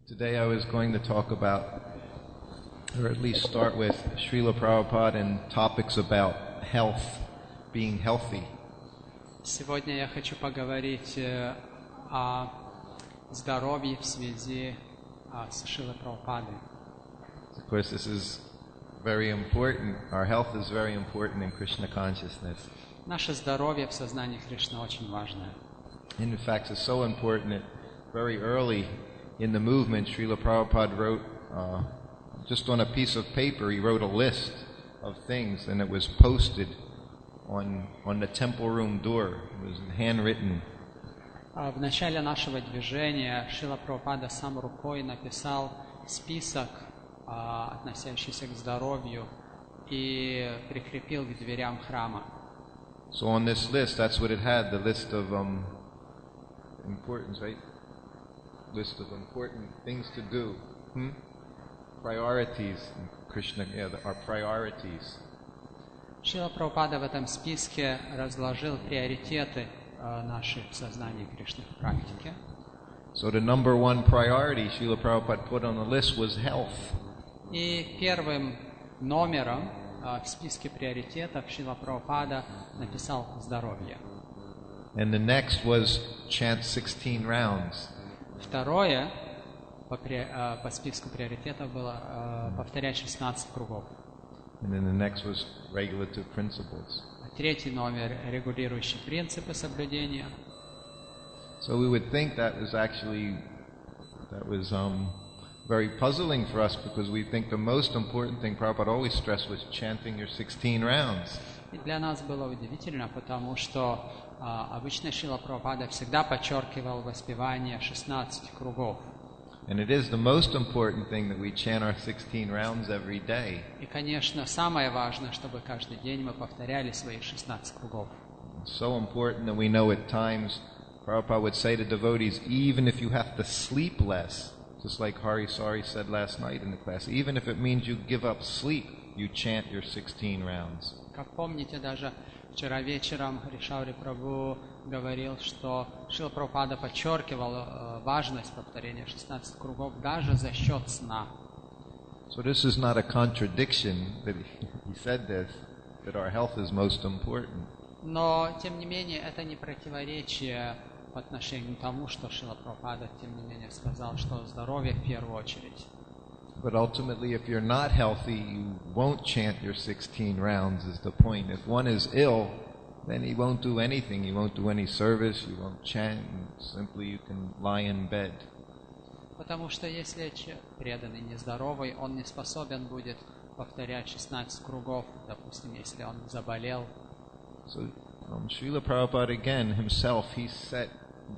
Today I was going to talk about, or at least start with, Srila Prabhupada and topics about health, being healthy. Сегодня я хочу поговорить о здоровье в связи с Шрилой Прабхупадой. Of course, this is very important. Our health is very important in Krishna consciousness. Наше здоровье в сознании Кришны очень важное. In fact, it's so important that very early in the movement, Srila Prabhupada wrote, just on a piece of paper, he wrote a list of things, and it was posted on the temple room door. It was handwritten. В начале нашего движения Шрила Прабхупада сам рукой написал список, относящийся к здоровью, и прикрепил к дверям храма. So on this list, that's what it had, the list of importance, right? List of important things to do. Priorities. Krishna, our priorities. Шрила Прабхупада в этом списке разложил приоритеты наши в сознании Кришны в практике. So the number one priority Srila Prabhupada put on the list was health. И первым номером в списке приоритетов Шрила Прабхупада написал здоровье. And the next was chant 16 rounds. Второе по списку приоритетов было повторять 16 кругов. And then the next was regulative principles. Третий номер — регулирующие принципы соблюдения. So we would think that was very puzzling for us, because we think the most important thing Prabhupada always stressed was chanting your 16 rounds. И для нас было удивительно, потому что обычно Шрила Прабхупада всегда подчеркивал воспевание 16 кругов. And it is the most important thing that we chant our 16 rounds every day. И, конечно, самое важное, чтобы каждый день мы повторяли свои 16 кругов. It's so important that we know at times Prabhupada would say to devotees, even if you have to sleep less, just like Hari Sari said last night in the class, even if it means you give up sleep, you chant your 16 rounds. Как помните, даже вчера вечером Ришаури Прабху говорил, что Шрила Прабхупада подчеркивал важность повторения 16 кругов даже за счет сна. So this is not a contradiction that he said this, that our health is most important. Но, тем не менее, это не противоречие по отношению к тому, что Шрила Прабхупада, тем не менее, сказал, что здоровье в первую очередь. But ultimately, if you're not healthy, you won't chant your 16 rounds, is the point. If one is ill, then he won't do anything. He won't do any service, you won't chant, and simply you can lie in bed. Потому что если преданный нездоровый, он не способен будет повторять 16 кругов, допустим, если он заболел. So Srila Prabhupada again himself, he set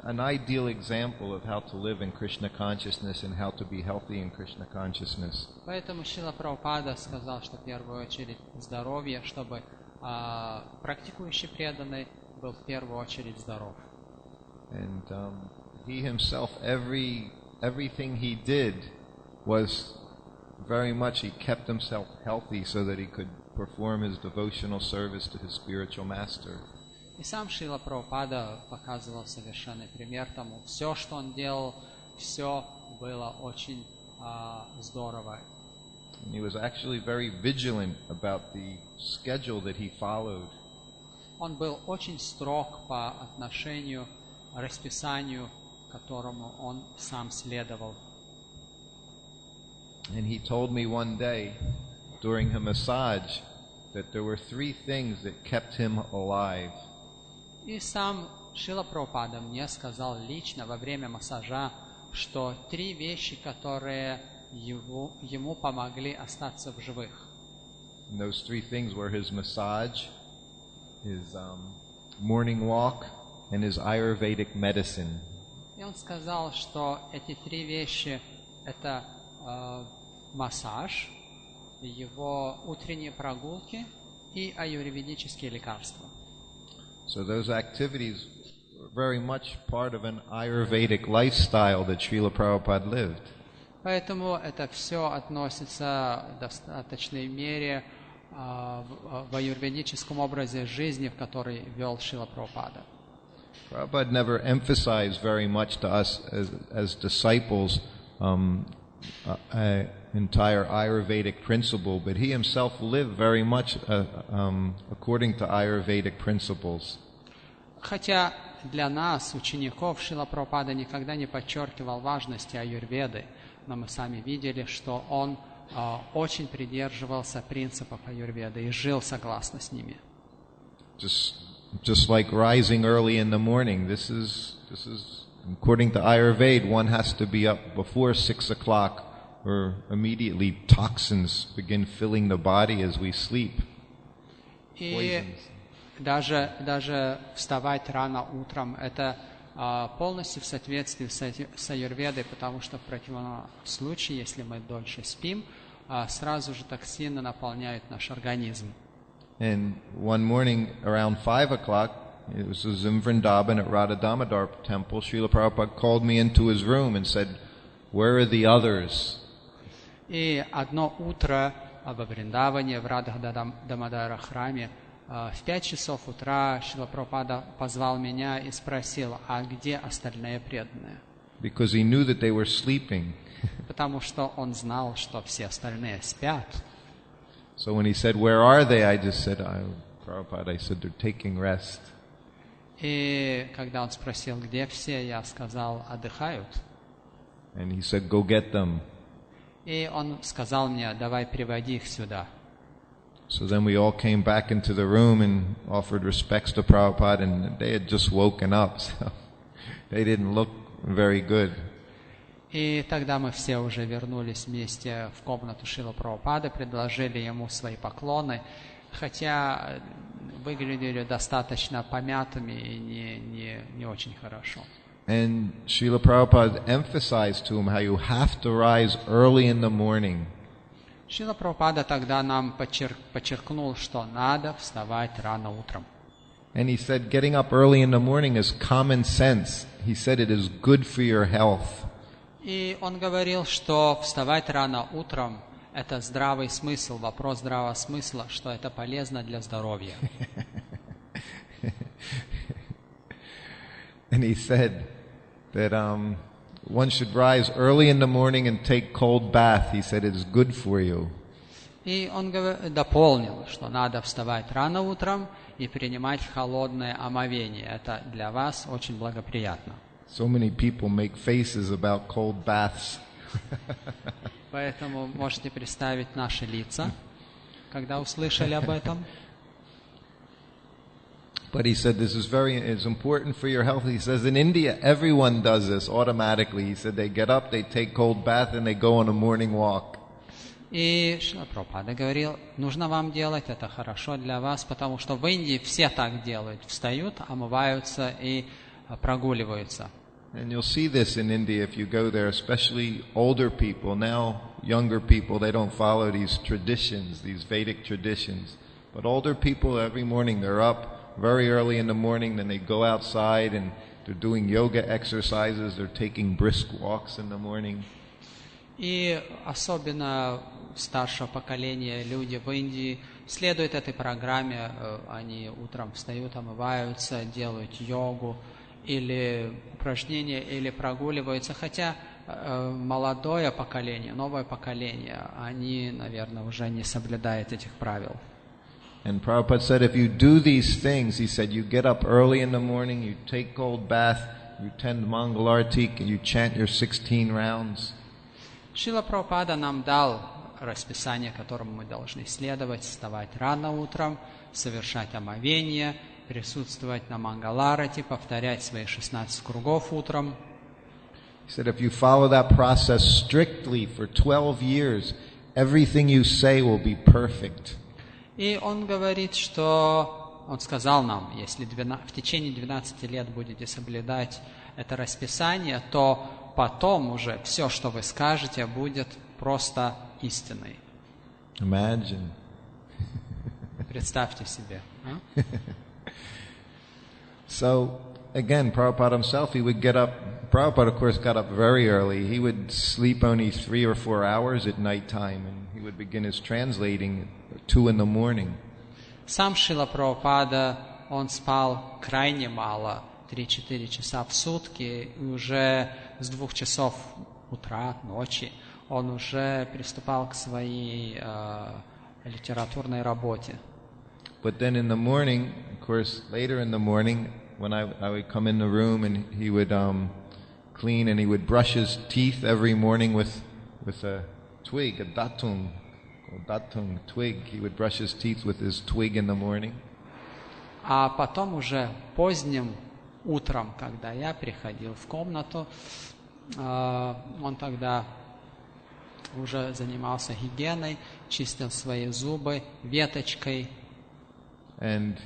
an ideal example of how to live in Krishna consciousness and how to be healthy in Krishna consciousness. Поэтому Шрила Прабхупада сказал, что в первую очередь здоровье, чтобы практикующий преданный был в первую очередь здоров. And he himself, everything he did was very much, he kept himself healthy so that he could perform his devotional service to his spiritual master. И сам Шрила Прабхупада показывал совершенный пример тому. Все, что он делал, все было очень здорово. And he was actually very vigilant about the schedule that he followed. Он был очень строг по отношению к расписанию, которому он сам следовал. And he told me one day during a massage that there were 3 things that kept him alive. И сам Шрила Прабхупада мне сказал лично во время массажа, что 3 вещи, которые ему помогли остаться в живых. And those 3 things were his massage, his morning walk, and his Ayurvedic medicine. И он сказал, что эти 3 вещи — это массаж, его утренние прогулки и аюрведические лекарства. So those activities were very much part of an Ayurvedic lifestyle that Srila Prabhupada lived. Поэтому это все относится в достаточной мере в аюрведическом образе жизни, в который вел Шрила Прабхупада. Prabhupada never emphasized very much to us as disciples an entire Ayurvedic principle, but he himself lived very much according to Ayurvedic principles. Хотя для нас, учеников, Шрила Прабхупада никогда не подчеркивал важности аюрведы, но мы сами видели, что он очень придерживался принципов аюрведы и жил согласно с ними. Just like rising early in the morning, this is according to Ayurveda, one has to be up before 6 o'clock, or immediately toxins begin filling the body as we sleep. И даже вставать рано утром — это полностью в соответствии с аюрведой, потому что в противном случае, если мы дольше спим, сразу же токсины наполняют наш организм. And one morning around 5 o'clock, it was in Vrindavan at Radha Damodar temple, Srila Prabhupada called me into his room and said, "Where are the others?" И одно утро во Вриндаване, в Радха Дамодара храме, в 5 часов утра Шрила Прабхупада позвал меня и спросил, а где остальные преданные? Because he knew that they were sleeping. Потому что он знал, что все остальные спят. So when he said, "Where are they?" I just said, Prabhupada, I said, "They're taking rest." И когда он спросил, где все, я сказал, отдыхают. And he said, "Go get them." И он сказал мне, давай приводи их сюда. So then we all came back into the room and offered respects to Prabhupada, and they had just woken up, so they didn't look very good. И тогда мы все уже вернулись вместе в комнату Шрилы Прабхупады, предложили ему свои поклоны, хотя выглядели достаточно помятыми и не очень хорошо. And Srila Prabhupada emphasized to him how you have to rise early in the morning. Шрила Прабхупада тогда нам подчеркнул, что надо вставать рано утром. And he said getting up early in the morning is common sense. He said it is good for your health. И он говорил, что вставать рано утром — это здравый смысл, вопрос здравого смысла, что это полезно для здоровья. And he said that one should rise early in the morning and take cold bath. He said it is good for you. И он дополнил, что надо вставать рано утром и принимать холодное омовение. Это для вас очень благоприятно. So many people make faces about cold baths. Поэтому можете представить наши лица, когда услышали об этом. But he said this is important for your health. He says in India everyone does this automatically. He said they get up, they take cold bath, and they go on a morning walk. И Шрила Прабхупада говорил, нужно вам делать, это хорошо для вас, потому что в Индии все так делают, встают, омываются и прогуливаются. And you'll see this in India if you go there, especially older people. Now, younger people, they don't follow these traditions, these Vedic traditions. But older people, every morning they're up very early in the morning, then they go outside and they're doing yoga exercises, they're taking brisk walks in the morning. И особенно старшего поколения люди в Индии следуют этой программе, они утром встают, омываются, делают йогу, или упражнения, или прогуливаются, хотя молодое поколение, новое поколение, они, наверное, уже не соблюдают этих правил. And Prabhupada said, if you do these things, he said, you get up early in the morning, you take cold bath, you attend Mangalarti, you chant your 16 rounds. Шрила Прабхупада нам дал расписание, которому мы должны следовать, вставать рано утром, совершать омовение, присутствовать на Мангаларати, повторять свои 16 кругов утром. He said, if you follow that process strictly for 12 years, everything you say will be perfect. И он говорит, что он сказал нам, если в течение 12 лет будете соблюдать это расписание, то потом уже все, что вы скажете, будет просто истиной. Imagine. Представьте себе. So, again, Prabhupada himself, he would get up. Prabhupada, of course, got up very early. He would sleep only 3 or 4 hours at night time, and he would begin his translating at 2 in the morning. Сам Шрила Прабхупада, он спал крайне мало, 3-4 часа в сутки, и уже с 2 часов утра, ночи, он уже приступал к своей литературной работе. But then in the morning, of course, later in the morning, when I would come in the room and he would clean and he would brush his teeth every morning with a twig, a datung, twig. He would brush his teeth with his twig in the morning. А потом уже поздним утром, когда я приходил в комнату, он тогда уже занимался гигиеной, чистил свои зубы веточкой. And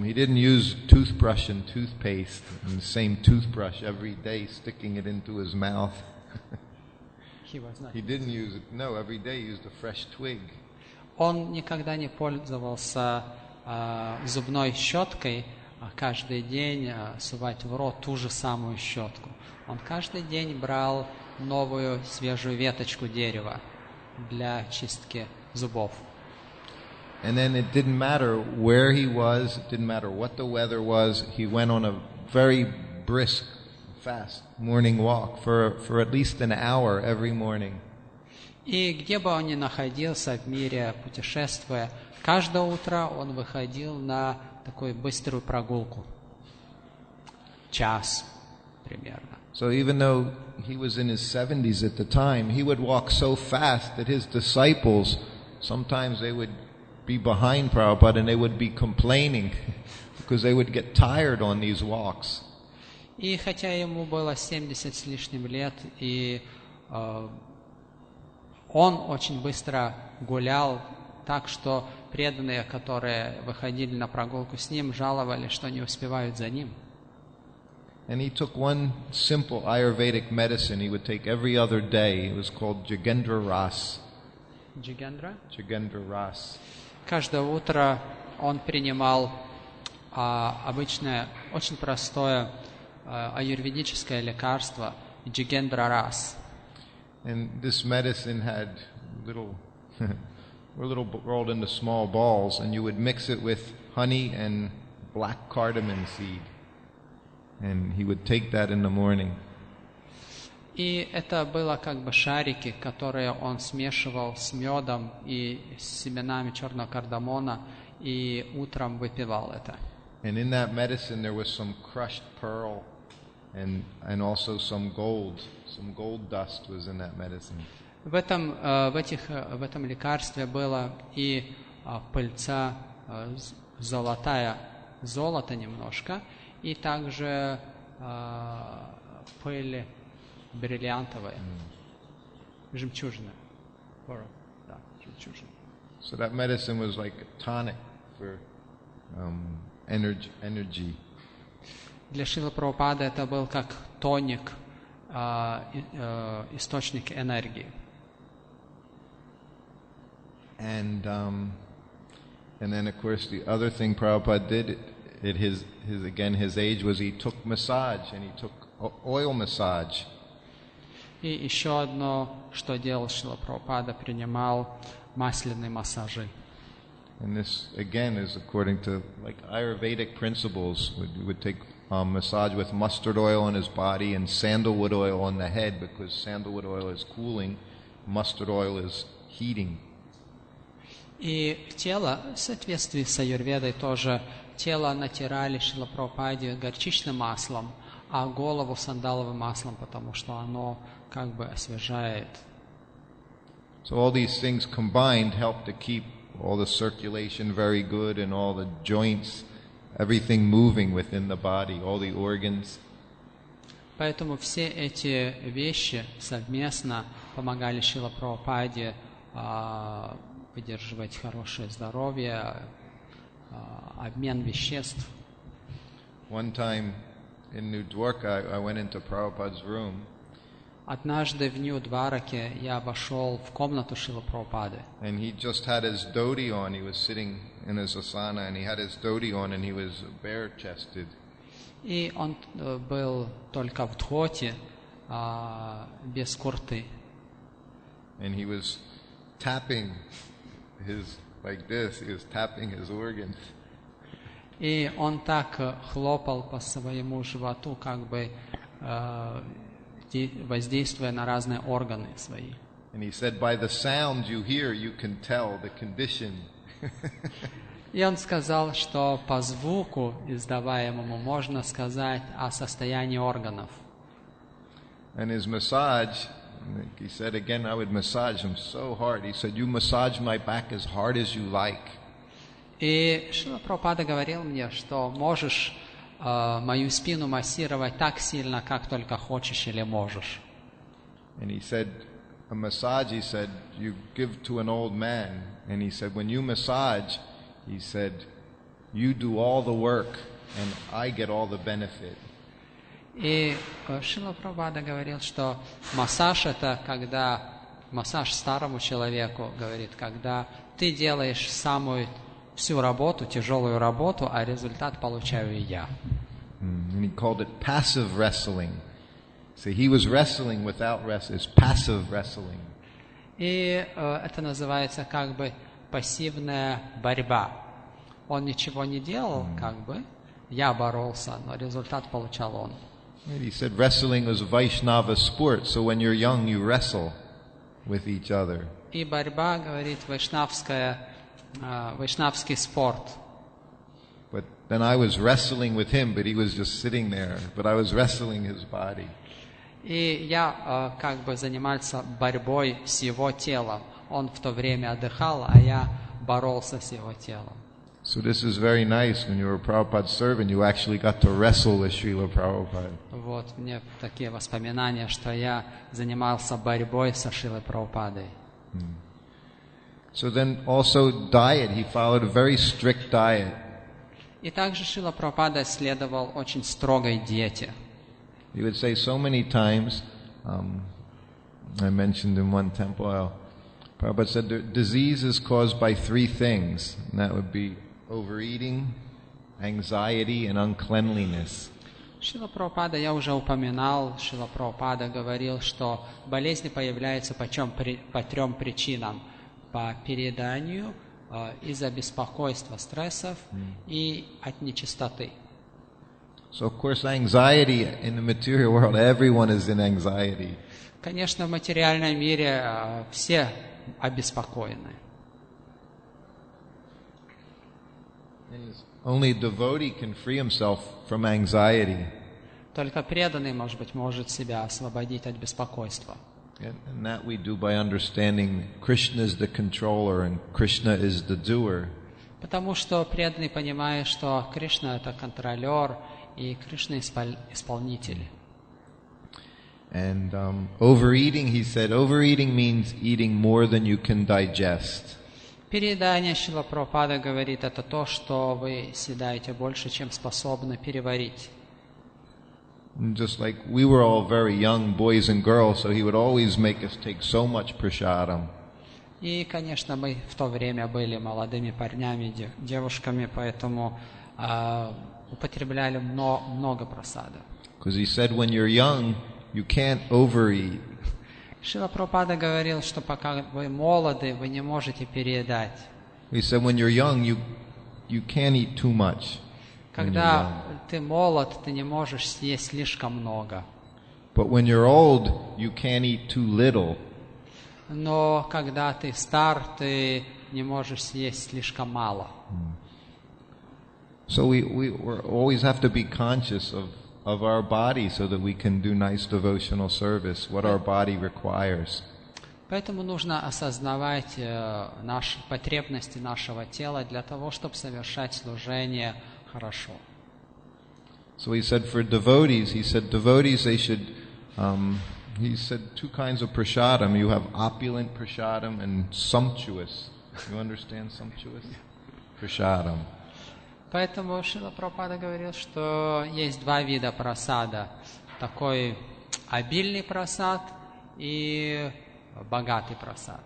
he didn't use toothbrush and toothpaste and the same toothbrush every day, sticking it into his mouth. He didn't use it. No, every day he used a fresh twig. Он никогда не пользовался зубной щеткой, каждый день сувать в рот ту же самую щетку. Он каждый день брал новую свежую веточку дерева для чистки зубов. And then it didn't matter where he was, it didn't matter what the weather was, he went on a very brisk, fast morning walk for at least an hour every morning. И где бы он ни находился в мире, путешествуя, каждое утро он выходил на такую быструю прогулку. Час примерно. So even though he was in his 70s at the time, he would walk so fast that his disciples, sometimes they would be behind Prabhupada and they would be complaining because they would get tired on these walks. И хотя ему было 70 с лишним лет, и он очень быстро гулял, так что преданные, которые выходили на прогулку с ним, жаловались, что не успевают за ним. And he took one simple Ayurvedic medicine he would take every other day. It was called Jagendra Ras. Jagendra Ras. Каждое утро он принимал обычное, очень простое аюрведическое лекарство Jagendra Ras. And this medicine had little rolled into small balls, and you would mix it with honey and black cardamom seed. And he would take that in the morning. И это было как бы шарики, которые он смешивал с медом и с семенами черного кардамона, и утром выпивал это. And in that medicine there was some crushed pearl and also some gold. Some gold dust was in that medicine. В этом лекарстве было и пыльца золотая, золото немножко, и также пыль бриллиантовая, жемчужина. Да, жемчужина. So that medicine was like a tonic for energy. Для Шрилы Прабхупады это был как тоник, источник энергии. And then of course the other thing Prabhupada did at his age was he took massage, and he took oil massage. И еще одно, что делал Шрила Прабхупада, принимал масляные массажи. And this again is according to like Ayurvedic principles. We would take massage with mustard oil on his body and sandalwood oil on the head, because sandalwood oil is cooling, mustard oil is heating. И тело, в соответствии с аюрведой тоже, тело натирали Шрила Прабхупаде горчичным маслом, а голову сандаловым маслом, потому что оно как бы освежает. So all these things combined help to keep all the circulation very good and all the joints, everything moving within the body, all the organs. Поэтому все эти вещи совместно помогали Шриле Прабхупаде выдерживать хорошее здоровье, обмен веществ. One time in New Dwarka, I went into Prabhupada's room. Однажды в Нью-Двараке я вошел в комнату Шрилы Прабхупады. And he just had his dhoti on. He was sitting in his asana, and he had his dhoti on, and he was bare-chested. И он был только в дхоти, без курты. And he was tapping his, like this, he was tapping his organs. И он так хлопал по своему животу, как бы воздействуя на разные органы свои. And he said, by the sound you hear, you can tell the condition. И он сказал, что по звуку, издаваемому, можно сказать о состоянии органов. And his massage, he said again, I would massage him so hard. He said, you massage my back as hard as you like. И Шрила Прабхупада говорил мне, что можешь мою спину массировать так сильно, как только хочешь или можешь. And he said, a massage, he said, you give to an old man. And he said, when you massage, he said, you do all the work and I get all the benefit. И Шрила Прабхупада говорил, что массаж это когда, массаж старому человеку, говорит, когда ты делаешь всю работу, тяжелую работу, а результат получаю и я. And he called it passive wrestling. So he was wrestling without wrestling. It's passive wrestling. И это называется как бы пассивная борьба. Он ничего не делал, как бы, я боролся, но результат получал он. And he said wrestling was Vaishnava sport. So when you're young, you wrestle with each other. И борьба, говорит, вайшнавский спорт. But then I was wrestling with him, but he was just sitting there. But I was wrestling his body. И я как бы занимался борьбой с его телом. Он в то время отдыхал, а я боролся с его телом. So this is very nice. When you were Prabhupada's servant, you actually got to wrestle with Srila Prabhupada. Вот, мне такие воспоминания, что я занимался борьбой со Шрилой Прабхупадой. So then also diet. He followed a very strict diet. И также Шрила Прабхупада следовал очень строгой диете. He would say so many times, I mentioned in one temple, Prabhupada said disease is caused by three things, and that would be overeating, anxiety, and uncleanliness. Шрила Прабхупада, я уже упоминал, Шрила Прабхупада говорил, что болезни появляются по трем причинам. По перееданию, из-за беспокойства, стрессов и от нечистоты. So of course anxiety in the material world, everyone is in anxiety. Конечно, в материальном мире все обеспокоены. Only a devotee can free himself from anxiety. Только преданный, может быть, может себя освободить от беспокойства. And that we do by understanding Krishna is the controller and Krishna is the doer. Потому что преданный понимает, что Кришна это контролер и Кришна исполнитель. And overeating, he said, overeating means eating more than you can digest. Переедание, Шрила Прабхупада говорит, это то, что вы съедаете больше, чем способны переварить. And just like we were all very young boys and girls, so he would always make us take so much prasadam. И, конечно, мы в то время были молодыми парнями, девушками, поэтому употребляли много прасада. Because he said when you're young, you can't overeat. Шрила Прабхупада говорил, что пока вы молоды, вы не можете переедать. He said when you're young, you can't eat too much. Когда ты молод, ты не можешь съесть слишком много. But when you're old, you can't eat too little. Но когда ты стар, ты не можешь съесть слишком мало. So we always have to be conscious of our body so that we can do nice devotional service, what our body requires. Поэтому нужно осознавать наши потребности нашего тела для того, чтобы совершать служение хорошо. So he said for devotees, they should, he said two kinds of prasadam. You have opulent prasadam and sumptuous. You understand sumptuous? Prasadam. Поэтому Шрила Прабхупада говорил, что есть два вида прасада. Такой обильный прасад и богатый прасад.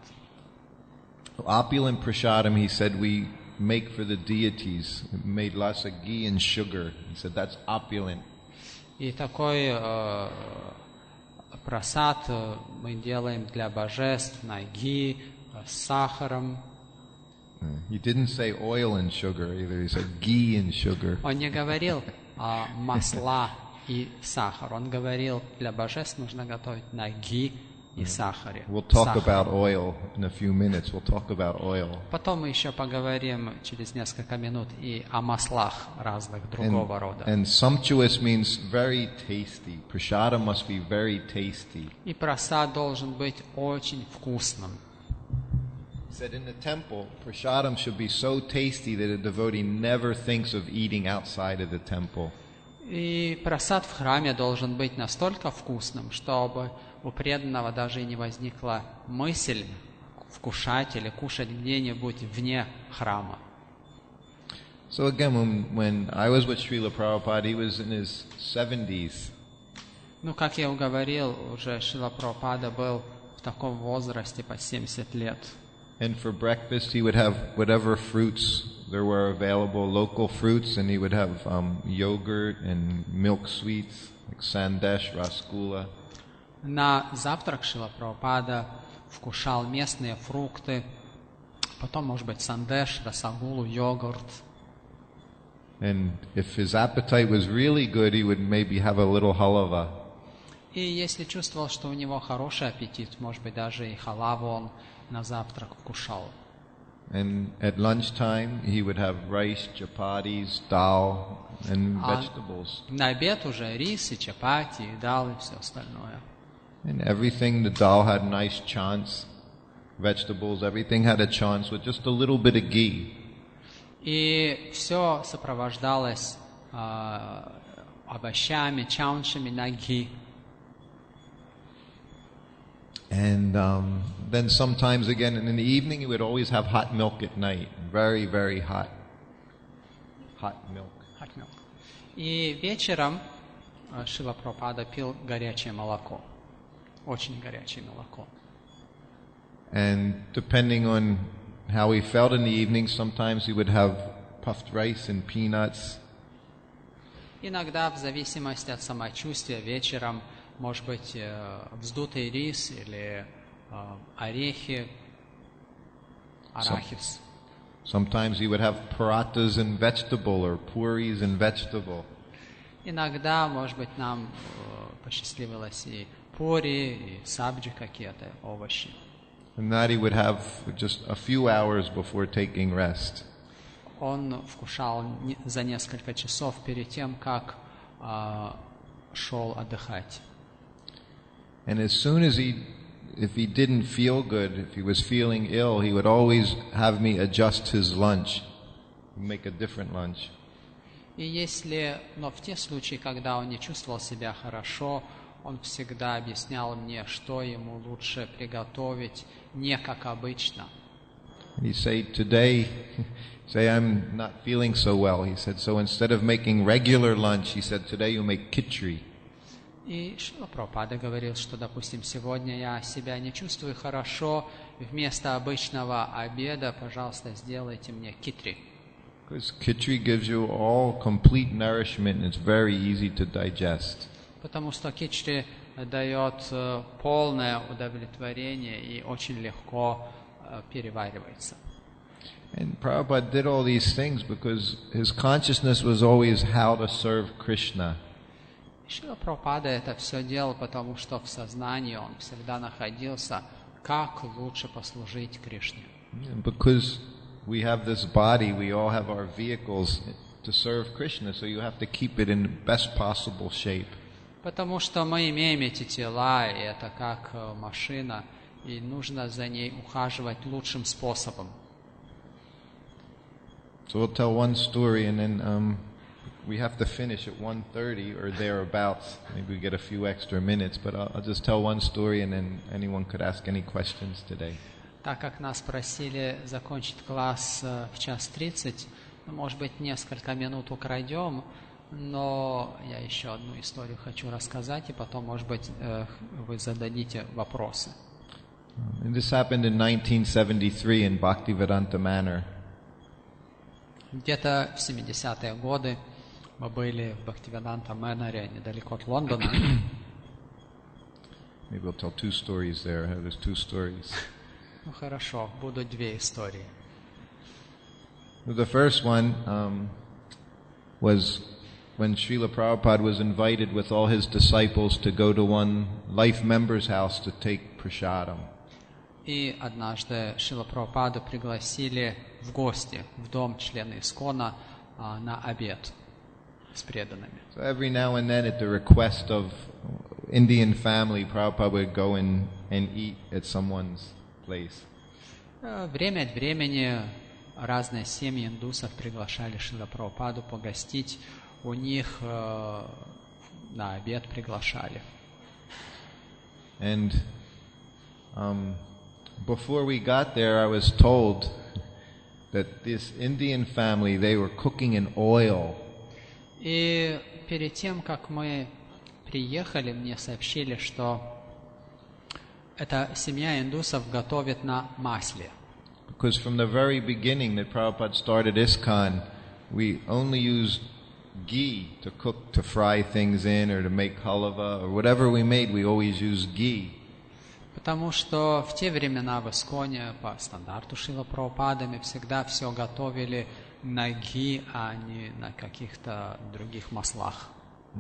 Opulent prasadam, he said, we make for the deities. We made lots of ghee and sugar. He said that's opulent. И такой прасад мы делаем для божеств на ги, с сахаром. He didn't say oil and sugar either. He said ghee and sugar. Он не говорил масла и сахар. Он говорил, для божеств нужно готовить на ги и сахаре. We'll talk about oil in a few minutes. We'll talk about oil. Потом мы еще поговорим через несколько минут и о маслах разных другого рода. And sumptuous means very tasty. Prashadam must be very tasty. И прасад должен быть очень вкусным. He said in the temple, prashadam should be so tasty that a devotee never thinks of eating outside of the temple. И прасад в храме должен быть настолько вкусным, чтобы у преданного даже и не возникла мысль вкушать или кушать где-нибудь вне храма. So again, when I was with Srila Prabhupada, he was in his 70s. Ну, как я говорил, уже Шрила Прабхупада был в таком возрасте по 70 лет. And for breakfast, he would have whatever fruits there were available, local fruits, and he would have yogurt and milk sweets, like sandesh, rasgulla. На завтрак Шрила Прабхупада вкушал местные фрукты, потом, может быть, сандеш, расагулу, йогурт. And if his appetite was really good, he would maybe have a little halava. И если чувствовал, что у него хороший аппетит, может быть, даже и халаву он на завтрак вкушал. And at lunchtime, he would have rice, chapatis, dal, and vegetables. На обед уже рис и чапати, и дал, и все остальное. And everything, the dal had nice chance, vegetables, everything had a chance with just a little bit of ghee. И все сопровождалось овощами, чауншами на ги. And then sometimes again in the evening, he would always have hot milk at night, very, very hot milk. И вечером Шрила Прабхупада пил горячее молоко, очень горячее молоко. And depending on how he felt in the evening, sometimes he would have puffed rice and peanuts. Иногда, в зависимости от самочувствия, вечером, может быть, вздутый рис или орехи, арахис. Sometimes he would have parathas and vegetable or puris and vegetable. Иногда, может быть, нам посчастливилось и пури, и сабджи какие-то, овощи. And that he would have just a few hours before taking rest. Он вкушал за несколько часов перед тем, как шел отдыхать. And as soon as if he didn't feel good, if he was feeling ill, he would always have me adjust his lunch, make a different lunch. Но в те случаи, когда он не чувствовал себя хорошо, он всегда объяснял мне, что ему лучше приготовить, не как обычно. He said, today, I'm not feeling so well. He said, so instead of making regular lunch, he said, today you make khichdi. И Шрила Прабхупада говорил, что, допустим, сегодня я себя не чувствую хорошо, вместо обычного обеда, пожалуйста, сделайте мне китри. Because khichdi gives you all complete nourishment and it's very easy to digest. Потому что китри дает полное удовлетворение и очень легко переваривается. And Prabhupada did all these things because his consciousness was always how to serve Krishna. Шрила Прабхупада это все делал, потому что в сознании он всегда находился, как лучше послужить Кришне. Because we have this body, we all have our vehicles to serve Krishna, so you have to keep it in the best possible shape. Потому что мы имеем эти тела, и это как машина, и нужно за ней ухаживать лучшим способом. So we'll tell one story, and then we have to finish at 1:30 or thereabouts. Maybe we get a few extra minutes, but I'll just tell one story, and then anyone could ask any questions today. Так как нас просили закончить класс в 1:30, может быть, несколько минут украдем, но я еще одну историю хочу рассказать, и потом, может быть, вы зададите вопросы. And this happened in 1973 in Bhaktivedanta Manor. Где-то в 70-е годы мы были в Бхактивиданта Мэноре, недалеко от Лондона. Maybe we'll tell two stories there. There's two stories. Ну хорошо, будут две истории. The first one was when Srila Prabhupada was invited with all his disciples to go to one life member's house to take prasadam. И однажды Шрила Прабхупаду пригласили в гости в дом члена Искона на обед с преданными. So every now and then, at the request of Indian family, Prabhupada would go and eat at someone's place. Время от времени разные семьи индусов приглашали Шрила Прабхупаду погостить. У них на обед приглашали. And before we got there, I was told that this Indian family, they were cooking in oil. И перед тем, как мы приехали, мне сообщили, что эта семья индусов готовит на масле. Because from the very beginning that Prabhupada started ISKCON, we only used ghee to cook, to fry things in, or to make halava, or whatever we made, we always used ghee. Потому что в те времена в Исконе по стандарту Шрила Прабхупады мы всегда все готовили на ги, а не на каких-то других маслах.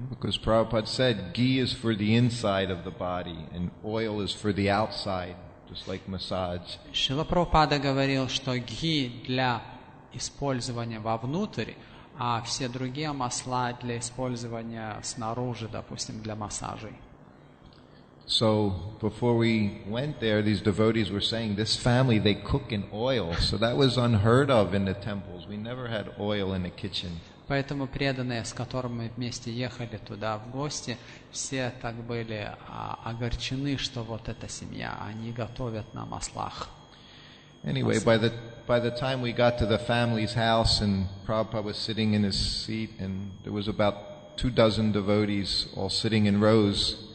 Because Prabhupada said ghee is for the inside of the body and oil is for the outside, just like massage. Шрила Прабхупада говорил, что ги для использования вовнутрь, а все другие масла для использования снаружи, допустим, для массажей. So before we went there, these devotees were saying, this family, they cook in oil. So that was unheard of in the temples. We never had oil in the kitchen. Поэтому преданные, с которыми мы вместе ехали туда в гости, все так были огорчены, что вот эта семья, они готовят на маслах. Anyway, by the time we got to the family's house and Prabhupada was sitting in his seat and there was about 24 devotees all sitting in rows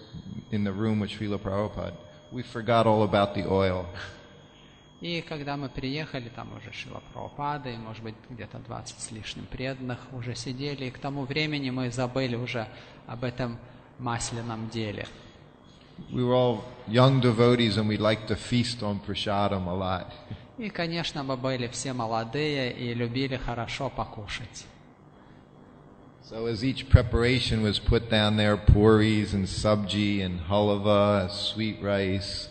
in the room with Srila Prabhupada, we forgot all about the oil. И когда мы приехали, там уже Шрила Прабхупада, и, может быть, где-то 20 с лишним преданных уже сидели, и к тому времени мы забыли уже об этом масляном деле. We were all young devotees and we liked to feast on prasadam a lot. И, конечно, мы были все молодые и любили хорошо покушать. So as each preparation was put down there, puris and sabji and halava, sweet rice.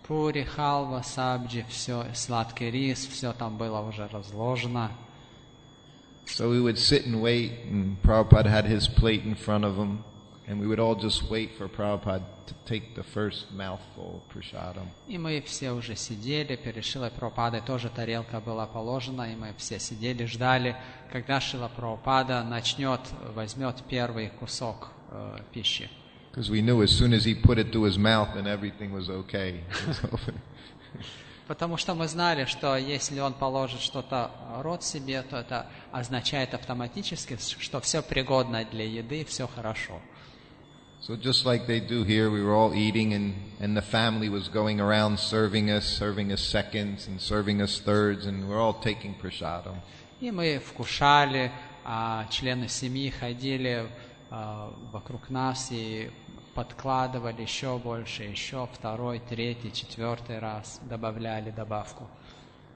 Пури, халва, сабджи, все, сладкий рис, все там было уже разложено. So we would sit and wait, and Prabhupada had his plate in front of him, and we would all just wait for Prabhupada to take the first mouthful of prasadam. И мы все уже сидели, перед Шрилой Прабхупадой тоже тарелка была положена, и мы все сидели, ждали, когда Шрила Прабхупада возьмет первый кусок пищи. Because we knew as soon as he put it to his mouth, then everything was okay. Потому что мы знали, что если он положит что-то в рот себе, то это означает автоматически, что все пригодно для еды, все хорошо. So just like they do here, we were all eating, and the family was going around serving us seconds and serving us thirds, and we're all taking prasadam. И мы вкушали, а члены семьи ходили вокруг нас и подкладывали еще больше, еще второй, третий, четвертый раз, добавляли добавку.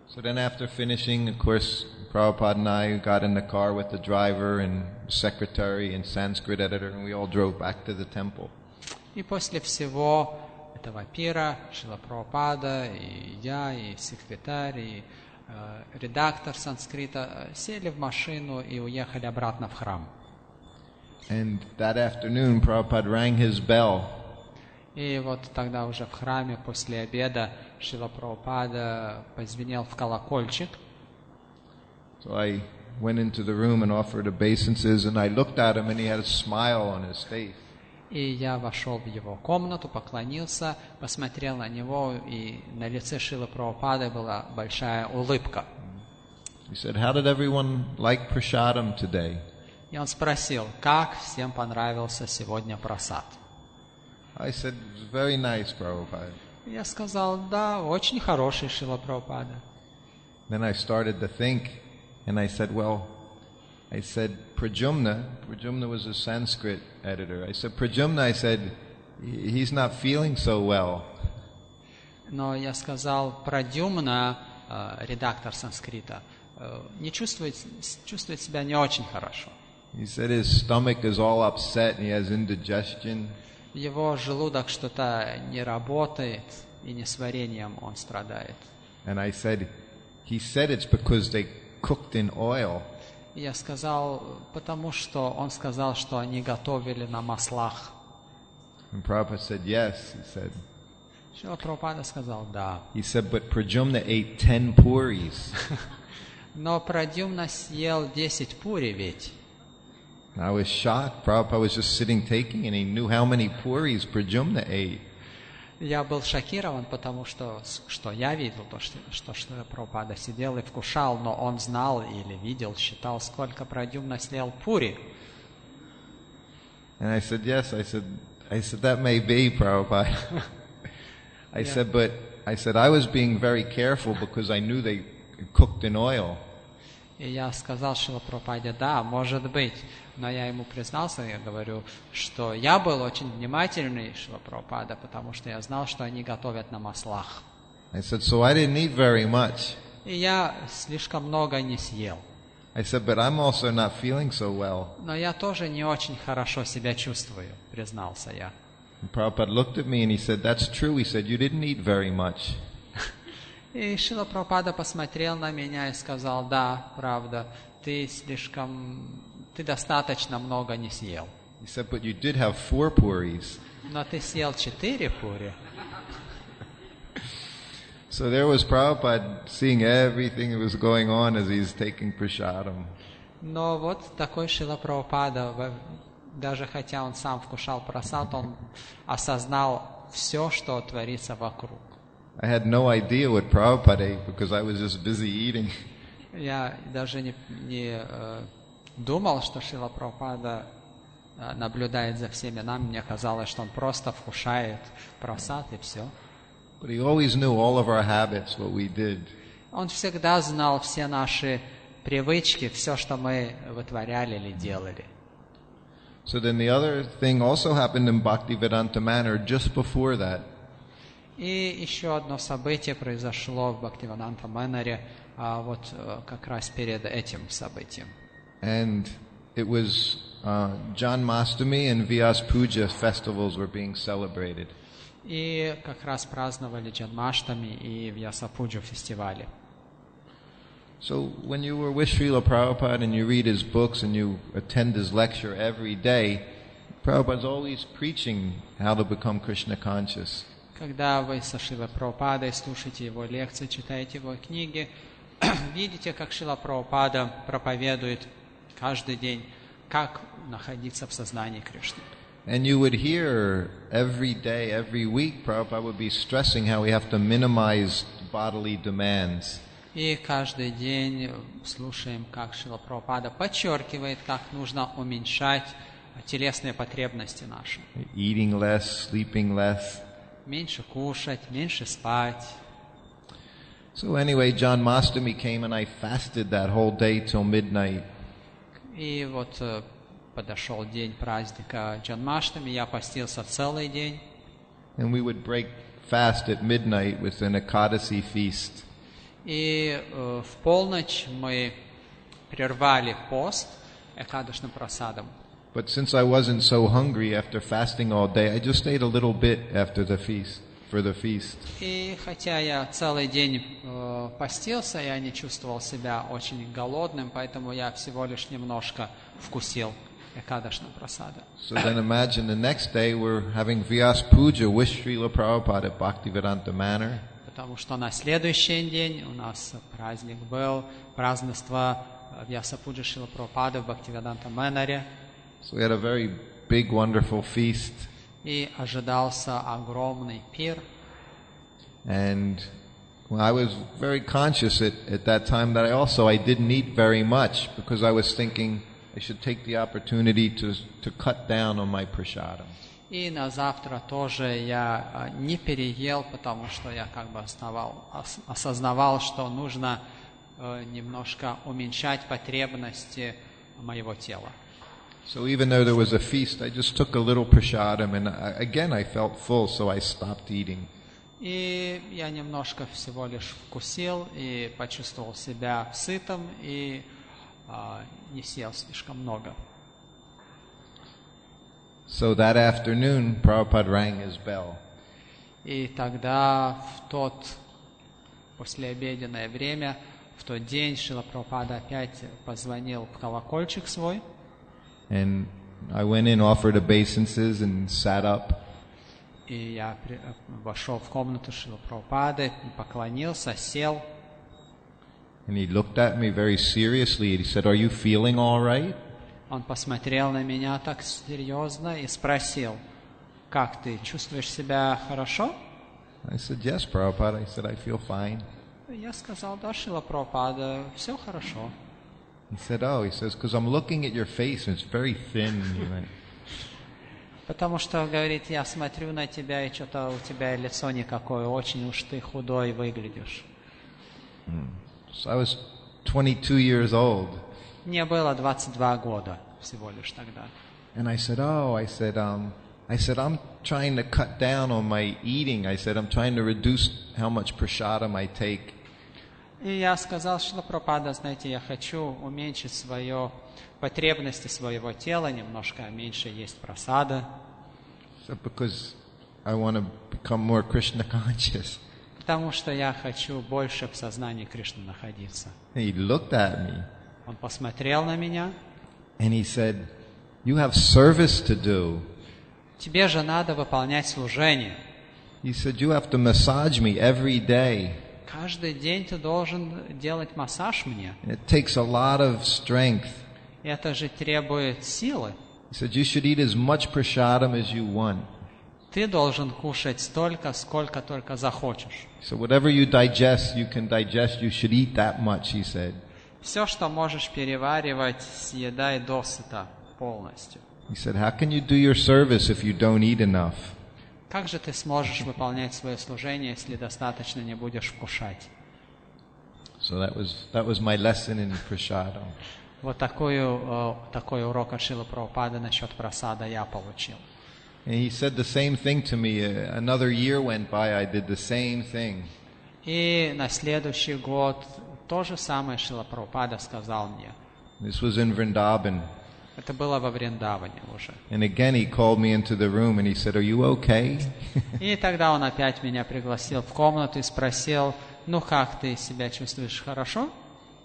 So then after finishing, of course, Prabhupada and I got in the car with the driver and secretary and Sanskrit editor, and we all drove back to the temple. И после всего этого пира Шрила Прабхупада, и я, и секретарь, и редактор санскрита сели в машину и уехали обратно в храм. And that afternoon, Prabhupada rang his bell. И вот тогда уже в храме после обеда Шрила Прабхупада позвенел в колокольчик. So I went into the room and offered obeisances, and I looked at him, and he had a smile on his face. И я вошел в его комнату, поклонился, посмотрел на него, и на лице Шрилы Прабхупады была большая улыбка. He said, "How did everyone like prasadam today?" И он спросил, как всем понравился сегодня прасад. I said, "It was very nice, Prabhupada." Я сказал, да, очень хороший Шрила Прабхупада. Then I started to think, and I said, Prajumna was a Sanskrit editor. I said, Prajumna, he's not feeling so well. Но я сказал, Прадюмна, редактор санскрита, чувствует себя не очень хорошо. He said his stomach is all upset and he has indigestion. Его желудок что-то не работает, и несварением он страдает. And I said, he said it's because they cooked in oil. И я сказал, потому что он сказал, что они готовили на маслах. And Prabhupada said, yes, he said. Шрила Прабхупада сказал, да. He said, but Pradyumna ate 10 puris. Но Прадюмна съел 10 пури ведь. I was shocked. Prabhupada was just sitting taking and he knew how many puris Pradyumna ate. Я был шокирован, потому что я видел, что Шрила Прабхупада сидел и вкушал, но он знал или видел, считал, сколько Прадюмна съел пури. And I said, yes, I said that may be, Prabhupada. I said, I was being very careful because I knew they cooked in oil. И я сказал Шрила Прабхупаде, да, может быть. Но я ему признался, я говорю, что я был очень внимательный, Шрила Прабхупада, потому что я знал, что они готовят на маслах. I said, so I didn't eat very much. И я слишком много не съел. I said, but I'm also not feeling so well. Но я тоже не очень хорошо себя чувствую, признался я. And Prabhupada looked at me and he said, that's true. He said, you didn't eat very much. И Шрила Прабхупада посмотрел на меня и сказал, да, правда, ты достаточно много не съел. He said, but you did have 4 puris. Но ты съел 4 пури. So there was Prabhupada seeing everything that was going on as he's taking prasadam. Но вот такой Шрила Прабхупада, даже хотя он сам вкушал прасад, он осознал все, что творится вокруг. I had no idea what Prabhupada ate because I was just busy eating. Я даже не думал, что Шрила Прабхупада наблюдает за всеми нами. Мне казалось, что он просто вкушает прасад и все. But he always knew all of our habits, what we did. Он всегда знал все наши привычки, все, что мы вытворяли или делали. So then the other thing also happened in Bhaktivedanta Manor just before that. И еще одно событие произошло в Бхактивиданта Манаре, вот как раз перед этим событием. And it was Janmashtami and Vyas Puja festivals were being celebrated. И как раз праздновали Джанмаштами и Вьясапуджу фестивале. So when you were with Srila Prabhupada and you read his books and you attend his lecture every day, Prabhupada's always preaching how to become Krishna conscious. Когда вы со Шрилой Прабхупадой слушаете его лекции, читаете его книги, видите, как Шрила Прабхупада проповедует каждый день, как находиться в сознании Кришны. And you would hear every day, every week, Prabhupada would be stressing how we have to minimize bodily demands. И каждый день слушаем, как Шрила Прабхупада подчеркивает, как нужно уменьшать телесные потребности наши. Eating less, sleeping less. Меньше кушать, меньше спать. So anyway, Janmashtami came and I fasted that whole day till midnight. И вот подошел день праздника Джанмаштами, я постился целый день. And we would break fast at midnight with an Ekadasi feast. И в полночь мы прервали пост экадашным прасадом. But since I wasn't so hungry after fasting all day, I just ate a little bit after the feast, for the feast. И хотя я целый день постился, я не чувствовал себя очень голодным, поэтому я всего лишь немножко вкусил экадашным прасада. So then imagine the next day we're having Vyas Puja with Srila Prabhupada at Bhaktivedanta Manor. Потому что на следующий день у нас праздник был, празднество Вьясапуджи Шрила Прабхупады в Бхактивиданта Манаре. So we had a very big, wonderful feast. И ожидался огромный пир. And well, I was very conscious at that time that I didn't eat very much because I was thinking I should take the opportunity to cut down on my prasadam. И на завтра тоже я не переел, потому что я как бы осознавал, что нужно немножко уменьшать потребности моего тела. So even though there was a feast, I just took a little prasadam and again I felt full, so I stopped eating. И я немножко всего лишь вкусил и почувствовал себя сытым и не съел слишком много. So that afternoon, Prabhupada rang his bell. И тогда в тот послеобеденное время, в тот день, Шрила Прабхупада опять позвонил в колокольчик свой. And I went in, offered obeisances, and sat up. И я вошел в комнату Шрила Прабхупады, поклонился, сел. And he looked at me very seriously. He said, "Are you feeling all right?" Он посмотрел на меня так серьезно и спросил: как ты, чувствуешь себя хорошо? I said, "Yes, Prabhupada." I said, "I feel fine." Я сказал: да, Шрила Прабхупада, все хорошо. He said, "Oh," he says, "because I'm looking at your face and it's very thin." He went, Потому что, говорит, я смотрю на тебя, и что-то у тебя лицо никакое, очень уж ты худой выглядишь. So I was 22 years old. Мне было 22 года всего лишь тогда. And I said, I'm trying to cut down on my eating. I said, I'm trying to reduce how much prasadam I take. И я сказал: Шрила Прабхупада, знаете, я хочу уменьшить потребности своего тела, немножко меньше есть прасада. So because I want to become more Krishna conscious. Потому что я хочу больше в сознании Кришны находиться. And he looked at me. Он посмотрел на меня. And he said, "You have service to do." Тебе же надо выполнять служение. He said, "You have to massage me every day." Каждый день ты должен делать массаж мне. And it takes a lot of strength. Это же требует силы. He said, "You should eat as much prasadam as you want." Ты должен кушать столько, сколько только захочешь. So whatever you digest, you should eat that much, he said. Все, что можешь переваривать, съедай досыта полностью. He said, "How can you do your service if you don't eat enough?" Как же ты сможешь выполнять свое служение, если достаточно не будешь вкушать? So that was my lesson in prasadam. Вот такой урок от Шрилы Прабхупады насчет прасада я получил. And he said the same thing to me. Another year went by, I did the same thing. И на следующий год то же самое Шрила Прабхупада сказал мне. This was in Vrindavan. Это было во Вриндаване уже. And again he called me into the room and he said, "Are you okay?" И тогда он опять меня пригласил в комнату и спросил: ну как ты себя чувствуешь, хорошо?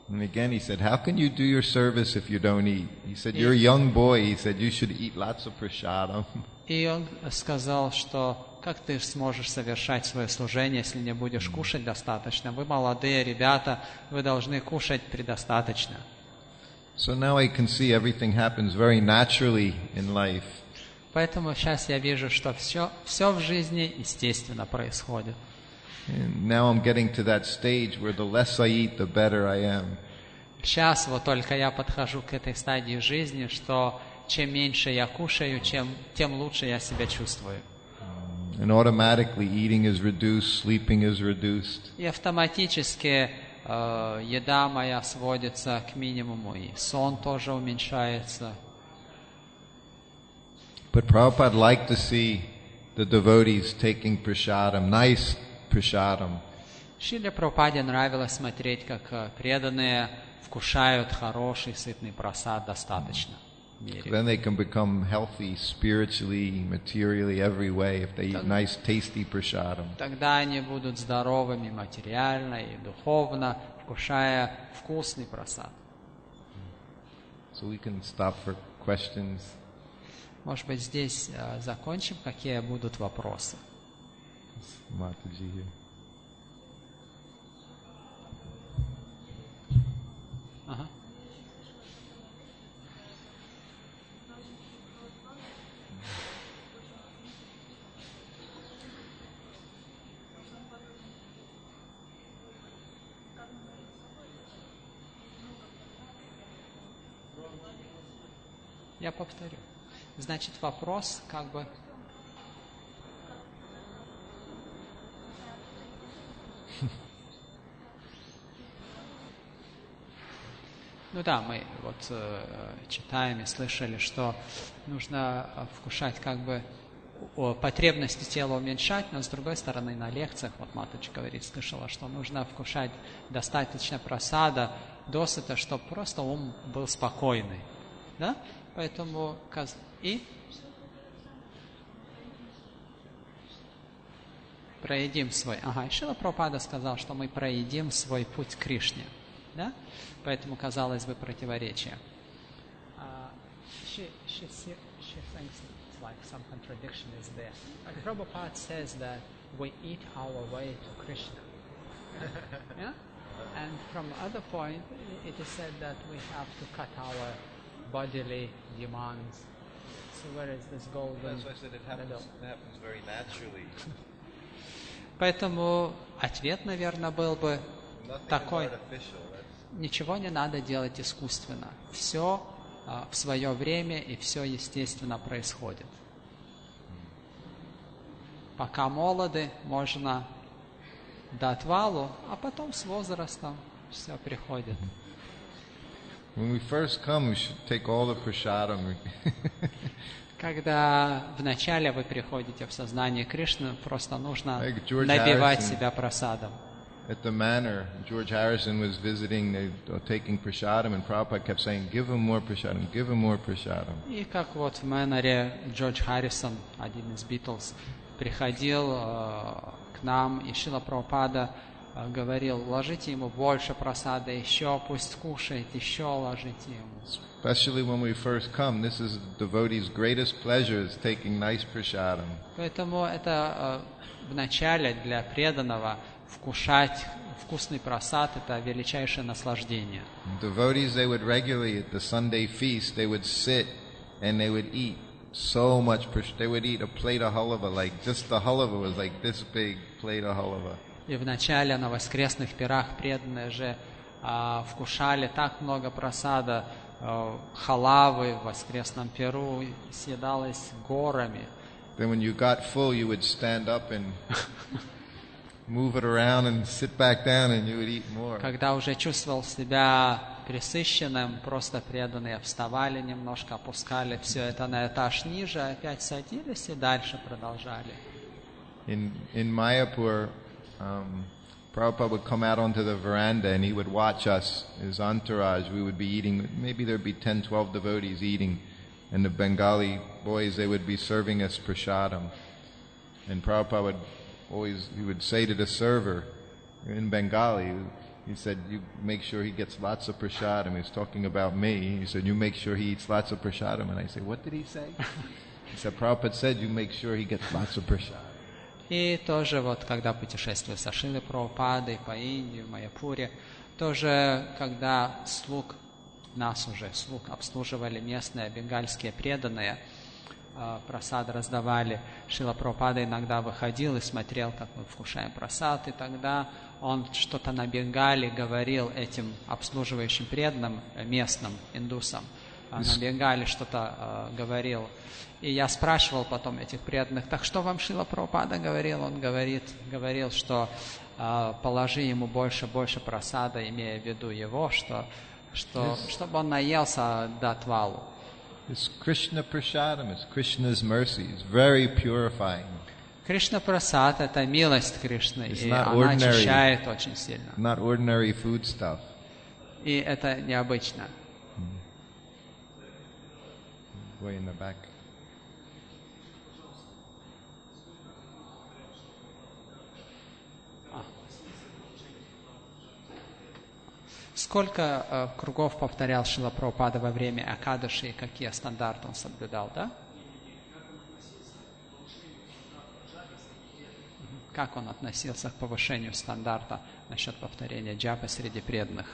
And again he said, "How can you do your service if you don't eat?" He said, "You're a young boy." He said, "You should eat lots of prasadam." И он сказал, что как ты сможешь совершать свое служение, если не будешь кушать достаточно? Вы молодые ребята, вы должны кушать предостаточно. So now I can see everything happens very naturally in life. Поэтому сейчас я вижу, что все в жизни естественно происходит. And now I'm getting to that stage where the less I eat, the better I am. Сейчас вот только я подхожу к этой стадии жизни, что чем меньше я кушаю, тем лучше я себя чувствую. And automatically eating is reduced, sleeping is reduced. И автоматически еда моя сводится к минимуму, и сон тоже уменьшается. But Prabhupada liked to see the devotees taking prasadam, nice prasadam. Шриле Прабхупаде нравилось смотреть, как преданные вкушают хороший, сытный прасад достаточно. Then they can become healthy spiritually, materially, every way if they eat nice, tasty prasadam. Тогда они будут здоровыми материально и духовно, вкушая вкусный прасад. So we can stop for questions. Может быть, здесь закончим, какие будут вопросы. Mataji here. Ага. Я повторю. Значит, вопрос как бы... Ну да, мы вот читаем и слышали, что нужно вкушать как бы потребности тела уменьшать, но с другой стороны на лекциях, вот матушка говорит, слышала, что нужно вкушать достаточно прасада, досыта, чтобы просто ум был спокойный. Да? Поэтому и проедим свой... Ага, и Шрила Прабхупада сказал, что мы проедим свой путь к Кришне. Да? Поэтому, казалось бы, противоречие. She thinks it's like some contradiction is there. But Prabhupada says that we eat our way to Krishna. Yeah? And from other point, it is said that we have to cut our bodily demands. So where is this golden? That's why I said it happens very naturally. Поэтому ответ, наверное, был бы такой: Artificial. ничего не надо делать искусственно. Все в свое время и все естественно происходит. Пока молоды, можно до отвалу, а потом с возрастом все приходит. When we first come, we should take all the prasadam. Когда вначале вы приходите в сознание Кришны, просто нужно Like набивать себя прасадом. At the manor, George Harrison was visiting, taking prasadam, and Prabhupada kept saying, "Give him more prasadam, give him more prasadam." И как вот в Мэноре Джордж Харрисон, один из Битлз, приходил к нам, и Шрила Прабхупада говорил: ложите ему больше прасада, еще, пусть кушает, еще ложите ему. Especially when we first come, this is the devotee's greatest pleasure, is taking nice prasadam. Поэтому это в начале для преданного вкушать вкусный прасад — это величайшее наслаждение. Devotees, they would regularly at the Sunday feast, they would sit and they would eat so much. They would eat a plate of halava, like just the halava was like this big plate of halava. И в начале на воскресных пирах преданные же вкушали так много прасада, халавы в воскресном пиру съедалось горами. Then when you got full, you would stand up and move it around and sit back down, and you would eat more. Когда уже чувствовал себя пресыщенным, просто преданные вставали немножко, опускали все это на этаж ниже, опять садились и дальше продолжали. In Mayapur, Prabhupada would come out onto the veranda and he would watch us, his entourage. We would be eating, maybe there'd be 10, 12 devotees eating, and the Bengali boys, they would be serving us prasadam. And Prabhupada would he would say to the server in Bengali, he said, you make sure he gets lots of prasadam. He was talking about me. He said, you make sure he eats lots of prasadam. And I said, what did he say? He said, Prabhupada said, you make sure he gets lots of prasadam. И тоже вот, когда путешествую со Шрилой Прабхупадой по Индии, в Майяпуре, тоже, когда слуг обслуживали местные бенгальские преданные, прасад раздавали, Шрила Прабхупада иногда выходил и смотрел, как мы вкушаем прасад, и тогда он что-то на бенгале говорил этим обслуживающим преданным, местным индусам, на бенгале что-то говорил. И я спрашивал потом этих преданных: так что вам Шрила Прабхупада говорил? Он говорил, что положи ему больше прасада, имея в виду его, чтобы он наелся до отвалу. It's Krishna prasadam, it's Krishna's mercy, it's very purifying. Кришна прасад — это милость Кришны, и она очищает очень сильно. Not ordinary food stuff. И это необычно. Way in the back. Сколько кругов повторял Шрила Прабхупада во время Акадаши и какие стандарты он соблюдал, да? Как он относился к повышению стандарта насчет повторения джапы среди преданных?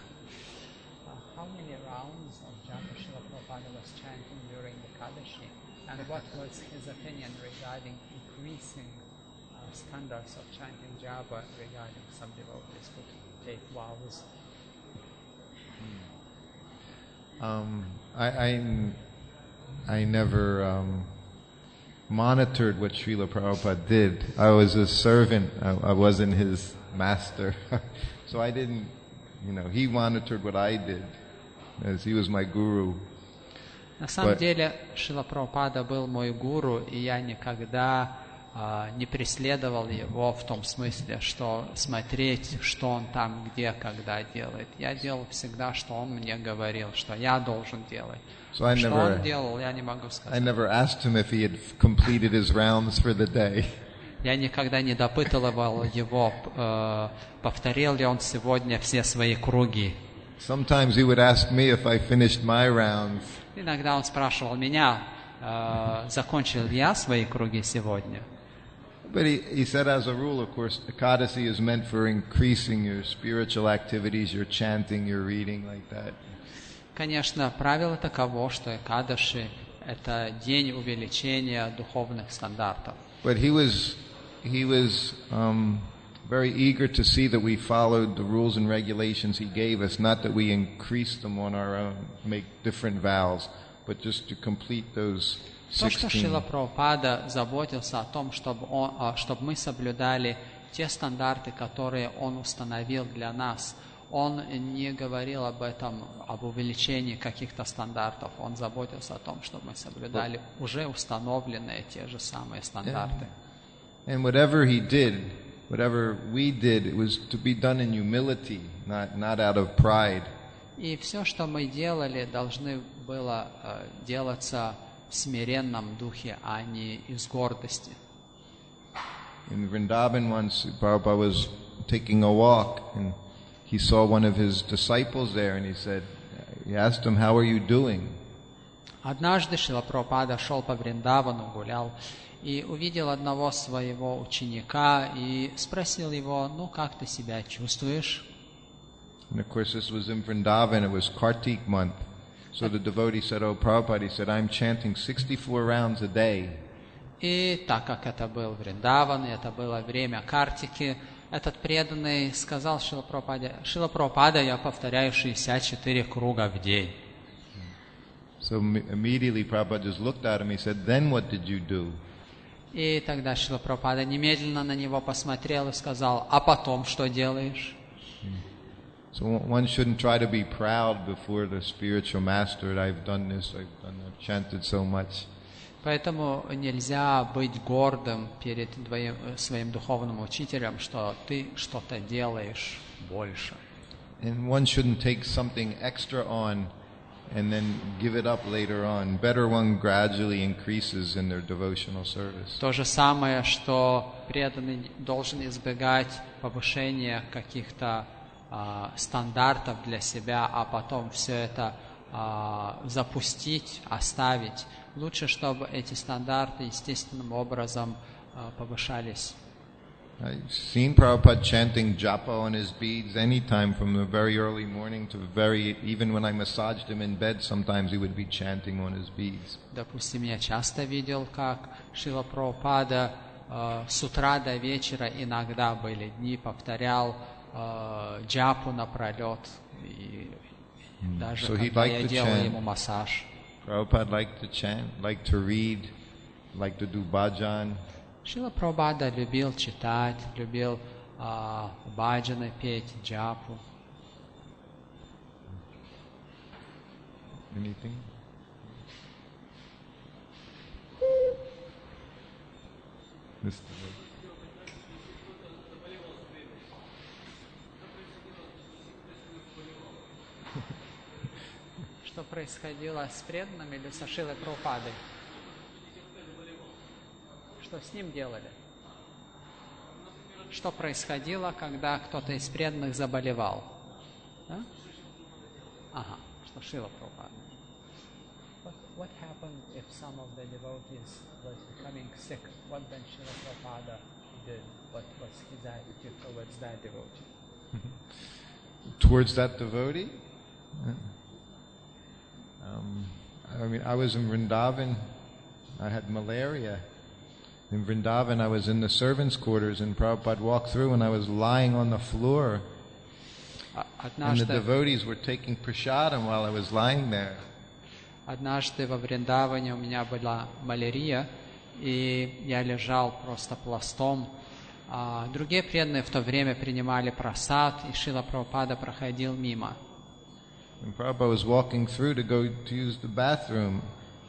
How many rounds of japa Srila Prabhupada was chanting during the Akadashi, and what was his opinion regarding increasing standards of chanting japa regarding some devotees who take vows? I never monitored what Srila Prabhupada did. I was a servant. I wasn't his master. So I didn't, he monitored what I did, as he was my guru. На самом деле, Шрила Прабхупада был мой гуру, и я никогда не преследовал его в том смысле, что смотреть, что он там, где, когда делает. Я делал всегда, что он мне говорил, что я должен делать. So что он делал, я не могу сказать. I never asked him if he had completed his rounds for the day. Я никогда не допытывал его, повторил ли он сегодня все свои круги. Sometimes he would ask me if I finished my rounds. Иногда он спрашивал меня, закончил ли я свои круги сегодня. But he said, as a rule, of course, ekadasi is meant for increasing your spiritual activities, your chanting, your reading, like that. Конечно, правило таково, что экадаши – это день увеличения духовных стандартов. But he was very eager to see that we followed the rules and regulations he gave us, not that we increased them on our own, make different vows, but just to complete those 16. То, что Шрила Прабхупада заботился о том, чтобы мы соблюдали те стандарты, которые он установил для нас. Он не говорил об этом, об увеличении каких-то стандартов. Он заботился о том, чтобы мы соблюдали уже установленные те же самые стандарты. And whatever he did, whatever we did, it was to be done in humility, not out of pride. И все, что мы делали, должны было делаться в смиренном духе, а не из гордости. In Vrindavan once, Prabhupada was taking a walk, and he saw one of his disciples there, and he asked him, "How are you doing?" Однажды Шрила Прабхупада шел по Вриндавану, гулял, и увидел одного своего ученика и спросил его: "Ну, как ты себя чувствуешь?" And of course, this was in Vrindavan. It was Kartik month. So the devotee said, "Oh, Prabhupada," he said, "I'm chanting 64 rounds a day." И так как это был Вриндаван, и это было время Картики, этот преданный сказал Шрила Прабхупаде: "Шрила Прабхупада, я повторяю 64 круга в день." So immediately Prabhupada just looked at him. He said, "Then what did you do?" И тогда Шрила Прабхупада немедленно на него посмотрел и сказал: "А потом что делаешь?" So one shouldn't try to be proud before the spiritual master. I've done this, I've chanted so much. Поэтому нельзя быть гордым перед своим духовным учителем, что ты что-то делаешь больше. And one shouldn't take something extra on and then give it up later on. Better one gradually increases in their devotional service. То же самое, что преданный должен избегать повышения каких-то стандартов для себя, а потом все это запустить, оставить. Лучше, чтобы эти стандарты естественным образом повышались. I've seen Prabhupada chanting japa on his beads anytime from the very early morning to even when I massaged him in bed, sometimes he would be chanting on his beads. Допустим, я часто видел, как Шрила Прабхупада с утра до вечера, иногда были дни, повторял джапу напролет, и даже когда я делал ему массаж. Prabhupada liked to chant, liked to read, liked to do bhajan. Шрила Прабхупада любил читать, любил баджаны петь, джапу. Anything? Что происходило с преданным или со Шрилой Прабхупадой? Что с ним делали? Что происходило, когда кто-то из преданных заболевал? Да? Ага, что Шрила Прабхупада. What happened if some of the devotees was becoming sick? What then Шрила Прабхупада did? What was his attitude towards that devotee? Towards that devotee? I was in Vrindavan. I had malaria. In Vrindavan, I was in the servants' quarters, and Prabhupada walked through, and I was lying on the floor. And the devotees were taking prasadam while I was lying there. Однажды во Вриндаване у меня была малярия, и я лежал просто пластом. Другие преданные в то время принимали прасад, и Шрила Прабхупада проходил мимо. And Prabhupada was walking through to go to use the bathroom,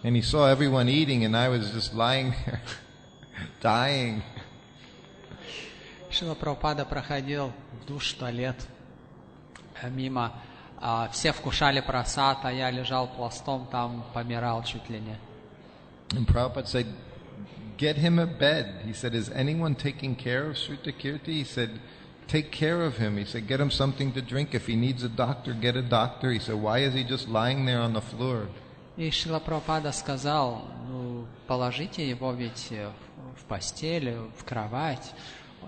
and he saw everyone eating, and I was just lying there, dying. Шрила Прабхупада проходил в душ, туалет мимо. Все вкушали прасад, а я лежал пластом там, помирал чуть ли не. And Prabhupada said, get him a bed. He said, is anyone taking care of Shrutakirti? He said, take care of him. He said, get him something to drink. If he needs a doctor, get a doctor. He said, why is he just lying there on the floor? И Шрила Прабхупада сказал, ну, положите его ведь в постель, в кровать.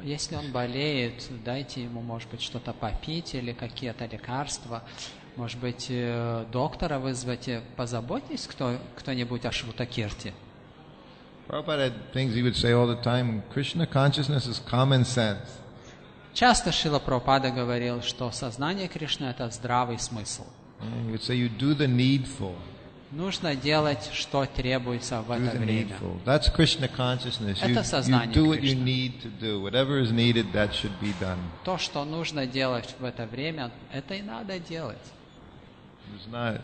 Если он болеет, дайте ему, может быть, что-то попить или какие-то лекарства. Может быть, доктора вызвать. Позаботьтесь кто-нибудь о Шрутакирти. Prabhupada had things he would say all the time. Krishna consciousness is common sense. Часто Шрила Прабхупада говорил, что сознание Кришны – это здравый смысл. He would say, you do the needful. Нужно делать, что требуется в это время. That's Krishna consciousness. Это сознание You do what you Кришны. need to do. Whatever is needed, that should be done. То, что нужно делать в это время, это и надо делать. It's not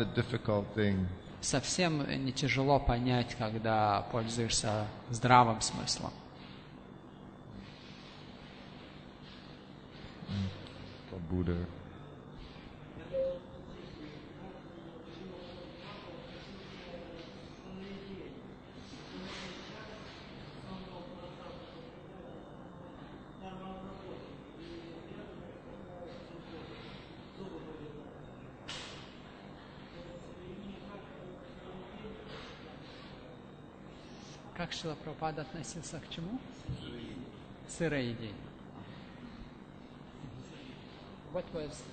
a difficult thing. Совсем не тяжело понять, когда пользуешься здравым смыслом. Buddha. Как Шрила Прабхупада относился к чему? Сыроедению. What was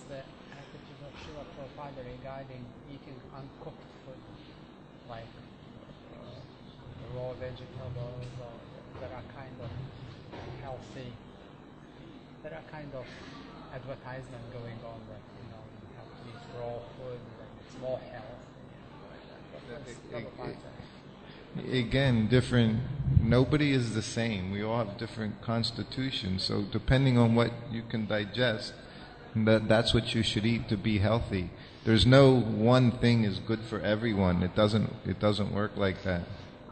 the attitude of Srila Prabhupada regarding eating uncooked food, like raw vegetables, or that are kind of healthy? There are kind of advertisement going on that you have to eat raw food and it's more healthy. Again, different. Nobody is the same. We all have different constitutions. So depending on what you can digest, that's what you should eat to be healthy. There's no one thing is good for everyone. It doesn't work like that.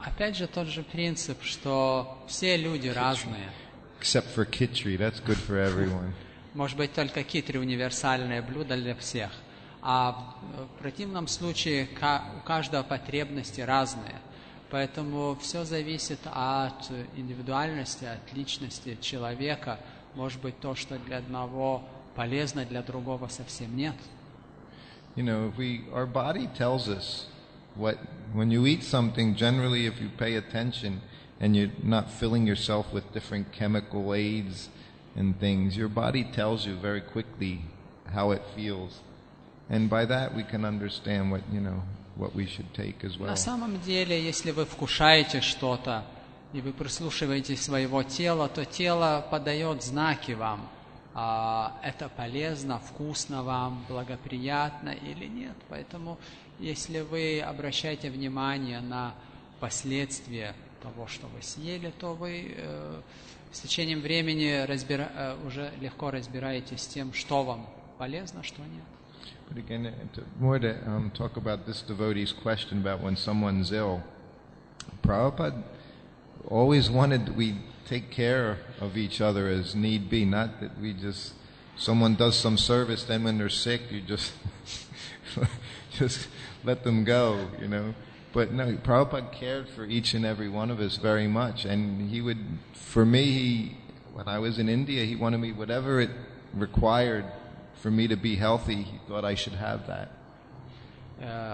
Опять же тот же принцип, что все люди разные. Except for khichdi, that's good for everyone. Может быть, только китри универсальное блюдо для всех. А в противном случае у каждого потребности разные. Поэтому все зависит от индивидуальности, от личности человека. Может быть, то, что для одного полезно, для другого совсем нет. Our body tells us when you eat something, generally if you pay attention and you're not filling yourself with different chemical aids and things, your body tells you very quickly how it feels. And by that we can understand what we should take as well. На самом деле, если вы вкушаете что-то и вы прислушиваетесь своего тела, то тело подает знаки вам. Это полезно, вкусно вам, благоприятно или нет. Поэтому, если вы обращаете внимание на последствия того, что вы съели, то вы с течением времени уже легко разбираетесь с тем, что вам полезно, что нет. But again, more to talk about this devotee's question about when someone's ill. Prabhupada always wanted we take care of each other as need be, not that someone does some service, then when they're sick, you just let them go, But no, Prabhupada cared for each and every one of us very much, and when I was in India, he wanted me, whatever it required for me to be healthy, he thought I should have that.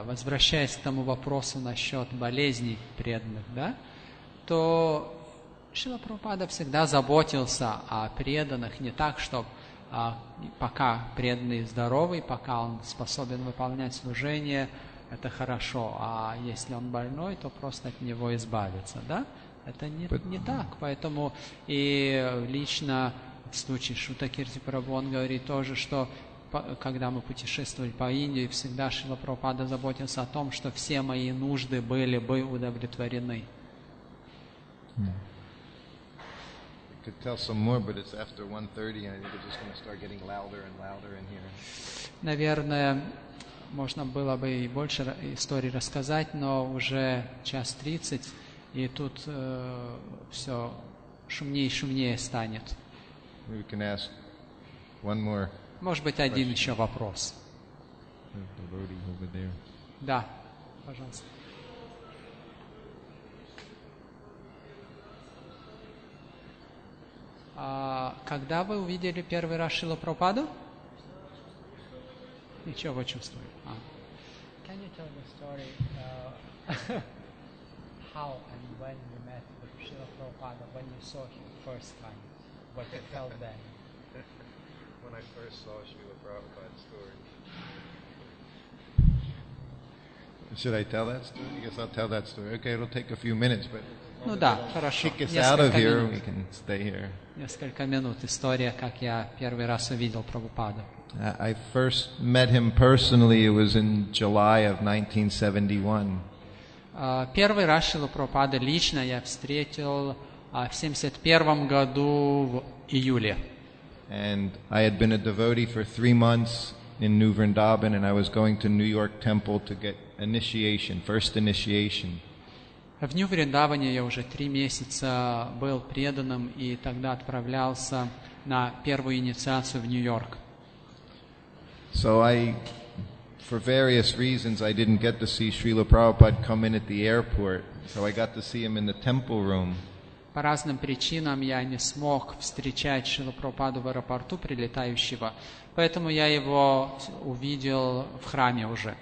Возвращаясь к тому вопросу насчет болезней преданных, то Шрила Прабхупада всегда заботился о преданных не так, чтобы пока преданный здоровый, пока он способен выполнять служение, это хорошо, а если он больной, то просто от него избавиться, Это не так, поэтому и лично в случае Шрутакирти Прабху он говорит тоже, что когда мы путешествовали по Индии, всегда Шрила Прабхупада заботился о том, что все мои нужды были бы удовлетворены. Наверное, можно было бы и больше историй рассказать, но уже 1:30, и тут все шумнее и шумнее станет. We can ask one more. Может быть, один еще вопрос. Over there. Да, пожалуйста. Когда вы увидели первый раз Шрилу Прабхупаду? Ничего, вы чувствуете. Can you tell the story how and when you met with Srila Prabhupada, when you saw him first time, what you felt then? When I first saw Srila Prabhupada's story. Should I tell that story? I guess I'll tell that story. Okay, it'll take a few minutes, but Ну да, хорошо. kick us out of here, we can stay here. Несколько минут. История, как я первый раз увидел Прабхупаду. I first met him personally, it was in July of 1971. Первый раз Шрилу Прабхупаду лично я встретил в 71 году в июле. And I had been a devotee for 3 months in New Vrindavan, and I was going to New York Temple to get initiation, first initiation. В Нью-Вриндаване я уже 3 месяца был преданным и тогда отправлялся на первую инициацию в Нью-Йорк. So for various reasons, I didn't get to see Srila Prabhupada come in at the airport, so I got to see him in the temple room. По разным причинам я не смог встречать Шрилу Прабхупаду в аэропорту прилетающего, поэтому я его увидел в храме уже.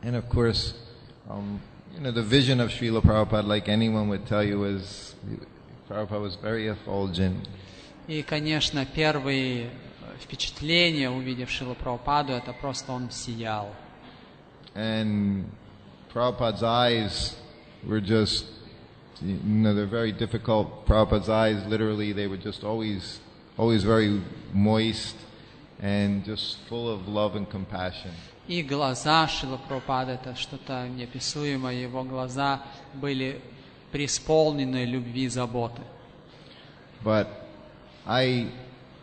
And of course, the vision of Srila Prabhupada, like anyone would tell you, was Prabhupada was very effulgent. И, конечно, первые впечатления, увидев Шрилу Прабхупаду, это просто он сиял. And Prabhupada's eyes were just, they're very difficult. Prabhupada's eyes, literally, they were just always very moist and just full of love and compassion. И глаза Шрилы Прабхупады, это что-то неописуемое. Его глаза были преисполнены любви и заботы. But I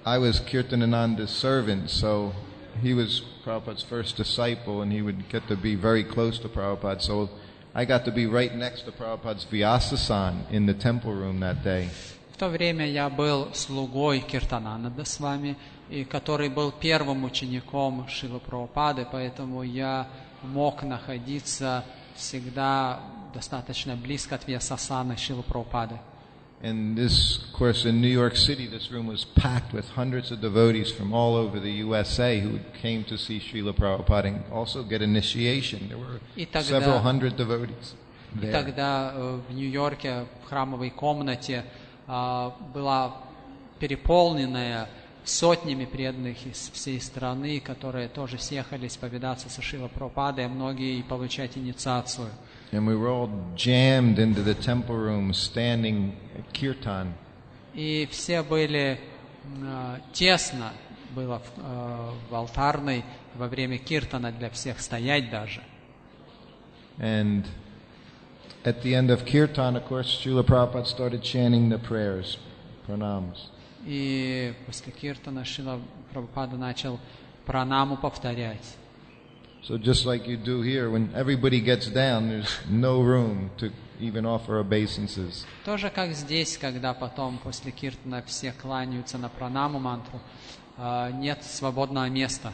was Kirtanananda's servant, so he was Prabhupada's first disciple, and he would get to be very close to Prabhupada. So I got to be right next to Prabhupada's Vyasasan in the temple room that day. В то время я был слугой Киртанананда с вами, и который был первым учеником Шрилы Прабхупады, поэтому я мог находиться всегда достаточно близко от Вьясасаны Шрилы Прабхупады. And this, of course, in New York City, this room was packed with hundreds of devotees from all over the USA who came to see Srila Prabhupada and also get initiation. There were several hundred devotees there. И тогда в Нью-Йорке в храмовой комнате была переполненная сотнями преданных из всей страны, которые тоже съехались повидаться со Шрилой Прабхупадой, а многие и получать инициацию. And we were all jammed into the temple room, standing at kirtan. И все были тесно было в алтарной во время киртана для всех стоять даже. And at the end of kirtan, of course, Srila Prabhupada started chanting the prayers, pranams. И после киртана Шрила Прабхупада начал пранаму повторять. So just like you do here, when everybody gets down, there's no room to even offer obeisances. Тоже как здесь, когда потом после киртана все кланяются на пранаму мантру, нет свободного места.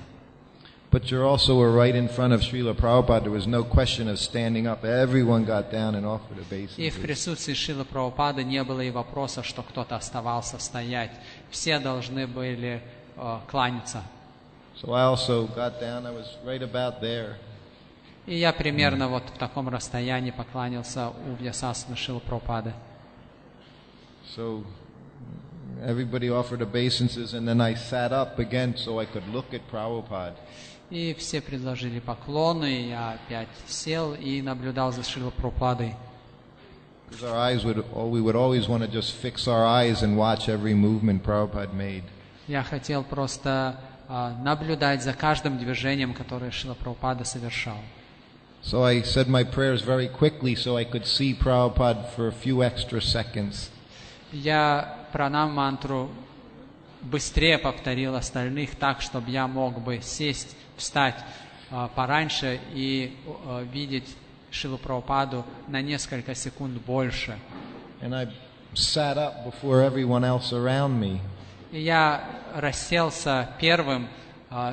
But you also were right in front of Srila Prabhupada. There was no question of standing up. Everyone got down and offered obeisances. И в присутствии Шрилы Прабхупады не было и вопроса, что кто-то оставался стоять. Все должны были кланяться. So I also got down. I was right about there. И я примерно вот в таком расстоянии поклонился у Вьясасаны Шрилы Прабхупады. So everybody offered obeisances, and then I sat up again so I could look at Prabhupada. И все предложили поклоны, я опять сел и наблюдал за Шрилой Прабхупадой. Because we would always want to just fix our eyes and watch every movement Prabhupada made. Я хотел просто наблюдать за каждым движением, которое Шрила Прабхупада совершал. So I said my prayers very quickly so I could see Prabhupada for a few extra seconds. Я пранам-мантру быстрее повторил остальных так, чтобы я мог бы сесть, встать пораньше и видеть Шрилу Прабхупаду на несколько секунд больше. And I sat up before everyone else around me. И я расселся первым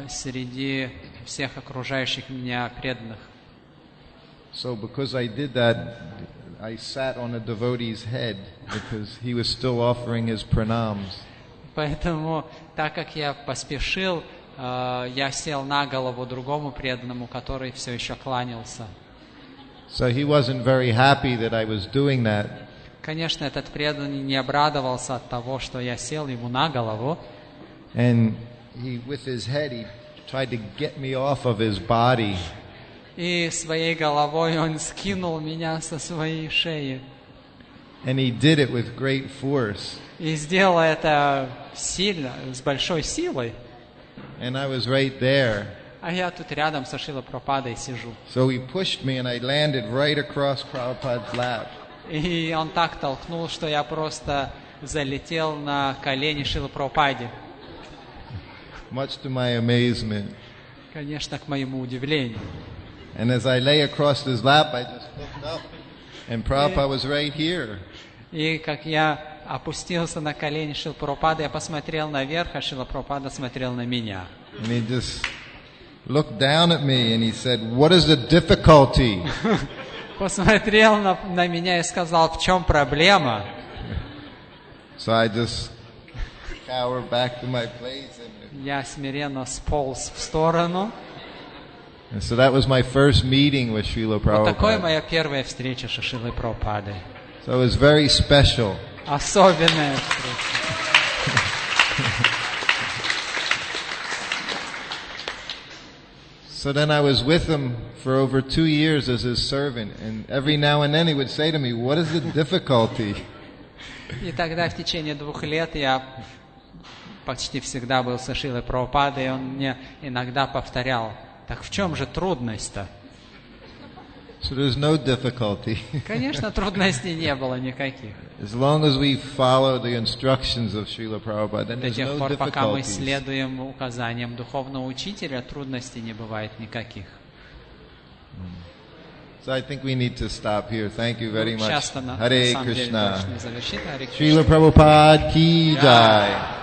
среди всех окружающих меня преданных. So because I did that, I sat on a devotee's head because he was still offering his pranams. Поэтому, так как я поспешил, я сел на голову другому преданному, который все еще кланялся. So he wasn't very happy that I was doing that. Конечно, этот преданный не обрадовался от того, что я сел ему на голову. And he, with his head, he tried to get me off of his body. И своей головой он скинул меня со своей шеи. And he did it with great force. И сделал это сильно, с большой силой. And I was right there. А я тут рядом со Шрилой Прабхупадой сижу. So he pushed me and I landed right across Prabhupada's lap. И он так толкнул, что я просто залетел на колени Шрилы Прабхупаде. Much to my amazement. Конечно, к моему удивлению. And as I lay across his lap, I just looked up. And Prabhupada was right here. И как я опустился на колени Шрилы Прабхупады, я посмотрел наверх, а Шрила Прабхупада смотрел на меня. And he just looked down at me and he said, "What is the difficulty?" Посмотрел на меня и сказал, в чем проблема? So I just cowered back to my place. Я смиренно сполз в сторону. And so that was my first meeting with Srila Вот такая Prabhupada. моя первая встреча с Шрилой Прабхупадой. So it was very special. Особенная встреча. So then I was with him for over 2 years as his servant, and every now and then he would say to me, "What is the difficulty?" И тогда в течение 2 лет я почти всегда был со Шрилой Прабхупадой, и он мне иногда повторял, так в чем же трудность-то? So there's no difficulty. Конечно, трудностей не было никаких. As long as we follow the instructions of Srila Prabhupada, then До there's тех no пор, пока мы difficulties. следуем указаниям духовного учителя, трудностей не бывает никаких. So I think we need to stop here. Thank you very much. Часто на Харе самом деле Кришна. должны завершить. Харе Кришна. Srila Prabhupada ki jai.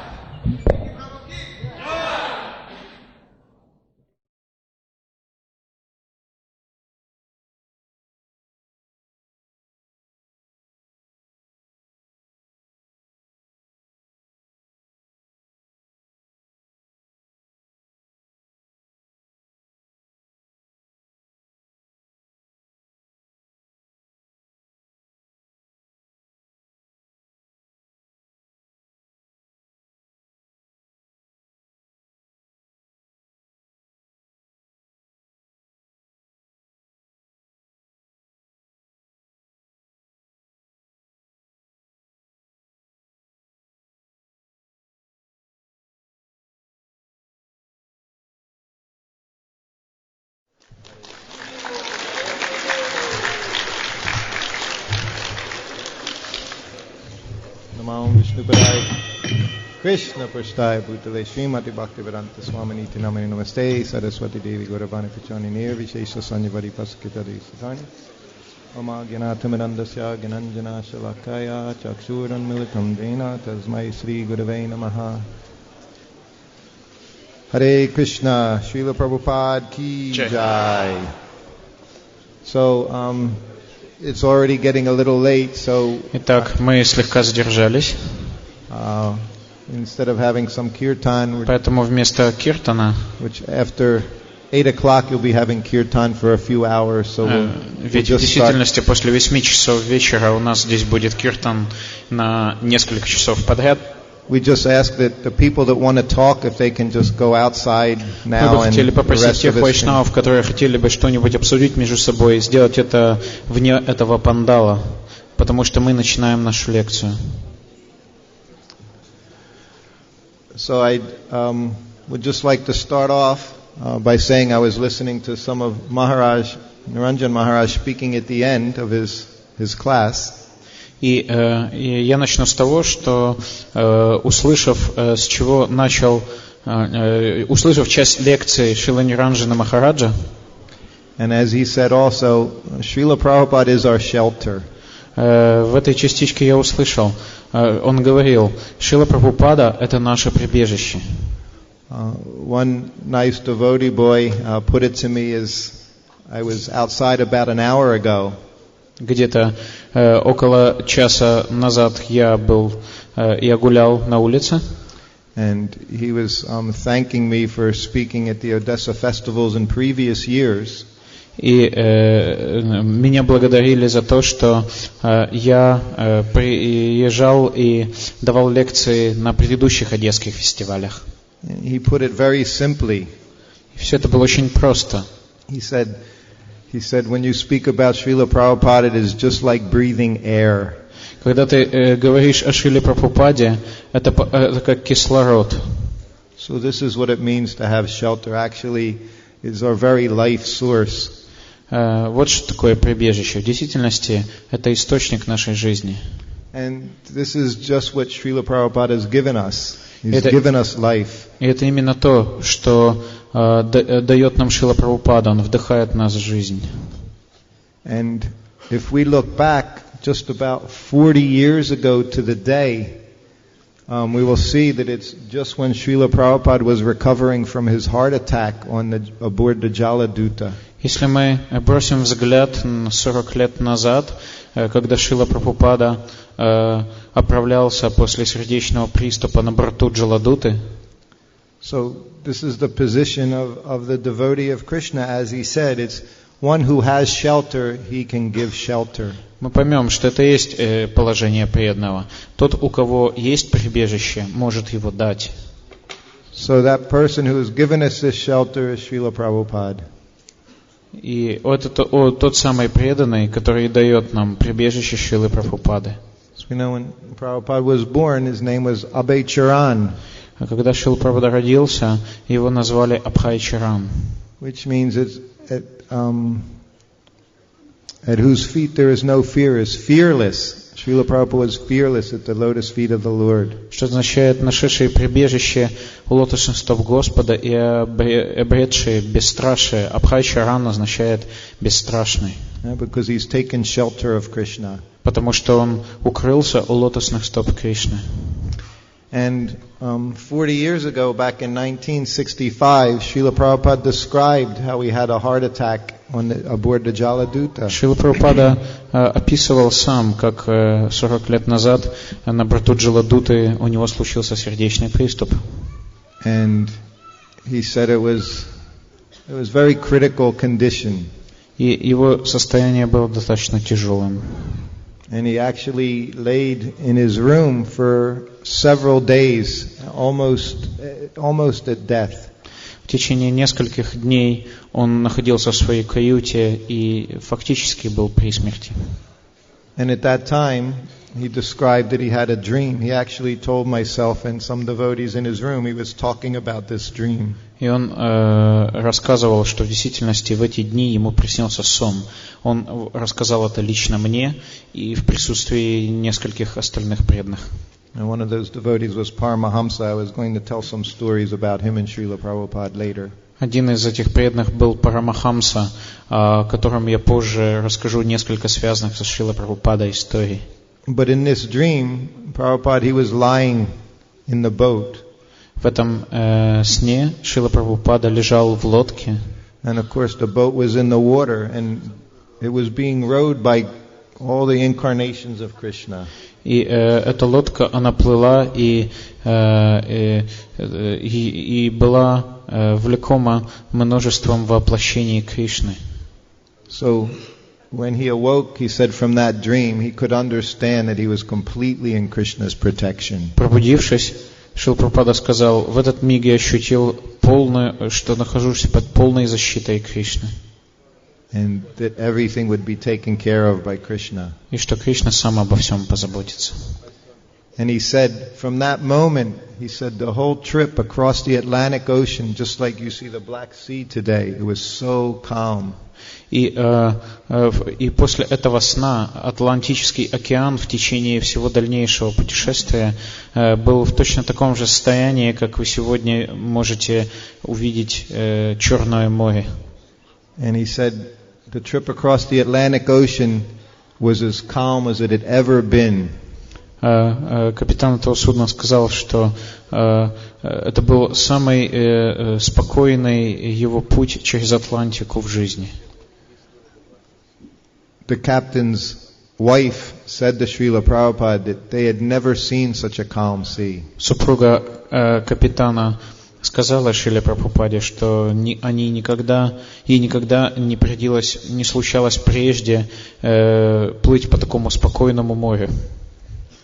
Namam Vishnu Padaya Krishna Prasthaya Bhutale Srimati Bhaktivedanta Swaminiti Namani Namaste Saraswati Devi Gauravani Pachani Nir Vishesha Sanyavari Paskitari Sasani Oma Gyanathamirandasya Gyananjana Shalakaya Chakshuran Militam Dena Tasmai Sri Gurave Namaha Hare Krishna Srila Prabhupada Ki Jai. So, it's already getting a little late, so Итак, мы слегка задержались, instead of having some kirtan, поэтому вместо киртана, which after 8 o'clock you'll be having kirtan for a few hours, so we'll ведь в just start. действительности после 8 часов вечера у нас здесь будет киртан на несколько часов подряд. We just ask that the people that want to talk, if they can just go outside Мы now, бы and хотели the попросить rest of тех us can. вайшнавов, которые хотели бы что-нибудь обсудить между собой, сделать это вне этого пандала, потому что мы начинаем нашу лекцию. So I would just like to start off by saying I was listening to some of Maharaj, Niranjan Maharaj, speaking at the end of his class. И я начну с того, что услышав, с чего начал, услышав часть лекции Шрила Ниранджана Махараджа, And as he said also, Srila Prabhupada is our shelter. в этой частичке я услышал, он говорил, Шрила Прабхупада — это наше прибежище. One nice devotee boy put it to me as I was outside about an hour ago. Где-то около часа назад я гулял на улице. And he was thanking me for speaking at the Odessa festivals in previous years. И меня благодарили за то, что я приезжал и давал лекции на предыдущих одесских фестивалях. He put it very simply. И все это было очень просто. He said, when you speak about Srila Prabhupada, it is just like breathing air. Когда ты говоришь о Шриле Прабхупаде, это как кислород. So this is what it means to have shelter. Actually, is our very life source. Вот что такое прибежище. В действительности, это источник нашей жизни. And this is just what Srila Prabhupada has given us. He's given us life. И это именно то, что дает нам Шрила Прабхупада. Он вдыхает в нас жизнь. And if we look back just about 40 years ago to the day, we will see that it's just when Srila Prabhupada was recovering from his heart attack aboard the Jaladuta. Если мы бросим взгляд на 40 лет назад, когда Шрила Прабхупада оправлялся после сердечного приступа на борту Джаладуты, so this is the position of the devotee of Krishna, as he said, it's one who has shelter, he can give shelter. Мы поймем, что это есть положение преданного. Тот, у кого есть прибежище, может его дать. So that person who has given us this shelter is Srila Prabhupada. И это тот самый преданный, который дает нам прибежище Шрилы Прабхупады. So we know when Prabhupada was born, his name was Abhaycharan. А когда Шрила Прабхупада родился, его назвали Абхайчаран. Which means at whose feet there is no fear, is fearless. Srila Prabhupada was fearless at the lotus feet of the Lord. Что означает нашедшие прибежище у лотосных стоп Господа и обретшие бесстрашие. Абхайчаран означает бесстрашный. Because he's taken shelter of Krishna. Потому что он укрылся у лотосных стоп Кришны. And 40 years ago, back in 1965, Srila Prabhupada described how he had a heart attack aboard the Jaladuta. Шрила Прабхупада описывал сам, как 40 лет назад на борту Джаладуты у него случился сердечный приступ. And he said it was very critical condition. И его состояние было достаточно тяжелым. And he actually laid in his room for several days, almost at death. В течение нескольких дней он находился в своей каюте и фактически был при смерти. And at that time, he described that he had a dream. He actually told myself and some devotees in his room, he was talking about this dream. И он рассказывал, что в действительности в эти дни ему приснился сон. Он рассказал это лично мне и в присутствии нескольких остальных преданных. And one of those devotees was Paramahamsa. I was going to tell some stories about him and Srila Prabhupada later. Один из этих преданных был Парамахамса, о котором я позже расскажу несколько связанных со Шрилой Прабхупадой историй. But in this dream, Prabhupada, he was lying in the boat. В этом сне Шрила Прабхупада лежал в лодке. And of course the boat was in the water and it was being rowed by all the incarnations of Krishna. И эта лодка, она плыла и была влекома множеством воплощений Кришны. So when he awoke, he said from that dream, he could understand that he was completely in Krishna's protection. Пробудившись, Шрила Прабхупада сказал: в этот миг я ощутил что нахожусь под полной защитой Кришны. And that everything would be taken care of by Krishna. И что Кришна сам обо всем позаботится. And he said, from that moment, he said, the whole trip across the Atlantic Ocean, just like you see the Black Sea today, it was so calm. И после этого сна Атлантический океан в течение всего дальнейшего путешествия был в точно таком же состоянии, как вы сегодня можете увидеть Черное море. And he said, the trip across the Atlantic Ocean was as calm as it had ever been. Капитан этого судна сказал, что это был самый спокойный его путь через Атлантику в жизни. the captain's wife said to Srila Prabhupada that they had never seen such a calm sea. Супруга капитана сказала Шриле Прабхупаде, что ей никогда не случалось прежде плыть по такому спокойному морю.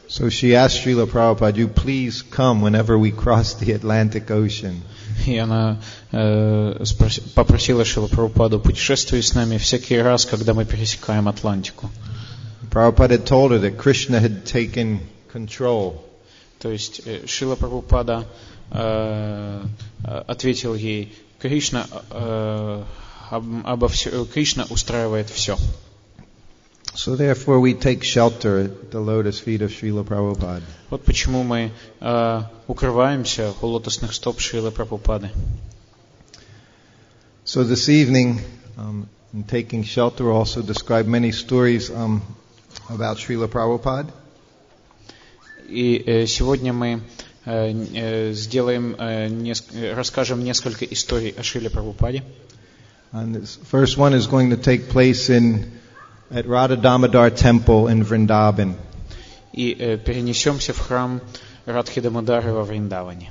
So she asked Srila Prabhupada, "You please come whenever we cross the Atlantic Ocean." И она попросила Шрилу Прабхупаду: путешествуй с нами всякий раз, когда мы пересекаем Атлантику. Prabhupada had told her that Krishna had taken control. То есть Шрила Прабхупада ответил ей: Кришна устраивает все. So therefore we take shelter at the lotus feet of Srila Prabhupada. Вот почему мы укрываемся у лотосных стоп Шрилы Прабхупады. So this evening, in taking shelter, also describe many stories about Srila Prabhupada. И сегодня мы расскажем несколько историй о Шриле Прабхупаде. And this first one is going to take place at Radha Damodar Temple in Vrindavan. И перенесемся в храм Радхи Дамодары во Вриндаване.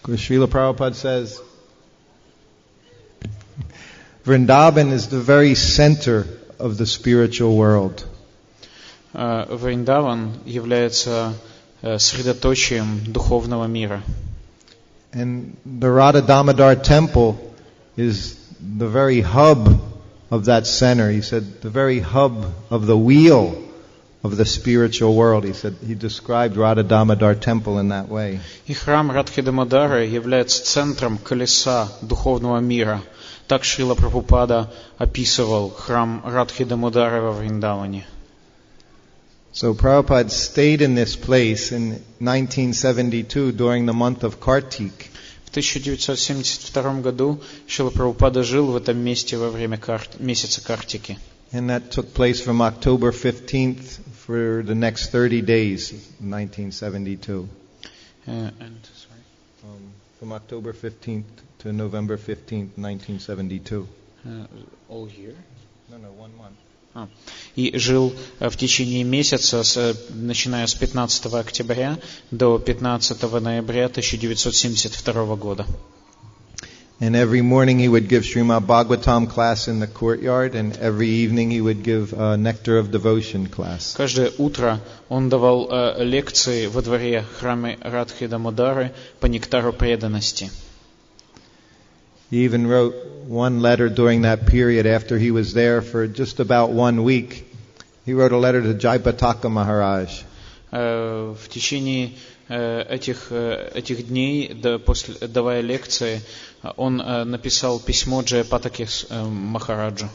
Srila Prabhupada says, Vrindavan is the very center of the spiritual world. Вриндаван является средоточием духовного мира. And the Radha Damodar Temple is the very hub of that center. He said, the very hub of the wheel of the spiritual world. He described Radha Damodar Temple in that way. И храм Радхи Дамодары является центром колеса духовного мира. Так Шрила Прабхупада описывал храм Радхи Дамодары во Вриндаване. So Prabhupada stayed in this place in 1972 during the month of Kartik. В 1972 году Шрила Прабхупада жил в этом месте во время месяца Картики. And that took place from October 15th for the next 30 days, 1972. From October 15th to November 15th, 1972. All year? No, 1 month. И жил в течение месяца, начиная с 15 октября до 15 ноября 1972 года. And every morning he would give Srimad Bhagavatam class in the courtyard, and every evening he would give a Nectar of Devotion class. Каждое утро он давал лекции во дворе храма Радхи Дамодары по нектару преданности. He even wrote one letter during that period after he was there for just about 1 week. He wrote a letter to Jaipataka Maharaj. В течение этих дней, давая лекции, он написал письмо Джайапатаке Махараджу.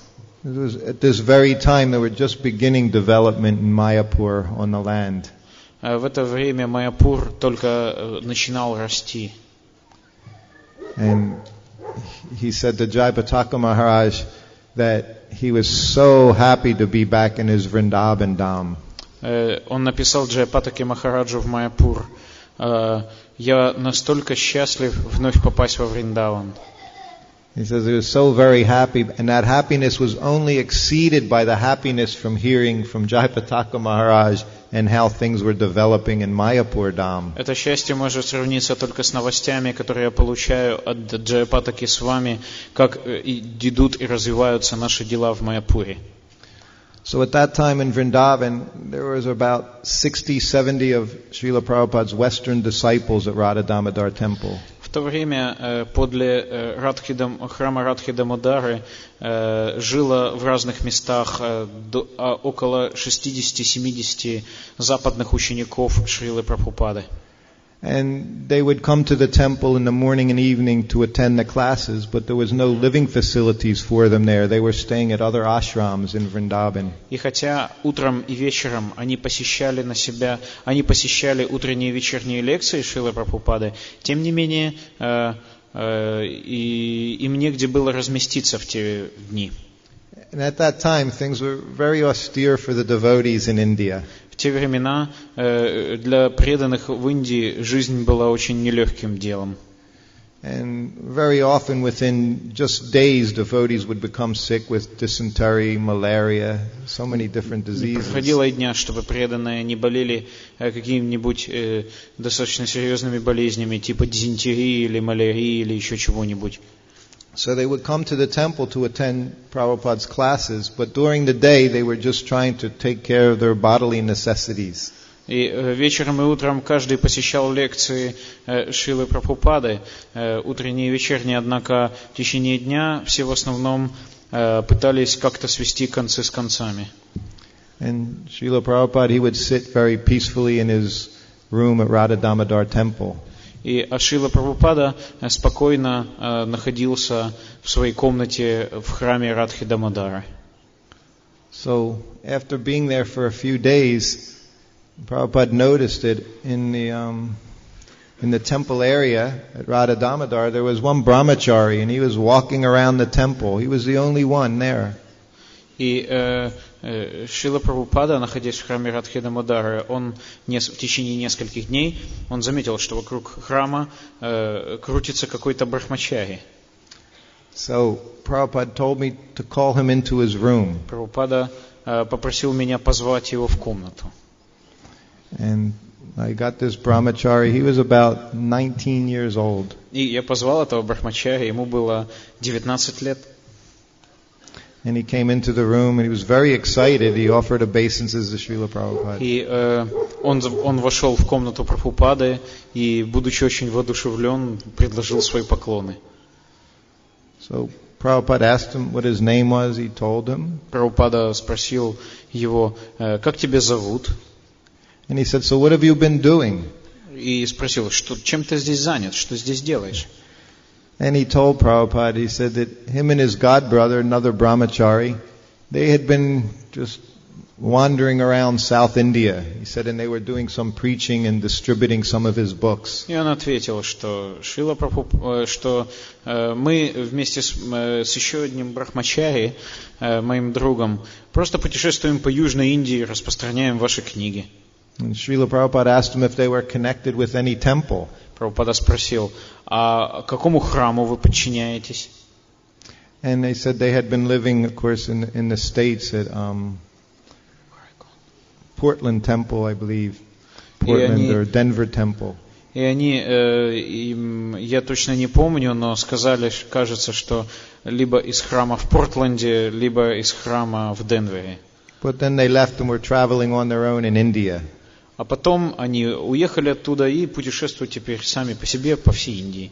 It was at this very time they were just beginning development in Mayapur on the land. В это время Майяпур только начинал расти. And he said to Jaipataka Maharaj that he was so happy to be back in his Vrindavan Dham. Он написал Джайапатаке Махараджу в Майяпур: «Я настолько счастлив вновь попасть во Вриндаван». He says he was so very happy, and that happiness was only exceeded by the happiness from hearing from Jaipataka Maharaj and how things were developing in Mayapur Dham. Это счастье может сравниться только с новостями, которые я получаю от Джайапатаки с вами, как идут и развиваются наши дела в Майяпуре. So at that time in Vrindavan, there was about 60-70 of Srila Prabhupada's Western disciples at Radha Damodar Temple. В то время подле храма Радхи Дамодары жило в разных местах около 60-70 западных учеников Шрилы Прабхупады. And they would come to the temple in the morning and evening to attend the classes, but there was no living facilities for them there. They were staying at other ashrams in Vrindavan. И хотя утром и вечером они посещали утренние и вечерние лекции Шрилы Прабхупады, тем не менее им негде было разместиться в те дни. And at that time, things were very austere for the devotees in India. В те времена для преданных в Индии жизнь была очень нелегким делом. And very often within just days, devotees would become sick with dysentery, malaria, so many different diseases. Проходило и дня, чтобы преданные не болели какими-нибудь достаточно серьезными болезнями, типа дизентерии или малярии или еще чего-нибудь. So they would come to the temple to attend Prabhupada's classes, but during the day they were just trying to take care of their bodily necessities. И вечером и утром каждый посещал лекции Шрилы Прабхупады, утренние и вечерние, однако в течение дня все в основном пытались как-то свести концы с концами. And Srila Prabhupada, he would sit very peacefully in his room at Radha Damodar temple. И Шрила Прабхупада спокойно находился в своей комнате в храме Радхи Дамодара. So after being there for a few days, Prabhupada noticed it in the temple area at Radha Damodar. There was one brahmachari, and he was walking around the temple. He was the only one there. И Шрила Прабхупада, находясь в храме Радхи Дамодара, он в течение нескольких дней он заметил, что вокруг храма крутится какой-то брахмачари. So Prabhupada told me to call him into his room. Прабхупада попросил меня позвать его в комнату. And I got this brahmachari. He was about 19 years old. И я позвал этого брахмачари, ему было 19 лет. And he came into the room and he was very excited. He offered obeisances to Srila Prabhupada. И он вошел в комнату Прабхупады и, будучи очень воодушевлен, предложил свои поклоны. So Prabhupada asked him what his name was. He told him. Прабхупада спросил его, как тебя зовут? And he said, so what have you been doing? И спросил, чем ты здесь занят, что здесь делаешь? And he told Prabhupada, he said that him and his god brother, another brahmachari, they had been just wandering around South India. He said, and they were doing some preaching and distributing some of his books. И он ответил, что мы вместе с еще одним брахмачари, моим другом, просто путешествуем по Южной Индии и распространяем ваши книги. And Srila Prabhupada asked him if they were connected with any temple. Прабхупада спросил, а какому храму вы подчиняетесь? And they said they had been living, of course, in the States at Portland Temple, I believe. Portland or Denver Temple. И они, я точно не помню, но сказали, кажется, что либо из храма в Портленде, либо из храма в Денвере. But then they left and were traveling on their own in India. А потом они уехали оттуда и путешествуют теперь сами по себе по всей Индии.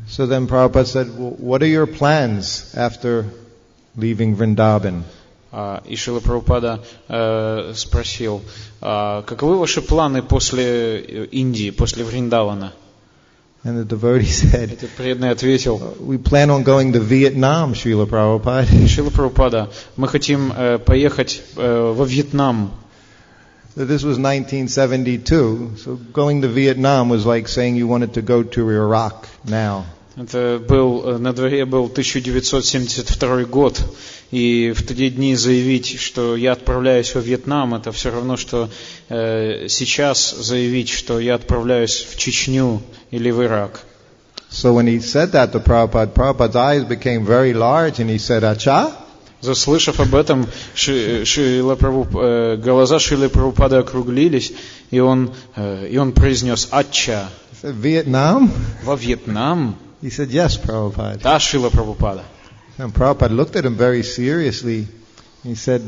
So then Prabhupada said, well, what are your plans after leaving Vrindavan? И Шрила Прабхупада спросил, каковы ваши планы после Индии, после Вриндавана? And the devotee said, Этот преданный ответил, we plan on going to Vietnam, Srila Prabhupada. Шрила Прабхупада, мы хотим поехать во Вьетнам. So this was 1972, so going to Vietnam was like saying you wanted to go to Iraq now. Это на дворе был 1972 год, и в те дни заявить, что я отправляюсь во Вьетнам, это все равно, что сейчас заявить, что я отправляюсь в Чечню или в Ирак. So when he said that to Prabhupada, Prabhupada's eyes became very large, and he said, "Acha?" Заслышав об этом, глаза Шрилы Прабхупады округлились, и он произнес «Ача». Vietnam? Во Вьетнам? He said, yes, Prabhupada. Да, Шрила Прабхупада. And Prabhupada looked at him very seriously. He said,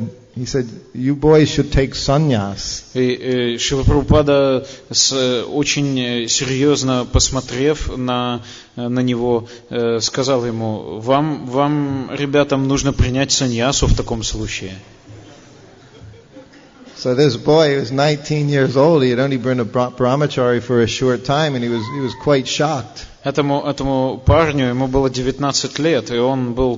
you boys should take sannyas. И Шрила Прабхупада, очень серьезно посмотрев на него, сказал ему, вам, ребятам, нужно принять саньясу в таком случае. So this boy was 19 years old. He had only been a brahmachari for a short time, and he was quite shocked. Этому парню, ему было 19 лет, и он был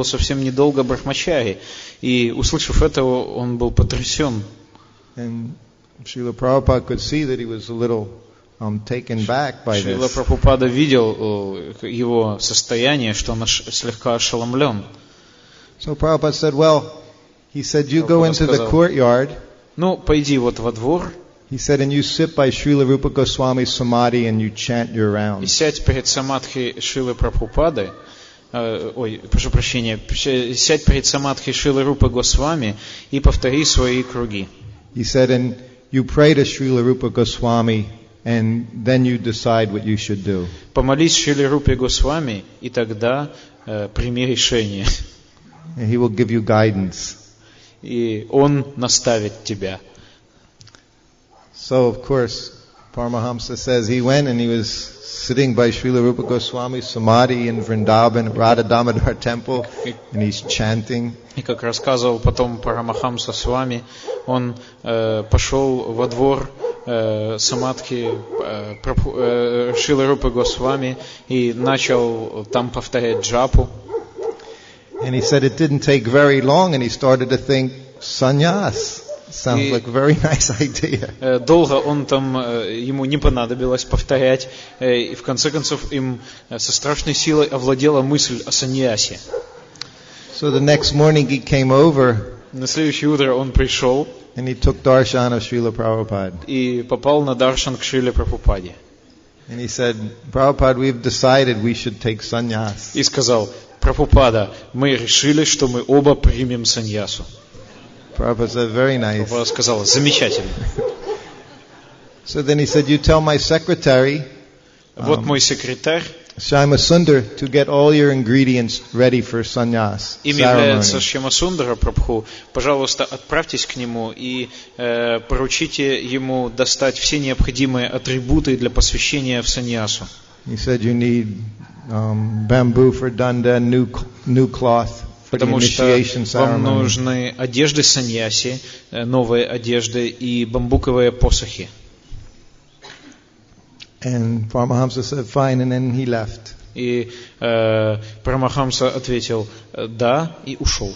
совсем недолго брахмачари. И услышав это, он был потрясен. And Srila Prabhupada could see that he was a little taken back by this. Шрила Прабхупада видел его состояние, что он слегка ошеломлен. So Prabhupada said, well, he said, you go into the courtyard. Ну, пойди вот во двор. He said, and you sit by Srila Rupa Goswami's samadhi and you chant your И rounds. сядь перед самадхи Шрилы Прабхупады, прошу прощения, сядь перед самадхи Шрилы Рупы Госвами и повтори свои круги. He said, and you pray to Srila Rupa Goswami and then you decide what you should do. Помолись Шриле Рупе Госвами, и тогда прими решение. And he will give you guidance. И он наставит тебя. So, of course, Paramahamsa says he went and he was sitting by Srila Rupa Goswami's samadhi in Vrindavan, Radha Damodar temple, and he's chanting. И как рассказывал потом Парамахамса с вами, он пошел во двор самадхи Шрилы Рупы Госвами и начал там повторять джапу. And he said it didn't take very long, and he started to think, sannyas. Sounds like a very nice idea. Долго он там, ему не понадобилось повторять, и в конце концов им со страшной силой овладела мысль о саньясе. So the next morning he came over, На следующее утро он пришел and he took darshan of Srila Prabhupada. и попал на даршан к Шриле Прабхупаде. And he said, Prabhupada, we've decided we should take sannyas. И сказал: Прабхупада, мы решили, что мы оба примем саньясу. Prabhupada said, very nice. Прабхупада сказал: замечательно. So then he said, you tell my secretary, Вот мой секретарь, Shyamasundar, Sundar, to get all your ingredients ready for sannyas им является ceremony. Шьямасундара Прабху. Пожалуйста, отправьтесь к нему и поручите ему достать все необходимые атрибуты для посвящения в саньясу. He said you need bamboo for danda, new cloth for the Потому что initiation вам ceremony. нужны одежды саньяси, новые одежды и бамбуковые посохи. And Paramahamsa said fine, and then he left. И Парамахамса ответил да и ушел.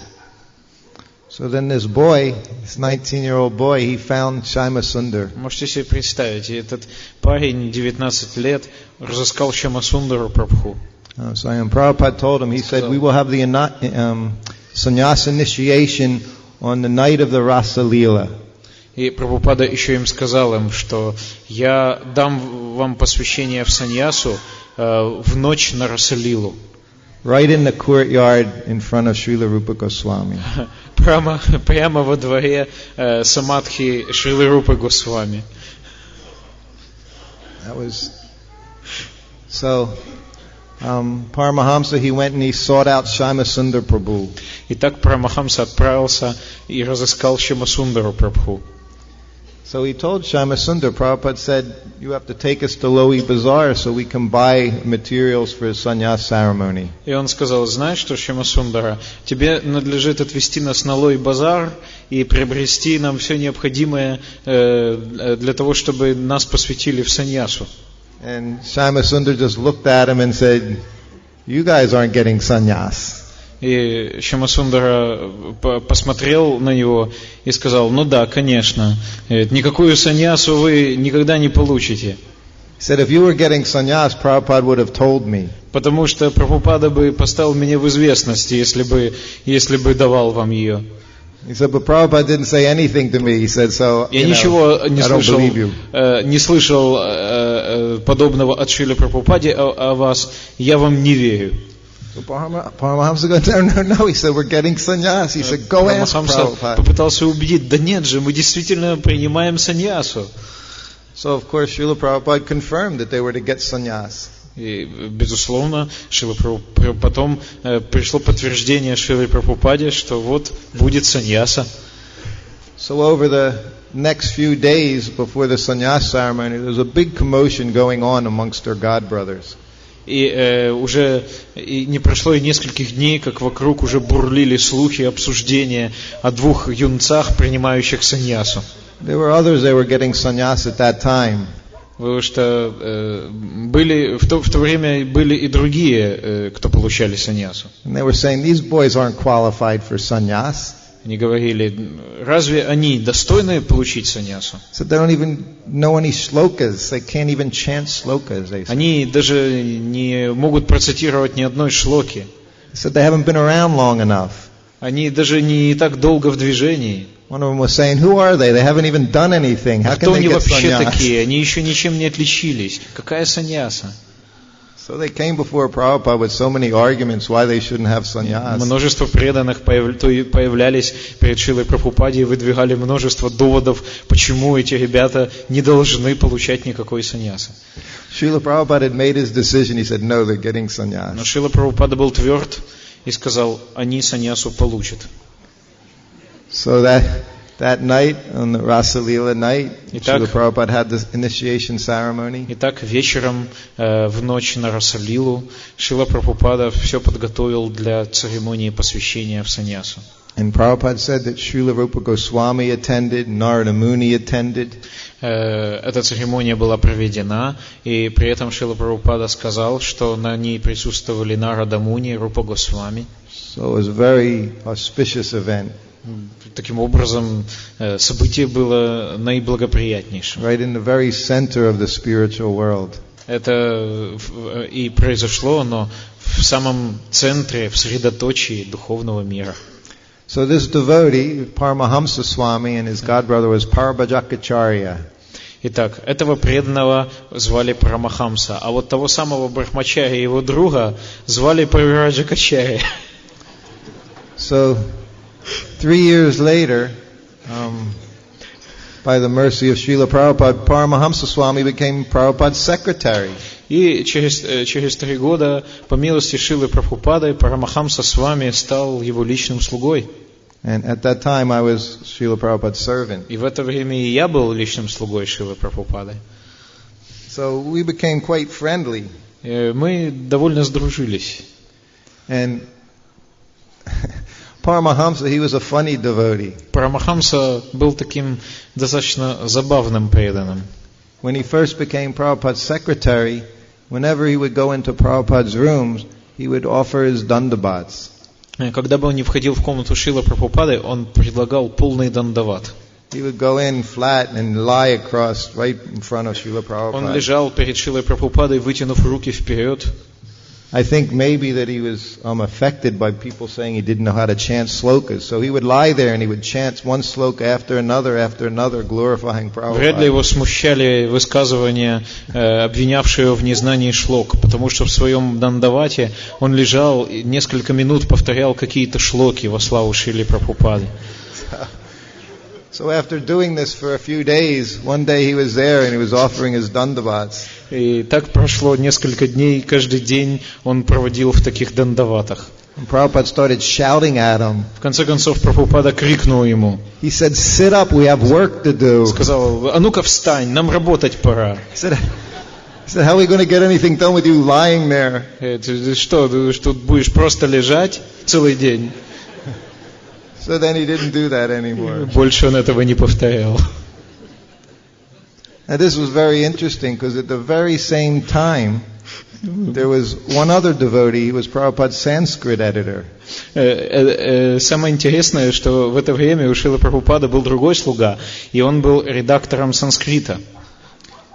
So then this boy, this 19-year-old boy, he found Shyamasundar. Можете себе представить, этот парень 19 лет разыскал Шьямасундару Прабху. So Prabhupada told him, he said, we will have the sannyas initiation on the night of the Rasa Leela. И Прабхупада еще им сказал им, что я дам вам посвящение в саньясу в ночь на Расалилу. Right in the courtyard in front of Srila Rupa Goswami. Прямо во дворе самадхи Шрилы Рупы Госвами. That was so. Paramahamsa, he went and he sought out Shyamasundar Prabhu. Итак, Парамахамса отправился и разыскал Шьямасундару Прабху. So he told Shyamasundar, Prabhupada said, you have to take us to Lowy Bazaar so we can buy materials for his sannyas ceremony. И он сказал: знаешь что, Шьямасундара, тебе надлежит отвезти нас на Лой базар и приобрести нам все необходимое для того, чтобы нас посвятили в саньясу. And Shyamasundar just looked at him and said, you guys aren't getting sannyas. И Шьямасундара посмотрел на него и сказал: ну да, конечно, никакую саньясу вы никогда не получите. He said, if you were getting sannyas, Prabhupada would have told me. Потому что Прабхупада бы поставил меня в известность, если бы давал вам ее. He said, but Prabhupada didn't say anything to me. He said, so, Я ничего не слышал подобного от Шрилы Прабхупаде о вас, я вам не верю. So Paramahamsa goes, no. He said, we're getting sannyas. He said, go ask Prabhupada. Попытался убедить: да нет же, мы действительно принимаем саньясу. So of course, Srila Prabhupada confirmed that they were to get sannyas. И, безусловно, потом пришло подтверждение Шрилы Прабхупаде, что вот будет саньяса. So over the next few days before the sannyas ceremony, there was a big commotion going on amongst their god brothers. И уже не прошло и нескольких дней, как вокруг уже бурлили слухи, обсуждения о двух юнцах, принимающих саньясу. There were others that were getting sannyas at that time. Потому что в то время были и другие, кто получали саньясу. And they were saying, these boys aren't qualified for sannyas. Они говорили: разве они достойны получить саньясу? So they don't even know any shlokas. They can't even chant shlokas. They said. Они даже не могут процитировать ни одной шлоки. So they haven't been around long enough. Они даже не так долго в движении. One of them was saying, "Who are they? They haven't even done anything. How can Кто they они get вообще sannyas?" такие? Они еще ничем не отличились. Какая саньяса? So they came before Prabhupada with so many arguments why they shouldn't have sannyas. Множество преданных появлялись перед Шрилой Прабхупаде и выдвигали множество доводов, почему эти ребята не должны получать никакой саньясы. Srila Prabhupada had made his decision. He said, "No, they're getting sannyas." Но Шрила Прабхупада был тверд и сказал, они саньясу получат. So that night, on the Rasa Leela night, Srila Prabhupada had the initiation ceremony. Итак, вечером, в ночь на Расалилу, Шрила Прабхупада все подготовил для церемонии посвящения в саньясу. And Prabhupada said that Srila Rupa Goswami attended, Narada Muni attended. Эта церемония была проведена, и при этом Шрила Прабхупада сказал, что на ней присутствовали Нарада Муни, Рупа Госвами. So it was a very auspicious event. Таким образом, событие было наиблагоприятнейшим. Right in the very center of the spiritual world. Это и произошло, но в самом центре, в средоточии духовного мира. So this devotee, Paramahamsa Swami, and his godbrother was Parabhajakacharya. Итак, этого преданного звали Парамахамса, а вот того самого Брахмачарья, его друга, звали Парабhajakacharya. So 3 years later, by the mercy of Srila Prabhupada, Paramahamsa Swami became Prabhupada's secretary. И через 3 года, по милости Шрилы Прабхупады, Парамахамса Свами стал его личным слугой. And at that time I was Srila Prabhupada's servant. И в это время и я был личным слугой Шрилы Прабхупады. So we became quite friendly. Мы довольно сдружились. And Paramahamsa, he was a funny devotee. Парамахамса был таким достаточно забавным преданным. When he first became Prabhupada's secretary, whenever he would go into Prabhupada's rooms, he would offer his dandavats. Когда бы он не входил в комнату Шрилы Прабхупады, он предлагал полный дандават. He would go in flat and lie across right in front of Srila Prabhupada. Он лежал перед Шрилой Прабхупадой, вытянув руки вперед. I think maybe that he was affected by people saying he didn't know how to chant slokas. So he would lie there and he would chant one sloka after another, glorifying Prabhupada. Вряд ли его смущали высказывания, обвинявшие его в незнании шлок, потому что в своем дандавате он лежал и несколько минут повторял какие-то шлоки во славу Шриле Прабхупады. So after doing this for a few days, one day he was there and he was offering his dandavats. И так прошло несколько дней, каждый день он проводил в таких дандаватах. And Prabhupada started shouting at him. В конце концов, Прабхупада крикнул ему. He said, "Sit up, we have work to do." Сказал, а ну-ка встань, нам работать пора. He said, "How are we going to get anything done with you lying there?" Ты что будешь просто лежать целый день? So then he didn't do that anymore. Больше он этого не повторял. Now this was very interesting because at the very same time there was one other devotee who was Prabhupada's Sanskrit editor. Самое интересное, что в это время у Шрилы Прабхупады был другой слуга, и он был редактором санскрита.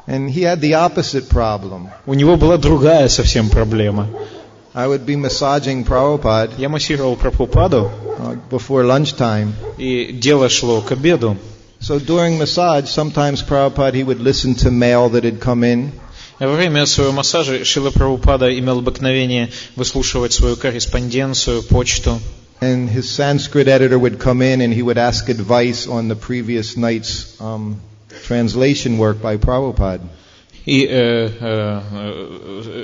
And he had the opposite problem. У него была другая совсем проблема. I would be massaging Prabhupada. Я массировал Прабхупаду before lunchtime. И дело шло к обеду. So during massage, sometimes Prabhupada he would listen to mail that had come in. Во время своего массажа Шрила Прабхупада имел обыкновение выслушивать свою корреспонденцию, почту. And his Sanskrit editor would come in and he would ask advice on the previous night's translation work by Prabhupada. И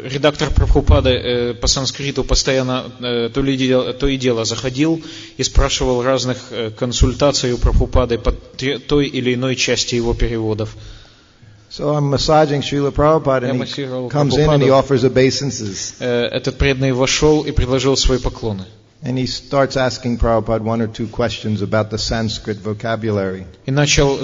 редактор Прабхупады по санскриту постоянно то и дело заходил и спрашивал разных консультаций у Прабхупады по той или иной части его переводов. So I'm massaging Srila Prabhupada and he comes in and he offers obeisances. Этот преданный вошел и предложил свои поклоны. And he starts asking Prabhupada 1 or 2 questions about the Sanskrit vocabulary. И начал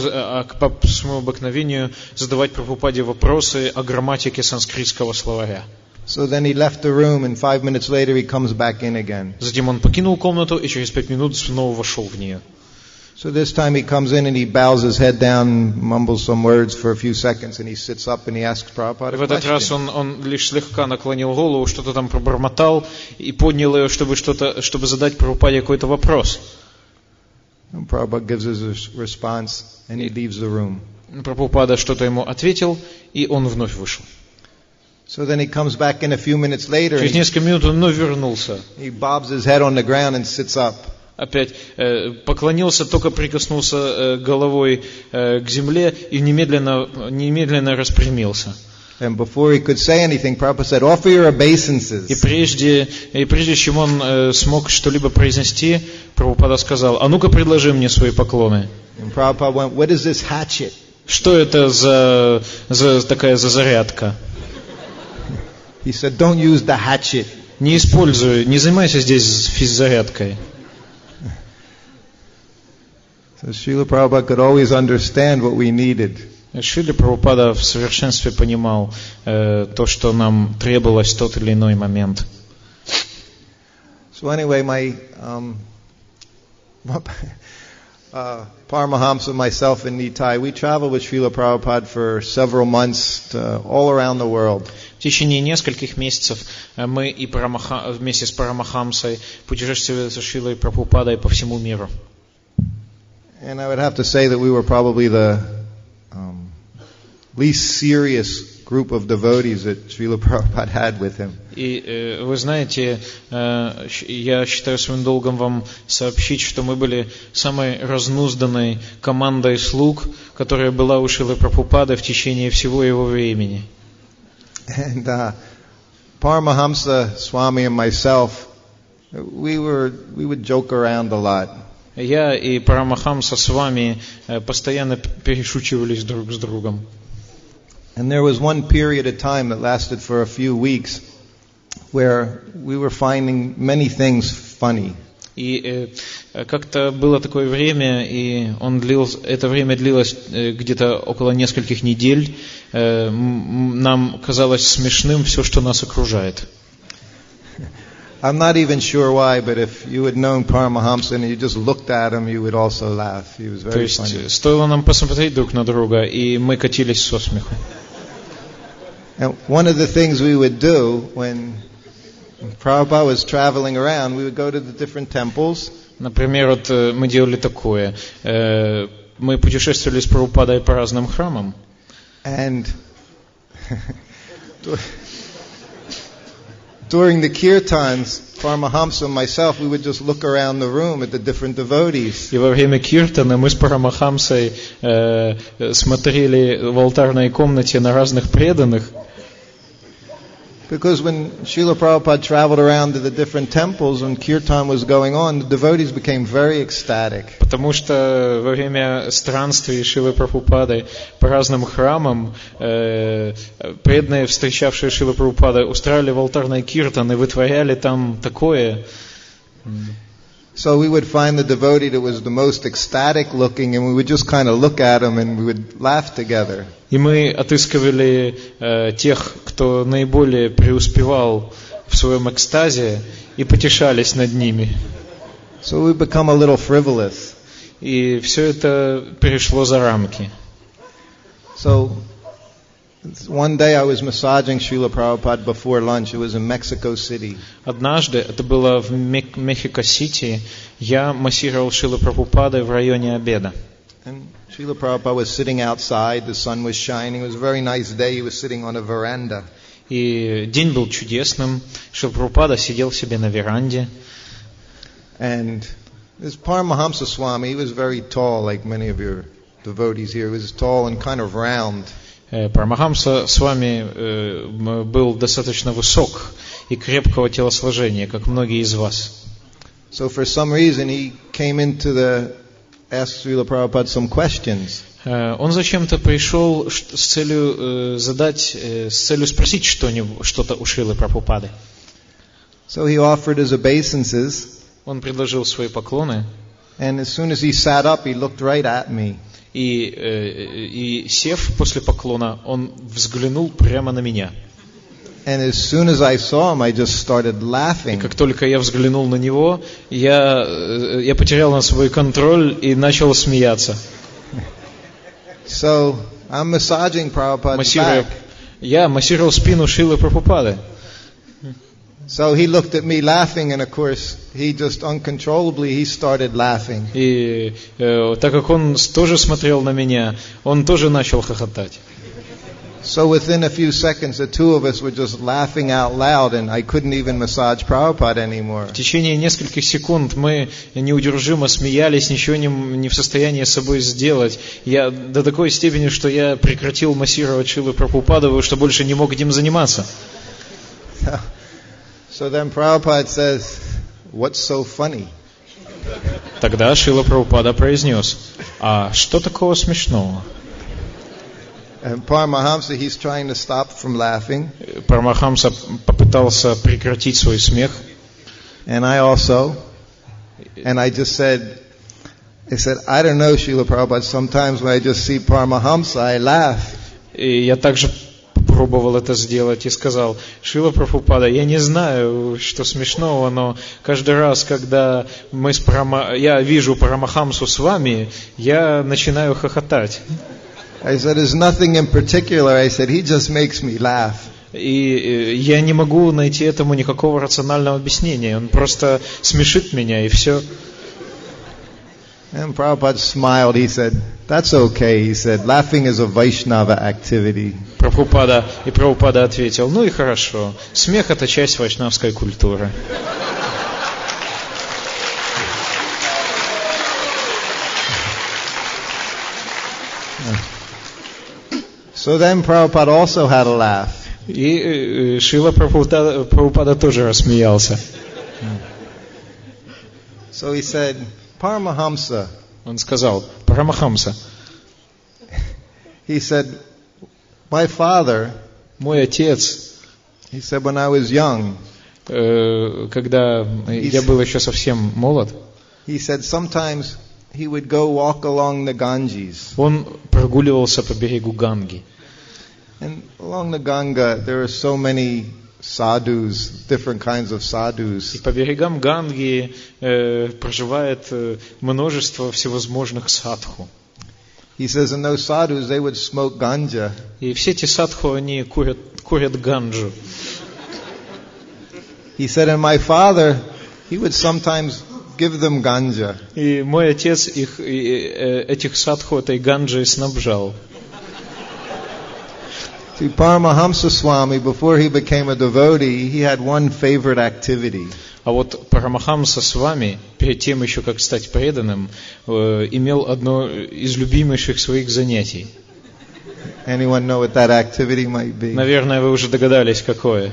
по своему обыкновению задавать Прабхупаде вопросы о грамматике санскритского словаря. So then he left the room and 5 minutes later he comes back in again. Затем он покинул комнату и через 5 минут снова вошел в нее. So this time he comes in and he bows his head down, mumbles some words for a few seconds, and he sits up and he asks Prabhupada a question. В этот раз он лишь слегка наклонил голову, что-то там пробормотал и поднял ее, чтобы задать Прабхупаде какой-то вопрос. And Prabhupada gives his response, and he leaves the room. Прабхупада что-то ему ответил, и он вновь вышел. So then he comes back in a few minutes later. Через несколько минут он вновь вернулся. He bobs his head on the ground and sits up. Опять поклонился, только прикоснулся головой к земле и немедленно распрямился. And before he could say anything, Prabhupada said, "Offer your obeisances." И прежде чем он смог что-либо произнести, Прабхупада сказал: "А ну-ка, предложи мне свои поклоны." And Prabhupada went, "What is this hatchet?" Что это за зарядка? He said, "Don't use the hatchet." Не занимайся здесь физзарядкой. So Srila Prabhupada could always understand what we needed. Шриле Прабхупада в совершенстве понимал то, что нам требовалось в тот или иной момент. So anyway, my Paramahamsa, myself, and Nitai, we traveled with Srila Prabhupada for several months all around the world. В течение нескольких месяцев мы и вместе с Парамахамсой путешествовали со Шрилой Прабхупадой по всему миру. And I would have to say that we were probably the least serious group of devotees that Srila Prabhupada had with him. И вы знаете, я считаю своим долгом вам сообщить, что мы были самой разнузданной командой слуг, которая была у Шрилы Прабхупады в течение всего его времени. And Paramahamsa Swami and myself, we would joke around a lot. Я и Парамахамса с вами постоянно перешучивались друг с другом. And there was one period of time that lasted for a few weeks where we were finding many things funny. И как-то было такое время, и это время длилось где-то около нескольких недель. Нам казалось смешным все, что нас окружает. I'm not even sure why, but if you had known Paramahamsa and you just looked at him, you would also laugh. He was very funny. То есть стоило нам посмотреть друг на друга, и мы катились со смеху. And one of the things we would do when Prabhupada was traveling around, we would go to the different temples. Например, вот мы делали такое. Мы путешествовали с Прабхупадой по разным храмам. And during the kirtans, Paramahamsa and myself, we would just look around the room at the different devotees. И во время киртана мы с Парамахамсой смотрели в алтарной комнате на разных преданных. Because when Srila Prabhupada traveled around to the different temples when kirtan was going on, the devotees became very ecstatic. Потому что во время странствий Шрилы Прабхупады по разным храмам преданные, встречавшие Шрилу Прабхупаду, устраивали в алтарной киртан и вытворяли там такое. So we would find the devotee that was the most ecstatic looking, and we would just kind of look at him and we would laugh together. И мы отыскивали тех, кто наиболее преуспевал в своем экстазе, и потешались над ними. So we become a little frivolous. И все это перешло за рамки. So one day I was massaging Srila Prabhupada before lunch. It was in Mexico City. Однажды, это было в Мехико-Сити, я массировал Шрилу Прабхупады в районе обеда. And Srila Prabhupada was sitting outside. The sun was shining. It was a very nice day. He was sitting on a veranda. И день был чудесным. Шрила Прабхупада сидел себе на веранде. And this Paramahamsa Swami, he was very tall, like many of your devotees here. He was tall and kind of round. Парамахамса с вами был достаточно высок и крепкого телосложения, как многие из вас. So for some reason he came into asked Srila Prabhupada some questions. Он зачем-то пришел с целью спросить что-то у Шрилы Прабхупады. So he offered his obeisances. Он предложил свои поклоны. And as soon as he sat up, he looked right at me. И сев после поклона, он взглянул прямо на меня. And as soon as I saw him, I just started laughing. И как только я взглянул на него, я потерял над собой контроль и начал смеяться. So I'm massaging Prabhupada's back. Я массировал спину Шрилы Прабхупады. So he looked at me laughing, and of course, he just uncontrollably, he started laughing. И так как он тоже смотрел на меня, он тоже начал хохотать. So within a few seconds, the two of us were just laughing out loud, and I couldn't even massage Prabhupada anymore. В течение нескольких секунд мы неудержимо смеялись, ничего не в состоянии с собой сделать. Я до такой степени, что я прекратил массировать Шрилу Прабхупаду, что больше не мог этим заниматься. So then Prabhupada says, "What's so funny?" Тогда Шрила Прабхупада произнес: а что такого смешного? And Paramahamsa, he's trying to stop from laughing. Парамахамса попытался прекратить свой смех. And I also. And I just said, I don't know, Srila Prabhupada, sometimes when I just see Paramahamsa, I laugh. И я также попробовал это сделать и сказал: Шрила Прабхупада, я не знаю, что смешного, но каждый раз, когда я вижу Парамахамсу с вами, я начинаю хохотать. I said, there's nothing in particular. I said, he just makes me laugh. И я не могу найти этому никакого рационального объяснения. Он просто смешит меня, и все. And Prabhupada smiled. He said, that's okay. He said, laughing is a Vaishnava activity. Прабхупада ответил: ну и хорошо. Смех — это часть вайшнавской культуры. So then Prabhupada also had a laugh. И Шрила Прабхупада тоже рассмеялся. So he said, Paramahamsa. Он сказал: Парамахамса. He said, my father. Мой отец. He said, when I was young. Когда я был еще совсем молод. He said, sometimes he would go walk along the Ganges. Он прогуливался по берегу Ганги. And along the Ganga, there are so many sadhus, different kinds of sadhus. И по берегам Ганги проживает множество всевозможных садху. He says, in those sadhus, they would smoke ganja. И все эти садху, они курят ганджу. He said, and my father, he would sometimes give them ganja. И мой отец этих садху этой ганджей снабжал. See, Paramahamsa Swami, before he became a devotee, he had one favorite activity. А вот Парамахамса с вами, перед тем еще как стать преданным, имел одно из любимейших своих занятий. Anyone know what that activity might be? Наверное, вы уже догадались, какое.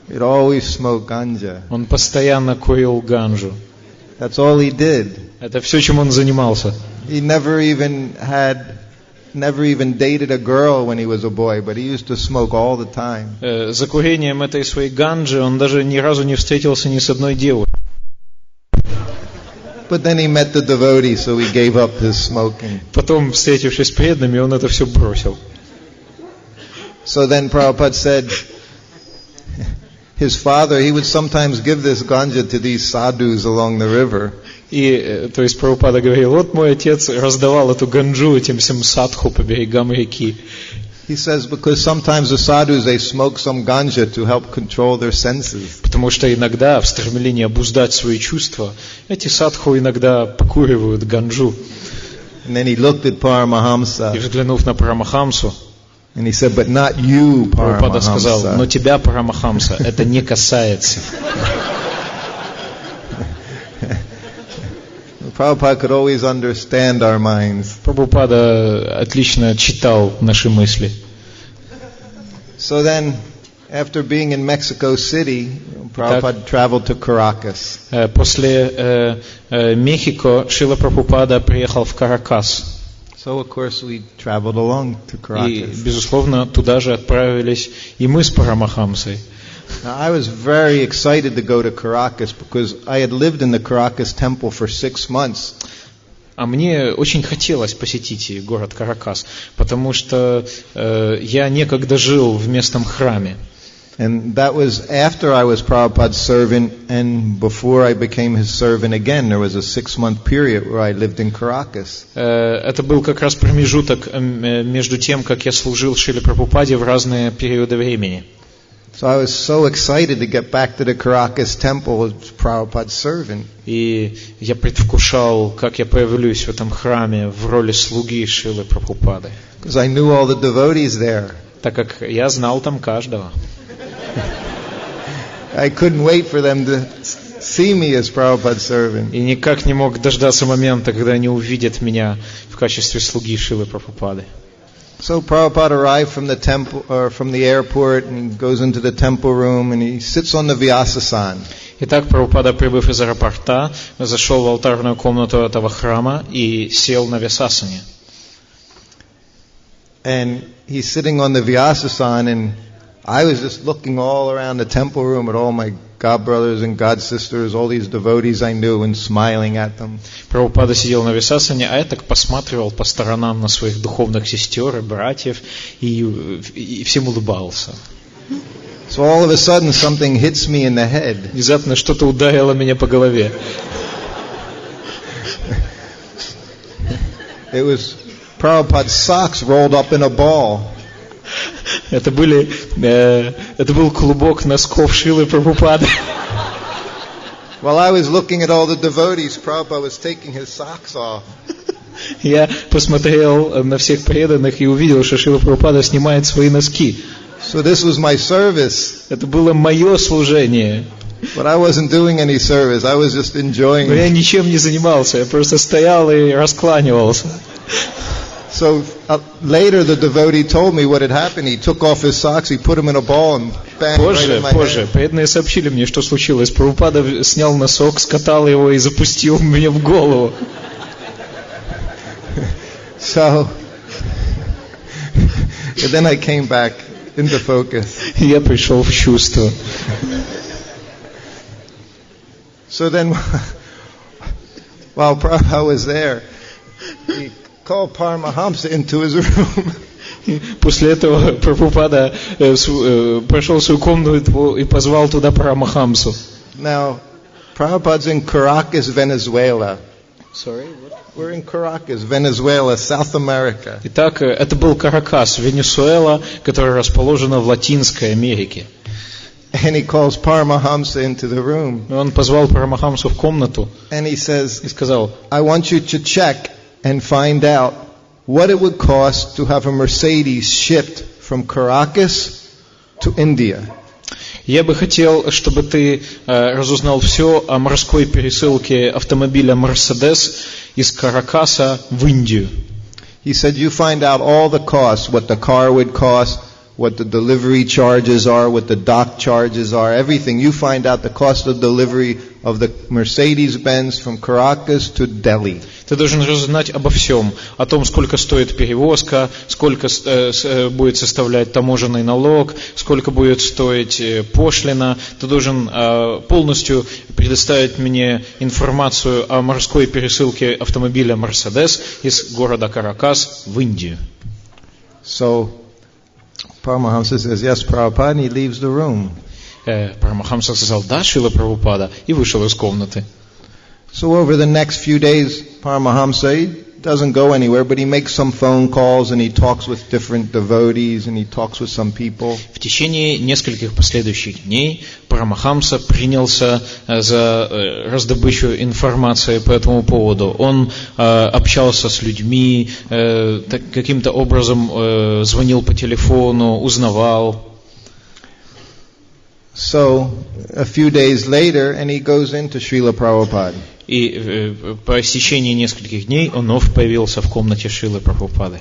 He'd always smoke ganja. Он постоянно курил ганджу. That's all he did. Это все, чем он занимался. He never even dated a girl when he was a boy, but he used to smoke all the time. За курением этой своей ганджи он даже ни разу не встретился ни с одной девушкой. But then he met the devotee, so he gave up his smoking. Потом, встретившись с преданными, он это все бросил. So then Prabhupada said, his father, he would sometimes give this ganja to these sadhus along the river. И, то есть, Прабхупада говорил: вот мой отец раздавал эту ганджу этим всем садху по берегам реки. He says, because sometimes the sadhus, they smoke some ganja to help control their senses. Потому что иногда, в стремлении обуздать свои чувства, эти садху иногда покуривают ганджу. And then he looked at Paramahamsa. И взглянув на Парамахамсу, and he said, but not you, Прабхупада сказал: Paramahamsa. но тебя, Парамахамса, это не касается. Prabhupada could always understand our minds. Прабхупада отлично читал наши мысли. So then, after being in Mexico City, Prabhupada traveled to Caracas. После Мехико Шрила Прабхупада приехал в Каракас. So, of course, we traveled along to Caracas. И, безусловно, туда же отправились и мы с Парамахамсой. Now, I was very excited to go to Caracas because I had lived in the Caracas temple for 6 months. А мне очень хотелось посетить город Каракас, потому что я некогда жил в местном храме. And that was after I was Prabhupada's servant and before I became his servant again. There was a 6-month period where I lived in Caracas. Это был как раз промежуток между тем, как я служил Шриле Прабхупаде в разные периоды времени. So I was so excited to get back to the Caracas temple as Prabhupada's servant. И я предвкушал, как я появлюсь в этом храме в роли слуги Шрилы Прабхупады. Because I knew all the devotees there. Так как я знал там каждого. I couldn't wait for them to see me as Prabhupada's servant. И никак не мог дождаться момента, когда они увидят меня в качестве слуги Шрилы Прабхупады. So Prabhupada arrived from the temple or from the airport and he goes into the temple room and he sits on the Vyasasana. Итак, Прабхупада, прибыв из аэропорта, зашел в алтарную комнату этого храма и сел на Вьясасане. And he's sitting on the Vyasasana, and I was just looking all around the temple room at all my God brothers and God sisters, all these devotees I knew, and smiling at them. Прабхупада сидел на Вьясасане, а я так посматривал по сторонам на своих духовных сестер и братьев и всем улыбался. So all of a sudden something hits me in the head. Внезапно что-то ударило меня по голове. It was Prabhupada's socks rolled up in a ball. Это был клубок носков Шрилы Прабхупады. While I was looking at all the devotees, Prabhupada was taking his socks off. Я посмотрел на всех преданных и увидел, что Шрила Прабхупада снимает свои носки. So this was my service. Это было мое служение. But I wasn't doing any service. I was just enjoying. Но я ничем не занимался, я просто стоял и раскланивался. So later the devotee told me what had happened. He took off his socks, he put them in a ball and bang right in my head. преданные сообщили мне, что случилось. Прабхупада снял носок, скатал его и запустил мне в голову. So and then I came back into focus. Я пришел в чувство. So then, while Prabhupada was there, he called Paramahamsa into his room. После этого Прабхупада прошел в свою комнату и позвал туда Парамахамсу. Now, Prabhupada's in Caracas, Venezuela. Sorry, what? We're in Caracas, Venezuela, South America. Итак, это был Каракас, Венесуэла, которая расположена в Латинской Америке. And he calls Paramahamsa into the room. Он позвал Парамахамсу в комнату. And he says, и сказал, I want you to check and find out what it would cost to have a Mercedes shipped from Caracas to India. Я бы хотел, чтобы ты разузнал все о морской пересылке автомобиля Mercedes из Каракаса в Индию. He said, you find out all the costs, what the car would cost, what the delivery charges are, what the dock charges are, everything. You find out the cost of delivery of the Mercedes-Benz from Caracas to Delhi. Ты должен разузнать обо всем, о том, сколько стоит перевозка, сколько будет составлять таможенный налог, сколько будет стоить пошлина. Ты должен полностью предоставить мне информацию о морской пересылке автомобиля Mercedes из города Каракас в Индию. So, Paramahamsa says, yes, Prabhupada, and he leaves the room. Парамахамса сказал, да, Шрила Прабхупада, и вышел из комнаты. So over the next few days, Paramahamsa, he doesn't go anywhere, but he makes some phone calls and he talks with different devotees and he talks with some people. В течение нескольких последующих дней Парамахамса принялся за раздобычу информации по этому поводу. Он общался с людьми, каким-то образом звонил по телефону, узнавал. So a few days later, and he goes into Srila Prabhupada. И по истечении нескольких дней он вновь появился в комнате Шрилы Прабхупады.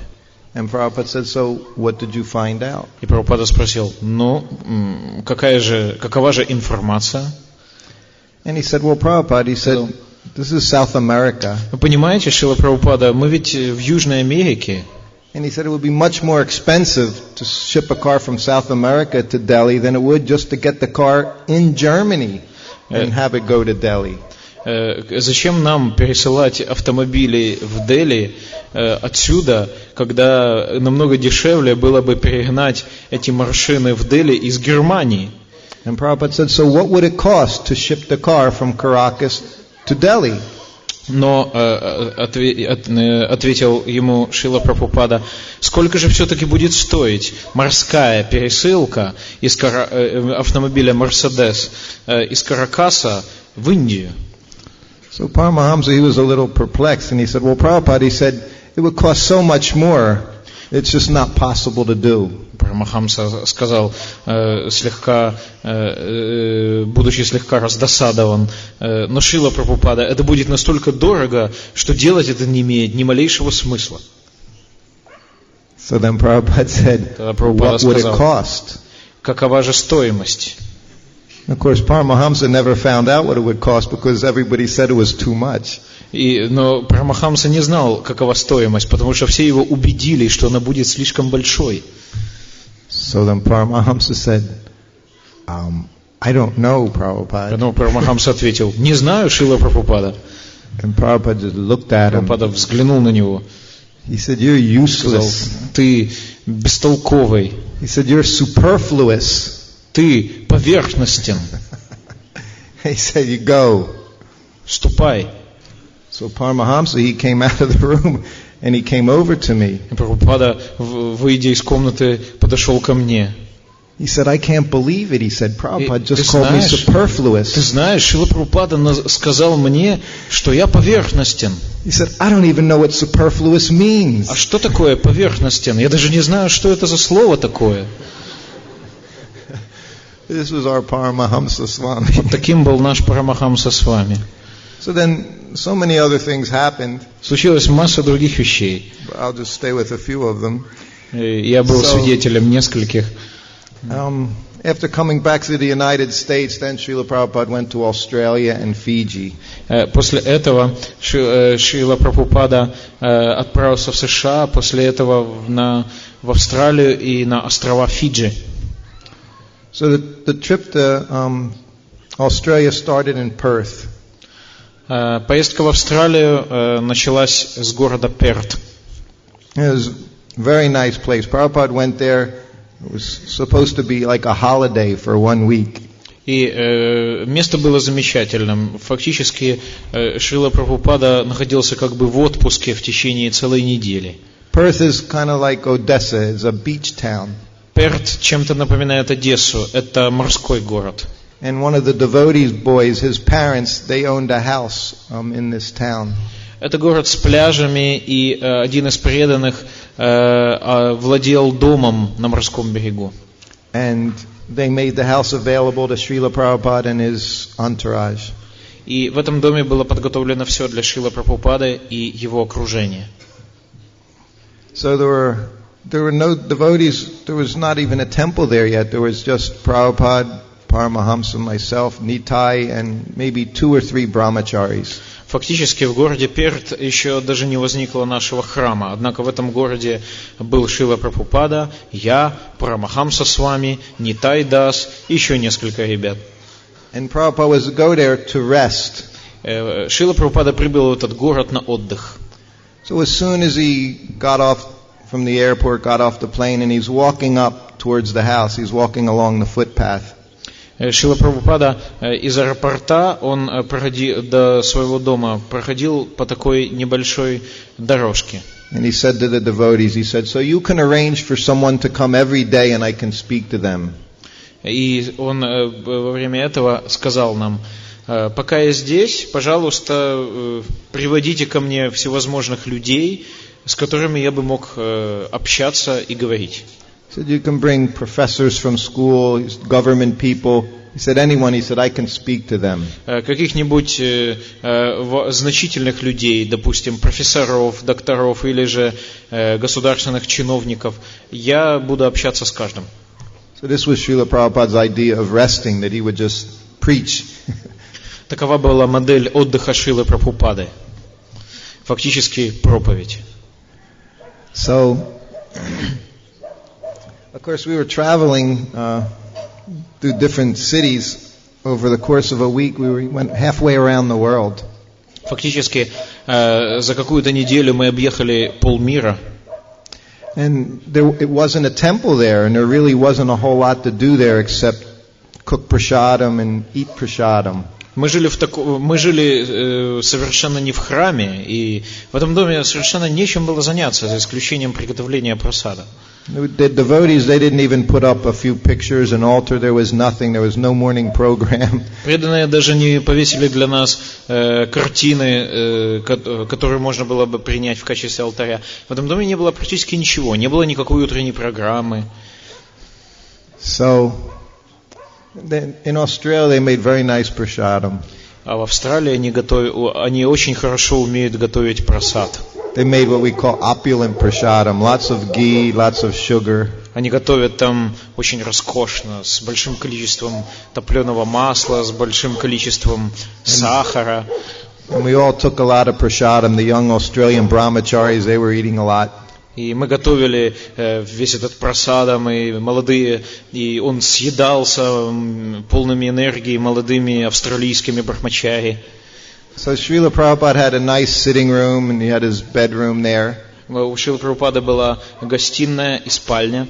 And Prabhupada said, so what did you find out? И Прабхупада спросил, какова же информация? And he said, well, Prabhupada, he said, this is South America. Вы понимаете, Шрила Прабхупада, мы ведь в Южной Америке. And he said it would be much more expensive to ship a car from South America to Delhi than it would just to get the car in Germany and have it go to Delhi. Зачем нам пересылать автомобили в Дели отсюда, когда намного дешевле было бы перегнать эти машины в Дели из Германии? And Prabhupada said, so what would it cost to ship the car from Caracas to Delhi? Но ответил ему Шрила Прабхупада: сколько же все-таки будет стоить морская пересылка из автомобиля Мерседес из Каракаса в Индию? So Paramahamsa, he was a little perplexed, and he said, well, Prabhupada, he said, it would cost so much more, it's just not possible to do. Парамахамса сказал, будучи слегка раздосадован: но Шрила Прабхупада, это будет настолько дорого, что делать это не имеет ни малейшего смысла. So then Prabhupada said, what would it cost? Какова же стоимость? Of course, Paramahamsa never found out what it would cost because everybody said it was too much. Но Парамахамса не знал, какова стоимость, потому что все его убедили, что она будет слишком большой. So then Paramahamsa said, I don't know, Prabhupada. Поэтому Парамахамса ответил: не знаю, Шрила Прабхупада. And Prabhupada just looked at him. Прабхупада взглянул на него. He said, you're useless. Ты бестолковый. He said, you're superfluous. Ты поверхностен. He said, you go. Ступай. So Paramahamsa, he came out of the room and he came over to me. Прабхупада, выйдя из комнаты, подошел ко мне. He said, I can't believe it. He said, Prabhupada just called me superfluous. Ты знаешь, Шрила Прабхупада сказал мне, что я поверхностен. He said, I don't even know what superfluous means. А что такое поверхностен? Я даже не знаю, что это за слово такое. This was our Paramahamsa Swami. Вот таким был наш Парамахамса с вами. So then, so many other things happened. Случилась масса других вещей. I'll just stay with a few of them. Я был свидетелем нескольких. After coming back to the United States, then Srila Prabhupada went to Australia and Fiji. После этого Шрила Прабхупада отправился в США, после этого в Австралию и на острова Фиджи. So the trip to Australia started in Perth. Поездка в Австралию началась с города Перт. It was a very nice place. Prabhupada went there. It was supposed to be like a holiday for 1 week. И место было замечательным. Фактически Шрила Прабхупада находился как бы в отпуске в течение целой недели. Perth is kind of like Odessa. It's a beach town. Перт чем-то напоминает Одессу. Это морской город. And one of the devotees' boys, his parents, they owned a house in this town. Это город с пляжами, и один из преданных владел домом на морском берегу. And they made the house available to Srila Prabhupada and his entourage. И в этом доме было подготовлено все для Шрила Прабхупады и его окружения. So there were no devotees. There was not even a temple there yet. There was just Prabhupada, Paramahamsa, myself, Nitai, and maybe 2 or 3 brahmacharis. Фактически в городе Перт еще даже не возникло нашего храма. Однако в этом городе был Шрила Прабхупада, я, Парамахамса с вами, Нитай Дас и еще несколько ребят. And Prabhupada was to go there to rest. Шрила Прабхупада прибыл в этот город на отдых. So as soon as he got off from the airport, got off the plane, and he's walking up towards the house, he's walking along the footpath. Шрила Прабхупада из аэропорта, он до своего дома проходил по такой небольшой дорожке. And he said to the devotees, he said, so you can arrange for someone to come every day and I can speak to them. И он во время этого сказал нам: пока я здесь, пожалуйста, приводите ко мне всевозможных людей, с которыми я бы мог общаться и говорить. He said, you can bring professors from school, government people. He said, anyone. He said, I can speak to them. Каких-нибудь значительных людей, допустим, профессоров, докторов или же государственных чиновников. Я буду общаться с каждым. So this was Srila Prabhupada's idea of resting, that he would just preach. Такова была модель отдыха Шрилы Прабхупады. Фактически проповедь. So, of course, we were traveling through different cities over the course of a week. We went halfway around the world. Фактически, за какую-то неделю мы объехали полмира. And it wasn't a temple there, and there really wasn't a whole lot to do there except cook prasadam and eat prasadam. Мы жили совершенно не в храме, и в этом доме совершенно нечем было заняться, за исключением приготовления прасада. The devotees, they didn't even put up a few pictures, an altar, there was nothing, there was no morning program. Преданные даже не повесили для нас картины, которые можно было бы принять в качестве алтаря. В этом доме не было практически ничего, не было никакой утренней программы. So, in Australia they made very nice prasadam. А в Австралии они очень хорошо умеют готовить прасад. They made what we call opulent prasadam, lots of ghee, lots of sugar. Они готовят там очень роскошно, с большим количеством топленого масла, с большим количеством сахара. And we all took a lot of prasadam. The young Australian brahmacharis, they were eating a lot. И мы готовили весь этот прасадам, и молодые, и он съедался полными энергии молодыми австралийскими брахмачари. So Srila Prabhupada had a nice sitting room, and he had his bedroom there. У Шрилы Прабхупады была гостиная и спальня.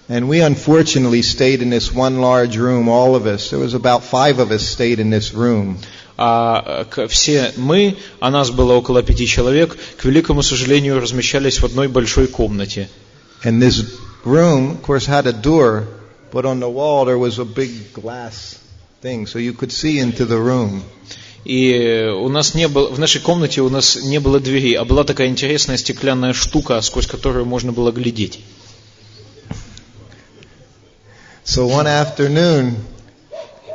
And we unfortunately stayed in this one large room, all of us. There was about 5 of us stayed in this room. А все мы, а нас было около 5 человек, к великому сожалению, размещались в одной большой комнате. And this room, of course, had a door, but on the wall there was a big glass thing, so you could see into the room. И у нас не было, в нашей комнате у нас не было двери, а была такая интересная стеклянная штука, сквозь которую можно было глядеть. So one afternoon,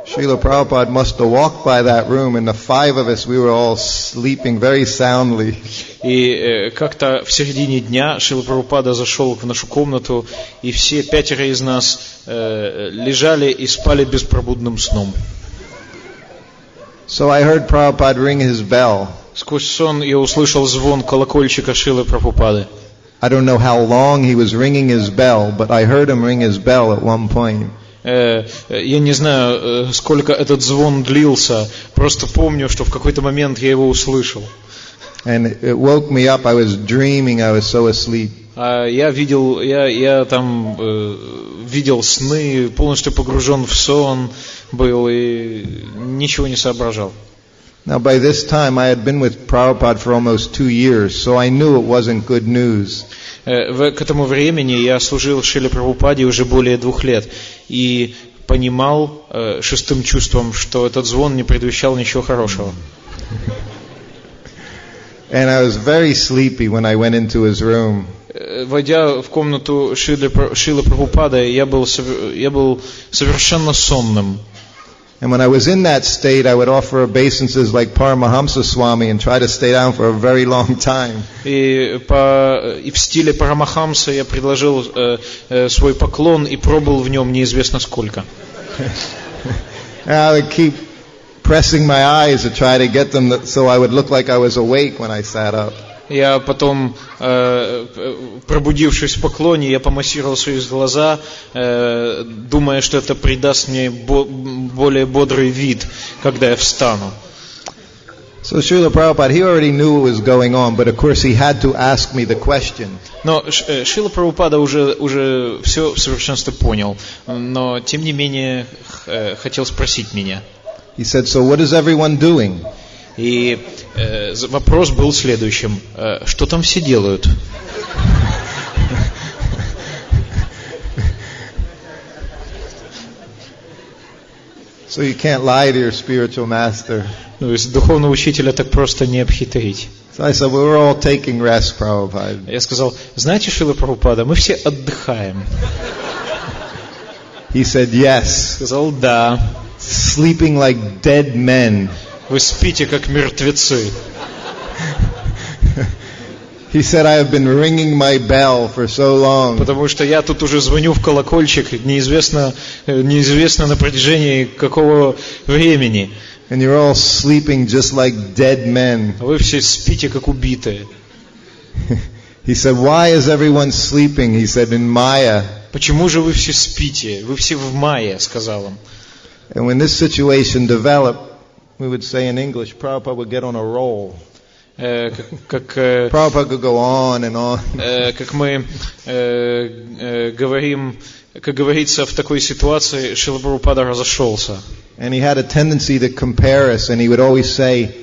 Srila Prabhupada must have walked by that room, and the 5 of us, we were all sleeping very soundly. И как-то в середине дня Шрила Прабхупада зашел в нашу комнату, и все 5 из нас лежали и спали беспробудным сном. So I heard Prabhupada ring his bell. Сквозь сон я услышал звон колокольчика Шрилы Прабхупады. I don't know how long he was ringing his bell, but I heard him ring his bell at one point. Я не знаю, сколько этот звон длился, просто помню, что в какой-то момент я его услышал. And it woke me up. I was dreaming. I was so asleep. Я там видел сны, полностью погружен в сон был и ничего не соображал. Now by this time I had been with Prabhupada for almost 2 years, so I knew it wasn't good news. К этому времени я служил Шриле Прабхупаде уже более 2 лет и понимал 6-м чувством, что этот звон не предвещал ничего хорошего. And I was very sleepy when I went into his room. Войдя в комнату Шрилы Прабхупады, я был совершенно сонным. And when I was in that state, I would offer obeisances like Paramahamsa Swami and try to stay down for a very long time. И в стиле Парамахамса я предложил свой поклон и пробыл в нем неизвестно сколько. I would keep pressing my eyes to try to get them so I would look like I was awake when I sat up. Я потом, пробудившись в поклоне, я помассировал свои глаза, думая, что это придаст мне более бодрый вид, когда я встану. So Srila Prabhupada, he already knew what was going on, but of course he had to ask me the question. Но Шрила Прабхупада уже все в совершенстве понял, но тем не менее хотел спросить меня. He said, so what is everyone doing? И вопрос был следующим. Что там все делают? So you can't lie to your spiritual master. То есть духовного учителя так просто не обхитрить. So I said, well, we're all taking rest, Prabhupada. Я сказал, знаете, Шрила Прабхупада, мы все отдыхаем. He said, yes. Сказал, да. Sleeping like dead men. Вы спите, как мертвецы. He said, I have been ringing my bell for so long. Потому что я тут уже звоню в колокольчик, неизвестно на протяжении какого времени. And you're all sleeping just like dead men. А вы все спите, как убитые. He said, why is everyone sleeping? He said, in Maya. Почему же вы все спите? Вы все в Майе, сказал он. And when this situation developed, we would say in English, Prabhupada would get on a roll. Prabhupada could go on and on. Как мы говорим как говорится, в такой ситуации Шрила Прабхупада разошелся. And he had a tendency to compare us, and he would always say,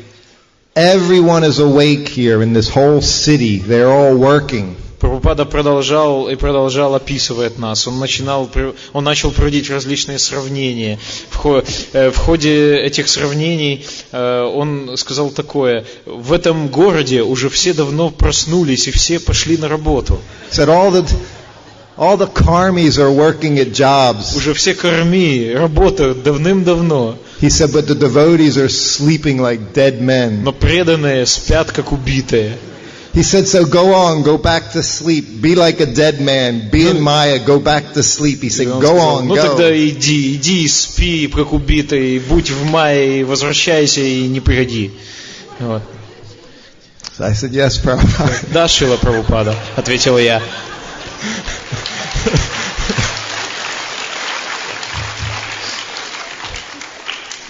everyone is awake here in this whole city. They're all working. Прабхупада продолжал описывать нас. Он начал проводить различные сравнения. В ходе этих сравнений он сказал такое: в этом городе уже все давно проснулись и все пошли на работу. Said all the karmis are working at jobs. Уже все карми работают давным-давно. He said, but the devotees are sleeping like dead men. Но преданные спят как убитые. He said, so go on, go back to sleep, be like a dead man, be in Maya, go back to sleep. He said, go on, ну go. Тогда иди, спи, как убитый, будь в Майе, возвращайся и не приходи. Вот. So I said, yes, Prabhupada. Да, Шрила Прабхупада, ответил я.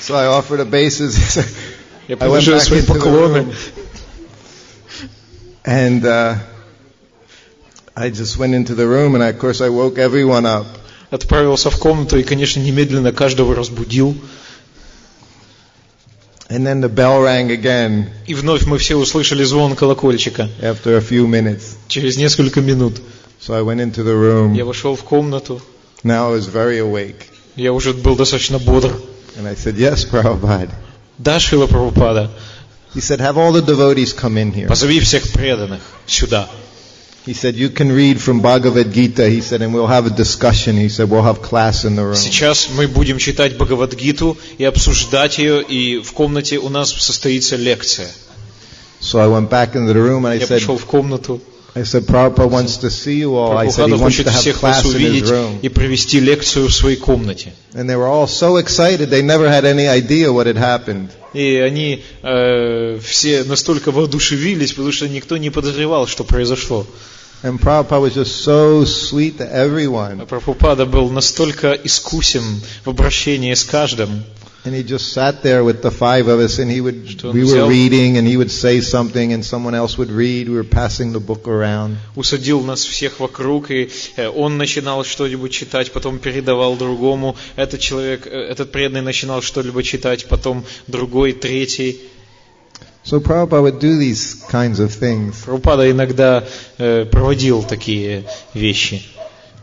So I offered obeisances. Я предложил свои поклоны. And I just went into the room, and of course I woke everyone up. Отправился в комнату и, конечно, немедленно каждого разбудил. And then the bell rang again. И вновь мы все услышали звон колокольчика. After a few minutes. Через несколько минут. So I went into the room. Я вошел в комнату. Now I was very awake. Я уже был достаточно бодр. And I said, yes, Prabhupada. Да, Шрила Прабхупада. He said, have all the devotees come in here. Позови всех преданных сюда. He said, you can read from Bhagavad Gita. He said, and we'll have a discussion. He said, we'll have class in the room. Сейчас мы будем читать Бхагавад-гиту и обсуждать ее, и в комнате у нас состоится лекция. So I went back into the room, and Я пошел в комнату. I said, Prabhupada wants to see you all. I said, he Прабхупада wants хочет to have всех вас class in his увидеть room. и провести лекцию в своей комнате. And they were all so excited. They never had any idea what had happened. И они все настолько воодушевились, потому что никто не подозревал, что произошло. And Prabhupada was just so sweet to everyone. Прабхупада был настолько искусен в обращении с каждым. And he just sat there with the five of us, and we were reading, and he would say something, and someone else would read. We were passing the book around. Усадил нас всех вокруг, и он начинал что-нибудь читать, потом передавал другому. Этот преданный начинал что-либо читать, потом другой, третий. So Prabhupada would do these kinds of things. Прабхупада иногда проводил такие вещи.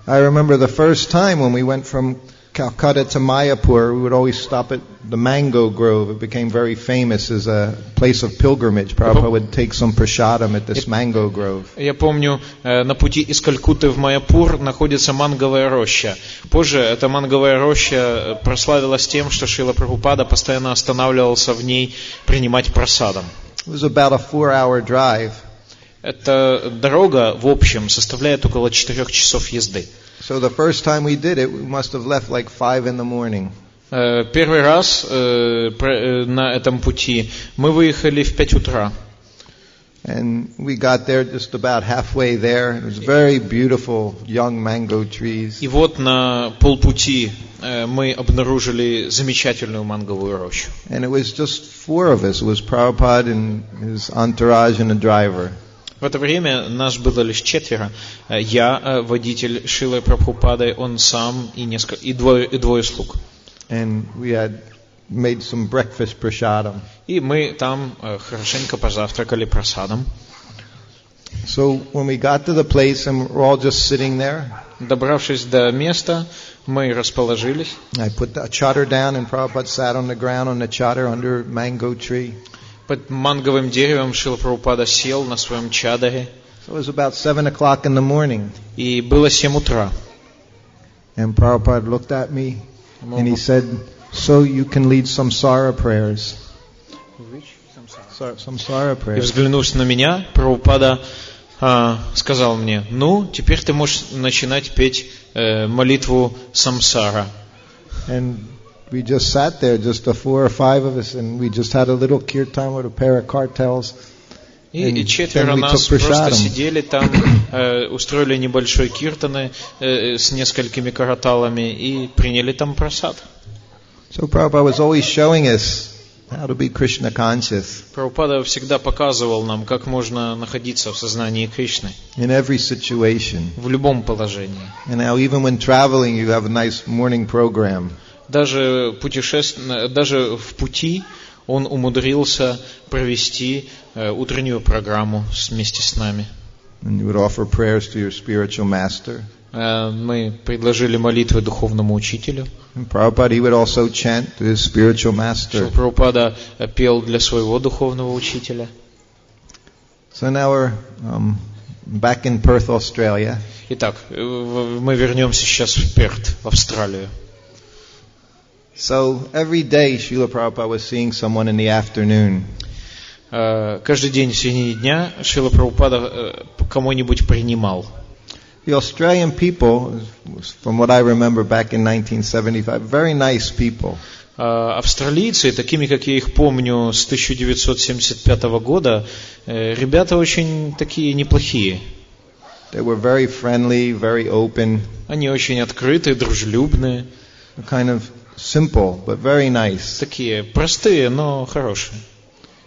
I remember the first time when we went from Calcutta to Mayapur, we would always stop at the mango grove. It became very famous as a place of pilgrimage. Prabhupada would take some prasadam at this mango grove. Я помню, на пути из Калькутты в Майяпур находится манговая роща. Позже эта манговая роща прославилась тем, что Шрила Прабхупада постоянно останавливался в ней принимать прасадам. It was about a 4-hour drive. Эта дорога, в общем, составляет около 4 часов езды. So the first time we did it, we must have left like 5 in the morning. Первый раз на этом пути мы выехали в 5 утра. And we got there just about halfway there. It was very beautiful young mango trees. И вот на полпути мы обнаружили замечательную манговую рощу. And it was just 4 of us. It was Prabhupada and his entourage and a driver. В это время нас было лишь 4. Я, водитель Шрилы Прабхупады, он сам и двое слуг. And we had made some breakfast prasadam. И мы там хорошенько позавтракали прасадом. So when we got to the place and we're all just sitting there, добравшись до места, мы расположились. I put the chadar down and Prabhupada sat on the ground on the chadar under a mango tree. Под манговым деревом Шрила Прабхупада сел на своем чадаре. So it was about 7 o'clock in the morning. И было 7 утра. And Prabhupada looked at me and he said, so you can lead samsara prayers. Samsara prayers. И взглянув на меня, Прабхупада сказал мне, ну, теперь ты можешь начинать петь молитву самсара. And we just sat there, just the 4 or 5 of us, and we just had a little kirtan with a pair of cartels. И 4 нас просто сидели там, устроили небольшой киртаны с несколькими караталами и приняли там прасад. So Prabhupada was always showing us how to be Krishna conscious Прабхупада всегда показывал нам, как можно находиться в сознании Кришны in every situation. в любом положении. And now even when traveling, you have a nice morning program. Даже в пути он умудрился провести утреннюю программу вместе с нами. And you would offer prayers to your spiritual master. Мы предложили молитвы духовному учителю. And Prabhupada, he would also chant to his spiritual master. Прабхупада пел для своего духовного учителя. So now we're back in Perth, Australia. Итак, мы вернемся сейчас в Перт, в Австралию. So every day, Srila Prabhupada was seeing someone in the afternoon. Каждый день в течение дня Шрила Прабхупада кого-нибудь принимал. The Australian people, from what I remember back in 1975, very nice people. Австралийцы, такими, как я их помню с 1975 года, ребята очень такие неплохие. They were very friendly, very open. Они очень открытые, дружелюбные. Kind of simple, but very nice. Такие простые, но хорошие.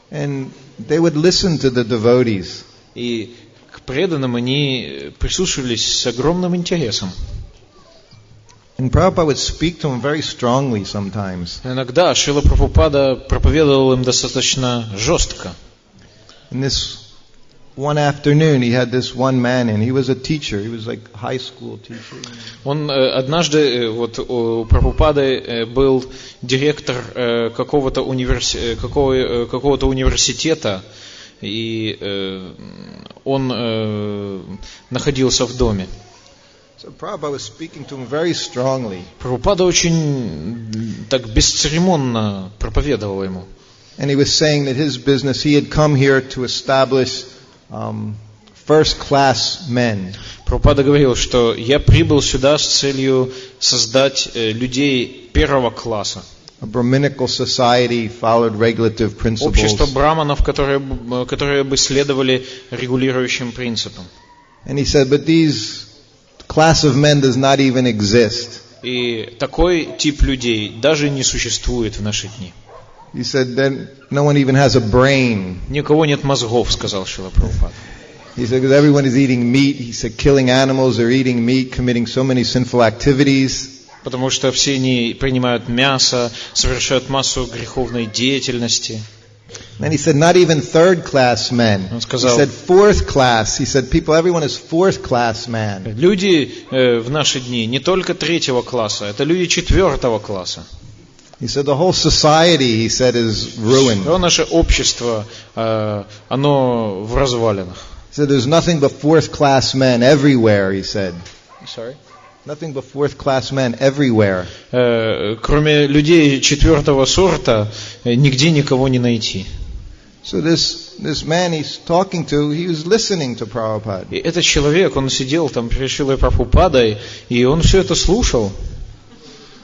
And they would listen to the devotees. И к преданным они прислушивались с огромным интересом. And Prabhupada would speak to them very strongly sometimes. Иногда Шрила Прабхупада проповедовал им достаточно жестко. And this one afternoon, he had this one man, and he was a teacher. He was like a high school teacher. Он однажды, вот у Прабхупады был директор какого-то университета, и он находился в доме. So Prabhupada was speaking to him very strongly. Прабхупада очень так бесцеремонно проповедовал ему. And he was saying that his business, he had come here to establish first-class men. Прабхупада говорил, что я прибыл сюда с целью создать людей первого класса. A Brahminical society followed regulative principles. Общество браманов, которые бы следовали регулирующим принципам. And he said, but these class of men does not even exist. И такой тип людей даже не существует в наши дни. He said that no one even has a brain. Ни у кого нет мозгов, сказал Шрила Прабхупада. He said because everyone is eating meat. He said killing animals or eating meat, committing so many sinful activities. Потому что все они принимают мясо, совершают массу греховной деятельности. And he said not even third class men. Он сказал, he said fourth class. He said people, everyone is fourth class man. Люди в наши дни не только третьего класса, это люди четвертого класса. He said the whole society, he said, is ruined. Все наше общество, оно в развалинах. He said there's nothing but fourth class men everywhere, he said. Sorry? Nothing but fourth class men everywhere. Кроме людей четвертого сорта, нигде никого не найти. So this man he's talking to, he was listening to Prabhupada. И этот человек, он сидел там перед Шрилой Прабхупадой, и он все это слушал.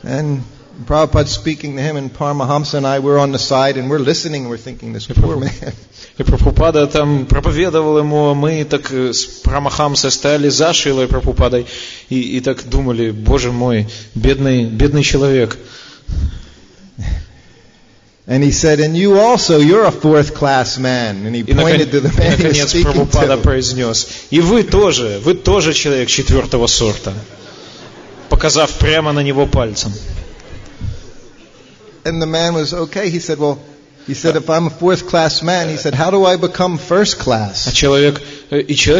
And Prabhupada speaking to him, and Paramahamsa and I were on the side, and we're listening, and we're thinking, this poor man. И Прабхупада там проповедовал ему, а мы так с Парамахамсой стояли за Шрилой Прабхупадой и так думали, боже мой, бедный человек. And he said, and you also, you're a fourth class man. And he pointed to the man he was наконец speaking Прабхупада to. произнес, и вы тоже человек четвертого сорта, показав прямо на него пальцем. And the man was okay. He said, if I'm a fourth class man, he said, how do I become first class? А человек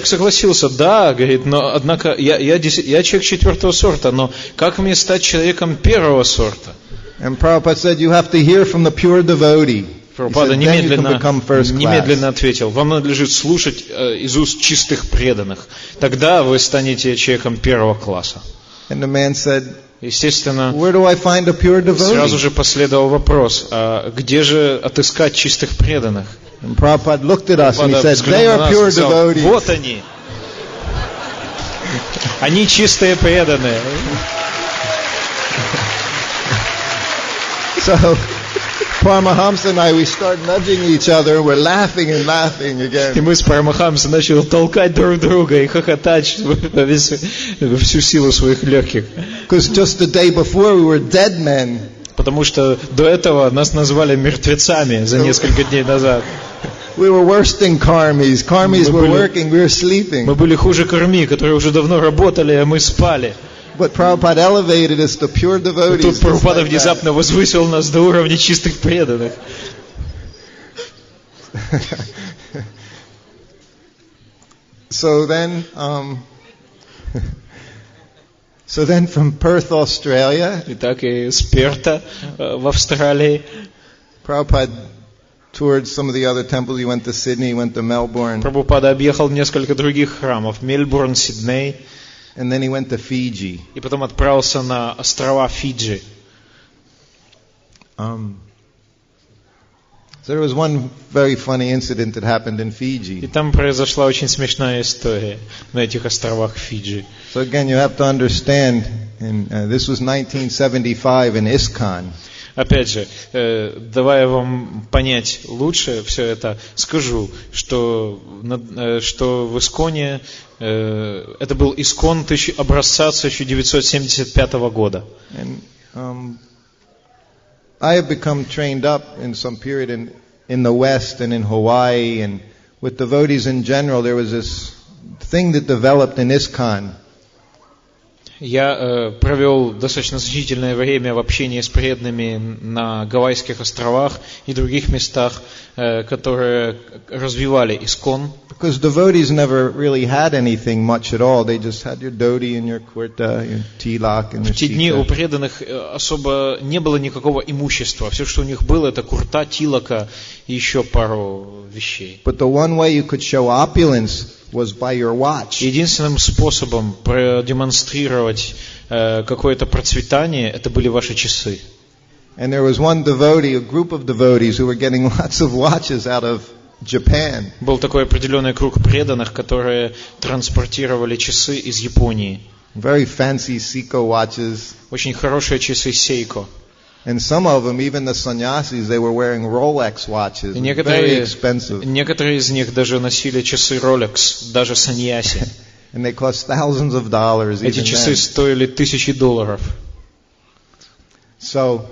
согласился, да, говорит, но однако я человек четвертого сорта, но как мне стать человеком первого сорта? And Prabhupada said, you have to hear from the pure devotee. Прабхупада Then you can become first class. немедленно ответил, вам надлежит слушать из уст чистых преданных, тогда вы станете человеком первого класса. And the man said, Естественно, where do I find a pure devotee? Сразу же последовал вопрос, а где же отыскать чистых преданных? And Prabhupada looked at us and he Прабхупада said, they are pure сказал, devotees. вот они. Они чистые преданные. So, Paramahamsa and I, we start nudging each other, we're laughing and laughing again. И мы с Парамахамсом начали толкать друг друга и хохотать во всю силу своих легких. Because just the day before we were dead men. Потому что до этого нас назвали мертвецами за несколько дней назад. We were worse than karmis. Karmis were working, we were sleeping. Мы были хуже карми, которые уже давно работали, а мы спали. But Prabhupada elevated us to pure devotees. Тут Прабхупада внезапно возвысил нас до уровня чистых преданных. So then from Perth, Australia, Итак, из Перта в Австралии Prabhupada toured some of the other temples. He went to Sydney, he went to Melbourne. Прабхупада объехал несколько других храмов: Мельбурн, Сидней. And then he went to Fiji. И потом отправился на острова Фиджи. So there was one very funny incident that happened in Fiji. И там произошла очень смешная история на этих островах Фиджи. So again, you have to understand, and this was 1975 in ISKCON. Опять же, давая вам понять лучше все это, скажу, что в Исконе, это был Искон образца 1975 года. And I have become trained up in some period in the West and in Hawaii, and with devotees in general, there was this thing that developed in ISKCON. Я провел достаточно значительное время в общении с преданными на Гавайских островах и других местах, которые развивали Искон. Because devotees never really had anything much at all. They just had your dhoti and your kurta, your tilak and your В те дни у sita. преданных особо не было никакого имущества. Все, что у них было, это курта, тилака и еще пару вещей. But the one way you could show opulence was by your watch. Единственным способом продемонстрировать какое-то процветание, это были ваши часы. And there was one devotee, a group of devotees who were getting lots of watches out of Japan. Был такой определенный круг преданных, которые транспортировали часы из Японии. Very fancy Seiko watches. Очень хорошие часы Seiko. And some of them, even the sannyasis, they were wearing Rolex watches. И Very expensive. некоторые из них даже носили часы Rolex, даже саньяси. And they cost thousands of dollars Эти even часы then. стоили $1000. So,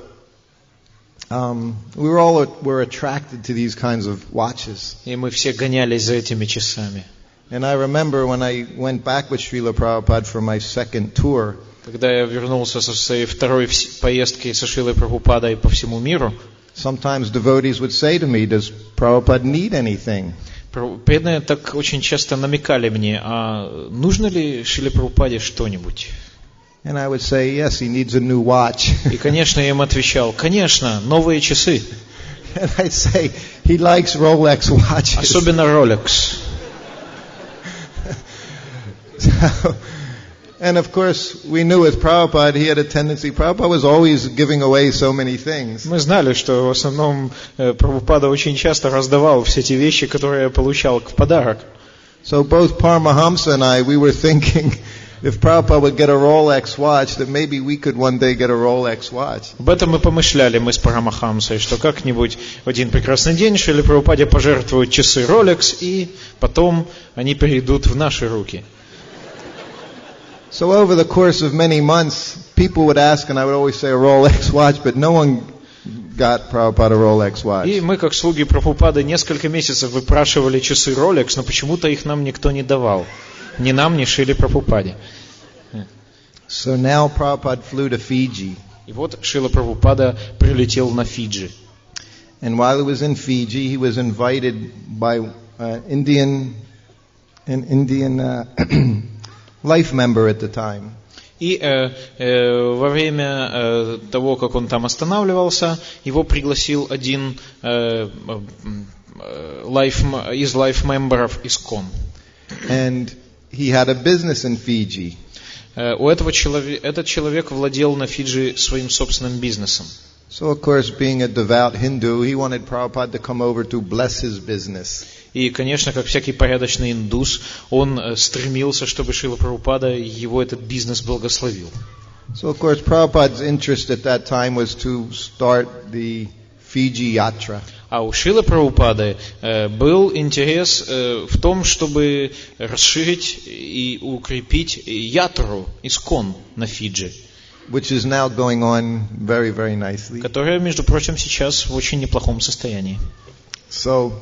we were attracted to these kinds of watches. И мы все гонялись за этими часами. And I remember when I went back with Srila Prabhupada for my second tour, Когда я вернулся со своей второй поездки со Шрилой Прабхупадой по всему миру, sometimes devotees would say to me, does Prabhupada need anything? преданные так очень часто намекали мне, а нужно ли Шриле Прабхупаде что-нибудь? And I would say, yes, he needs a new watch. И, конечно, я им отвечал, конечно, новые часы, And I'd say, he likes Rolex watches. особенно Rolex. And of course, we knew with Prabhupada, he had a tendency, Prabhupada was always giving away so many things. Мы знали, что в основном Прабхупада очень часто раздавал все те вещи, которые я получал в подарок. So both Paramahamsa and I, we were thinking, if Prabhupada would get a Rolex watch, that maybe we could one day get a Rolex watch. Об этом мы помышляли, мы с Парамахамсой, что как-нибудь в один прекрасный день Шриле Прабхупаде пожертвуют часы Rolex, и потом они перейдут в наши руки. So over the course of many months, people would ask, and I would always say a Rolex watch, but no one got Prabhupada a Rolex watch. И мы, как слуги Прабхупады, несколько месяцев выпрашивали часы Rolex, но почему-то их нам никто не давал. Ни нам, ни Шриле Прабхупаде. So now Prabhupada flew to Fiji. И вот Шрила Прабхупада прилетел на Фиджи. And while he was in Fiji, he was invited by an Indian life member at the time. И во время того, как он там останавливался, его пригласил один из лайф-мемберов ИСКОН. And he had a business in Fiji. Этот человек владел на Фиджи своим собственным бизнесом. So of course, being a devout Hindu, he wanted Prabhupada to come over to bless his business. И, конечно, как всякий порядочный индус, он стремился, чтобы Шрила Прабхупада его этот бизнес благословил. So of course, Prabhupada's interest at that time was to start the Fiji Yatra. А у Шрилы Прабхупады был интерес в том, чтобы расширить и укрепить ятру, искон на Фиджи. which is now going on very, very nicely. Которая, между прочим, сейчас в очень неплохом состоянии. So,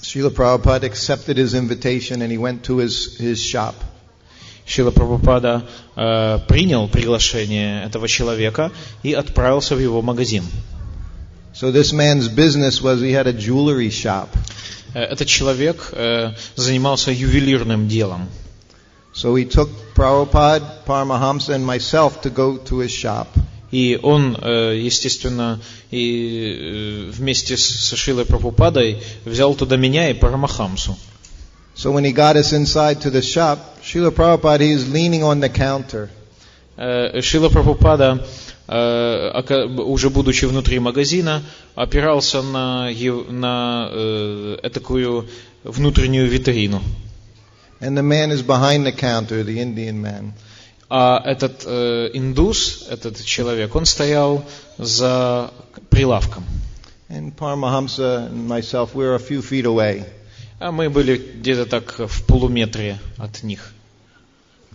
Srila Prabhupada accepted his invitation and he went to his shop. Шрила Прабхупада принял приглашение этого человека и отправился в его магазин. So this man's business was he had a jewelry shop. Этот человек занимался ювелирным делом. So he took Prabhupada, Paramahamsa and myself to go to his shop. И он, естественно, и вместе со Шрилой Прабхупадой взял туда меня и Парамахамсу. So when he got us inside to the shop, Srila Prabhupada, he is leaning on the counter. Шрила Прабхупада, уже будучи внутри магазина, опирался на такую внутреннюю витрину. And the man is behind the counter, the Indian man. А этот индус, этот человек, он стоял за прилавком. And Paramahamsa and myself, we were a few feet away. А мы были где-то так в полуметре от них.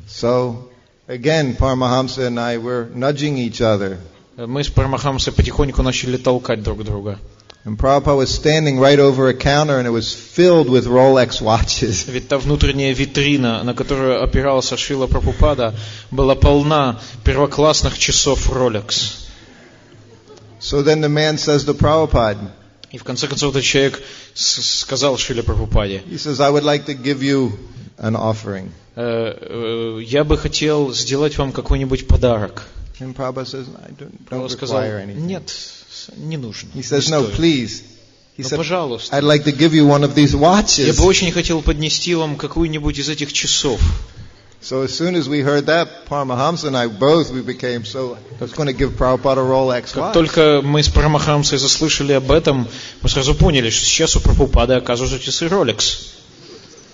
So, again, Paramahamsa and I were nudging each other. Мы с Парамахамсой потихоньку начали толкать друг друга. And Prabhupada was standing right over a counter and it was filled with Rolex watches. Ведь та внутренняя витрина, на которую опирался Шрила Прабхупада, была полна первоклассных часов Rolex. So then the man says to Prabhupada, И в конце концов этот человек сказал Шриле Прабхупаде, he says, I would like to give you an offering. Я бы хотел сделать вам какой-нибудь подарок. And Prabhupada says, I don't сказал, require anything. нет, не нужно. He says, no, please. He said, пожалуйста. I'd like to give you one of these watches. Я бы очень хотел поднести вам какую-нибудь из этих часов. So as soon as we heard that, Paramahamsa and I both, we became so, I was going to give Prabhupada a Rolex Как watch. только мы с Парамахамсой заслышали об этом, мы сразу поняли, что сейчас у Прабхупады оказываются часы Rolex.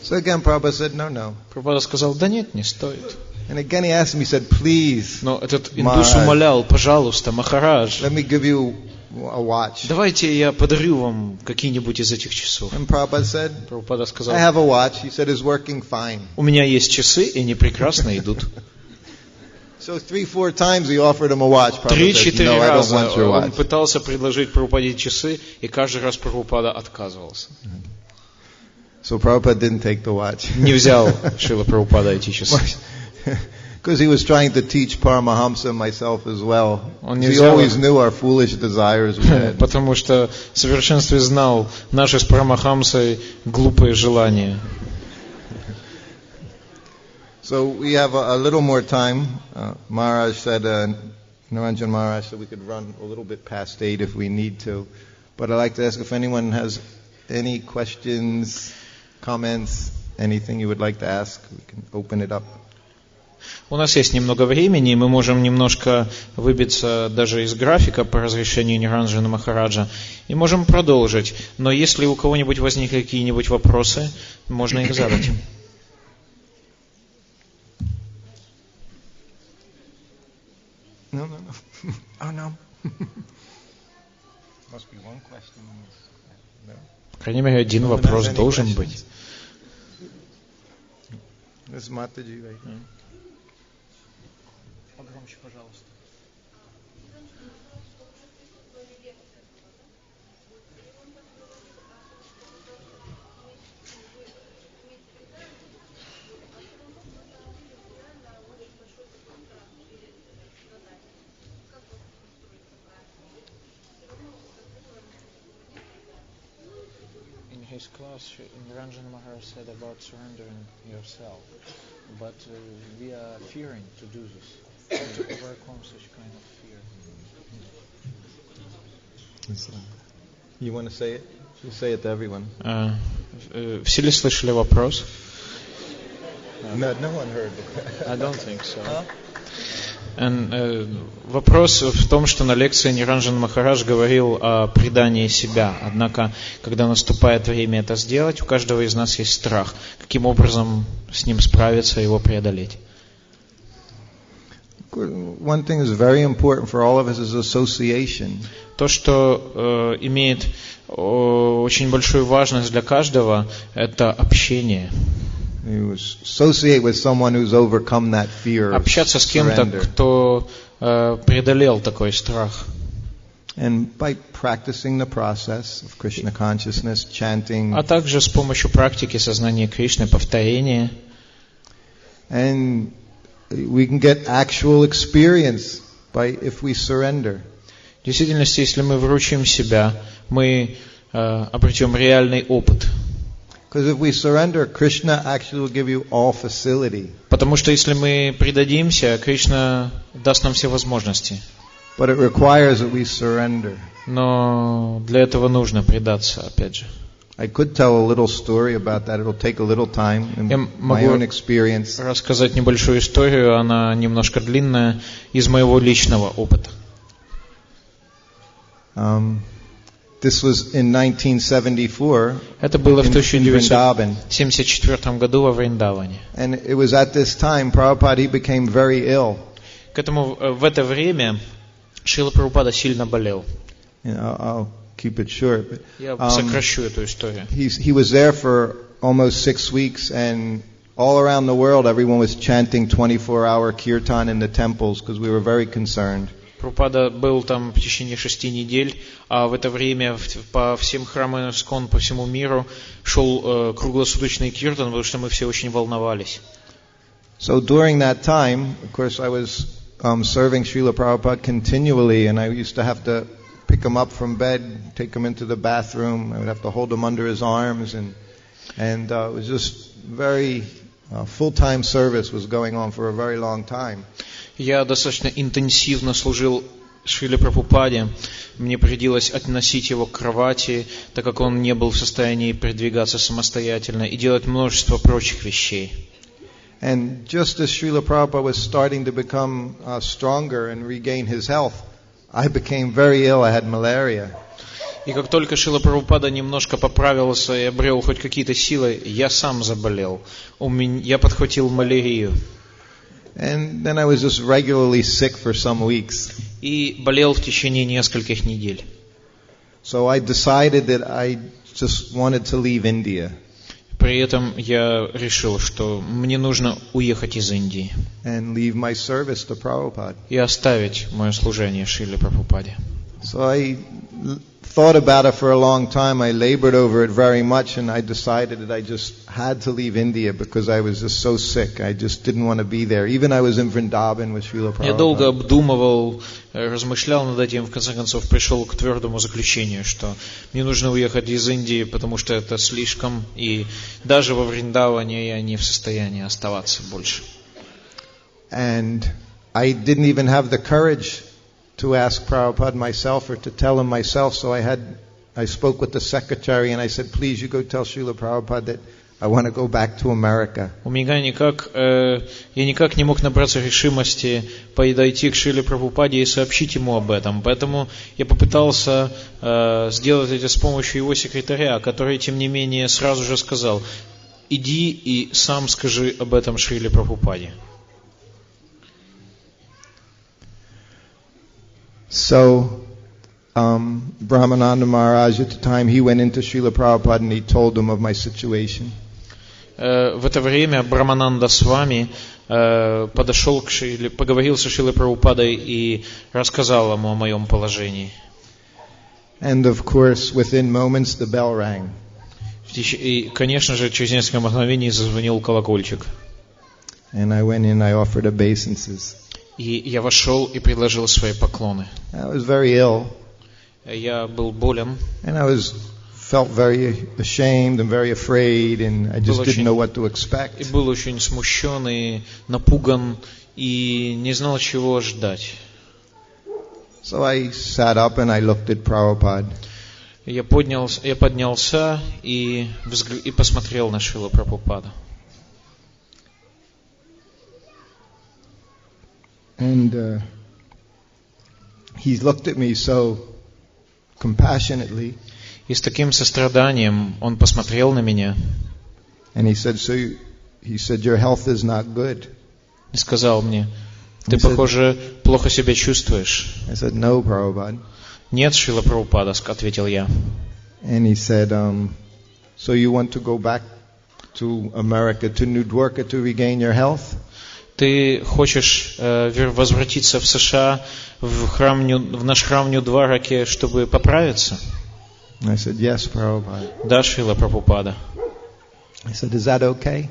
So again, Prabhupada said, no. Прабхупада сказал, да нет, не стоит. And again he asked me, he said, please, Но этот индус умолял, пожалуйста, Махарадж, let me give you a watch. давайте я подарю вам какие-нибудь из этих часов. And Prabhupada said, Прабхупада сказал, I have a watch. He said, it's working fine. у меня есть часы, и они прекрасно идут. So 3-4 times he offered him a watch. Prabhupada said, 3-4 no, I don't раза want your он watch. пытался предложить Прабхупаде часы, и каждый раз Прабхупада отказывался. So Prabhupada didn't take the watch. Не взял Шрила Прабхупада эти часы. Because he was trying to teach Paramahamsa and myself as well. Он не He взял always knew our foolish desires we had. Потому что в совершенстве знал наши с Парамахамсой глупые желания. So we have a little more time. Maharaj said, Naranjan Maharaj said we could run a little bit past 8 if we need to. But I'd like to ask if anyone has any questions, comments, anything you would like to ask. We can open it up. У нас есть немного времени, и мы можем немножко выбиться даже из графика по разрешению Ниранджана Махараджа, и можем продолжить. Но если у кого-нибудь возникли какие-нибудь вопросы, можно их задать. No. Oh, no. Must be one question. No. По крайней мере, один вопрос должен быть. This is Mataji right now. Погромче, пожалуйста. In his class, Niranjan Maharaj said about surrendering yourself, but we are fearing to do this. To overcome such kind of fear. You want to say it? You say it to everyone. Все ли слышали вопрос? No one heard. I don't think so. Вопрос в том, что на лекции Ниранджан Махарадж говорил о предании себя. Однако, когда наступает время это сделать, у каждого из нас есть страх. Каким образом с ним справиться, его преодолеть? One thing is very important for all of us is association. То, что имеет очень большую важность для каждого, это общение. associate with someone who's overcome that fear of Общаться с кем-то, surrender. кто преодолел такой страх. And by practicing the process of Krishna consciousness, chanting, А также с помощью практики сознания Кришны, повторения. and we can get actual experience if we surrender. В действительности, если мы вручим себя, мы обретем реальный опыт. Because if we surrender, Krishna actually will give you all facility. Потому что если мы предадимся, Кришна даст нам все возможности. But it requires that we surrender. Но для этого нужно предаться, опять же. I could tell a little story about that. It'll take a little time in Я my own могу experience. рассказать небольшую историю, она немножко длинная, из моего личного опыта. This was in 1974 Это было в in Vrindavan. 1974 году во Вриндаване. And it was at this time Prabhupada, he became very ill. В это время Шрила Прабхупада сильно болел. I'll keep it short. But, Я сокращу эту историю. he was there for almost 6 weeks, and all around the world everyone was chanting 24-hour kirtan in the temples because we were very concerned. Прабхупада был там в течение 6 недель, а в это время по всем храмам Искон по всему миру шел круглосуточный киртан, потому что мы все очень волновались. So during that time, of course, I was serving Srila Prabhupada continually, and I used to have to pick him up from bed, take him into the bathroom. I would have to hold him under his arms, and it was just very full-time service was going on for a very long time. Я достаточно интенсивно служил Шриле Прабхупаде. Мне приходилось относить его к кровати, так как он не был в состоянии передвигаться самостоятельно, и делать множество прочих вещей. And just as Srila Prabhupada was starting to become stronger and regain his health, I became very ill. I had malaria. И как только Шрила Прабхупада немножко поправился и обрел хоть какие-то силы, я сам заболел. Я подхватил малярию. And then I was just regularly sick for some weeks. И болел в течение нескольких недель. So I decided that I just wanted to leave India. При этом я решил, что мне нужно уехать из Индии. And leave my service to Prabhupada. И оставить мое служение Шриле Прабхупаде. So I thought about it for a long time. I labored over it very much, and I decided that I just had to leave India because I was just so sick. I just didn't want to be there. Even I was in Vrindavan with Srila Prabhupada. Я долго обдумывал, размышлял над этим, в конце концов пришел к твердому заключению, что мне нужно уехать из Индии, потому что это слишком, и даже во Вриндаване я не в состоянии оставаться больше. And I didn't even have the courage to ask Prabhupada myself or to tell him myself, so I spoke with the secretary and I said, please, you go tell Srila Prabhupada that I want to go back to America. Я никак не мог набраться решимости подойти к Шриле Прабхупаде и сообщить ему об этом, поэтому я попытался сделать это с помощью его секретаря, который, тем не менее, сразу же сказал, иди и сам скажи об этом Шриле Прабхупаде. So, Brahmananda Maharaj at the time, he went into Srila Prabhupada and he told him of my situation. В это время Брахмананда Свами подошел к Шриле, поговорил со Шрилой Прабхупадой и рассказал ему о моем положении. And of course, within moments, the bell rang. И, конечно же, через несколько мгновений зазвонил колокольчик. And I went in, I offered obeisances. И я вошел и предложил свои поклоны. I was very ill. Я был болен. And I felt very ashamed and very afraid, and I just didn't know what to expect. И был очень смущен и напуган, и не знал, чего ждать. So I sat up and I looked at Prabhupada. Я поднялся и посмотрел на Шрилу Прабхупаду. And he looked at me so compassionately. И с таким состраданием он посмотрел на меня. And he said, your health is not good. И сказал мне, ты, похоже, плохо себя чувствуешь. I said, no, Prabhupada. Нет, Шрила Прабхупада, ответил я. And he said, so you want to go back to America, to New Dwarka, to regain your health? Ты хочешь возвратиться в США, в наш храм Нью-Двараке, чтобы поправиться? I said, yes, Prabhupada. Да, Шрила Прабхупада. I said, is that okay?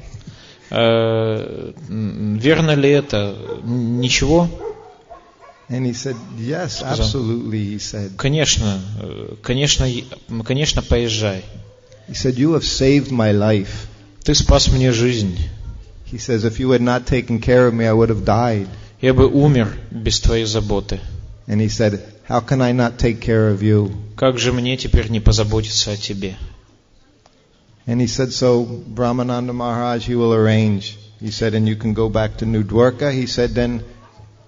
Верно ли это? Ничего? And he said, yes, absolutely, he said. Конечно, поезжай. He said, you have saved my life. Ты спас мне жизнь. He says, if you had not taken care of me, I would have died. Я бы умер без твоей заботы. And he said, how can I not take care of you? Как же мне теперь не позаботиться о тебе? And he said, so Brahmananda Maharaj, he will arrange. He said, and you can go back to New Dwarka. He said, then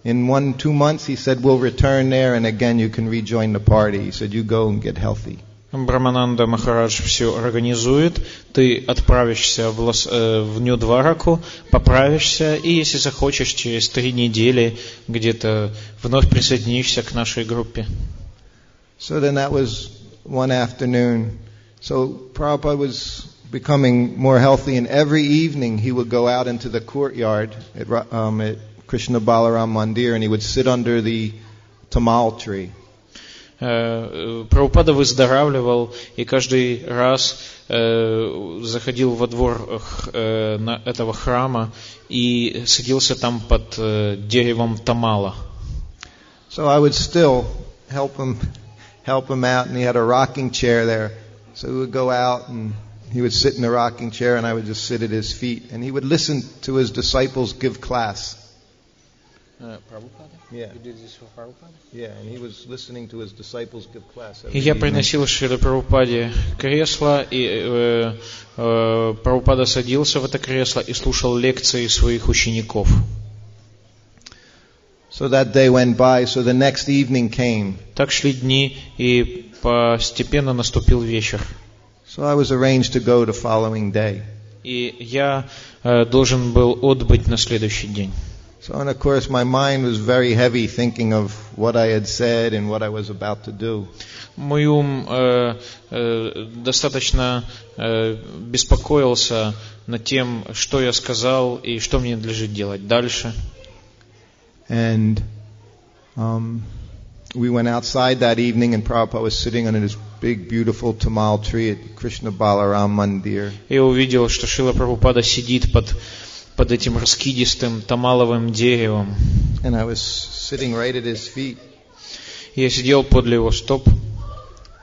in 1-2 months, he said, we'll return there and again you can rejoin the party. He said, you go and get healthy. Брамананда Махарадж все организует, ты отправишься в Нью-Двараку, поправишься, и если захочешь, через 3 недели где-то вновь присоединишься к нашей группе. So then that was one afternoon. So Prabhupada was becoming more healthy, and every evening he would go out into the courtyard at Krishna Balaram Mandir, and he would sit under the tamal tree. Прабхупада выздоравливал и каждый раз заходил во двор этого храма и садился там под деревом тамала. So I would still help him out, and he had a rocking chair there. So we would go out and he would sit in the rocking chair and I would just sit at his feet, and he would listen to his disciples give class. Prabhupada? Yeah. You did this for Prabhupada? Yeah, and he was listening to his disciples give class. И я приносил Шриле Прабхупаде кресло, и Прабхупада садился в это кресло и слушал лекции своих учеников. So that day went by, so the next evening came. Так шли дни, и постепенно наступил вечер. So I was arranged to go the following day. И я должен был отбыть на следующий день. So, and of course, my mind was very heavy thinking of what I had said and what I was about to do. Мой ум достаточно беспокоился над тем, что я сказал и что мне надлежит делать дальше. And we went outside that evening, and Prabhupada was sitting under this big, beautiful tamal tree at Krishna Balaram Mandir. Я увидел, что Шрила Прабхупада сидит под этим раскидистым тамаловым деревом. And I was sitting right at his feet. Я сидел подле его стоп.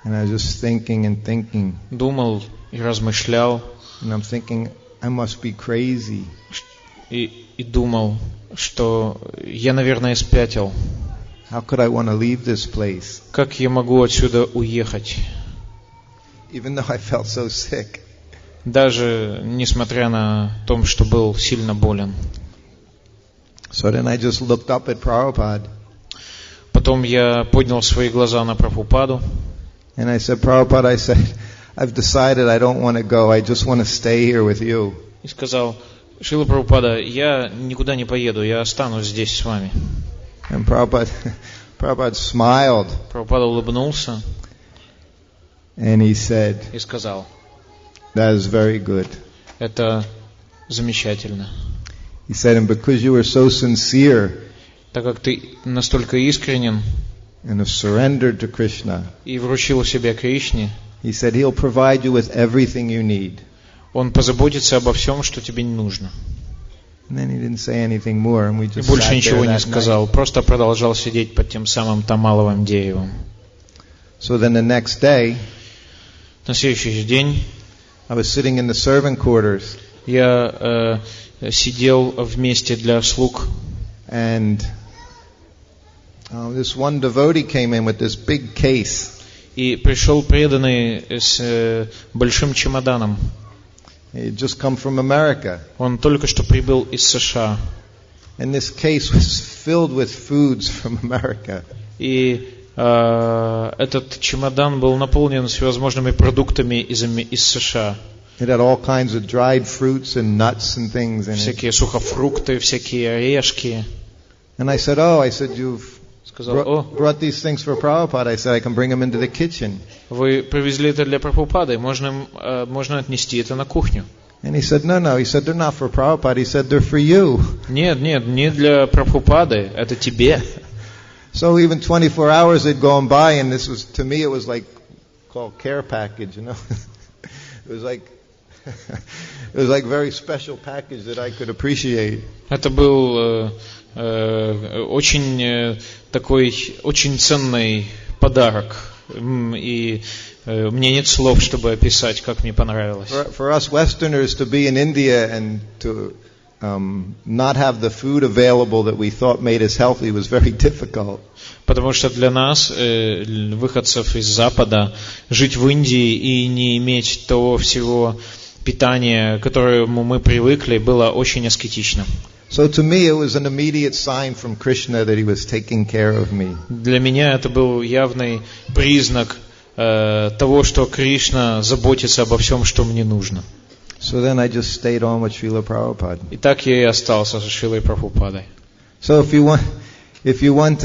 And I was just thinking and thinking. Думал и размышлял. And I'm thinking, I must be crazy. И думал, что я, наверное, спятил. How could I want to leave this place? Как я могу отсюда уехать? Even though I felt so sick. Даже несмотря на то, что был сильно болен. So then I just looked up at Prabhupada. Потом я поднял свои глаза на Прабхупаду. And I said, Prabhupada, I said, I've decided I don't want to go. I just want to stay here with you. И сказал, Шрила Прабхупада, я никуда не поеду, я останусь здесь с вами. And Prabhupada smiled. Прабхупада улыбнулся. And he said, и сказал, that is very good. Это замечательно. He said, and because you were so sincere, так как ты настолько искренен, and have surrendered to Krishna, и вручил себя Кришне, he said, he'll provide you with everything you need. Он позаботится обо всем, что тебе не нужно. And then he didn't say anything more, and we just и больше sat ничего there не that сказал, night. просто продолжал сидеть под тем самым тамаловым деревом. So then the next day, на следующий день, I was sitting in the servant quarters. Я сидел в месте для слуг. And this one devotee came in with this big case. И пришел преданный с большим чемоданом. He had just come from America. Он только что прибыл из США. And this case was filled with foods from America. И этот чемодан был наполнен всевозможными продуктами из США. It had all kinds of dried fruits and nuts and things in it. Всякие сухофрукты, всякие орешки. And I said, you've brought these things for Prabhupada. I said, I can bring them into the kitchen. Вы привезли это для Прабхупады, можно отнести это на кухню. And he said, no. He said, they're not for Prabhupada. He said, they're for you. Нет, не для Прабхупады, это тебе. So even 24 hours had gone by, and this was, to me, it was like called care package, you know. It was like very special package that I could appreciate. Это был очень такой очень ценный подарок, и мне нет слов, чтобы описать, как мне понравилось. For us Westerners to be in India and to not have the food available that we thought made us healthy was very difficult. Потому что для нас, выходцев из Запада, жить в Индии и не иметь того всего питания, к которому мы привыкли, было очень аскетично. So to me it was an immediate sign from Krishna that he was taking care of me. Для меня это был явный признак того, что Кришна заботится обо всем, что мне нужно. So then I just stayed on with Srila Prabhupada. И так я и остался со Шрилой Прабхупадой. So if you want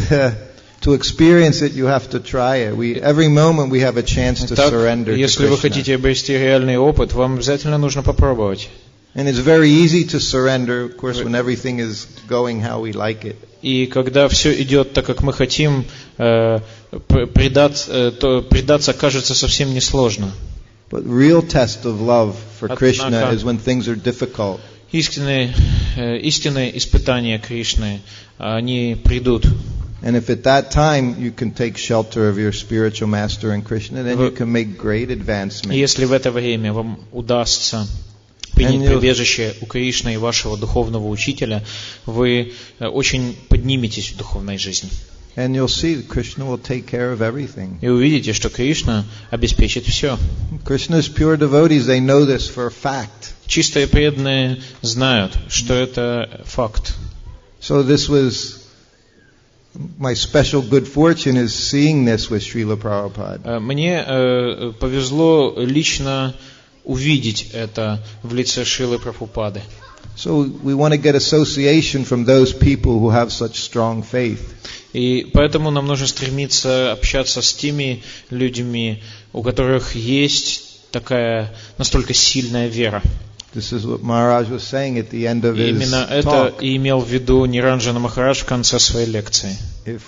to experience it, you have to try it. Every moment we have a chance to surrender to Krishna. Если вы хотите обрести реальный опыт, вам обязательно нужно попробовать. And it's very easy to surrender, of course, when everything is going how we like it. И когда все идет так, как мы хотим, предаться кажется совсем несложно. But real test of love for Krishna is when things are difficult. Истинные испытания Кришны, они придут. And if at that time you can take shelter of your spiritual master and Krishna, then you can make great advancement. Если в это время вам удастся принять прибежище у Кришны и вашего духовного учителя, вы очень подниметесь в духовной жизни. And you'll see Krishna will take care of everything. И увидите, что Кришна обеспечит все. Krishna's pure devotees, they know this for a fact. Чистые преданные знают, что это факт. So this was my special good fortune is seeing this with Srila Prabhupada. Мне повезло лично увидеть это в лице Шрилы Прабхупады. So we want to get association from those people who have such strong faith. И поэтому нам нужно стремиться общаться с теми людьми, у которых есть такая настолько сильная вера. This is what Maharaj was saying at the end of his Именно это talk. и имел в виду Ниранджана Махарадж в конце своей лекции. If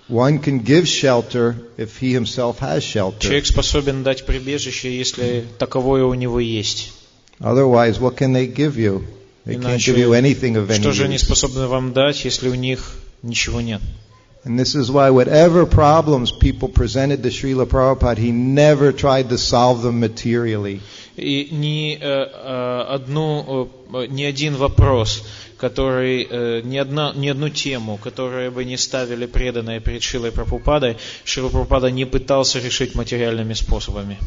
one can give shelter, if he himself has shelter. Человек способен дать прибежище, если таковое у него есть. Otherwise, what can they give you? They can't give you anything of any Что же они use. способны вам дать, если у них ничего нет? And this is why whatever problems people presented to Srila Prabhupada, he never tried to solve them materially. И ни один вопрос, который, ни одну тему, которую бы не ставили преданные перед Шрилой Прабхупадой, Шрила Прабхупада не пытался решить материальными способами.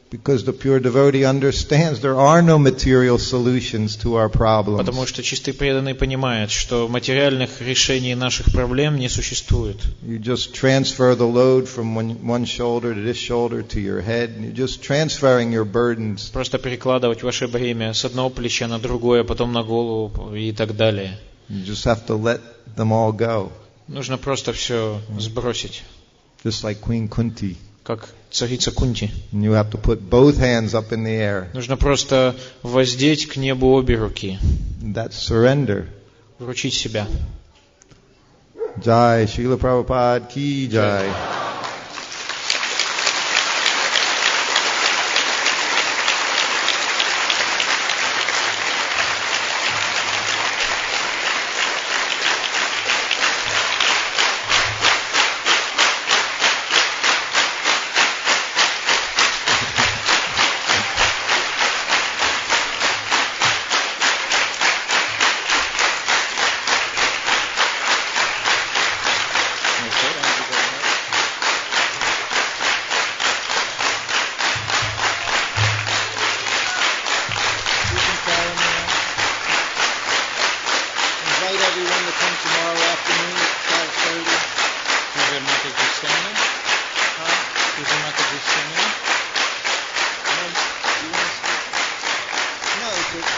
Because the pure devotee understands there are no material solutions to our problems. Потому что чистый преданный понимает, что материальных решений наших проблем не существует. You just transfer the load from one shoulder to this shoulder to your head. You're just transferring your burdens. Просто перекладывать ваше бремя с одного плеча на другое, потом на голову и так далее. You just have to let them all go. Нужно просто все сбросить. Just like Queen Kunti. Как царица Кунти. And you have to put both hands up in the air. Нужно просто воздеть к небу обе руки. That's surrender. Вручить себя. Jai Srila Prabhupada ki jai.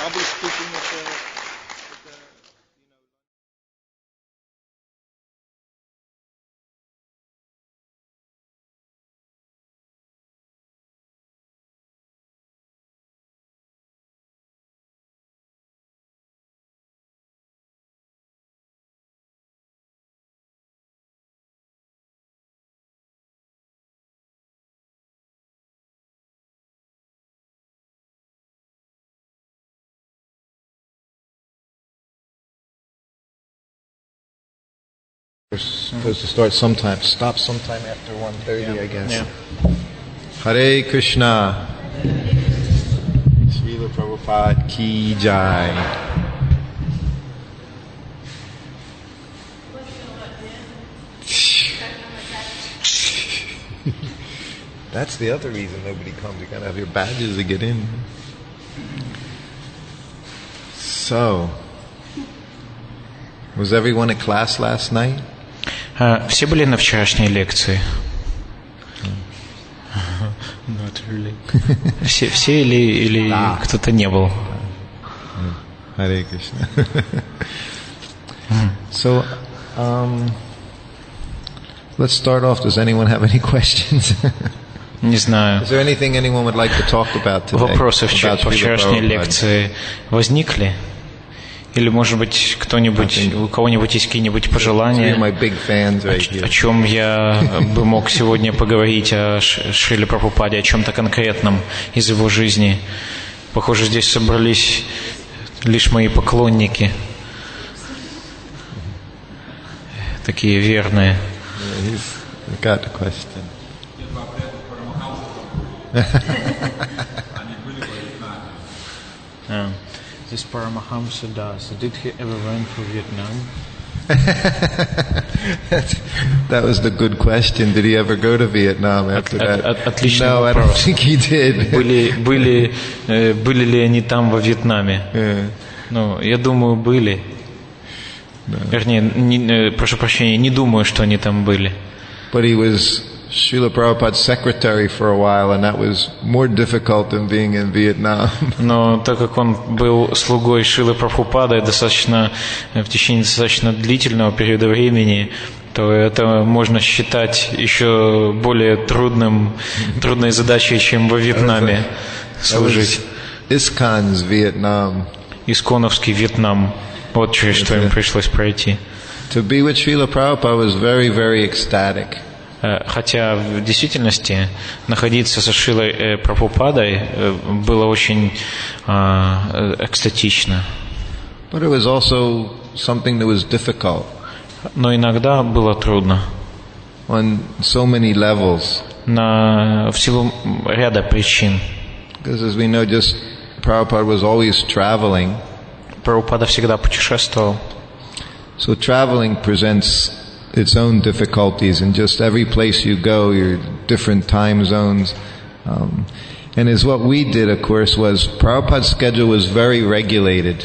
I'll be speaking at the We're supposed to start sometime, stop sometime after 1:30, I guess. Yeah. Харе Кришна. Шриле Прабхупада Ki Jai. That's the other reason nobody comes. You gotta have your badges to get in. So, was everyone at class last night? Все были на вчерашней лекции? Not really. Все или кто-то не был? Харе Кришна. So, let's start off. Does anyone have any questions? Не знаю. Is there anything anyone would like to talk about today? Вопросы по вчерашней лекции возникли? Или, может быть, кто-нибудь, у кого-нибудь есть какие-нибудь пожелания, о чем я бы мог сегодня поговорить о Шриле Прабхупаде, о чем-то конкретном из его жизни? Похоже, здесь собрались лишь мои поклонники, такие верные. This Paramahamsa does. Did he ever went to Vietnam? That was the good question. Did he ever go to Vietnam after that? Отличный вопрос. No, I don't think he did. Были ли они там во Вьетнаме? Ну, я думаю, были. Вернее, прошу прощения, не думаю, что они там были. But he was Srila Prabhupada's secretary for a while, and that was more difficult than being in Vietnam. Но так как он был слугой Шрилы Прабхупады в течение достаточно длительного периода времени, то это можно считать еще более трудной задачей, чем во Вьетнаме служить. Искон's Vietnam. Исконовский Вьетнам. Вот через что им пришлось пройти. To be with Srila Prabhupada was very, very ecstatic. Хотя в действительности находиться со Шрилой Прабхупадой было очень экстатично. But it was also something that was difficult. Но иногда было трудно. On so many levels. В силу ряда причин. Because as we know, just Prabhupada was always traveling. Прабхупада всегда путешествовал. So traveling presents its own difficulties, and just every place you go, you're different time zones. And as what we did, of course, was Prabhupada's schedule was very regulated.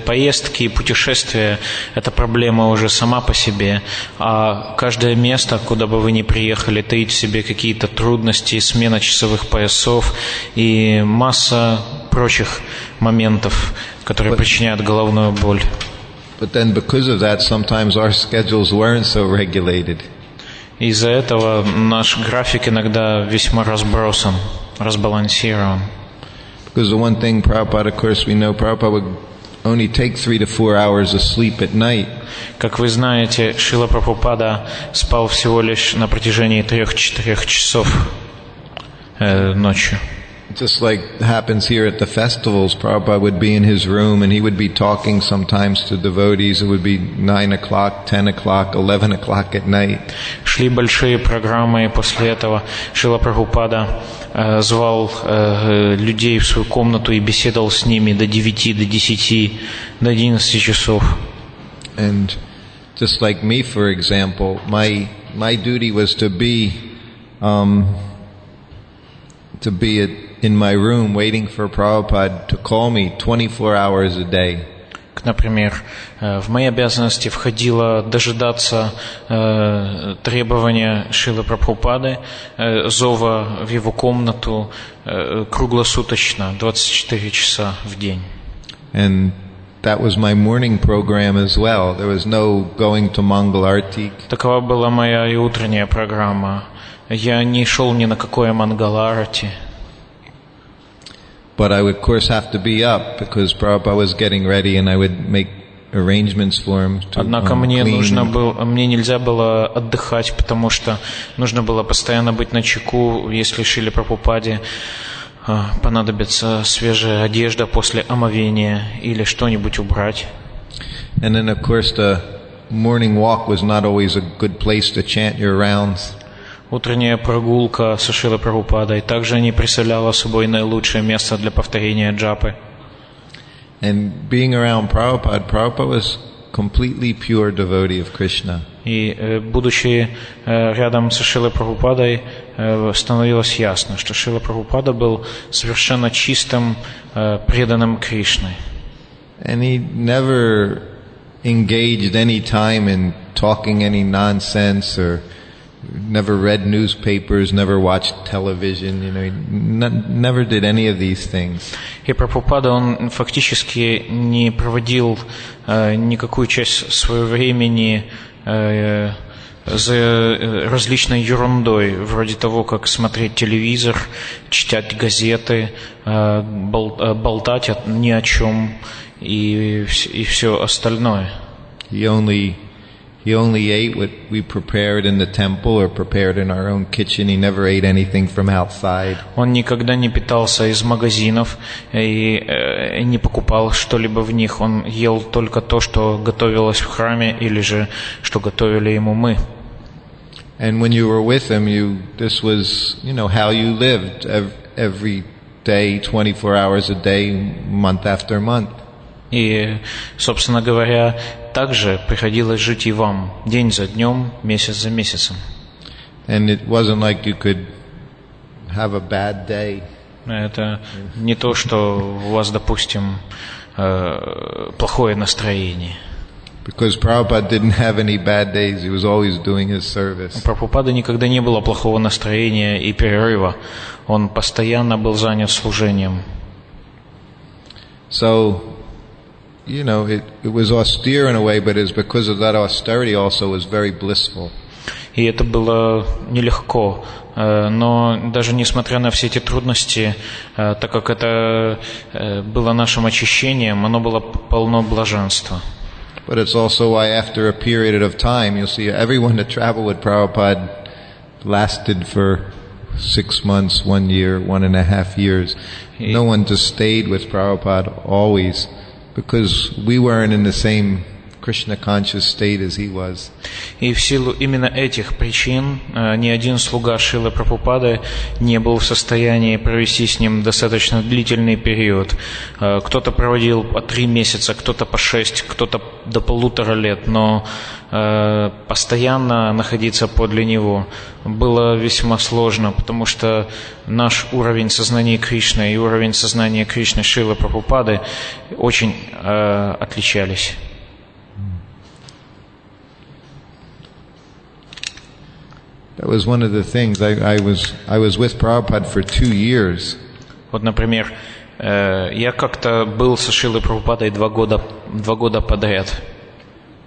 Поездки и путешествия – это проблема уже сама по себе, а каждое место, куда бы вы ни приехали, таит в себе какие-то трудности, смена часовых поясов и масса прочих моментов, которые причиняют головную боль. But then because of that, sometimes our schedules weren't so regulated. Из-за этого наш график иногда весьма разбалансирован. Because the one thing Prabhupada, of course, we know Prabhupada would only take 3 to 4 hours of sleep at night. Как вы знаете, Шрила Прабхупада спал всего лишь на протяжении 3-4 часов ночью. Just like happens here at the festivals, Prabhupada would be in his room and he would be talking sometimes to devotees. It would be 9 o'clock, 10 o'clock, 11 o'clock at night. Шли большие программы, и после этого Шрила Прабхупада звал людей в свою комнату и беседовал с ними до 9, до 10, до 11 часов. And just like me, for example, my duty was to be in my room waiting for Prabhupada to call me 24 hours a day. Например, в мои обязанности входило дожидаться требования Шрилы Прабхупады, зова в его комнату круглосуточно, 24 часа в день. And that was my morning program as well. There was no going to Mangal Arti. Такова была моя и утренняя программа. Я не шел ни на какое Мангал-арати. But I would, of course, have to be up because Prabhupada was getting ready, and I would make arrangements for him to Однако мне нельзя было отдыхать, потому что нужно было постоянно быть начеку, если Шриле Прабхупаде понадобится свежая одежда после омовения или что-нибудь убрать. And then, of course, the morning walk was not always a good place to chant your rounds. Утренняя прогулка со Шрилой Прабхупадой также не представляла собой наилучшее место для повторения джапы. And being around Prabhupada, Prabhupada was completely pure devotee of Krishna. И будучи рядом со Шрилой Прабхупадой, становилось ясно, что Шрила Прабхупада был совершенно чистым, преданным Кришне. And he never engaged any time in talking any nonsense or never read newspapers, never watched television, he never did any of these things. И Прабхупада, он фактически не проводил никакую часть своего времени за различной ерундой, вроде того, как смотреть телевизор, читать газеты, болтать ни о чем и все остальное. He only ate what we prepared in the temple or prepared in our own kitchen. He never ate anything from outside. Он никогда не питался из магазинов и не покупал что-либо в них. Он ел только то, что готовилось в храме или же что готовили ему мы. And when you were with him, this was, how you lived every day, 24 hours a day, month after month. И, собственно говоря, также приходилось жить и вам, день за днем, месяц за месяцем. And it wasn't like you could have a bad day. Это не то, что у вас, допустим, плохое настроение. Because Prabhupada didn't have any bad days, he was always doing his service. У Прабхупады никогда не было плохого настроения и перерыва. Он постоянно был занят служением. So, it was austere in a way, but it's because of that austerity also was very blissful. И это было нелегко, но даже несмотря на все эти трудности, так как это было нашим очищением, оно было полно блаженства. But it's also why after a period of time, you'll see everyone that traveled with Prabhupada lasted for 6 months, 1 year, 1.5 years. No one just stayed with Prabhupada always. Because we weren't in the same Krishna conscious state as he was. И в силу именно этих причин ни один слуга Шрилы Прабхупады не был в состоянии провести с ним достаточно длительный период. Кто-то проводил по 3 месяца, кто-то по 6, кто-то до 1,5 лет, но постоянно находиться подле него было весьма сложно, потому что наш уровень сознания Кришны и уровень сознания Кришны Шрилы Прабхупады очень отличались. That was one of the things. I was with Prabhupada for 2 years. Вот, например, я как-то был со Шрилой Прабхупадой 2 года подряд.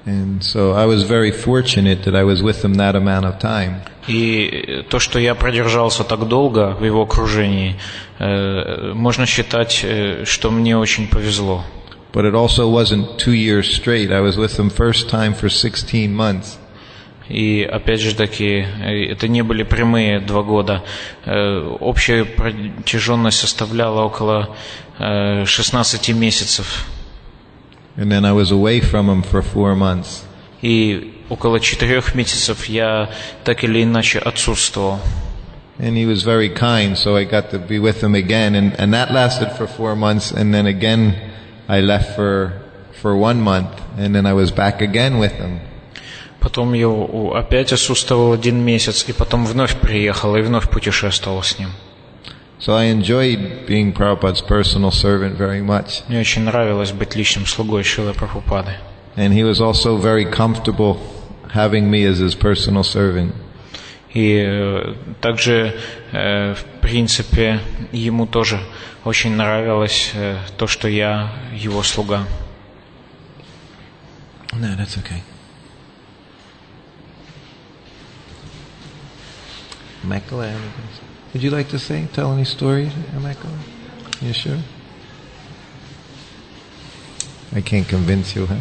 And so I was very fortunate that I was with him that amount of time. И то, что я продержался так долго в его окружении, можно считать, что мне очень повезло. But it also wasn't 2 years straight. I was with him first time for 16 months. И опять же таки, это не были прямые 2 года. Общая протяженность составляла около 16 месяцев. And then I was away from him for 4 months. И около 4 месяцев я так или иначе отсутствовал. And he was very kind, so I got to be with him again, and that lasted for 4 months, and then again I left for 1 month, and then I was back again with him. Потом я опять отсутствовал 1 месяц, и потом вновь приехал и вновь путешествовал с ним. So I enjoyed being Prabhupada's personal servant very much. Мне очень нравилось быть личным слугой Шрилы Прабхупады. And he was also very comfortable having me as his personal servant. И также, в принципе, ему тоже очень нравилось то, что я его слуга. No, that's okay. Makala, would you like to tell any stories, Makala? You sure? I can't convince you, huh?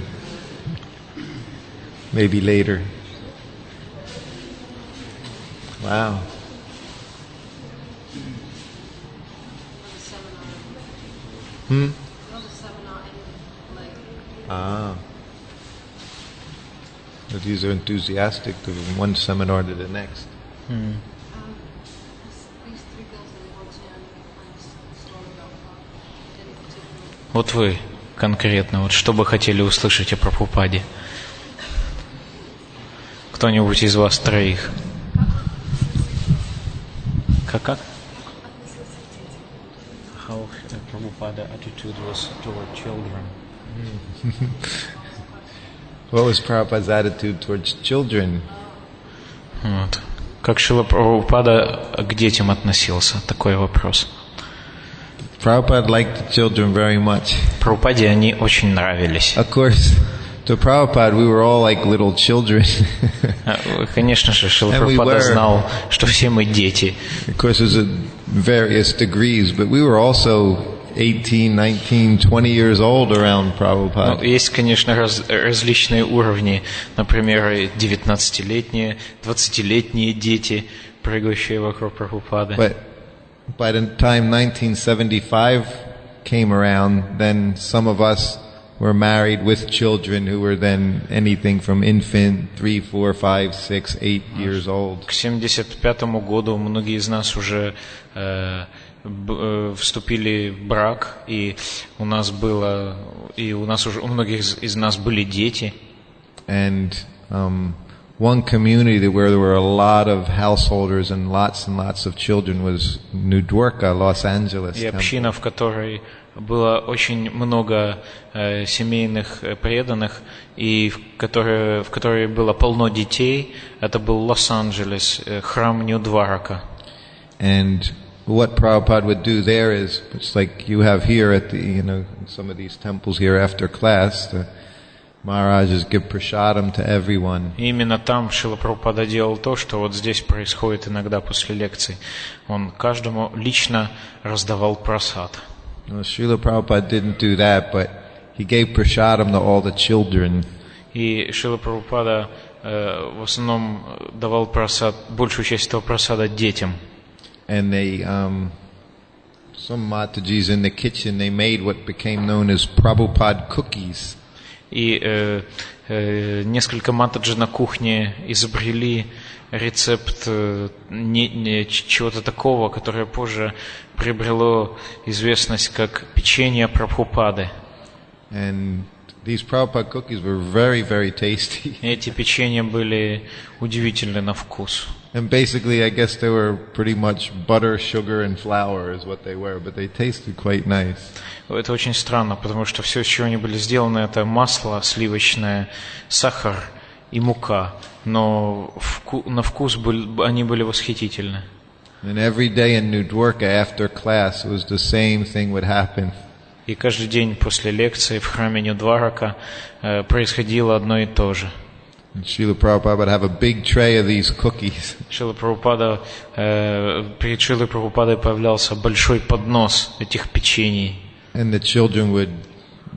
Maybe later. Wow. Ah. These are enthusiastic to one seminar to the next. Вот вы конкретно, вот что бы хотели услышать о Прабхупаде? Кто-нибудь из вас троих? Как? How Prabhupada attitude was toward children? What was Prabhupada's attitude towards children? Вот. Как Шрила Прабхупада к детям относился? Такой вопрос. Prabhupada liked the children very much. Прабхупаде они очень нравились. Of course, to Prabhupada we were all like little children. Конечно же, Шрила Прабхупада знал, что все мы дети. Of course, there's various degrees, but we were also 18, 19, 20 years old around Prabhupada. Ну, есть, конечно, различные уровни. Например, 19-летние, 20-летние дети, прыгающие вокруг Прабхупады. But by the time 1975 came around, then some of us were married with children who were then anything from infant, 3, 4, 5, 6, 8 years old. К 75-му году многие из нас уже вступили в брак, и у многих из нас были дети. And one community where there were a lot of householders and lots of children was New Dwarka, Los Angeles. И община, в которой было очень много семейных преданных, и в которой было полно детей, это был Лос-Анджелес, храм Нью-Дварака. And what Prabhupada would do there is, it's like you have here at the, some of these temples here after class, the Maharajas give prasadam to everyone. И именно там Шрила Прабхупада делал то, что вот здесь происходит иногда после лекций. Он каждому лично раздавал прасад. Srila Prabhupada didn't do that, but he gave prasadam to all the children. И Шрила Прабхупада в основном давал прасад, большую часть этого прасада детям. And they, some Matajis in the kitchen, they made what became known as Prabhupada cookies. И несколько матаджи на кухне изобрели рецепт чего-то такого, которое позже приобрело известность как печенье Прабхупады. And these Prabhupada cookies were very, very tasty. Эти печенья были удивительны на вкус. And basically, I guess they were pretty much butter, sugar, and flour is what they were, but they tasted quite nice. Это очень странно, потому что все, из чего они были сделаны, это масло сливочное, сахар и мука. Но на вкус они были восхитительны. And every day in New Dwarka after class, it was the same thing would happen. И каждый день после лекции в храме Нью-Дварака происходило одно и то же. Srila Prabhupada would have a big tray of these cookies. Перед Шрилой Прабхупадой появлялся большой поднос этих печений. And the children would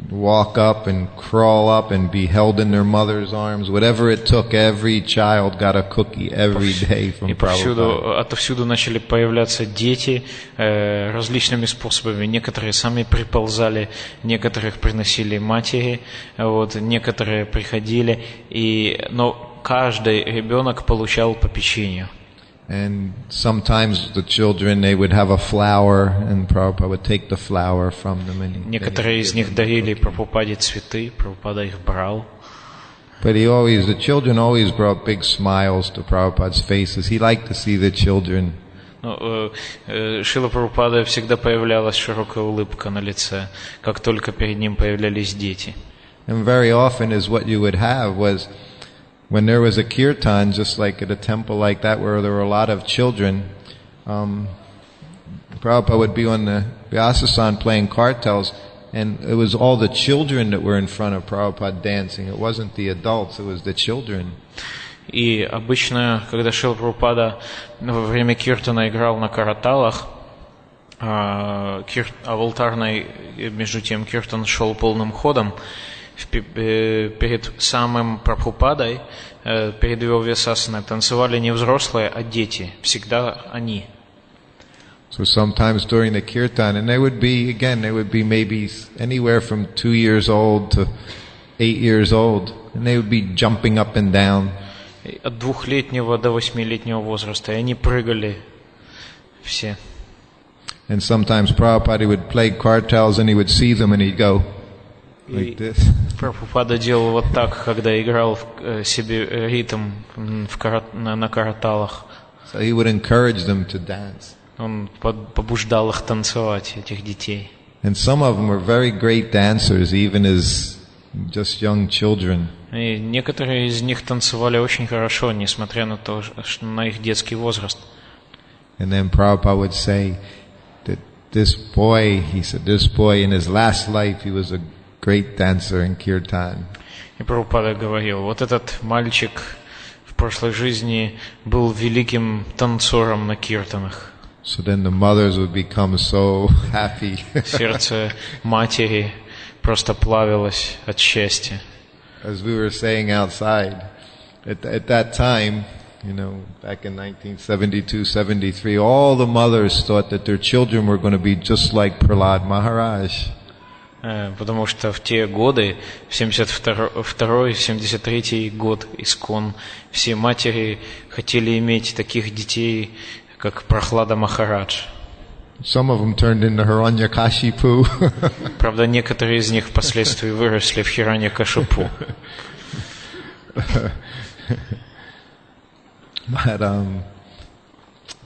walk up and crawl up and be held in their mother's arms. Whatever it took, every child got a cookie every day from Prabhupada. Отовсюду начали появляться дети различными способами. Некоторые сами приползали, некоторых приносили матери, некоторые приходили, но каждый ребенок получал по печенью. And sometimes the children, they would have a flower, and Prabhupada would take the flower from them. And некоторые из них дарили Прабхупаде цветы, Прабхупада их брал. But the children always brought big smiles to Prabhupada's faces. He liked to see the children. Шрила Прабхупада всегда появлялась широкая улыбка на лице, как только перед ним появлялись дети. And very often is what you would have was, when there was a kirtan, just like at a temple like that where there were a lot of children, Prabhupada would be on the Vyasasan playing kartals, and it was all the children that were in front of Prabhupada dancing. It wasn't the adults, it was the children. И обычно, когда Шрила Прабхупада во время киртана играл на караталах, а в алтарной, между тем, киртан шел полным ходом, перед самым Прабхупадой, перед его вьясасаной, танцевали не взрослые, а дети. Всегда они. So sometimes during the kirtan, and they would be maybe anywhere from 2 years old to 8 years old, and they would be jumping up and down. От 2-летнего до 8-летнего возраста, и они прыгали все. And sometimes Prabhupada would play kartals and he would see them and he'd go like this. Прабхупада делал вот так, когда играл себе ритм на карталах. So he would encourage them to dance. Он побуждал их танцевать, этих детей. And some of them were very great dancers, even as just young children. И некоторые из них танцевали очень хорошо, несмотря на то, что на их детский возраст. And then Prabhupada would say that this boy in his last life, he was a great dancer in kirtan. И Прабхупада говорил, вот этот мальчик в прошлой жизни был великим танцором на киртанах. So then the mothers would become so happy. Сердце матери просто плавилось от счастья. As we were saying outside, at that time, back in 1972-73, all the mothers thought that their children were going to be just like Prahlad Maharaj. Потому что в те годы, в 72-73 год искон, все матери хотели иметь таких детей, как Прахлада Махарадж. Some of them turned into Hiranyakashipu. Правда, некоторые из них впоследствии выросли в Хираньякашипу. But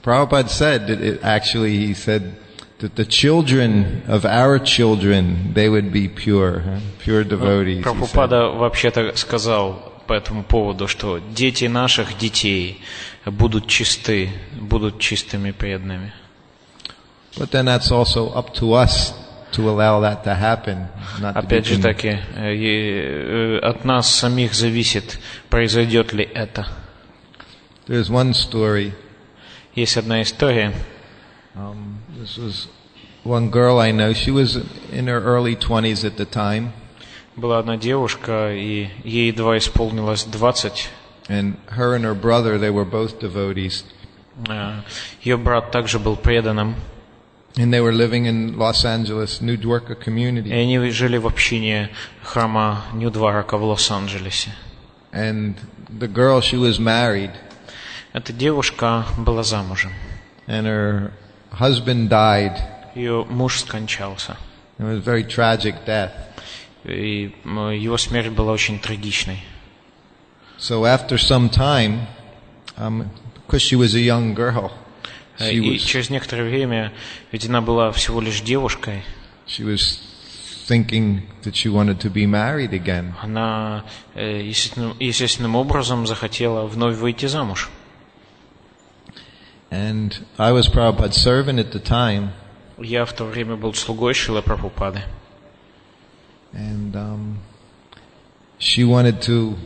Prabhupada said that he said that the children of our children, they would be pure devotees. Прабхупада вообще-то сказал по этому поводу, что дети наших детей будут чисты, будут чистыми преданными. But then that's also up to us to allow that to happen. Опять же таки, от нас самих зависит, произойдет ли это. There's one story. Есть одна история. This was one girl I know. She was in her early 20s at the time. Была одна девушка, и ей едва исполнилось 20. And her and her brother, they were both devotees. Ее брат также был преданным. And they were living in Los Angeles, New Dwarka community. И они жили в общине храма Нью-Дварака в Лос-Анджелесе. And the girl, she was married. Эта девушка была замужем. And her husband died. Ее муж скончался. It was a very tragic death. И его смерть была очень трагичной. So after some time, because she was a young girl, и через некоторое время, ведь она была всего лишь девушкой, she was thinking that she wanted to be married again. Она естественным образом захотела вновь выйти замуж. And I was Prabhupada's servant at the time. Я в то время был слугой Шриле Прабхупады. And she wanted to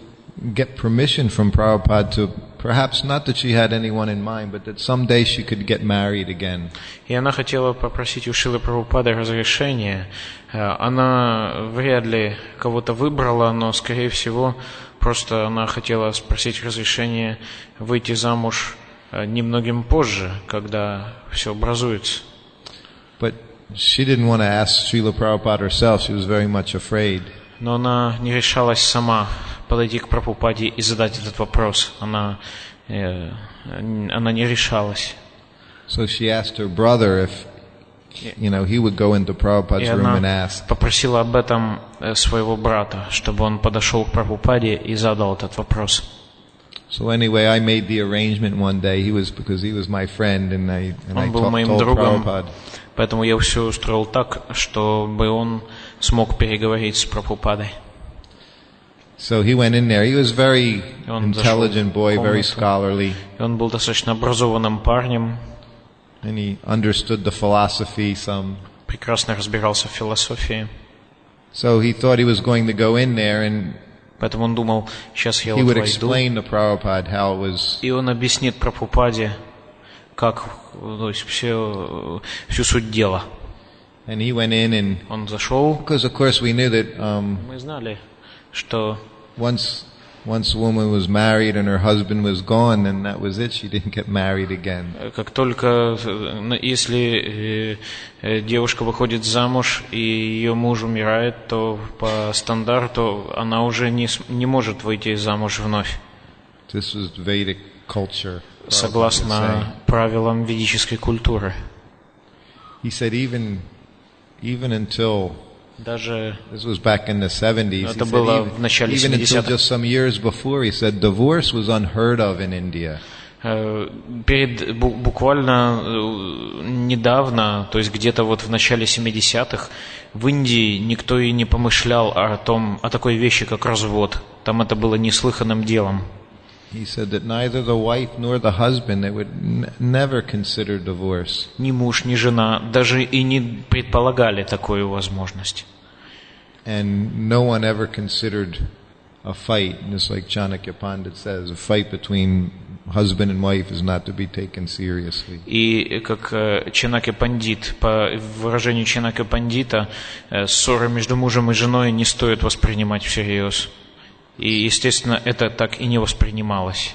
get permission from Prabhupada to, perhaps not that she had anyone in mind, but that someday she could get married again. И она хотела попросить у Шрилы Прабхупады разрешения. Она вряд ли кого-то выбрала, но, скорее всего, просто она хотела спросить разрешения выйти замуж немногим позже, когда все образуется. But she didn't want to ask Srila Prabhupada herself. She was very much afraid. Но она не решалась сама подойти к Прабхупаде и задать этот вопрос. Она не решалась. So she asked her brother if, he would go into Prabhupada's room and ask. Попросила об этом своего брата, чтобы он подошел к Прабхупаде и задал этот вопрос. So anyway, I made the arrangement one day. Because he was my friend, and I был моим told другом, Prabhupada. Поэтому я все устроил так, чтобы он смог переговорить с Прабхупадой. So he went in there. He was very intelligent boy, very scholarly. Он был достаточно образованным парнем. And he understood the philosophy some. Прекрасно разбирался в философии. So he thought he was going to go in there and поэтому он думал, сейчас я he вот would войду, explain to Prabhupada how it was. И он объяснит Прабхупаде, как, то есть всю суть дела. And he went in and он зашел. Because of course we knew that мы знали, что once once a woman was married and her husband was gone, then that was it. She didn't get married again. Как только, если девушка выходит замуж и ее муж умирает, то по стандарту она уже не может выйти замуж вновь. This was Vedic culture. Согласно правилам ведической культуры. He said even until даже this was back in the 70s. Это было в начале 70-х. Even until just some years before, he said divorce was unheard of in India. Буквально недавно, то есть где-то вот в начале 70-х, в Индии никто и не помышлял о такой вещи, как развод. Там это было неслыханным делом. He said that neither the wife nor the husband, they would never consider divorce. Ни муж, ни жена даже и не предполагали такую возможность. And no one ever considered a fight, just like Chanakya Pandit says, a fight between husband and wife is not to be taken seriously. И как Чанакья Пандит, по выражению Чанакья Пандита, ссоры между мужем и женой не стоит воспринимать всерьез. И, естественно, это так и не воспринималось.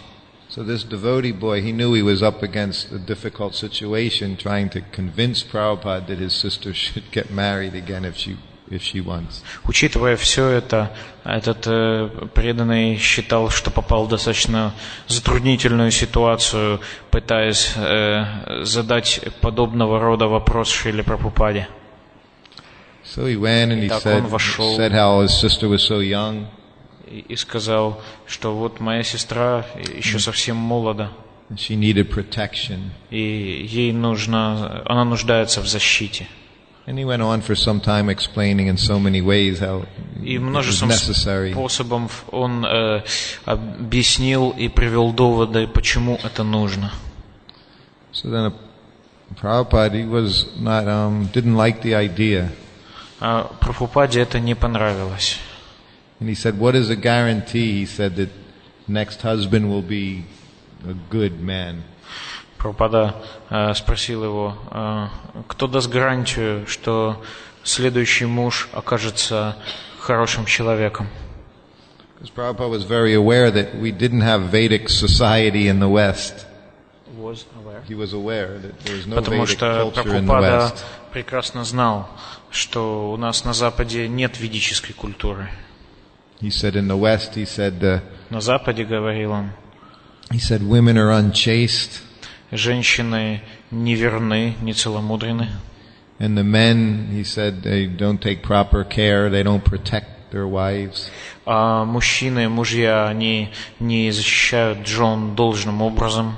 So this devotee boy, he knew he was up against a difficult situation, trying to convince Prabhupada that his sister should get married again if she wants. Учитывая все это, этот преданный считал, что попал в достаточно затруднительную ситуацию, пытаясь задать подобного рода вопрос Шриле Прабхупаде. So he went and he said how his sister was so young. И сказал, что вот моя сестра еще совсем молода. She needed protection. И она нуждается в защите. And he went on for some time explaining in so many ways how it was necessary. Способом он объяснил и привел доводы, почему это нужно. So then Prabhupada, he was not didn't like the idea. Прабхупаде это не понравилось. And he said, what is a guarantee? He said that next husband will be a good man. Прабхупада спросил его, кто даст гарантию, что следующий муж окажется хорошим человеком? Because Prabhupada was very aware that we didn't have Vedic society in the West. He was aware that there was no Потому Vedic что culture in the Прабхупада West. прекрасно знал, что у нас на Западе нет ведической культуры. He said in the West, he said, На Западе, говорил он, he said women are unchaste. Женщины неверны, нецеломудрены. And the men, he said, they don't take proper care, they don't protect their wives. А мужчины, мужья, они не защищают жен должным образом.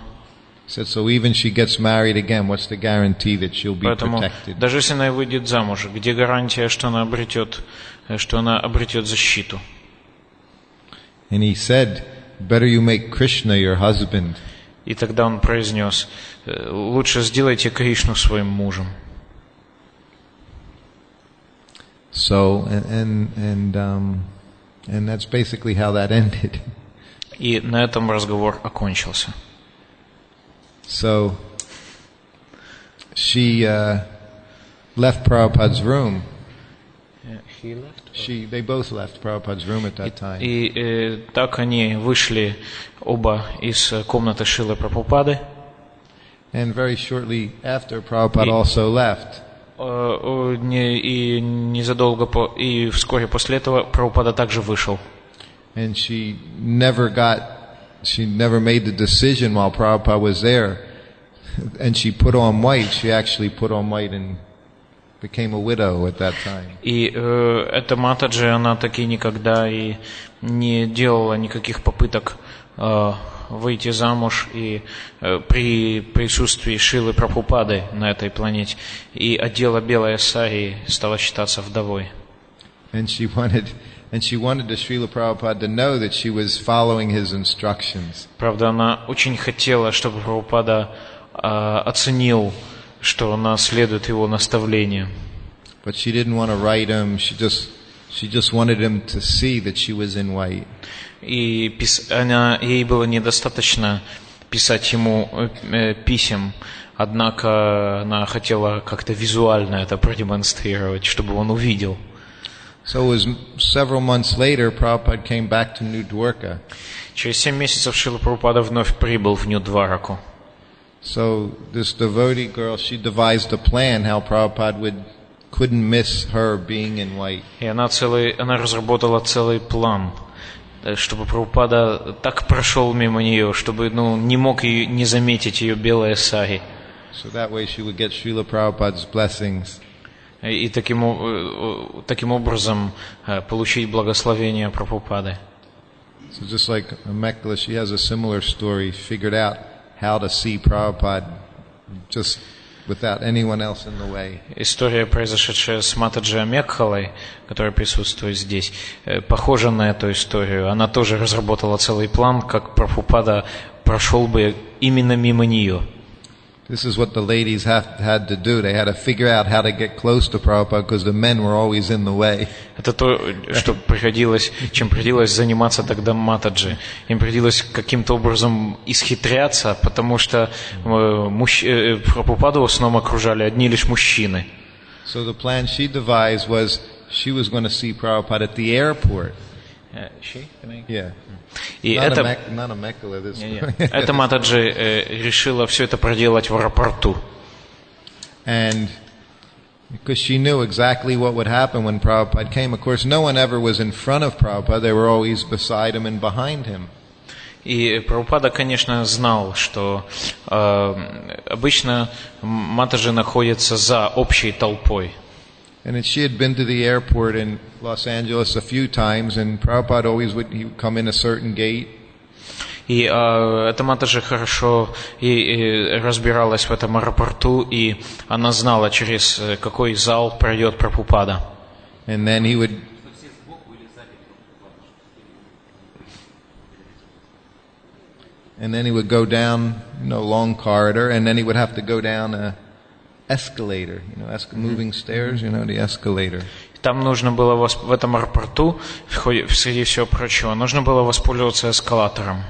He said, so even she gets married again, what's the guarantee that she'll be Поэтому protected? даже если она выйдет замуж, где гарантия, что она обретет защиту? And he said, better you make Krishna your husband. И тогда он произнес, лучше сделайте Кришну своим мужем. So, and that's basically how that ended. И на этом разговор окончился. So, she left Prabhupada's room. He left? They both left Prabhupada's room at that time. И так они вышли оба из комнаты Шрилы Прабхупады. And very shortly after, Prabhupada also left. И вскоре после этого Прабхупада также вышел. And she never made the decision while Prabhupada was there. And she put on white. She actually put on white and became a widow at that time. И эта Матаджи, она таки никогда и не делала никаких попыток выйти замуж и при присутствии Шрилы Прабхупады на этой планете. И одела белое сари и стала считаться вдовой. And she wanted the Srila Prabhupada to know that she was following his instructions. Правда, она очень хотела, чтобы Прабхупада оценил, что она следует его наставлениям. But she didn't want to write him. She just wanted him to see that she was in white. И ей было недостаточно писать ему писем, однако она хотела как-то визуально это продемонстрировать, чтобы он увидел. So it was several months later, Prabhupada came back to New Dwarka. Через 7 месяцев Шрила Прабхупада вновь прибыл в Нью-Двараку. So this devotee girl, she devised a plan how Prabhupada couldn't miss her being in white. И она разработала целый план, чтобы Прабхупада так прошел мимо нее, чтобы не мог не заметить ее белое сари. So that way she would get Srila Prabhupada's blessings. И таким образом получить благословение Прабхупады. So just like Mekla, she has a similar story, figured out how to see Prabhupada just without anyone else in the way. История, произошедшая с Матаджи Амекхалой, которая присутствует здесь, похожа на эту историю. Она тоже разработала целый план, как Прабхупада прошел бы именно мимо нее. This is what the ladies had to do. They had to figure out how to get close to Prabhupada because the men were always in the way. Это то, чем приходилось заниматься тогда Матаджи. Им приходилось каким-то образом исхитряться, потому что Прабхупаду в основном окружали одни лишь мужчины. So the plan she devised was she was going to see Prabhupada at the airport. Yeah. И это Матаджи решила все это проделать в аэропорту. And because she knew exactly what would happen when Prabhupada came. Of course, no one ever was in front of Prabhupada. They were always beside him and behind him. И Прабхупада, конечно, знал, что обычно Матаджи находится за общей толпой. And she had been to the airport in Los Angeles a few times, and Prabhupada always would come in a certain gate. И эта Матаджи хорошо разбиралась в этом аэропорту, и она знала, через какой зал пройдет Прабхупада. And then he would go down, long corridor, and then he would have to go down a escalator, moving stairs, the escalator. Там нужно было в этом аэропорту, среди всего прочего, нужно было воспользоваться эскалатором.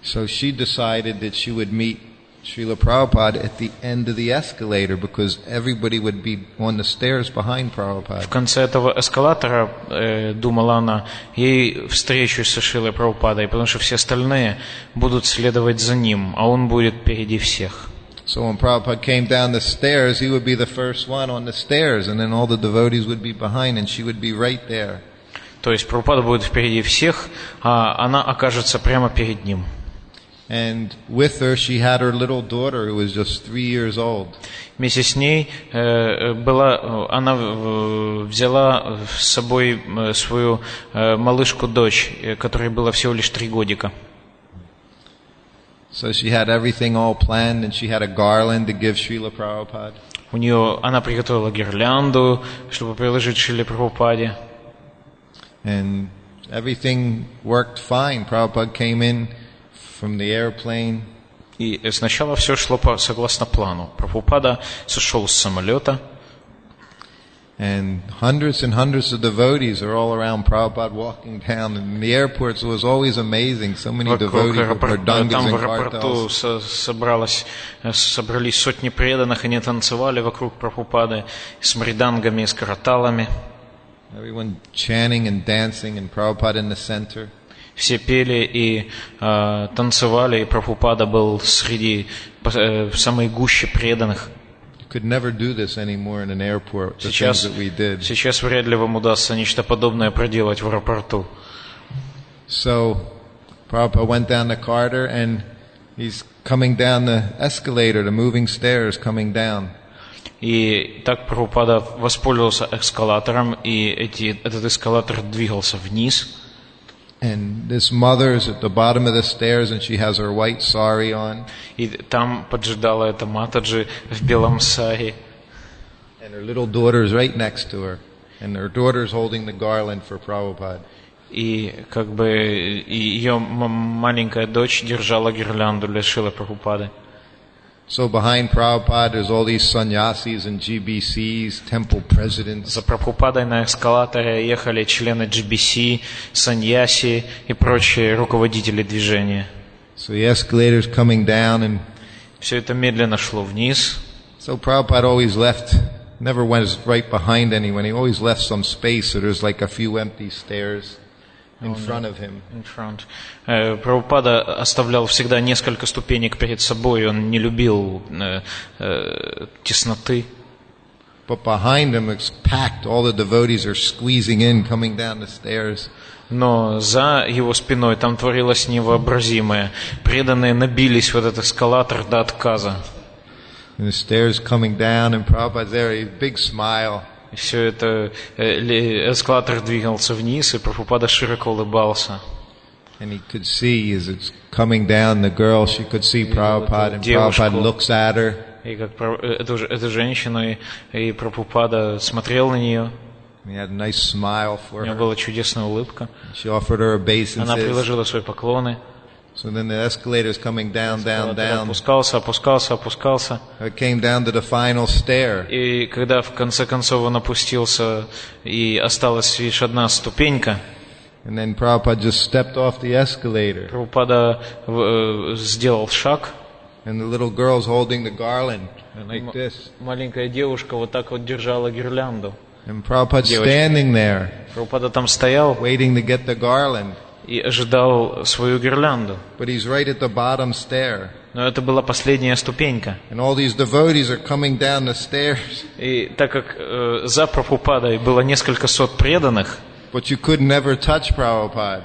So she decided that she would meet Srila Prabhupada at the end of the escalator because everybody would be on the stairs behind Prabhupada. В конце этого эскалатора, думала она, ей встречу со Шрилой Прабхупадой, потому что все остальные будут следовать за ним, а он будет впереди всех. So when Prabhupada came down the stairs, he would be the first one on the stairs, and then all the devotees would be behind, and she would be right there. То есть Прабхупада будет впереди всех, а она окажется прямо перед ним. And with her, she had her little daughter, who was just 3 years old. Вместе с ней она взяла с собой свою малышку-дочь, которой было всего лишь 3 годика. So she had everything all planned, and she had a garland to give Srila Prabhupada. Она приготовила гирлянду, чтобы приложить Шриле Прабхупаде. And everything worked fine. Prabhupada came in from the airplane. И сначала все шло согласно плану. Прабхупада сошел с самолета. And hundreds of devotees are all around Prabhupada walking down. And in the airports, it was always amazing. So many devotees with mridangas and kartals. Собрались сотни преданных, они танцевали вокруг Прабхупады с мридангами, с караталами. Everyone chanting and dancing, and Prabhupada in the center. Все пели и танцевали, и Прабхупада был среди в самой гуще преданных. Could never do this anymore in an airport. The things that we did. Сейчас вряд ли вам удастся нечто подобное проделать в аэропорту. So Prabhupada went down the corridor, and he's coming down the escalator, the moving stairs coming down. И так Прабхупада воспользовался эскалатором, и этот эскалатор двигался вниз. And this mother is at the bottom of the stairs, and she has her white sari on. И там поджидала эта Матаджи в белом сари. And her little daughter is right next to her, and her daughter is holding the garland for Prabhupada. И ее маленькая дочь держала гирлянду для Шрилы Прабхупады. So behind Prabhupada, there's all these sannyasis and GBCs, temple presidents. За Прабхупадой на эскалаторе ехали члены GBC, саньяси и прочие руководители движения. So the escalator's coming down, and все это медленно шло вниз. so Prabhupada always left never was right behind anyone. He always left some space, so there's like a few empty stairs in front of him. Прабхупада оставлял всегда несколько ступенек перед собой, он не любил тесноты. But behind him it's packed. All the devotees are squeezing in, coming down the stairs. Но за его спиной там творилось невообразимое. Преданные набились в этот эскалатор до отказа. And the stairs coming down, and Prabhupada's there, a big smile. И все это, эскалатор двигался вниз, и Прабхупада широко улыбался. And he could see, as it's coming down, the girl, she could see Prabhupada, and Prabhupada looks at her. И как эту женщину, и Прабхупада смотрел на нее. He had a nice smile for У нее her. была чудесная улыбка. She offered her a Она obeisance. приложила свои поклоны. So then the escalator's coming down, down, down. Опускался. It came down to the final stair. И когда в конце концов он опустился, и осталась лишь одна ступенька, And then Prabhupada just stepped off the escalator. Прабхупада сделал шаг. And the little girl's holding the garland, like this. Маленькая девушка вот так вот держала гирлянду. And Prabhupada's standing there, Прабхупада там стоял waiting to get the garland. и ожидал свою гирлянду. But he's right at the bottom stair. Но это была последняя ступенька. And all these devotees are coming down the stairs. И так как за Прабхупадой было несколько сот преданных, But you could never touch Prabhupada.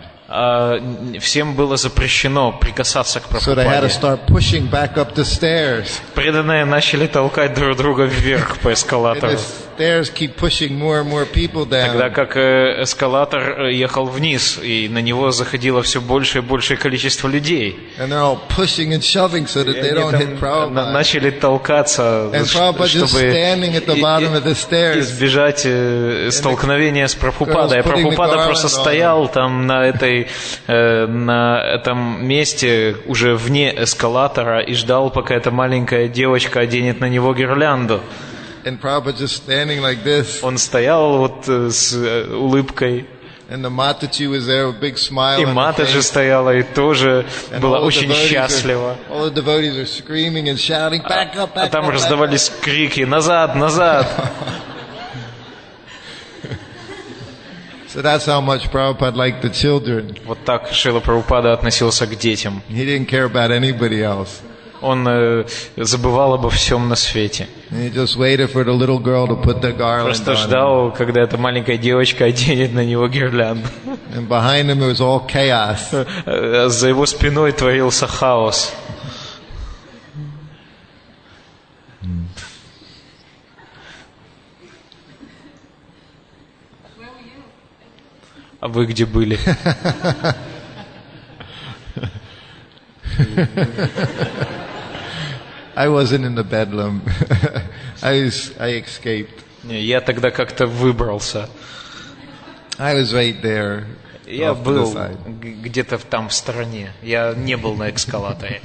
всем было запрещено прикасаться к So they had to Прабхупаде. start pushing back up the stairs. Преданные начали толкать друг друга вверх по And эскалатору. the stairs keep pushing more and more people Тогда down. как эскалатор ехал вниз, и на него заходило все большее и большее количество людей. And they're all pushing and shoving so that they don't hit Они Prabhupada. начали толкаться, And Prabhupada just чтобы standing at the bottom of the stairs. избежать столкновения с Прабхупадой. А girls putting the Прабхупада garland просто on. стоял там на этом месте, уже вне эскалатора, и ждал, пока эта маленькая девочка оденет на него гирлянду. And Prabhupada just standing like this. Он стоял вот с улыбкой. And the Mataji was there with a big smile И on her Мата же face. стояла и тоже And была all the очень devotees счастлива. all the devotees are screaming and shouting, back up, А back там up, back up. раздавались крики «Назад! Назад!». So that's how much Prabhupada liked the children. Вот так Шрила Прабхупада относился к детям. He didn't care about anybody else. Он забывал обо всем на свете. And he just waited for the little girl to put the garland Просто on. ждал, когда эта маленькая девочка оденет на него гирлянду. And behind him it was all chaos. За его спиной творился хаос. А вы где были? I wasn't in the bedlam. I escaped. Не, я тогда как-то выбрался. I was right there. Я off to the был side. где-то там в стороне. Я не был на эскалаторе.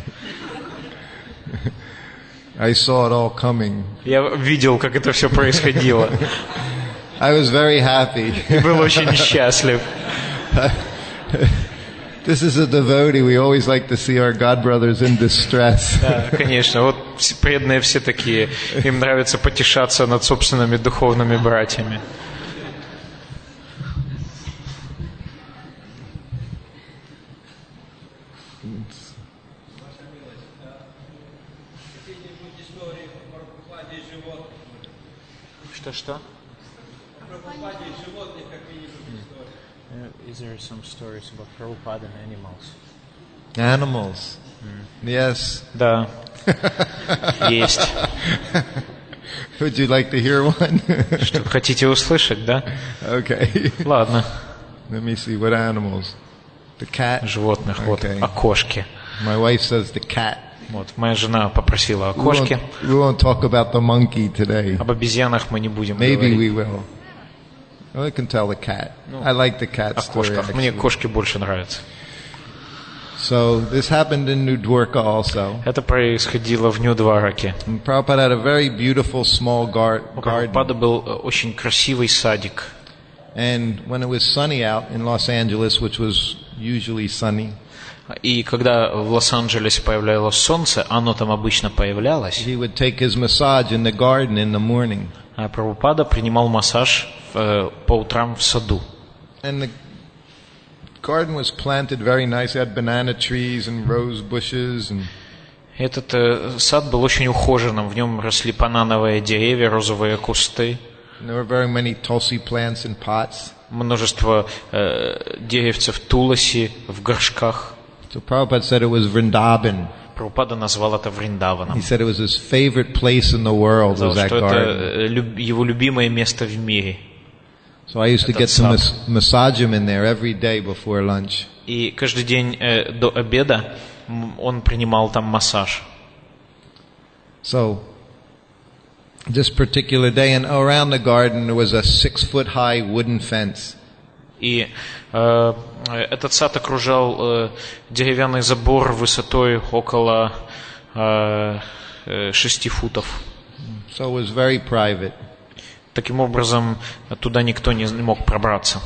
I saw it all coming. Я видел, как это все происходило. I was very happy. И был очень счастлив. This is a devotee. We always like to see our God brothers in distress. Да, конечно. Вот преданные все такие. Им нравится потешаться над собственными духовными братьями. Что? Is there some stories about Prabhupada and animals? Animals. Yes. Да. Есть. Would you like to hear one? Что, хотите услышать, да? Okay. Ладно. Let me see. What animals? The cat. Животных, вот, Okay. о кошке. My wife says the cat. Вот, моя жена попросила о We кошке. won't talk about the monkey today. Об обезьянах мы не будем Maybe говорить. we will. Well, I can tell the cat. I like the cat О story. кошках. Мне Actually. кошки больше нравятся. So this happened in New Dwarka also. Это происходило в Нью-Двараке. And Prabhupada had a very beautiful small У garden. Прабхупады был очень красивый садик. And when it was sunny out in Los Angeles, which was usually sunny, И когда в Лос-Анджелесе появлялось солнце, оно там обычно появлялось, he would take his massage in the garden in the morning. Прабхупада принимал массаж по утрам в саду. And the garden was planted very nice. It had banana trees and rose bushes and Этот сад был очень ухоженным, в нем росли банановые деревья, розовые кусты. there were very many tulsi plants in pots. Множество деревцев туласи в горшках. So Prabhupada said it was Vrindavan. Прабхупада назвал это Вриндаваном. He said it was his favorite place in the world, was that Что garden. это его любимое место в мире. So I used to get to massage him in there every day before lunch. И каждый день до обеда он принимал там массаж. So this particular day, and around the garden there was a 6-foot-high wooden fence. И этот сад окружал деревянный забор высотой около 6 футов. So it was very private. Таким образом, туда никто не мог пробраться.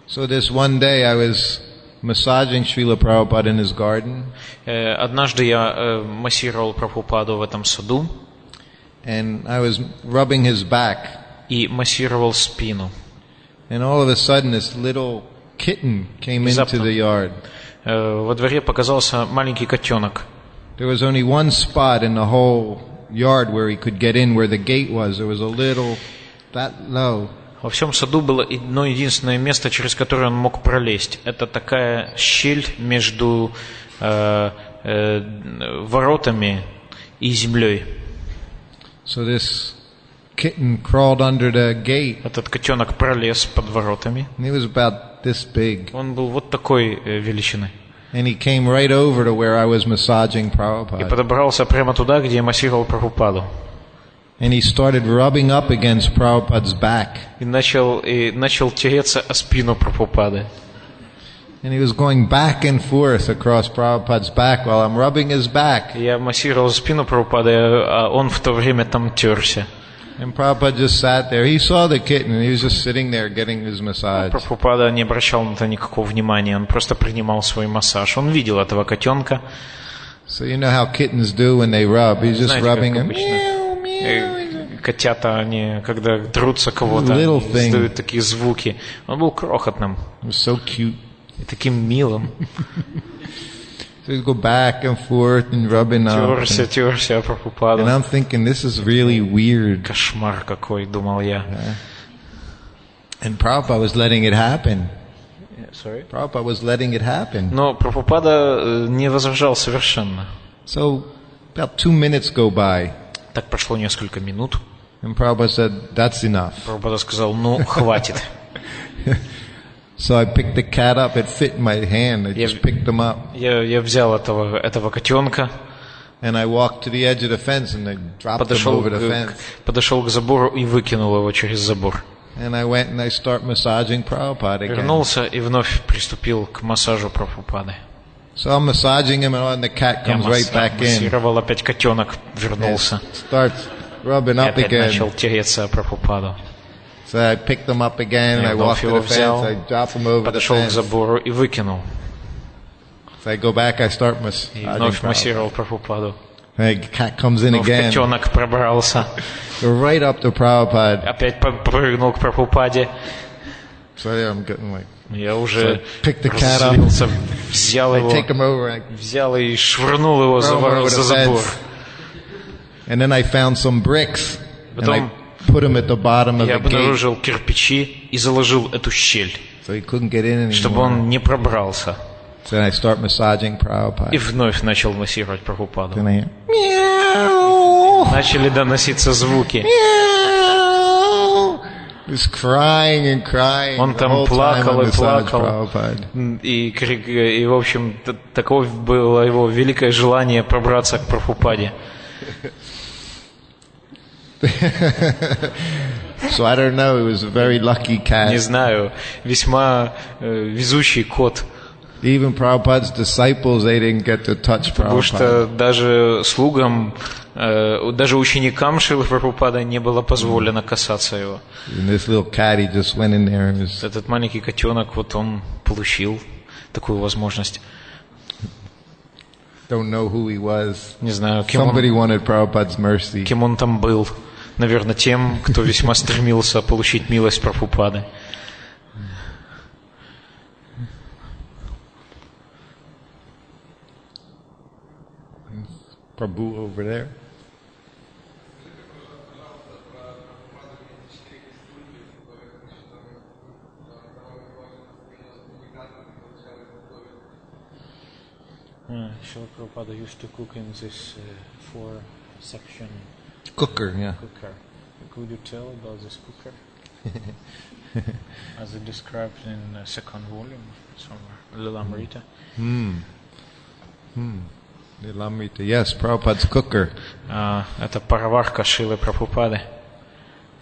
So this one day I was massaging Srila Prabhupada in his garden. Однажды я массировал Прабхупаду в этом саду. And I was rubbing his back. И массировал спину. And all of a sudden this little kitten came into the yard. Во дворе показался маленький котенок. There was only one spot in the whole yard where he could get in, where the gate was. There was a little, that low. Во всем саду было одно единственное место, через которое он мог пролезть. Это такая щель между воротами и землей. So this kitten crawled under the gate. Этот котенок пролез под воротами. And he was about this big. Он был вот такой величины. And he came right over to where I was massaging И Prabhupada. подобрался прямо туда, где я массировал Прабхупаду. And he started rubbing up against Prabhupada's back. И начал тереться о спину Прабхупады. And he was going back and forth across Prabhupada's back while I'm rubbing his back. Я массировал спину Прабхупады, а он в то время там терся. And Prabhupada just sat there. He saw the kitten and he was just sitting there getting his massage. Прабхупада не обращал на это никакого внимания, он просто принимал свой массаж. Он видел этого котенка. So you know how kittens do when they rub. He's just rubbing him. Котята, они, когда трутся кого-то, издают такие звуки. Он был крохотным. It was so cute. И таким милым. So he'd go back and forth and rubbing up. Терся, Прабхупада. And I'm thinking, this is really weird. Кошмар какой, думал я. And Prabhupada was letting it happen. Sorry? Prabhupada was letting it happen. Но Прабхупада не возражал совершенно. So about 2 minutes go by. Так прошло несколько минут. And Prabhupada said, that's enough. Прабхупада сказал, ну, хватит. So I picked the cat up. It fit in my hand. I just picked him up. Я взял этого котенка. And I walked to the edge of the fence and I dropped him over the fence. Подошел к забору и выкинул его через забор. And I went and I start massaging Prabhupada again. Вернулся и вновь приступил к массажу Прабхупады. So I'm massaging him and the cat comes right back in. Массировал, опять котенок вернулся. Starts rubbing up опять again. начал тереться о Прабхупаду. So I picked him up again and I walked to the fence. I drop him over the подошел к fence. забору и выкинул. So I go back, I start И massaging вновь Prabhupada. массировал Прабхупаду. The cat comes in Вновь again. котенок пробрался. Go right up to Prabhupada. Опять прыгнул к Прабхупаде. So I'm getting like, Я уже pick the cat up. разозлился, взял I его, take him over, I взял и швырнул его throw him over за the забор. fence. And then I found some bricks and I Потом put them at the bottom of я the gate обнаружил кирпичи и заложил эту щель, so he couldn't get in чтобы anymore. он не пробрался. So then I start massaging Prabhupada. И вновь начал массировать Прабхупаду. Then I hear, meow, Начали доноситься звуки. meow. He's crying and crying. Он the там whole time плакал I и massaged плакал. Prabhupada. И, в общем, такое было его великое желание пробраться к Прабхупаде. So I don't know. It was a very lucky cat. Не знаю, весьма везучий кот. Even Prabhupada's disciples, they didn't get to touch Потому Prabhupada. что даже слугам, даже ученикам Шрилы Прабхупады не было позволено касаться его. And this little cat, he just went in there and was... Этот маленький котенок, вот он получил такую возможность. Don't know who he was. Не знаю, Somebody wanted Prabhupada's mercy. кем он там был. наверное, тем, кто весьма стремился получить милость Прабхупады. Prabhu over there. Srila Prabhupada used to cook in this 4-section Cooker, yeah. cooker. Could you tell about this cooker? As it described in the second volume somewhere, Lilamrita. Lilamrita, yes, Prabhupada's cooker. Это пароварка Шрилы Прабхупады.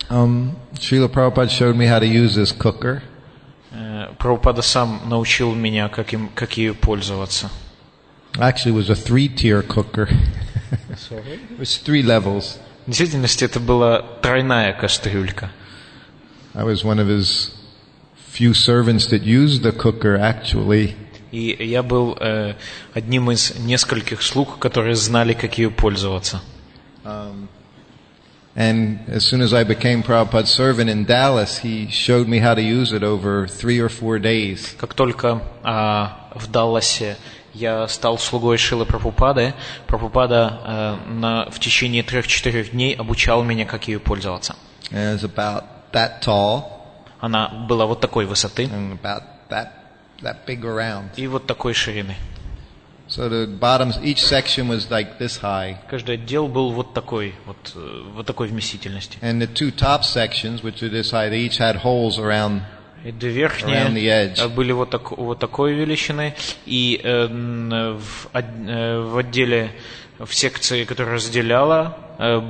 Srila Prabhupada showed me how to use this cooker. Прабхупада сам научил меня, как ею пользоваться. Actually, it was a 3-tier cooker. It was 3 levels. В действительности это была тройная кастрюлька. I was one of his few servants that used the cooker actually. И я был одним из нескольких слуг, которые знали, как ею пользоваться. And as soon as I became Prabhupada's servant in Dallas, he showed me how to use it over 3 or 4 days. Как только в Далласе я стал слугой Шрилы Прабхупады, Прабхупада в течение 3-4 дней обучал меня, как ею пользоваться. And it was about that tall. Она была вот такой высоты And about that big around. и вот такой ширины. So the bottoms, each section was like this high. Каждый отдел был вот такой вместительности. And the 2 top sections, which are this high, they each had holes around. И две верхние были вот такой величины, и в отделе, в секции, которая разделяла,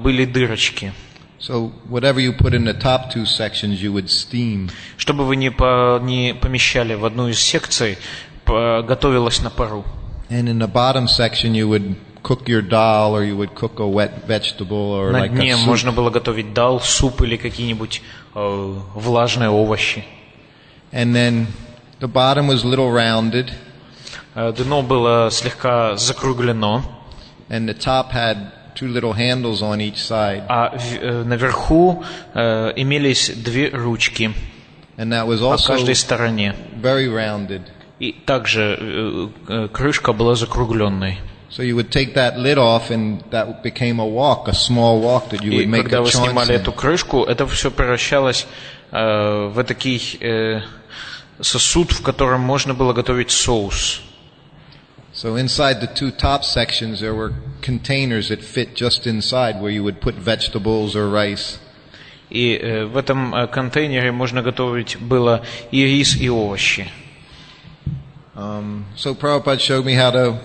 были дырочки. So whatever you put in the top 2 sections, you would steam. Чтобы вы не помещали в одну из секций, готовилось на пару. And in the bottom section, you would cook your dal, or you would cook a wet vegetable, or На like дне a soup. можно было готовить дал, суп или какие-нибудь влажные овощи. And then the bottom was a little rounded, Дно было слегка закруглено, and the top had 2 little handles on each side. а наверху имелись 2 ручки And that was по also каждой стороне. very rounded. И также крышка была закругленной. So you would take that lid off, and that became a wok, a small wok that you И would make когда a вы chaunce снимали эту in. крышку, это все превращалось в этакий сосуд, в котором можно было готовить соус. So inside the 2 top sections, there were containers that fit just inside, where you would put vegetables or rice. И в этом контейнере можно готовить было и рис, и овощи. So Prabhupada showed me how to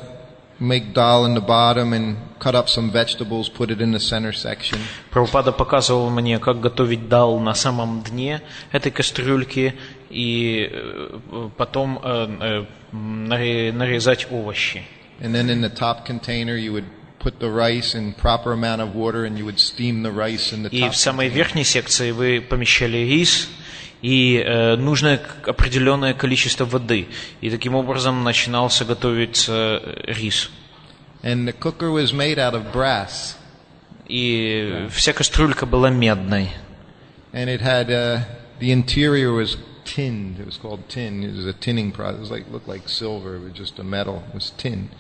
make dal in the bottom and cut up some vegetables, put it in the center section. Прабхупада показывал мне, как готовить дал на самом дне этой кастрюльки и потом нарезать овощи. And then in the top container, you would put the rice in proper amount of water, and you would steam the rice in the И top в самой container. верхней секции вы помещали рис и нужное определенное количество воды. И таким образом начинался готовиться рис. And the cooker was made out of brass. И вся кастрюлька была медной. And it had, the interior was tinned. It was called tin. It was a tinning process. It looked like silver. It was just a metal. It was tin.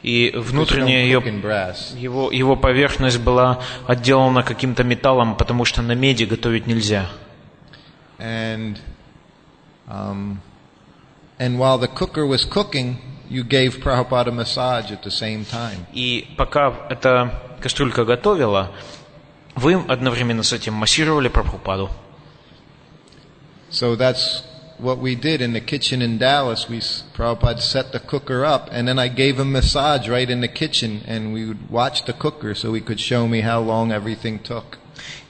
И внутренняя его поверхность была отделана каким-то металлом, потому что на меди готовить нельзя. And while the cooker was cooking, you gave Prabhupada a massage at the same time. И пока эта кастрюлька готовила, вы одновременно с этим массировали Прабхупаду. So that's what we did in the kitchen in Dallas. Prabhupada set the cooker up, and then I gave him a massage right in the kitchen, and we would watch the cooker so he could show me how long everything took.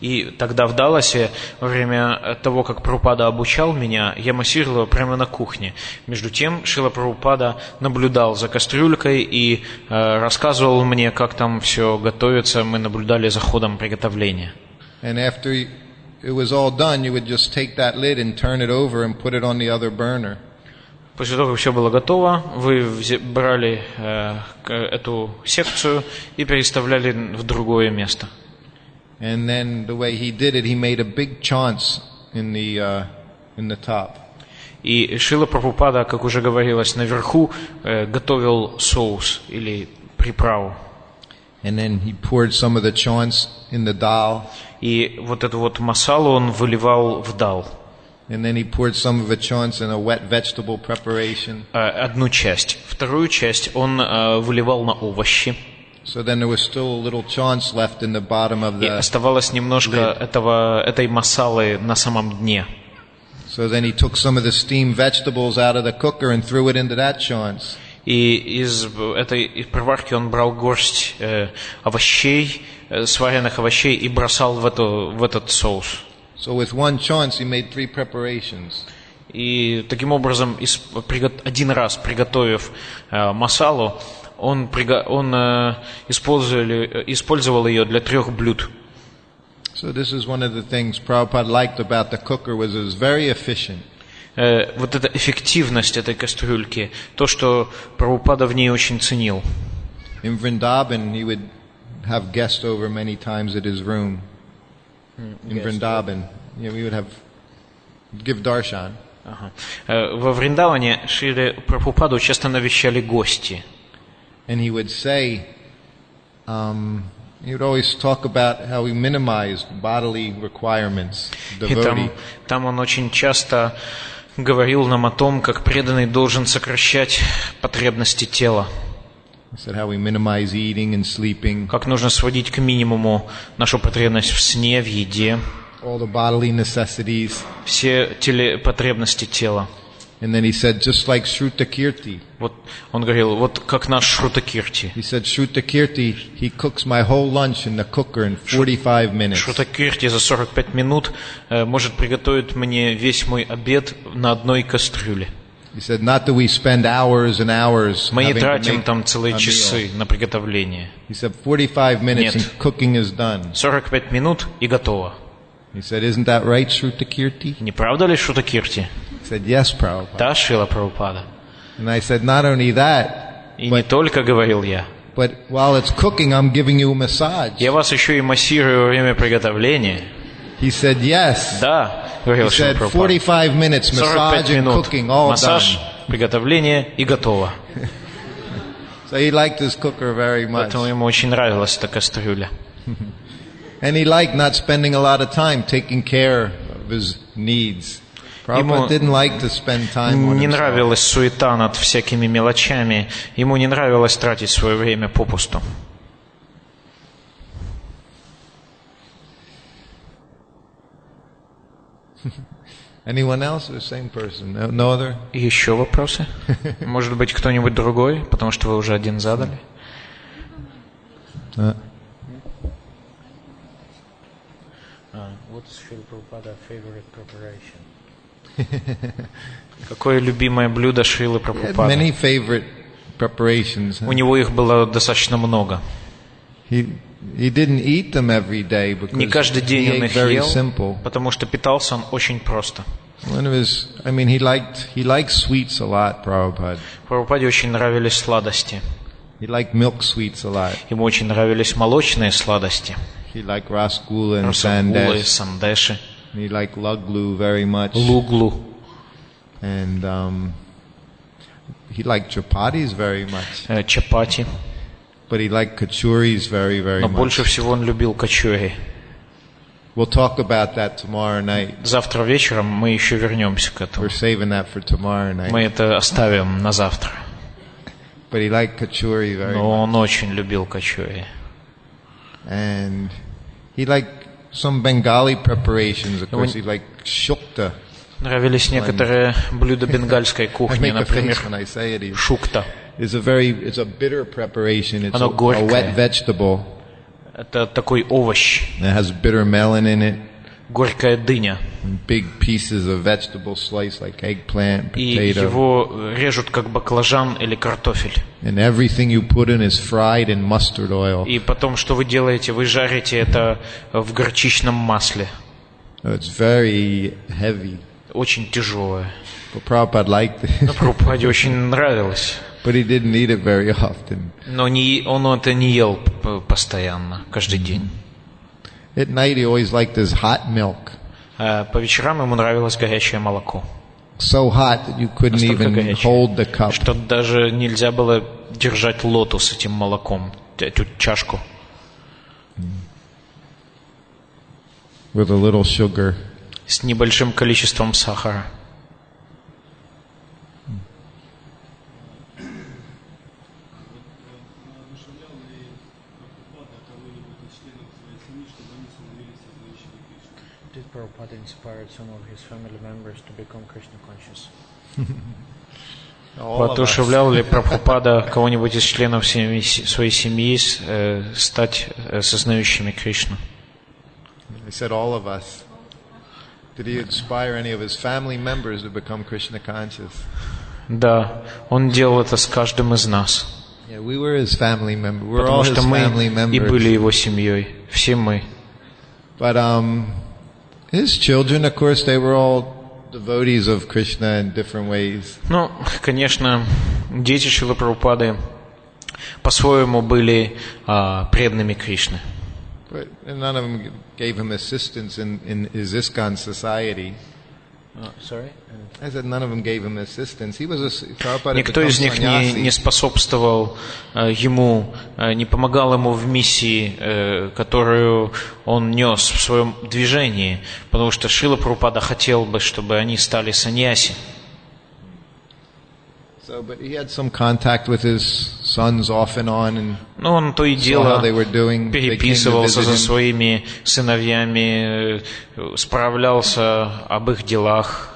И тогда в Далласе, во время того, как Прабхупада обучал меня, я массировал прямо на кухне. Между тем, Шрила Прабхупада наблюдал за кастрюлькой и рассказывал мне, как там все готовится. Мы наблюдали за ходом приготовления. And after it was all done, you would just take that lid and turn it over and put it on the other burner. После того, как все было готово, вы брали эту секцию и переставляли в другое место. And then the way he did it, he made a big chance in the top. И Шрила Прабхупада, как уже говорилось, наверху готовил соус или приправу. And then he poured some of the chants in the dal. И вот эту вот масалу он выливал в дал. And then he poured some of the chants in a wet vegetable preparation. Одну часть. Вторую часть он выливал на овощи. So then there was still a little chants left in the bottom of the. И оставалось немножко этой масалы на самом дне. So then he took some of the steamed vegetables out of the cooker and threw it into that chants. И из этой проварки он брал горсть овощей, сваренных овощей, и бросал в этот соус. So with one chants he made 3 preparations. И таким образом, один раз приготовив масалу, он использовал ее для 3 блюд. So this is one of the things Prabhupada liked about the cooker was it was very efficient. Вот эта эффективность этой кастрюльки, то, что Прабхупада в ней очень ценил. In Vrindavan, he would have guests over many times at his room. In Vrindavan, we would give darshan. Во Вриндаване Шриле Прабхупаду часто навещали гости. And he would say, he would always talk about how he minimized bodily requirements. И там он очень часто говорил нам о том, как преданный должен сокращать потребности тела. He said how we minimize eating and sleeping. Как нужно сводить к минимуму нашу потребность в сне, в еде. All the bodily necessities. Все потребности тела. And then he said, just like Shrutakirti. Вот он говорил, вот как наш Шрутакирти. He said, Shrutakirti, he cooks my whole lunch in the cooker in 45 minutes. Шрутакирти за 45 минут может приготовить мне весь мой обед на одной кастрюле. He said, not that we spend hours and hours. Мы не тратим там целые часы на приготовление. He said, 45 minutes and cooking is done. 45 минут и готово. He said, isn't that right, Shrutakirti? Не правда ли, Шрутакирти? He said, yes, Prabhupada. Да, Шрила Прабхупада. And I said, not only that, и не только говорил я, but while it's cooking, I'm giving you a massage. Я вас еще и массирую во время приготовления. He said, yes. Да, говорил Шрила Прабхупада. 45 minutes massage and cooking, all массаж, done. Приготовление и готово. So he liked his cooker very much. Поэтому ему очень нравилась эта кастрюля. And he liked not spending a lot of time taking care of his needs. Prabhupada didn't like to spend time on не himself. нравилась суета над всякими мелочами. Ему не нравилось тратить свое время попусту. Anyone else or same person? No other? Еще вопросы? Может быть, кто-нибудь другой, потому что вы уже один задали? What's Srila Prabhupada's favorite preparation? Какое любимое блюдо Шрилы Прабхупады? Many favorite preparations. У него их было достаточно много. He didn't eat them every day because не каждый день он их very ел, simple. потому что питался он очень просто. One of his, I mean, he liked sweets a lot, Prabhupada. Прабхупаде очень нравились сладости. He liked milk sweets a lot. Ему очень нравились молочные сладости. He liked rasgulla and Расагулы, sandesh. сандеши. He liked luglu very much. Луглу. And he liked chapatis very much. Чапати. But he liked kachuris very, very Но much. больше всего он любил качури. We'll talk about that tomorrow night. Завтра вечером мы еще вернемся к этому. We're saving that for tomorrow night. Мы это оставим на завтра. But he liked kachuri very Но much. он очень любил качури. And he liked some Bengali preparations. Of course, he liked shukta. Нравились некоторые блюда бенгальской I кухни, make a например, face when I say it. шукта. It's a bitter preparation. It's Оно a горькое. wet vegetable. Это такой овощ, It has bitter melon in it. горькая дыня. Big pieces of vegetable slice like eggplant, И potato. его режут как баклажан или картофель. And everything you put in is fried in mustard oil. И потом, что вы делаете? Вы жарите это в горчичном масле. It's very heavy. Очень тяжелое. But Prabhupada liked it. Но Прабхупаде очень нравилось. But he didn't eat it very often. Но он это не ел постоянно, каждый день. At night he always liked his hot milk. По вечерам ему нравилось горячее молоко. So hot that you couldn't even hold the cup. Что даже нельзя было держать лоту с этим молоком, эту чашку. With a little sugar. С небольшим количеством сахара. Did Prabhupada inspire some of his family members to become Krishna conscious? Воодушевлял ли Прабхупада кого-нибудь из членов своей семьи стать сознающими Кришну? I said all of us. Did he inspire any of his family members to become Krishna conscious? Да, он делал это с каждым из нас. Yeah, we were his family members. We're Потому all his что мы family members. и были его семьей, все мы. But his children, of course, they were all devotees of Krishna in different ways. Ну, конечно, дети Шрилы Прабхупады по-своему были преданными Кришны. But none of them gave him assistance in his ISKCON society. Sorry? I said none of them gave him assistance. He was Prabhupada. Никто из них не способствовал ему, не помогал ему в миссии, которую он нес в своем движении, потому что Шрила Прабхупада хотел бы, чтобы они стали саньяси. But he had some contact with his sons off and on, and но он то и дело переписывался со своими сыновьями, справлялся об их делах.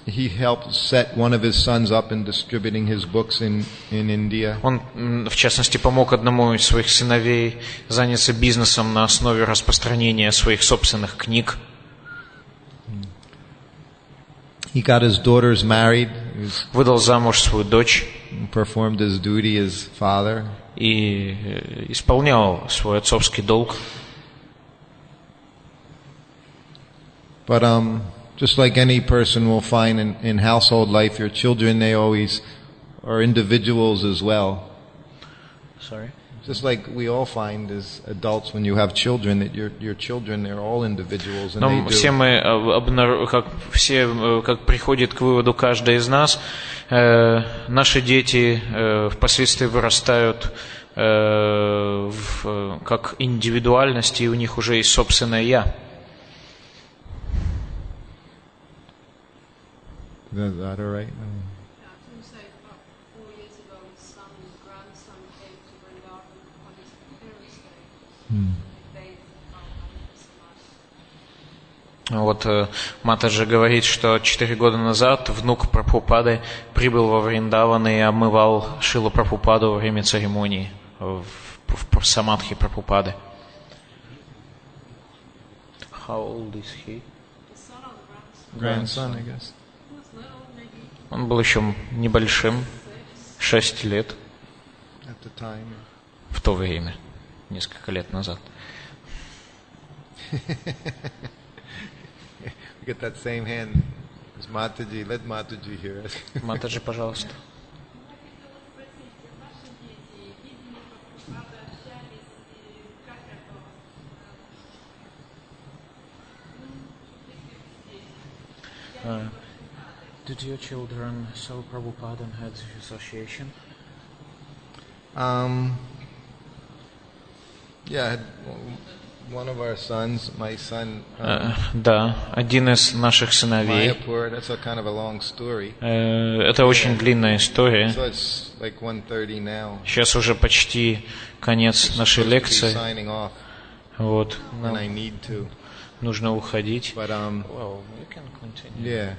He helped set one of his sons up in distributing his books in India. Он, в частности, помог одному из своих сыновей заняться бизнесом на основе распространения своих собственных книг. He got his daughters married. Выдал замуж свою дочь. Performed his duty as father. И исполнял свой отцовский долг. But just like any person will find in household life, your children, they always are individuals as well. Sorry? Just like we all find as adults when you have children, that your children, they're all individuals. Но все мы, как приходит к выводу каждый из нас, наши дети впоследствии вырастают как индивидуальности, и у них уже есть собственное «я». Is that all right? Вот Матаджи говорит, что 4 года назад внук Прабхупады прибыл во Вриндаван и омывал Шрилу Прабхупаду во время церемонии в самадхи Прабхупады. How old is he? Grandson, I guess. Он был еще небольшим, 6 лет At the time. в то время, несколько лет назад. Get that same hand. Mataji, let Mataji hear us. Матаджи, пожалуйста. Did your children saw Prabhupada and had association? Yeah, one of our sons, my son. Да, один из наших сыновей. Mayapur, that's a kind of a long story. Это очень длинная история. So it's like 1:30 now. Сейчас уже почти конец нашей лекции. Вот. And I need to. Нужно уходить. But well, you can continue. Yeah.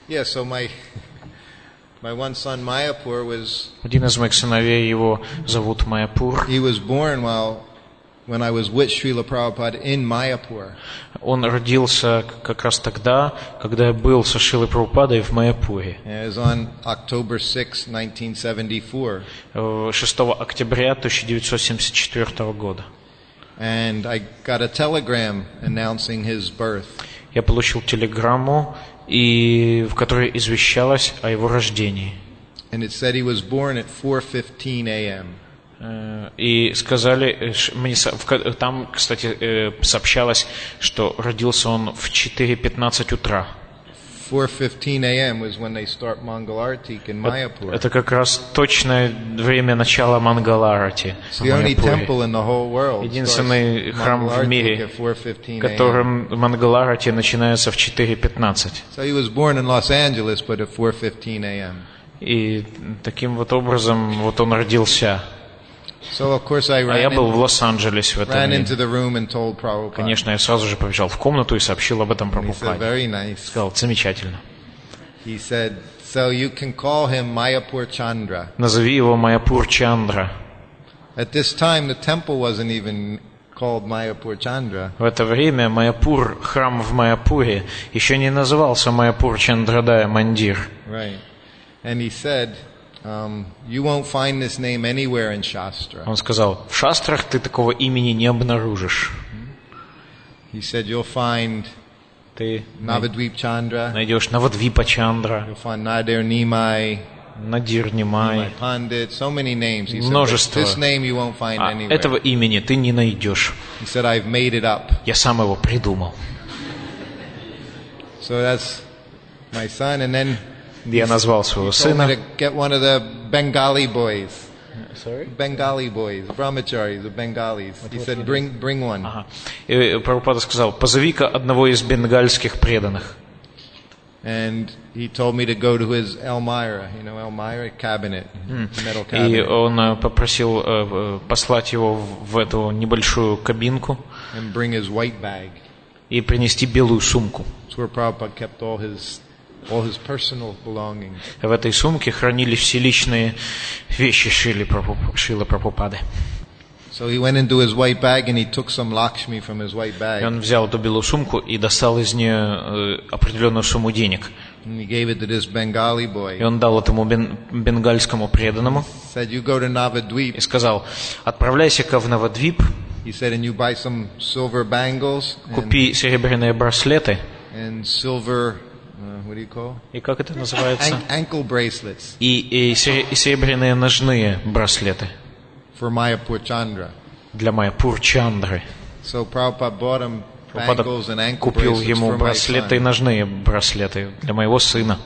Yeah. So my one son Mayapur was. Один из моих сыновей, его зовут Майяпур. He was born when I was with Srila Prabhupada in Mayapur. Он родился как раз тогда, когда я был со Шрилой Прабхупадой в Майяпуре. It was on October 6, 1974. 6 октября 1974 года. And I got a telegram announcing his birth. Я получил телеграмму, в которой извещалось о его рождении. And it said he was born at 4:15 a.m. И сказали, там, кстати, сообщалось, что родился он в 4:15 утра. 4:15 a.m. was when they start Mangal Artik in Mayapur. Это как раз точное время начала Мангаларати в Майяпуре. Единственный храм в мире, которым Мангаларати начинается в 4:15. So he was born in Los Angeles, but at 4:15 a.m. И таким вот образом вот он родился. So of course I я был в Лос-Анджелесе в это время. Конечно, я сразу же побежал в комнату и сообщил об этом Прабхупаде. Сказал, замечательно. He said, so you can call him Mayapur Chandra. Назови его Майяпур Чандра. At this time the temple wasn't even called Mayapur Chandra. В это время Майяпур, храм в Майяпуре, еще не назывался Майяпур Чандрадая Мандир. Right. And he said, you won't find this name anywhere in Shastra. Он сказал, в шастрах ты такого имени не обнаружишь. He said, you'll find ты Navadvip Chandra. Найдешь Навадвипа Чандра. You'll find Nadir Nimai. Надир Нимай. Pandit, so many names. He Множество. Said, this name you won't find anywhere. Этого имени ты не найдешь. He said, I've made it up. Я сам его придумал. So that's my son, and then я назвал своего сына. Get one of the Bengali boys. Sorry? Bengali boys, brahmacharis, the Bengalis. He said, bring one. И Прабхупада сказал, позови-ка одного из бенгальских преданных. And he told me to go to his Elmira, Elmira cabinet, metal cabinet. И он попросил послать его в эту небольшую кабинку. And bring his white bag. И принести белую сумку. That's where Prabhupada kept all his personal belongings. В этой сумке хранились все личные вещи Шрилы Прабхупады. So he went into his white bag and he took some Lakshmi from his white bag. И он взял эту белую сумку и достал из нее определенную сумму денег. And he gave it to this Bengali boy. И он дал этому бенгальскому преданному. Said, you go to Navadvip. И сказал, отправляйся-ка в Навадвип. He said, and you buy some silver bangles. Купи серебряные браслеты. And silver. What do you call? И как это называется? Ankle bracelets. И серебряные ножные браслеты. For Mayapur Chandra. Для Майяпур Чандры. So Prabhupada bought him bangles and ankle купил bracelets ему for браслеты и ножные браслеты для моего сына.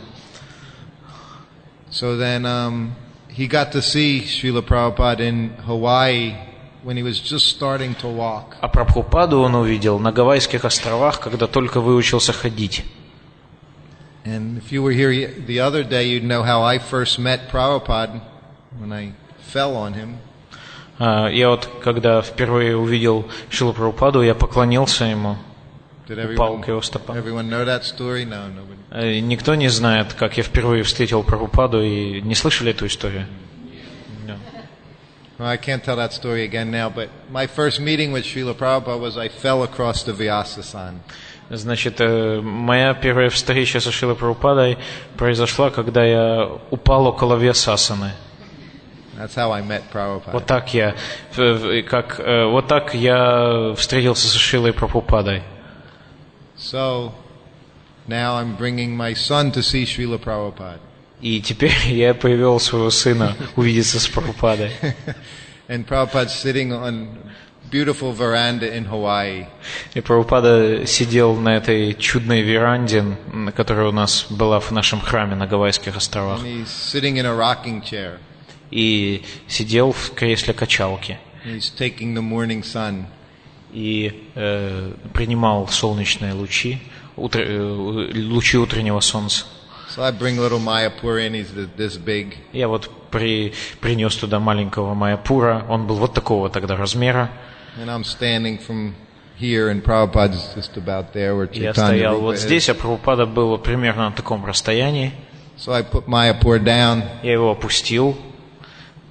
So then he got to see Srila Prabhupada in Hawaii when he was just starting to walk. А Прабхупаду он увидел на Гавайских островах, когда только выучился ходить. And if you were here the other day, you'd know how I first met Prabhupada when I fell on him. Я вот, когда впервые увидел Шрилу Прабхупаду, я поклонился ему, упал к его стопам. Никто не знает, как я впервые встретил Прабхупаду, и не слышали эту историю? Well, I can't tell that story again now, but my first meeting with Srila Prabhupada was I fell across the Vyasa-san. Значит, моя первая встреча со Шрилой Прабхупадой произошла, когда я упал около Вьясасаны. That's how I met Prabhupada. Вот так я встретился со Шрилой Прабхупадой. So now I'm bringing my son to see Srila Prabhupada. И теперь я привел своего сына увидеться с Прабхупадой. And Prabhupada's sitting on beautiful veranda in Hawaii. И Прабхупада сидел на этой чудной веранде, которая у нас была в нашем храме на Гавайских островах. And he's sitting in a rocking chair. И сидел в кресле качалки. He's taking the morning sun. И принимал солнечные лучи, лучи утреннего солнца. So I bring little Mayapur in, he's this big. Я вот принес туда маленького Майяпура, он был вот такого тогда размера. And I'm standing from here, and Prabhupada's just about there. Where я стоял вот здесь, а Прабхупада был примерно на таком расстоянии. So I put Mayapur down. Я его опустил.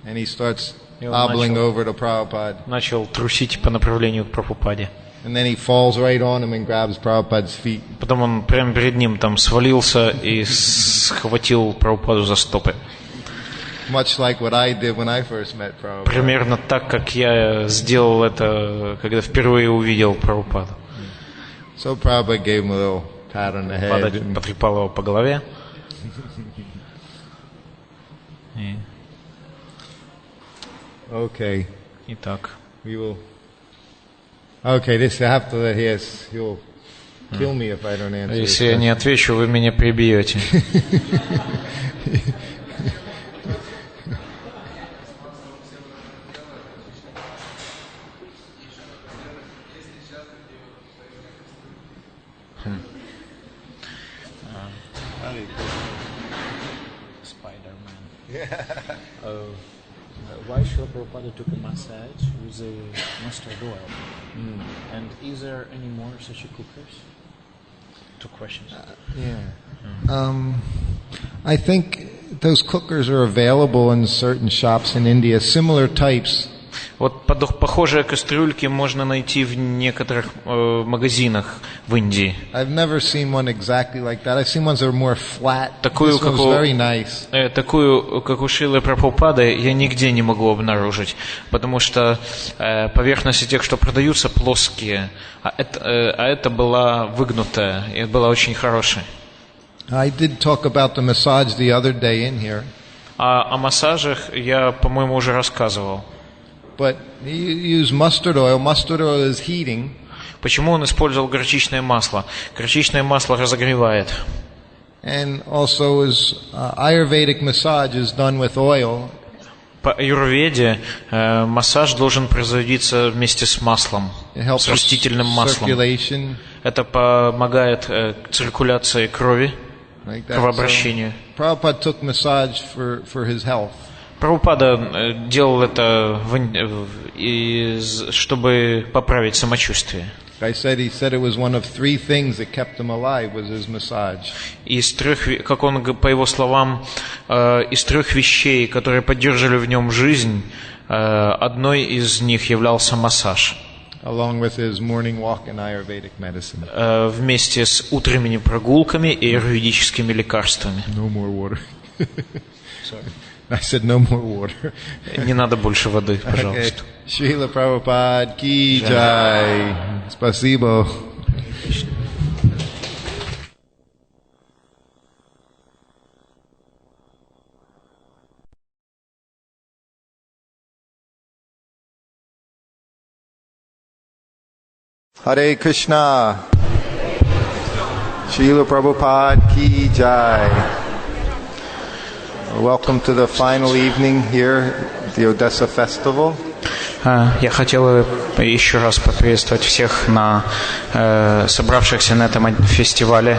And he starts hobbling over to Prabhupada. Начал трусить по направлению к Прабхупаде. And then he falls right on him and grabs Prabhupada's feet. Потом он прямо перед ним там свалился и схватил Прабхупаду за стопы. Much like what I did when I first met Prabhupada. Примерно так, как я сделал это, когда впервые увидел Прабхупаду. So Prabhupada gave him a little pat on the head. Прабхупада потрепал его по голове. Okay. Итак. We will. Okay, this I have to let his. You'll kill me if I don't answer. Если я не отвечу, вы меня прибьете. Why Srila Prabhupada took a massage with a mustard oil? And is there any more such cookers? Two questions. I think those cookers are available in certain shops in India, similar types. Вот похожие кастрюльки можно найти в некоторых магазинах в Индии. I've never seen one exactly like that. I've seen ones that are more flat. Такую, This one was very nice. Такую, как у Шрилы Прабхупады, я нигде не могу обнаружить, потому что поверхности тех, что продаются, плоские, а это была выгнутая, и была очень хорошая. I did talk about the massage the other day in here. О массажах я, по-моему, уже рассказывал. But you use mustard oil. Mustard oil is heating. Почему он использовал горчичное масло? Горчичное масло разогревает. And also is Ayurvedic massage is done with oil. По аюрведе массаж должен производиться вместе с маслом, с растительным маслом. Это помогает циркуляции крови, кровообращению. Prabhupada took massage for his health. Прабхупада делал это, чтобы поправить самочувствие. He said it was one of three things that kept him alive was his massage. Из трех, как он, по его словам, из трех вещей, которые поддерживали в нем жизнь, одной из них являлся массаж. Along with his morning walk and Ayurvedic medicine. Вместе с утренними прогулками и аюрведическими лекарствами. No more water. Sorry. I said no more water. Не надо больше воды, пожалуйста. Srila Prabhupada ki jai. Spasibo. Hare Krishna. Srila Prabhupada ki jai. Welcome to the final evening here at the Odesssa Festival. Я хотел еще раз поприветствовать всех на собравшихся на этом фестивале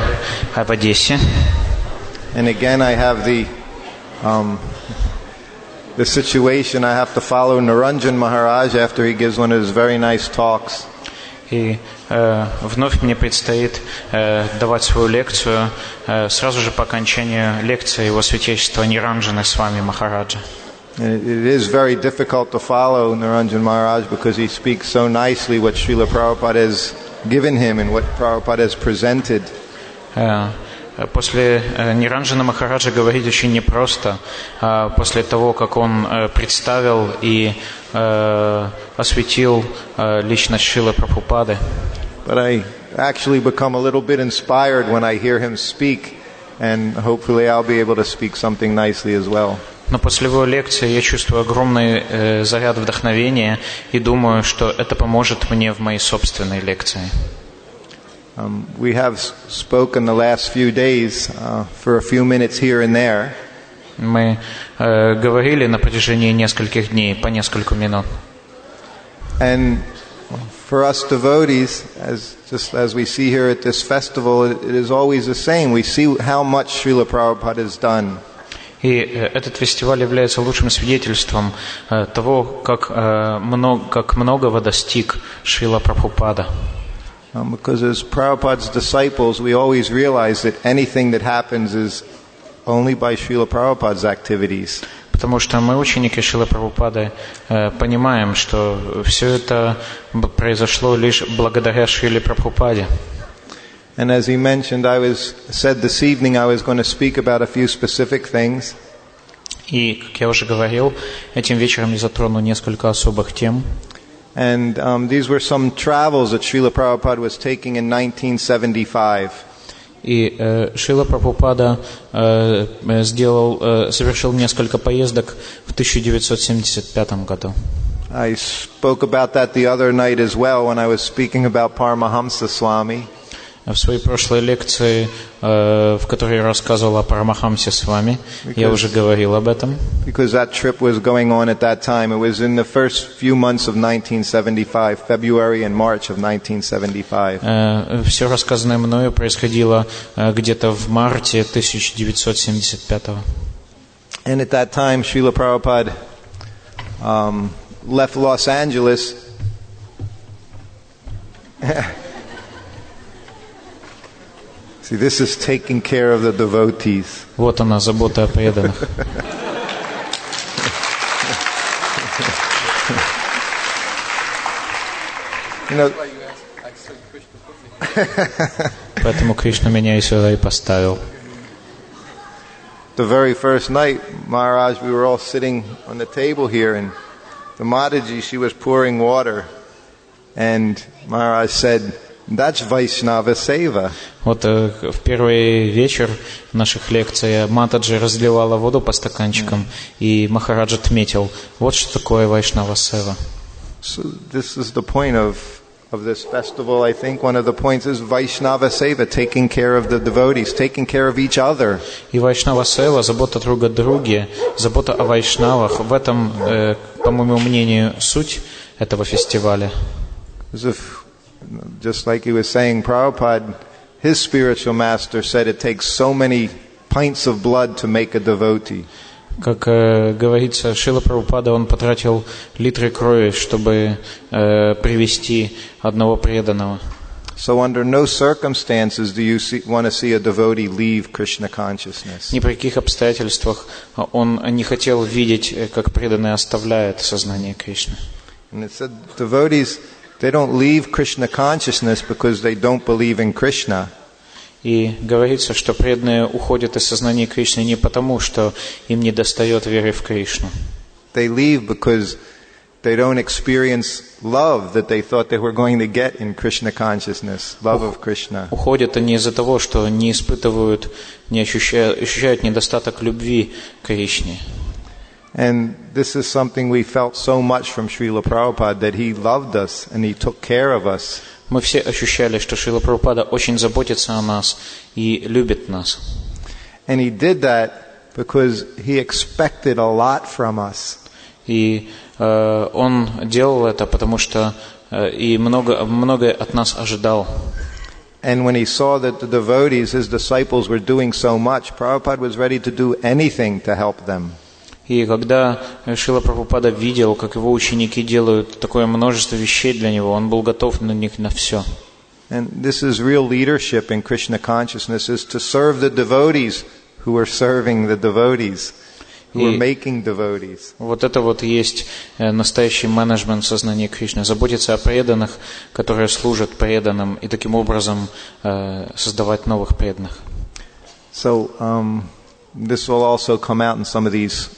в Одессе. And again, I have the situation. I have to follow Niranjan Maharaj after he gives one of his very nice talks. И вновь мне предстоит давать свою лекцию сразу же по окончанию лекции его святейшества Ниранджана с вами Махараджа. It is very difficult to follow Niranjan Maharaj because he speaks so nicely what Srila Prabhupada has given him and what Prabhupada has presented. После Ниранджана Махараджа говорить очень непросто, после того, как он представил и осветил личность Шрилы Прабхупады. But I actually become a little bit inspired when I hear him speak, and hopefully I'll be able to speak something nicely as well. Но после его лекции я чувствую огромный заряд вдохновения и думаю, что это поможет мне в моей собственной лекции. We have spoken the last few days for a few minutes here and there. Мы говорили на протяжении нескольких дней, по несколько минут. And for us devotees, just as we see here at this festival, it is always the same. We see how much Srila Prabhupada has done. И этот фестиваль является лучшим свидетельством того, как многого достиг Шрила Прабхупада. Because as Prabhupada's disciples, we always realize that anything that happens is only by Srila Prabhupada's activities. Потому что мы, ученики Шрилы Прабхупады, понимаем, что все это произошло лишь благодаря Шриле Прабхупаде. And as he mentioned, said this evening I was going to speak about a few specific things. И, как я уже говорил, этим вечером я затрону несколько особых тем. And these were some travels that Srila Prabhupada was taking in 1975. И Шрила Прабхупада совершил несколько поездок в 1975 году. I spoke about that the other night as well when I was speaking about Paramahamsa Swami. В своей прошлой лекции, в которой я рассказывал о Парамахамсе Свами, я уже говорил об этом. Because that trip was going on at that time. It was in the first few months of 1975, February and March of 1975. Все рассказанное мною происходило где-то в марте 1975. And at that time, Srila Prabhupada left Los Angeles. See, this is taking care of the devotees. Вот она, забота о преданных. You know, Поэтому Кришна меня и сюда и поставил. the very first night, Maharaj, we were all sitting on the table here, and the Mataji, she was pouring water, and Maharaj said, "That's Vaishnava Seva." Вот в первый вечер наших лекций Матаджи разливала воду по стаканчикам, и Махарадж отметил, вот что такое Вайшнава Сева. So this is the point of this festival. I think one of the points is Vaishnava Seva, taking care of the devotees, taking care of each other. И Вайшнава Сева, забота друг о друге, забота о вайшнавах, в этом, по моему мнению, суть этого фестиваля. As if, just like he was saying, Prabhupada, his spiritual master said it takes so many pints of blood to make a devotee. Как говорится, Шрила Прабхупада, он потратил литры крови, чтобы привести одного преданного. So under no circumstances do you want to see a devotee leave Krishna consciousness. Ни при каких обстоятельствах он не хотел видеть, как преданный оставляет сознание Кришны. And it said devotees, they don't leave Krishna consciousness because they don't believe in Krishna. И говорится, что преданные уходят из сознания Кришны не потому, что им недостает веры в Кришну. They leave because they don't experience love that they thought they were going to get in Krishna consciousness, love of Krishna. Уходят они из-за того, что не испытывают, не ощущают недостаток любви к Кришне. And this is something we felt so much from Srila Prabhupada, that he loved us and he took care of us. Мы все ощущали, что Шрила Прабхупада очень заботится о нас и любит нас. And he did that because he expected a lot from us. И он делал это, потому что и многое от нас ожидал. And when he saw that the devotees, his disciples, were doing so much, Prabhupada was ready to do anything to help them. И когда Шрила Прабхупада видел, как его ученики делают такое множество вещей для него, он был готов на них на все. And this is real leadership in Krishna consciousness, is to serve the devotees who are serving the devotees, who are making devotees. Вот это вот есть настоящий менеджмент сознания Кришны, заботиться о преданных, которые служат преданным, и таким образом создавать новых преданных. So this will also come out in some of these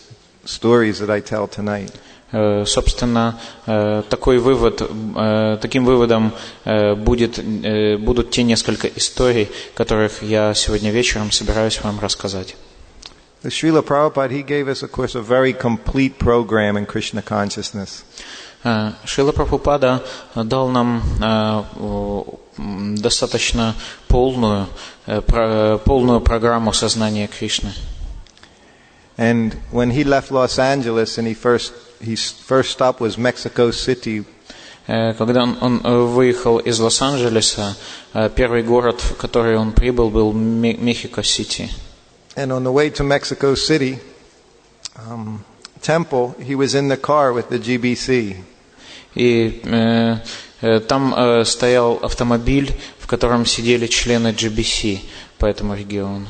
stories that I tell tonight. Собственно, таким выводом будут те несколько историй, которых я сегодня вечером собираюсь вам рассказать. The Srila Prabhupada, he gave us, of course, a very complete program in Krishna consciousness. Шрила Прабхупада дал нам достаточно полную программу сознания Кришны. And when he left Los Angeles, and his first stop was Mexico City. Когда он выехал из Лос-Анджелеса, первый город, в который он прибыл, был Мехико-Сити. And on the way to Mexico City temple, he was in the car with the GBC. И там стоял автомобиль, в котором сидели члены GBC по этому региону.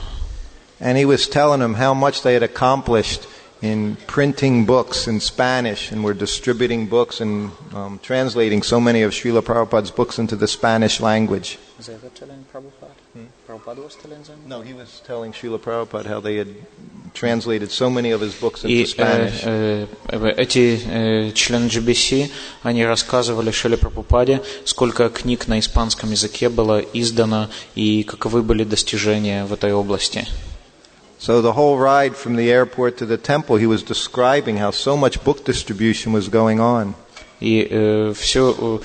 And he was telling them how much they had accomplished in printing books in Spanish, and were distributing books and translating so many of Srila Prabhupada's books into the Spanish language. No, he was telling Srila Prabhupada how they had translated so many of his books into Spanish. Эти члены GBC, они рассказывали Шриле Прабхупаде, сколько книг на испанском языке было издано и каковы были достижения в этой области. So the whole ride from the airport to the temple, he was describing how so much book distribution was going on. И всю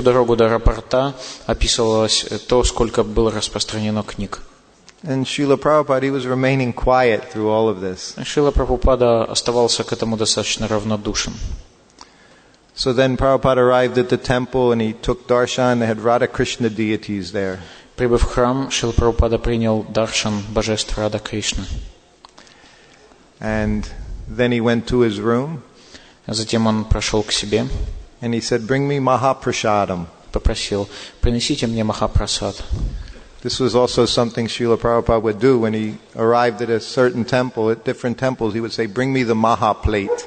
дорогу до аэропорта описывалось то, сколько было распространено книг. And Srila Prabhupada, he was remaining quiet through all of this. Шрила Прабхупада оставался к этому достаточно равнодушен. So then Prabhupada arrived at the temple and he took darshan. They had Radha Krishna deities there. Прибыв в храм, Шрила Прабхупада принял даршан божеств Рада Кришны. And then he went to his room. Затем он прошел к себе. And he said, "Bring me Mahaprasadam." Попросил: принесите мне Махапрасад. This was also something Srila Prabhupada would do when he arrived at a certain temple. At different temples, he would say, "Bring me the Maha plate."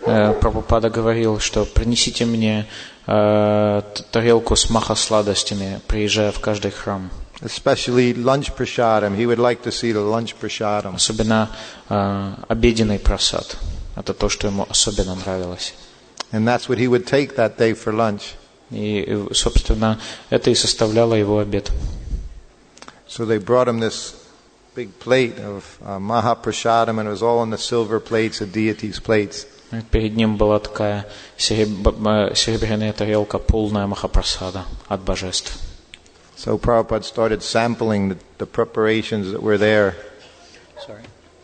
Прабхупада говорил, что принесите мне тарелку с маха-сладостями, приезжая в каждый храм. Especially lunch prasadam. He would like to see the lunch prasadam. Особенно обеденный прасад. Это то, что ему особенно нравилось. And that's what he would take that day for lunch. И, собственно, это и составляло его обед. So they brought him this big plate of Mahaprasadam, and it was all on the silver plates, the deities' plates. Перед ним была такая серебряная тарелка, полная махапрасада от божеств. So Prabhupada started sampling the preparations that were there.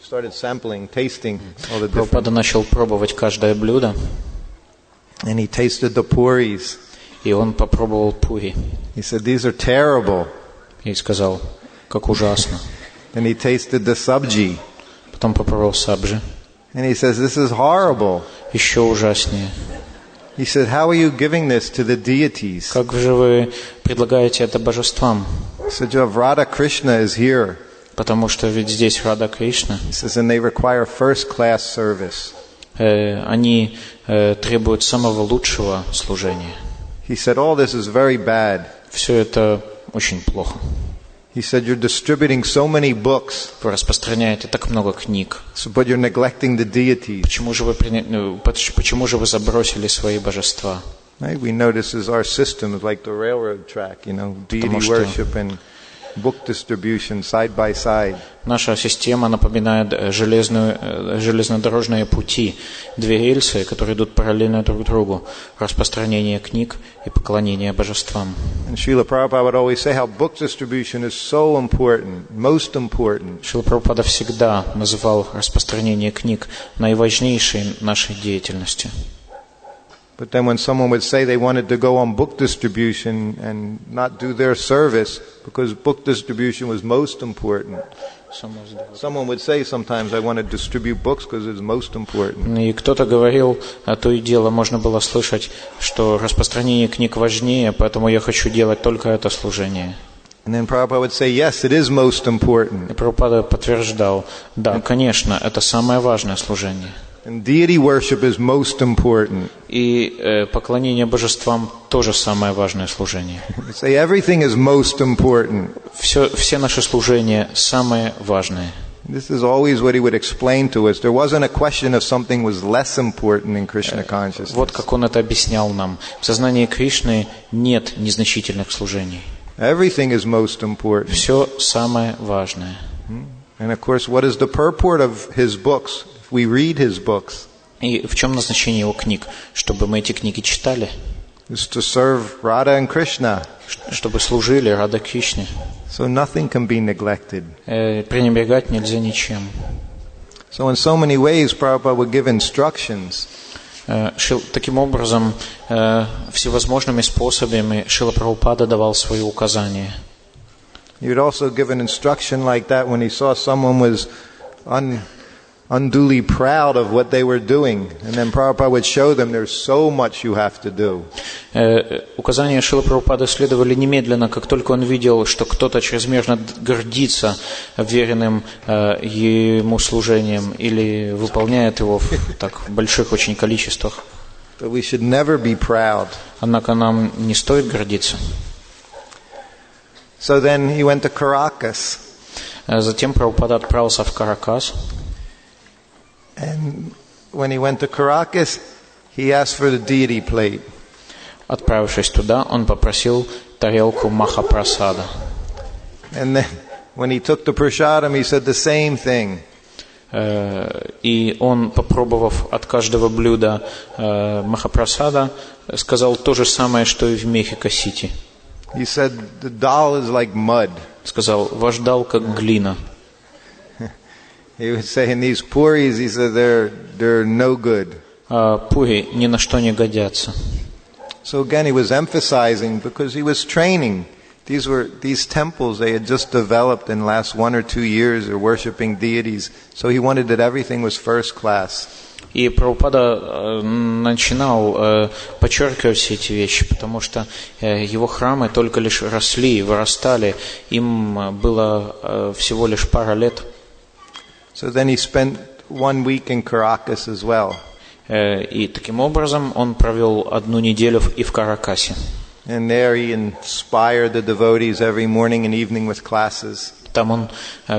Started sampling, tasting all the different. Прабхупада начал пробовать каждое блюдо. And he tasted the puris. И он попробовал пури. He said, "These are terrible." И сказал, как ужасно. And he tasted the sabji. Потом попробовал сабжи. And he says, "This is horrible." Еще ужаснее. He said, "How are you giving this to the deities?" Как же вы предлагаете это божествам? He said, "Radha Krishna is here." Потому что ведь здесь Рада Кришна. He says, "And they require first-class service." Они требуют самого лучшего служения. He said, "All this is very bad." Все это очень плохо. He said, "You're distributing so many books." Вы распространяете так много книг. So, but you're neglecting the deities. Почему же вы забросили свои божества? Right? We know this is our system, like the railroad track, deity worship and book distribution side by side. Наша система напоминает железнодорожные пути, две рельсы, которые идут параллельно друг другу, распространение книг и поклонение божествам. And Srila Prabhupada would always say how book distribution is so important, most important. Шрила Прабхупада всегда называл распространение книг наиважнейшей нашей деятельностью. But then when someone would say they wanted to go on book distribution and not do their service because book distribution was most important. Someone would say sometimes, "I want to distribute books because it's most important." И кто-то говорил, а то и дело можно было слышать, что распространение книг важнее, поэтому я хочу делать только это служение. And then Prabhupada would say, "Yes, it is most important." И Прабхупада подтверждал, да, конечно, это самое важное служение. And deity worship is most important. И поклонение божествам тоже самое важное служение. Say everything is most important. Все наши служения самые важные. This is always what he would explain to us. There wasn't a question if something was less important in Krishna consciousness. Вот как он это объяснял нам. В сознании Кришны нет незначительных служений. Everything is most important. Все самое важное. And of course, what is the purport of his books? If we read his books, и в чем назначение его книг? Чтобы мы эти книги читали. Is to serve Radha and Krishna. Чтобы служили Рада Кришне. So nothing can be neglected. Пренебрегать нельзя ничем. So in so many ways, Prabhupada would give instructions. Таким образом, всевозможными способами Шрила Прабхупада давал свои указания. He would also give an instruction like that when he saw someone was unduly proud of what they were doing. And then Prabhupada would show them there's so much you have to do. Указания Шрилы Прабхупады следовали немедленно, как только он видел, что кто-то чрезмерно гордится веренным ему служением или выполняет его в так больших очень количествах. But we should never be proud. Однако нам не стоит гордиться. So then he went to Caracas. Затем Прабхупада отправился в Каракас. And when he went to Caracas, he asked for the deity plate. Отправившись туда, он попросил тарелку Махапрасада. And then when he took the prasadam, he said the same thing. И он, попробовав от каждого блюда Махапрасада, сказал то же самое, что и в Мехико-Сити. He said, the dal is like mud. Сказал, ваш дал как глина. He would say in these puris, he said, they're no good. Пури ни на что не годятся. So again, he was emphasizing because he was training. These temples, they had just developed in the last 1 or 2 years, they're worshiping deities. So he wanted that everything was first class. И Прабхупада начинал подчеркивать все эти вещи, потому что его храмы только лишь росли, вырастали, им было всего лишь пара лет. So then he spent 1 week in Caracas as well. И таким образом он провел 1 неделю и в Каракасе. And there he inspired the devotees every morning and evening with classes. Там он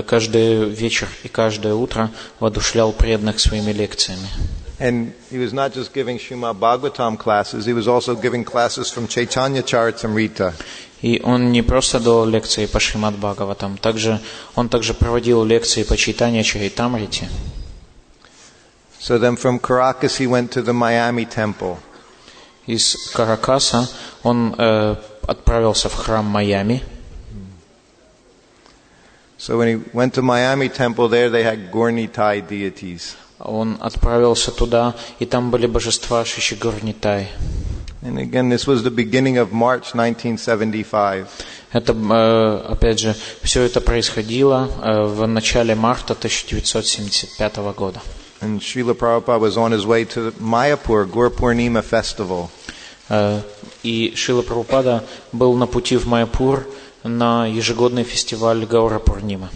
каждый вечер и каждое утро воодушевлял преданных своими лекциями. And he was not just giving Srimad Bhagavatam classes, he was also giving classes from Chaitanya Charitamrita. И он не просто давал лекции по Шримад Бхагаватам, он также проводил лекции по Чайтанья Чаритамрите. So then from Caracas he went to the Miami temple. Из Каракаса он отправился в храм Майами. So when he went to Miami temple, there they had Gornitai deities. Он отправился туда, и там были божества Шишигорнитай. And again, this was the beginning of March 1975. Это, опять же, все это происходило в начале марта 1975 года. And Srila Prabhupada was on his way to Mayapur, Gaur Purnima festival. И Шрила Прабхупада был на пути в Майяпур на ежегодный фестиваль Гаура Пурнима.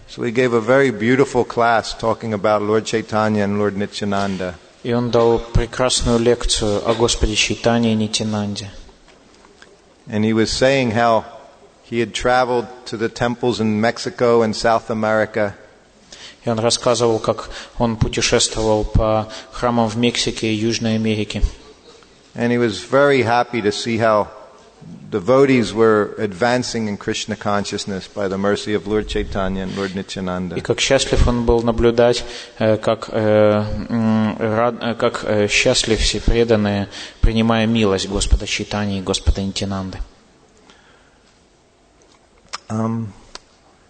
So he gave a very beautiful class talking about Lord Chaitanya and Lord Nityananda. И он дал прекрасную лекцию о Господе Чайтанье и Нитянанде. And he was saying how he had traveled to the temples in Mexico and South America. И он рассказывал, как он путешествовал по храмам в Мексике и Южной Америке. And he was very happy to see how devotees were advancing in Krishna consciousness by the mercy of Lord Chaitanya and Lord Nityananda. И как счастлив он был наблюдать, как счастлив все преданные, принимая милость Господа Чайтаньи и Господа Нитянанды.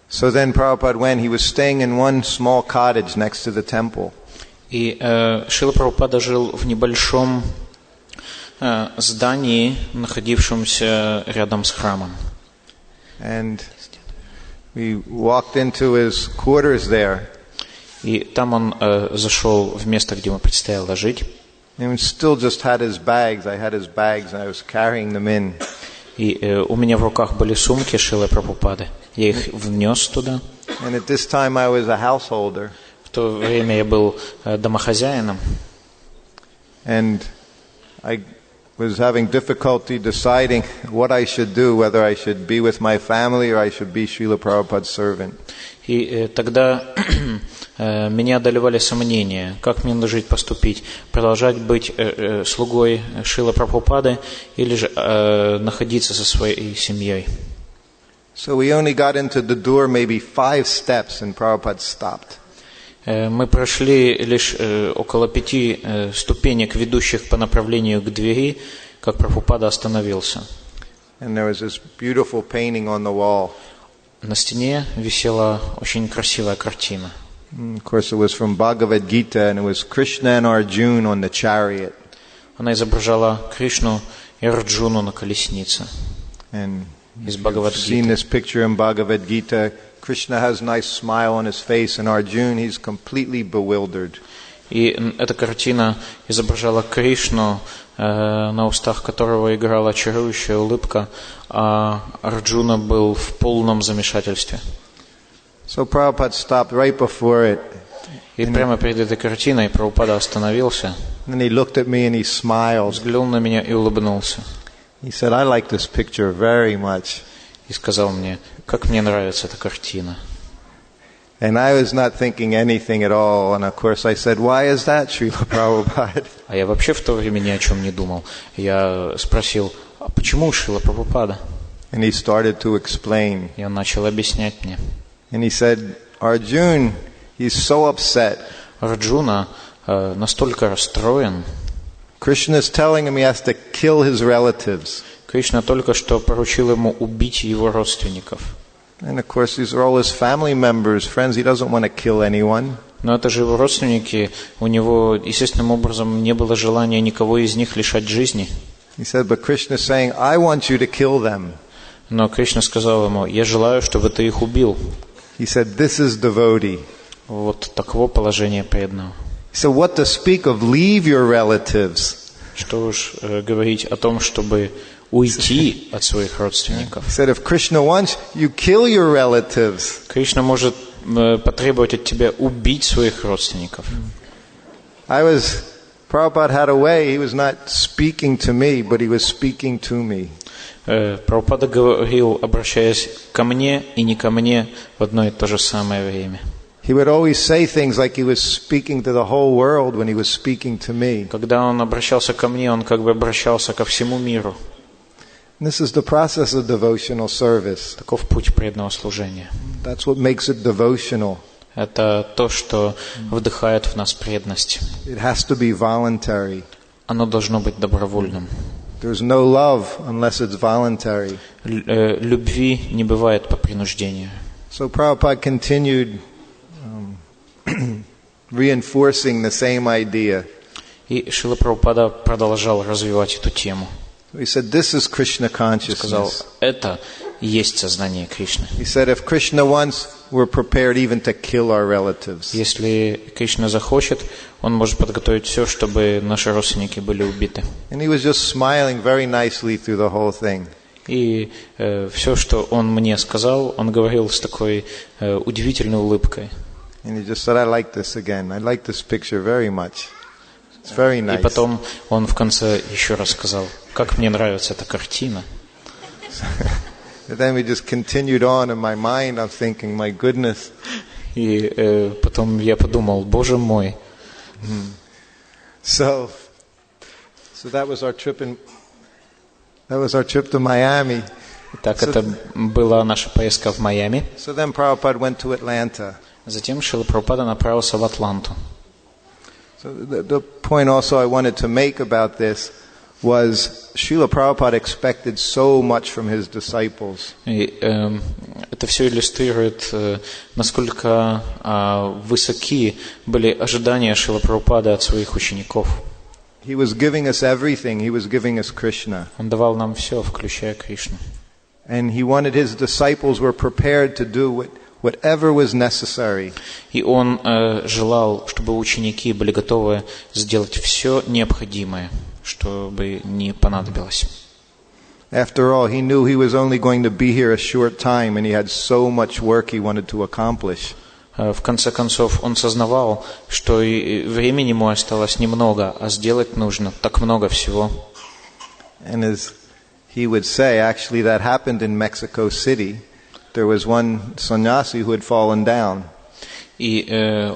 So then Prabhupada went, he was staying in one small cottage next to the temple. И Шрила Прабхупада жил в небольшом здании, находившемся рядом с храмом. And we walked into his quarters there. И там он зашел в место, где ему предстояло жить. And we still just had his bags. I had his bags and I was carrying them in. И у меня в руках были сумки Шрилы Прабхупады. Я их внес туда. And at this time I was a householder. В то время я был домохозяином. And I was having difficulty deciding what I should do, whether I should be with my family or I should be Srila Prabhupada's servant. И тогда меня одолевали сомнения, как мне нужно поступить, продолжать быть слугой Шрилы Прабхупады или же находиться со своей семьей. So we only got into the door maybe 5 steps and Prabhupada stopped. Мы прошли лишь около 5 ступенек, ведущих по направлению к двери, как Прабхупада остановился. And there was this beautiful painting on the wall. На стене висела очень красивая картина. Of course, it was from Bhagavad Gita, and it was Krishna and Arjuna on the chariot. Она изображала Кришну и Арджуну на колеснице. And из you've Бхагавад-гиты. seen this picture in Bhagavad Gita. Krishna has a nice smile on his face, and Arjuna, he's completely bewildered. И эта картина изображала Кришну, на устах которого играла чарующая улыбка, а Арджуна был в полном замешательстве. So Prabhupada stopped right before it. И прямо перед этой картиной Прабхупада остановился, And he looked at me and he smiled. взглянул на меня и улыбнулся. He said, I like this picture very much. И сказал мне, как мне нравится эта картина. And I was not thinking anything at all. And of course I said, why is that, Srila Prabhupada? А я вообще в то время ни о чем не думал. Я спросил, а почему Шрила Прабхупада? And he started to explain. И он начал объяснять мне. And he said, Arjuna, he's so upset. Арджуна настолько расстроен. Krishna is telling him he has to kill his relatives. Кришна только что поручил ему убить его родственников. And of course these are all his family members, friends. He doesn't want to kill anyone. Но это же его родственники. У него естественным образом не было желания никого из них лишать жизни. He said, but Krishna is saying, I want you to kill them. Но Кришна сказал ему, я желаю, чтобы ты их убил. He said, this is devotee. Вот таково положение преданного. So what to speak of leave your relatives? Что уж говорить о том, чтобы уйти от своих родственников. He said, if Krishna wants, you kill your relatives. Кришна может потребовать от тебя убить своих родственников. Prabhupada had a way, he was not speaking to me, but he was speaking to me. Прабхупада говорил, обращаясь ко мне и не ко мне в одно и то же самое время. He would always say things like he was speaking to the whole world when he was speaking to me. Когда он обращался ко мне, он как бы обращался ко всему миру. This is the process of devotional service. Таков путь преданного служения. That's what makes it devotional. Это то, что вдыхает в нас преданность. It has to be voluntary. Оно должно быть добровольным. There's no love unless it's voluntary. Любви не бывает по принуждению. So Prabhupada continued reinforcing the same idea. И Шрила Прабхупада продолжал развивать эту тему. He said, this is Krishna consciousness. Сказал, это и есть сознание Кришны. He said, if Krishna wants, we're prepared even to kill our relatives. Если Кришна захочет, он может подготовить все, чтобы наши родственники были убиты. And he was just smiling very nicely through the whole thing. И все, что он мне сказал, он говорил с такой удивительной улыбкой. And he just said, I like this again. I like this picture very much. It's very nice. И потом он в конце еще раз сказал, как мне нравится эта картина. And then we just continued on in my mind. I'm thinking, my goodness. И потом я подумал, Боже мой. So that was our trip to Miami. Так это была наша поездка в Майами. So then Prabhupada went to Atlanta. Затем Шрила Прабхупада направился в Атланту. So the point also I wanted to make about this was Srila Prabhupada expected so much from his disciples. И это все иллюстрирует, насколько высоки были ожидания Шрила Прабхупады от своих учеников. He was giving us everything. He was giving us Krishna. Он давал нам все, включая Кришну. And he wanted his disciples were prepared to do whatever was necessary. И он желал, чтобы ученики были готовы сделать все необходимое, чтобы не понадобилось. After all, he knew he was only going to be here a short time, and he had so much work he wanted to accomplish. В конце концов, он сознавал, что и времени ему осталось немного, а сделать нужно так много всего. And as he would say, actually that happened in Mexico City. There was one sannyasi who had fallen down. И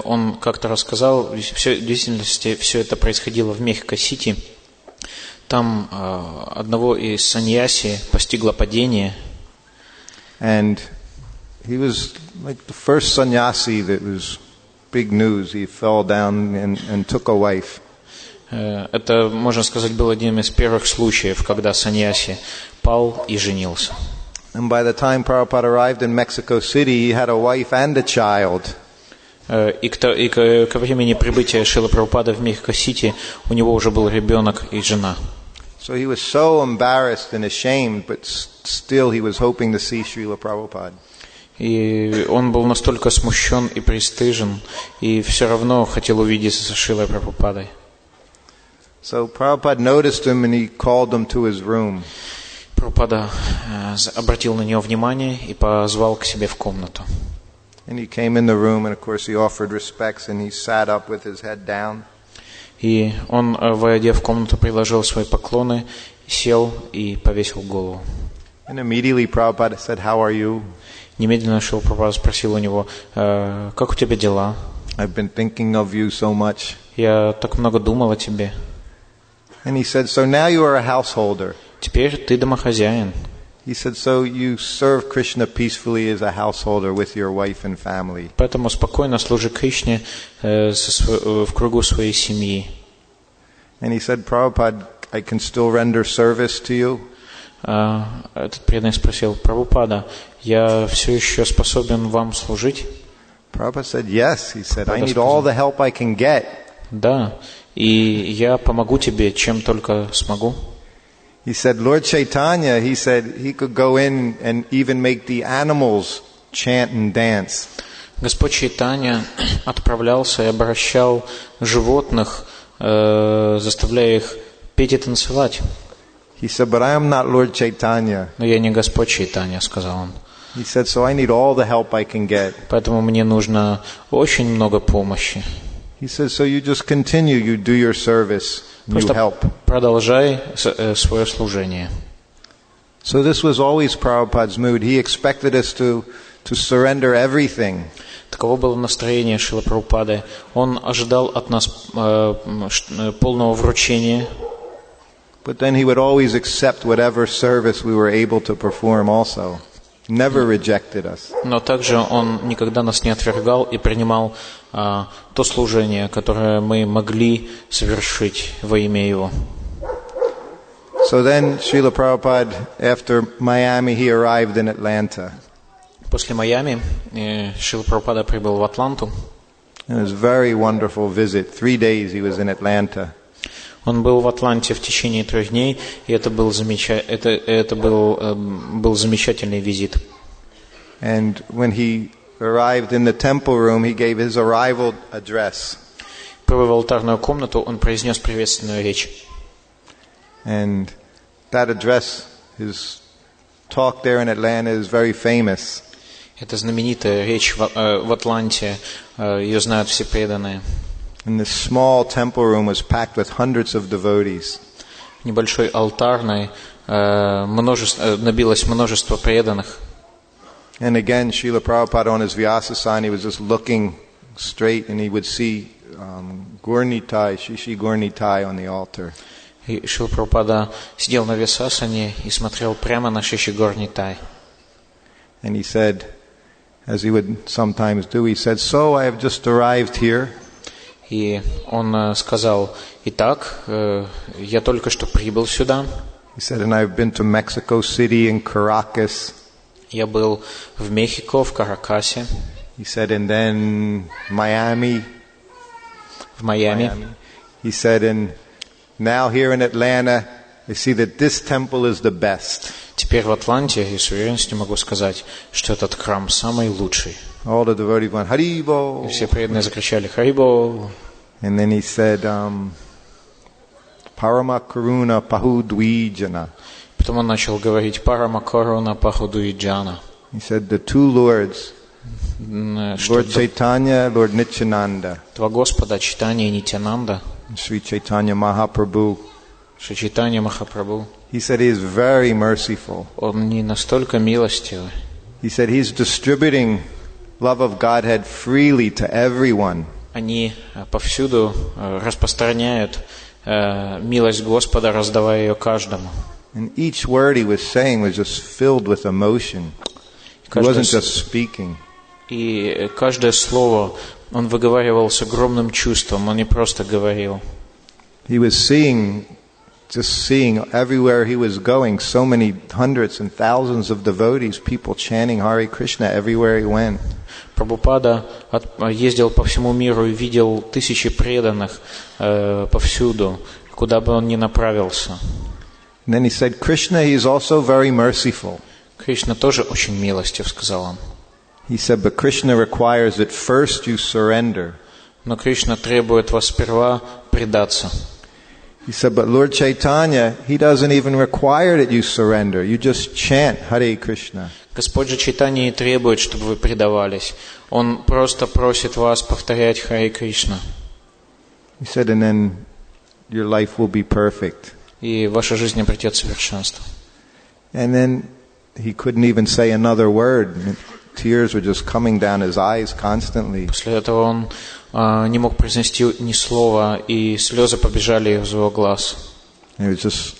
он как-то рассказал, в действительности все это происходило в Мехико-Сити. Там одного из саньяси постигло падение. And he was like the first sannyasi that was big news. He fell down and took a wife. Это, можно сказать, был один из первых случаев, когда саньяси пал и женился. And by the time Prabhupada arrived in Mexico City, he had a wife and a child. И ко времени прибытия Шрилы Прабхупады в Мехико-Сити у него уже был ребенок и жена. So he was so embarrassed and ashamed, but still he was hoping to see Srila Prabhupada. И он был настолько смущен и пристыжен, и все равно хотел увидеться со Шрилой Прабхупадой. So Prabhupada noticed him and he called him to his room. Прабхупада обратил на него внимание и позвал к себе в комнату. And he came in the room and of course he offered respects and he sat up with his head down. И он, войдя в комнату, приложил свои поклоны, сел и повесил голову. And immediately Prabhupada said, "How are you?" Немедленно Шрила Прабхупада спросил у него, как у тебя дела? I've been thinking of you so much. Я так много думал о тебе. And he said, "So now you are a householder." Теперь ты домохозяин. He said, "So you serve Krishna peacefully as a householder with your wife and family." Поэтому спокойно служи Кришне в кругу своей семьи. And he said, "Prabhupada, I can still render service to you." Этот преданный спросил, Прабхупада, я все еще способен вам служить? Prabhupada said, "Yes." He said, "I need all the help I can get." Да, и я помогу тебе, чем только смогу. He said, Lord Chaitanya, he said he could go in and even make the animals chant and dance. Господь Чайтанья отправлялся и обращал животных, заставляя их петь и танцевать. He said, "But I am not Lord Chaitanya." Но я не Господь Чайтанья, сказал он. He said, "So I need all the help I can get." Поэтому мне нужно очень много помощи. He said, "So you just continue, you do your service, and you help." Продолжай свое служение. So this was always Prabhupada's mood. He expected us to surrender everything. Таково было настроение Шрилы Прабхупады. Он ожидал от нас полного вручения. But then he would always accept whatever service we were able to perform also. Never rejected us. Но также он никогда нас не отвергал и принимал то служение, которое мы могли совершить во имя Его. So then Srila Prabhupada, after Miami, he arrived in Atlanta. После Майами Шрила Прабхупада прибыл в Атланту. It was a very wonderful visit. 3 days he was in Atlanta. Он был в Атланте в течение 3 дней, и это был замечательный визит. And when he arrived in the temple room, he gave his arrival address. Прибыв в алтарную комнату, он произнес приветственную речь. And that address, his talk there in Atlanta is very famous. Это знаменитая речь в Атланте, ее знают все преданные. And this small temple room was packed with hundreds of devotees. Небольшой алтарной набилось множество преданных. And again, Srila Prabhupada on his Vyasasana, he was just looking straight and he would see Gaurnitai, Shishi Gaurnitai on the altar. И Шрила Прабхупада сидел на Вьясасане и смотрел прямо на Шиши Gaurnitai. And he said, as he would sometimes do, he said, "So I have just arrived here." И он сказал, итак, я только что прибыл сюда. He said, "And I've been to Mexico City and Caracas." Я был в Мехико, в Каракасе. He said, "And then Miami." В Майами. He said, "And now here in Atlanta, I see that this temple is the best." Теперь в Атланте, и с уверенностью могу сказать, что этот храм самый лучший. All the devotees went, "Haribo." И все преданные закричали «Харибо». And then he said, "Parama Karuna Pahudwijana." Потом он начал говорить «Парама Каруна Пахудуиджана». He said, "The two Lords, Lord Chaitanya, Lord Nityananda, Два Господа, Чайтанья и Нитянанда, Sri Chaitanya Mahaprabhu." Шри Чайтанья Махапрабху. He said he is very merciful. Он не настолько милостивый. He said he's distributing love of Godhead freely to everyone. Они повсюду распространяют милость Господа, раздавая ее каждому. And each word he was saying was just filled with emotion. He wasn't just speaking. И каждое слово он выговаривал с огромным чувством, он не просто говорил. He was seeing everywhere he was going, so many hundreds and thousands of devotees, people chanting Hare Krishna everywhere he went. Прабхупада ездил по всему миру и видел тысячи преданных повсюду, куда бы он ни направился. And then he said, "Krishna, he is also very merciful." Кришна тоже очень милостив, сказал он. He said, but Krishna requires that first you surrender. Но Кришна требует вас сперва предаться. He said, but Lord Chaitanya, he doesn't even require that you surrender. You just chant Hare Krishna. Господь же Чайтанья не требует, чтобы вы предавались. Он просто просит вас повторять Харе Кришна. He said, and then your life will be perfect. И ваша жизнь обретет совершенство. And then he couldn't even say another word. Tears were just coming down his eyes constantly. После этого он не мог произнести ни слова, и слезы побежали из его глаз. He was just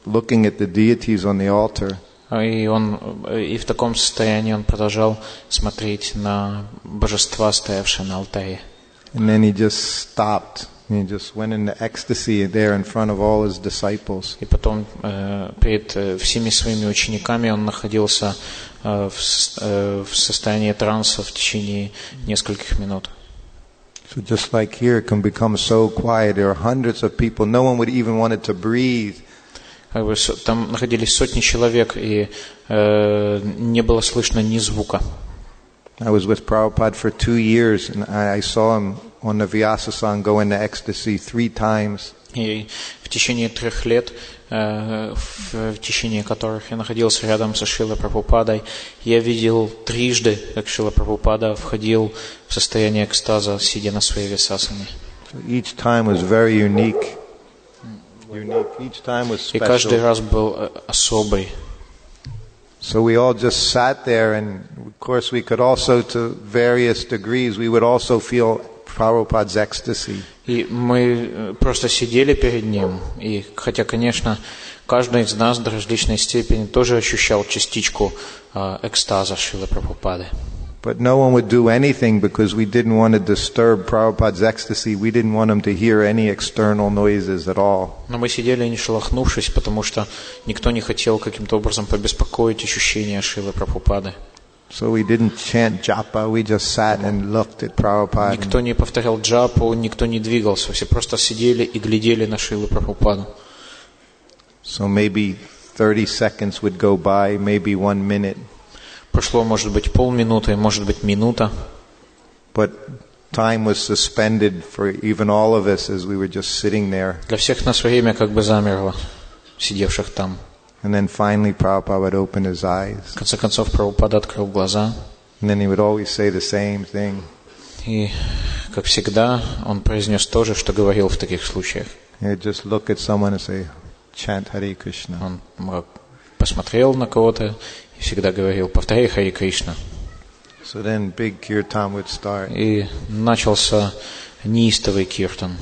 looking at the deities on the altar. И в таком состоянии он продолжал смотреть на божества, стоявшие на алтаре. And then he just stopped. He just went into ecstasy there in front of all his disciples. И потом перед всеми своими учениками он находился в состоянии транса в течение нескольких минут. So just like here, it can become so quiet. There are hundreds of people. No one would even want it to breathe. Там находились сотни человек, и не было слышно ни звука. I was with Prabhupada for 2 years, and I saw him on the Vyasasana go into ecstasy 3 times. И в течение 3 лет, в течение которых я находился рядом со Шрилой Прабхупадой, я видел трижды, как Шрила Прабхупада входил в состояние экстаза, сидя на своей висасане. So each time was very unique. Each time was special. И каждый раз был особый. So we all just sat there, and of course we could also, to various degrees, we would also feel Prabhupada's ecstasy. И мы просто сидели перед ним, и хотя, конечно, каждый из нас до различной степени тоже ощущал частичку экстаза Шрилы Прабхупады. But no one would do anything because we didn't want to disturb Prabhupada's ecstasy. We didn't want him to hear any external noises at all. Но мы сидели, не шелохнувшись, потому что никто не хотел каким-то образом побеспокоить ощущения Шрилы Прабхупады. So we didn't chant japa, we just sat and looked at Prabhupada. Никто не повторял джапу, никто не двигался, все просто сидели и глядели на Шрилу Прабхупаду. So maybe 30 seconds would go by, maybe 1 minute. Прошло, может быть, полминуты, может быть, минута. But time was suspended for even all of us as we were just sitting there. Для всех нас время как бы замерло, сидевших там. And then finally Prabhupada would open his eyes. В конце концов, Прабхупада открыл глаза. And then he would always say the same thing. И, как всегда, он произнес то же, что говорил в таких случаях. He would just look at someone and say, chant Hare Krishna. Он посмотрел на кого-то и всегда говорил, повторяй Харе Кришна. So then big kirtan would start. И начался неистовый киртан.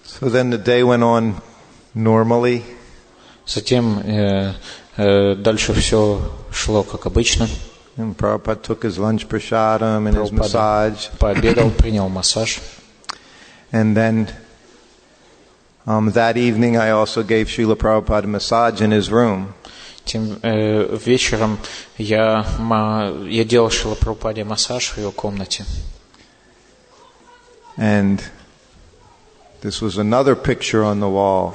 So then the day went on normally. Затем дальше все шло как обычно. And Prabhupada took his lunch prasadam and his massage. Пообедал, принял массаж. And then that evening I also gave Srila Prabhupada a massage in his room. Тем вечером я делал Шриле Прабхупаде массаж в его комнате. And this was another picture on the wall.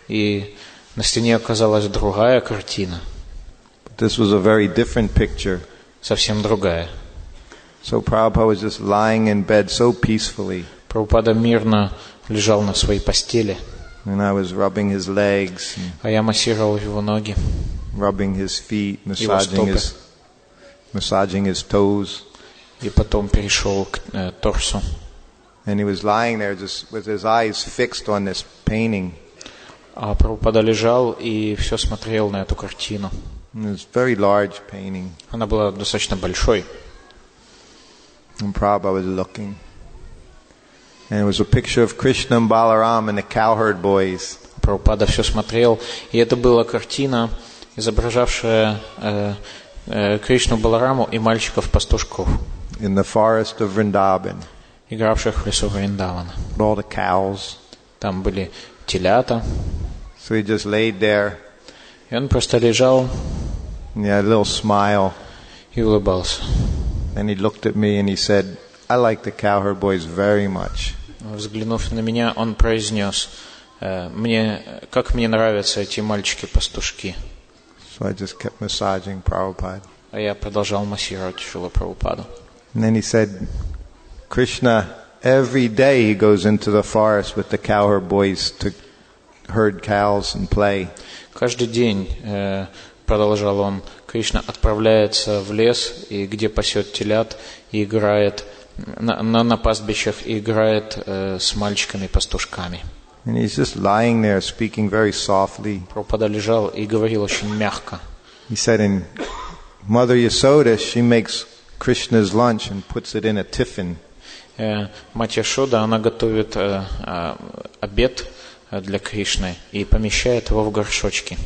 И на стене оказалась другая картина. But this was a very different picture. Совсем другая. So Prabhupada was just lying in bed so peacefully. Прабхупада мирно лежал на своей постели. And I was rubbing his legs. А я массировал его ноги. Rubbing his feet, massaging his toes. И потом перешел к торсу. And he was lying there just with his eyes fixed on this painting. А Прабхупада лежал и все смотрел на эту картину. And it was a very large painting. Она была достаточно большой. And Prabhupada was looking. And it was a picture of Krishna and Balaram and the cowherd boys. Прабхупада все смотрел, и это была картина, изображавшая Кришну, Балараму и мальчиков-пастушков, in the forest of Vrindavan. Игравших в лесу Вриндавана. All the cows. Там были телята. So he just laid there. И он просто лежал. And he had a little smile. И улыбался. And he looked at me and he said, I like the cowherd boys very much. Взглянув на меня, он произнес, как мне нравятся эти мальчики-пастушки. So I just kept massaging Prabhupada. а я продолжал массировать Шрилу Прабхупаду. And then he said, Krishna, every day he goes into the forest with the cowherd boys to herd cows and play. Каждый день, продолжал он, Кришна отправляется в лес, и где пасет телят, и играет на пастбищах, и играет с мальчиками-пастушками. And he's just lying there speaking very softly. Прабхупада лежал и говорил очень мягко. He said, in Mother Yasoda, she makes Krishna's lunch and puts it in a tiffin. Мать Яшода, она готовит обед для Кришны и помещает его в горшочки.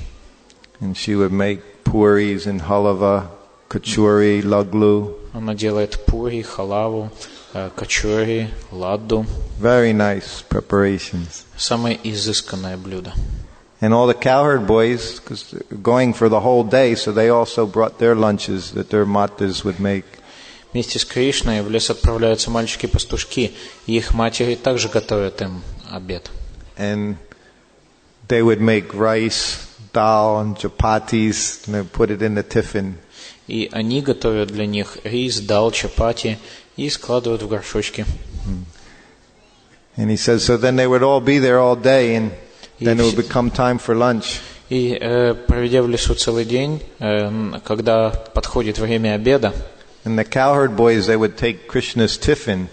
And she would make puris and halava, kachuri, laglu. Она делает пури, халаву, качури, ладду. Very nice preparations. Самое изысканное блюдо. And all the cowherd boys, because they're going for the whole day, so they also brought their lunches that their matas would make. Вместе с Кришной в лес отправляются мальчики-пастушки, и их матери также готовят им обед. And they would make rice, dal, and chapatis, and they put it in the tiffin. И они готовят для них рис, дал, чапати и складывают в горшочки. And he says, so then they would all be there all day, and then it would become time for lunch. И проведя в лесу целый день, когда подходит время обеда, And the cowherd boys, they would take Krishna's tiffin,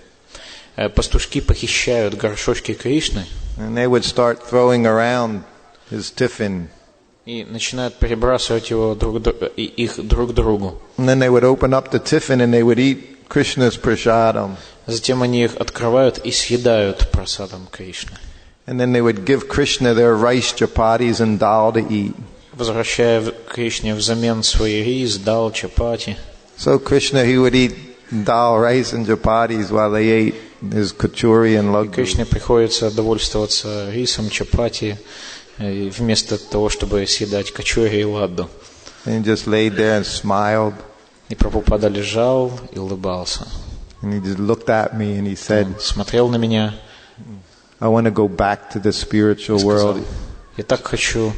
пастушки похищают горшочки Кришны, and they would start throwing around his tiffin. и начинают перебрасывать его их друг другу. And then they would open up the tiffin and they would eat Krishna's prasadam. Затем они их открывают и съедают прасадом Кришны. And then they would give Krishna their rice chapatis and dal to eat. Возвращая Кришне взамен свои рис, дал, чапати. So Krishna, he would eat dal, rice and chapatis while they ate his kachuri and lagdu. Кришне приходится довольствоваться рисом, чапати, вместо того, чтобы съедать качури и ладду. And he just laid there and smiled. И Прабхупада лежал и улыбался. And he just looked at me and he said, Он смотрел на меня I want to go back to the spiritual и сказал, world я так хочу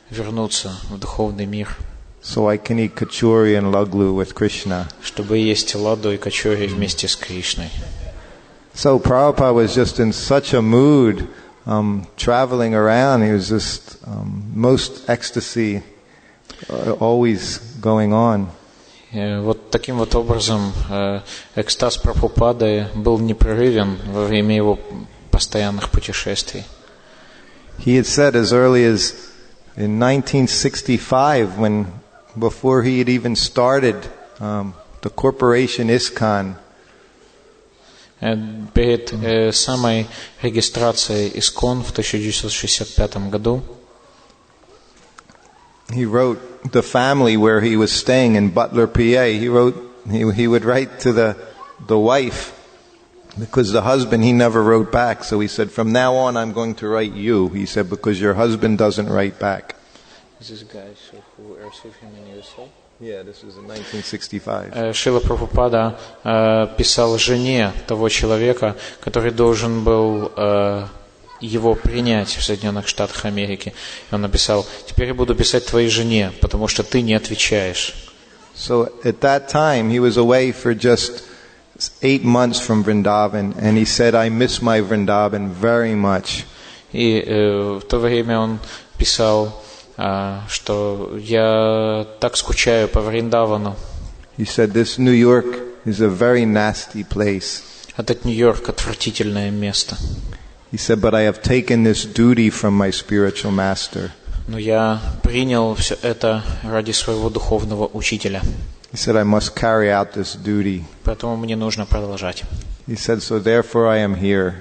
вернуться в духовный мир, so I can eat kachuri and laglu with Krishna. чтобы есть ладду и качури вместе с Кришной. So Prabhupada was just in such a mood, traveling around. He was just most ecstasy, always going on. Вот таким вот образом экстаз Прабхупады был непрерывен во время его постоянных путешествий. He had said as early as in 1965, when before he had even started the corporation ISKCON. Перед самой регистрацией ИСКОН в 1965 году he wrote the family where he was staying in Butler, PA. He would write to the wife, because the husband, he never wrote back. So he said, from now on I'm going to write you. He said, because your husband doesn't write back. This guy who received him in USA? Yeah, this was in 1965. Шрила Прабхупада писал жене того человека, который должен был его принять в Соединенных Штатах Америки. И он написал: теперь я буду писать твоей жене, потому что ты не отвечаешь. So at that time he was away for just 8 months from Vrindavan, and he said, I miss my Vrindavan very much. И в то время он писал, что я так скучаю по Вриндавану. He said, this New York is a very nasty place. Этот Нью-Йорк отвратительное место. He said, but I have taken this duty from my spiritual master. Но я принял все это ради своего духовного учителя. He said, I must carry out this duty. Поэтому мне нужно продолжать. He said, so therefore I am here.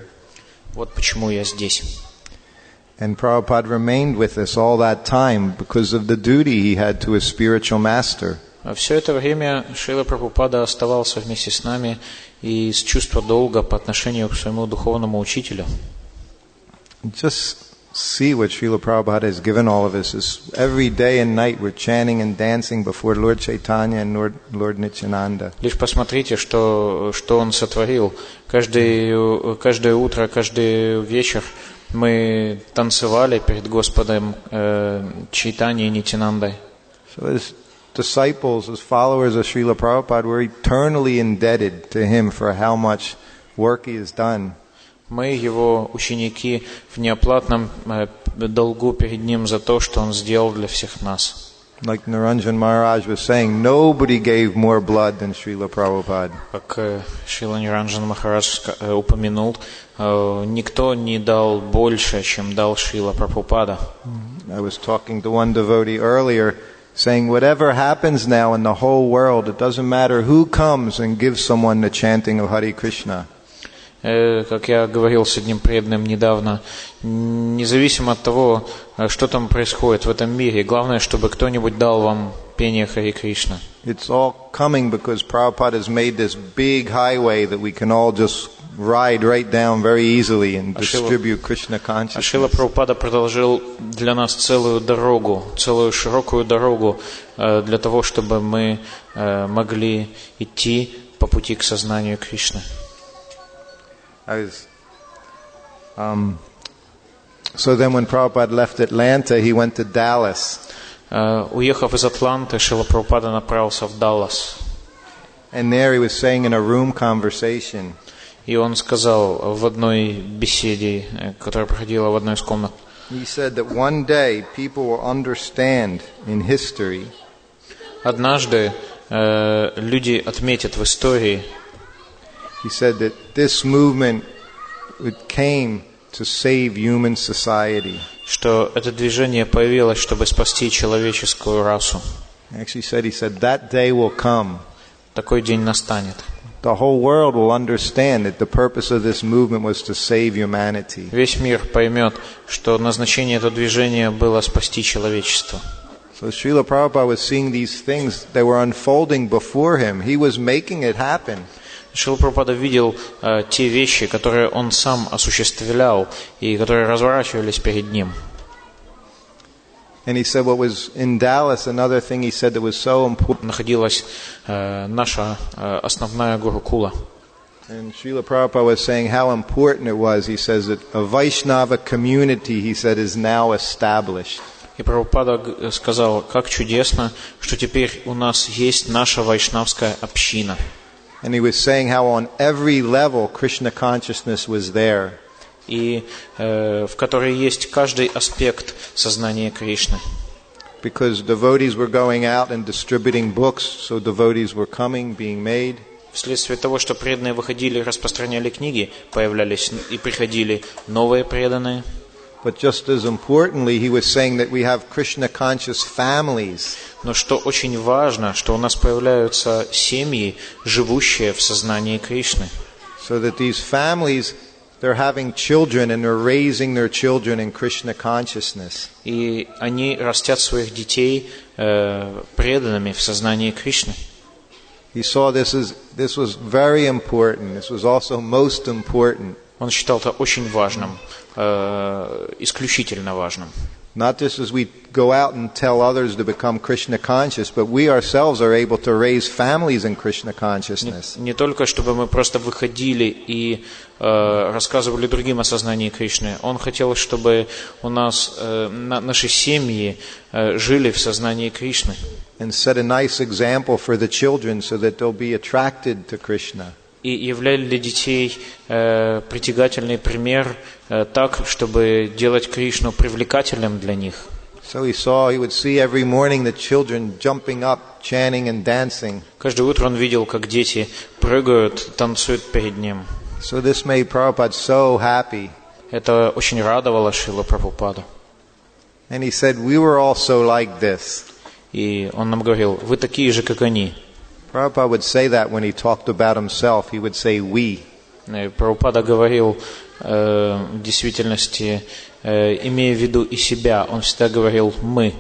Вот почему я здесь. And Prabhupada remained with us all that time because of the duty he had to his spiritual master. Все это время Шрила Прабхупада оставался вместе с нами и с чувства долга по отношению к своему духовному учителю. Just see what Srila Prabhupada has given all of us. Is every day and night we're chanting and dancing before Lord Chaitanya and Lord Nityananda. Лишь посмотрите, что он сотворил. Каждое утро, каждый вечер мы танцевали перед Господом Чайтаньей и Нитянандой. So disciples, as followers of Srila Prabhupada, were eternally indebted to him for how much work he has done. Мы, его ученики, в неоплатном долгу перед ним за то, что он сделал для всех нас. Like Niranjan Maharaj was saying, nobody gave more blood than Srila Prabhupada. Как Шрила Ниранджан Махарадж упомянул, никто не дал больше, чем дал Шрила Прабхупада. I was talking to one devotee earlier, saying whatever happens now in the whole world, it doesn't matter who comes and gives someone the chanting of Hare Krishna. Как я говорил с одним преданным недавно, независимо от того, что там происходит в этом мире, главное, чтобы кто-нибудь дал вам пение Харе Кришна. It's all coming because Prabhupada has made this big highway that we can all just ride right down very easily and distribute Krishna consciousness. Шрила Прабхупада проложил для нас целую дорогу, целую широкую дорогу для того, чтобы мы могли идти по пути к сознанию Кришны. So then when Prabhupada left Atlanta, he went to Dallas. Уехав из Атланты, Шрила Прабхупада направился в Даллас. And there he was saying in a room conversation. И он сказал в одной беседе, которая проходила в одной из комнат. He said that one day people will understand in history. Однажды люди отметят в истории. He said that this movement came to save human society. Что это движение появилось, чтобы спасти человеческую расу. Actually he said that day will come. Такой день настанет. The whole world will understand that the purpose of this movement was to save humanity. Весь мир поймет, что назначение этого движения было спасти человечество. So Srila Prabhupada was seeing these things that were unfolding before him. He was making it happen. Шрила Прабхупада видел те вещи, которые он сам осуществлял и которые разворачивались перед ним. And he said what was in Dallas, another thing he said that was so important. Находилась наша основная гурукула. And Srila Prabhupada was saying how important it was. He says that a Vaishnava community, he said, is now established. И Прабхупада сказал, как чудесно, что теперь у нас есть наша вайшнавская община. And he was saying how on every level Krishna consciousness was there. И в которой есть каждый аспект сознания Кришны. Because devotees were going out and distributing books, so devotees were coming, being made. Вследствие того, что преданные выходили и распространяли книги, появлялись и приходили новые преданные. But just as importantly, he was saying that we have Krishna conscious families. Но что очень важно, что у нас появляются семьи, живущие в сознании Кришны. So that these families, they're having children and they're raising their children in Krishna consciousness. И они растят своих детей преданными в сознании Кришны. He saw this was very important. This was also most important. Он считал это очень важным, исключительно важным. Not just as we go out and tell others to become Krishna conscious, but we ourselves are able to raise families in Krishna consciousness. Не только чтобы мы просто выходили и рассказывали другим о сознании Кришны. Он хотел, чтобы у нас наши семьи жили в сознании Кришны. And set a nice example for the children so that they'll be attracted to Krishna. И являли для детей притягательный пример так, чтобы делать Кришну привлекательным для них. So he would see every morning the children jumping up, chanting and dancing. Каждое утро он видел, как дети прыгают, танцуют перед ним. So this made Prabhupada so happy. Это очень радовало Шрилу Прабхупаду. And he said, we were also like this. И он нам говорил, вы такие же, как они. Prabhupada would say that when he talked about himself. He would say, we. Прабхупада говорил, в действительности, имея в виду и себя, он всегда говорил «мы».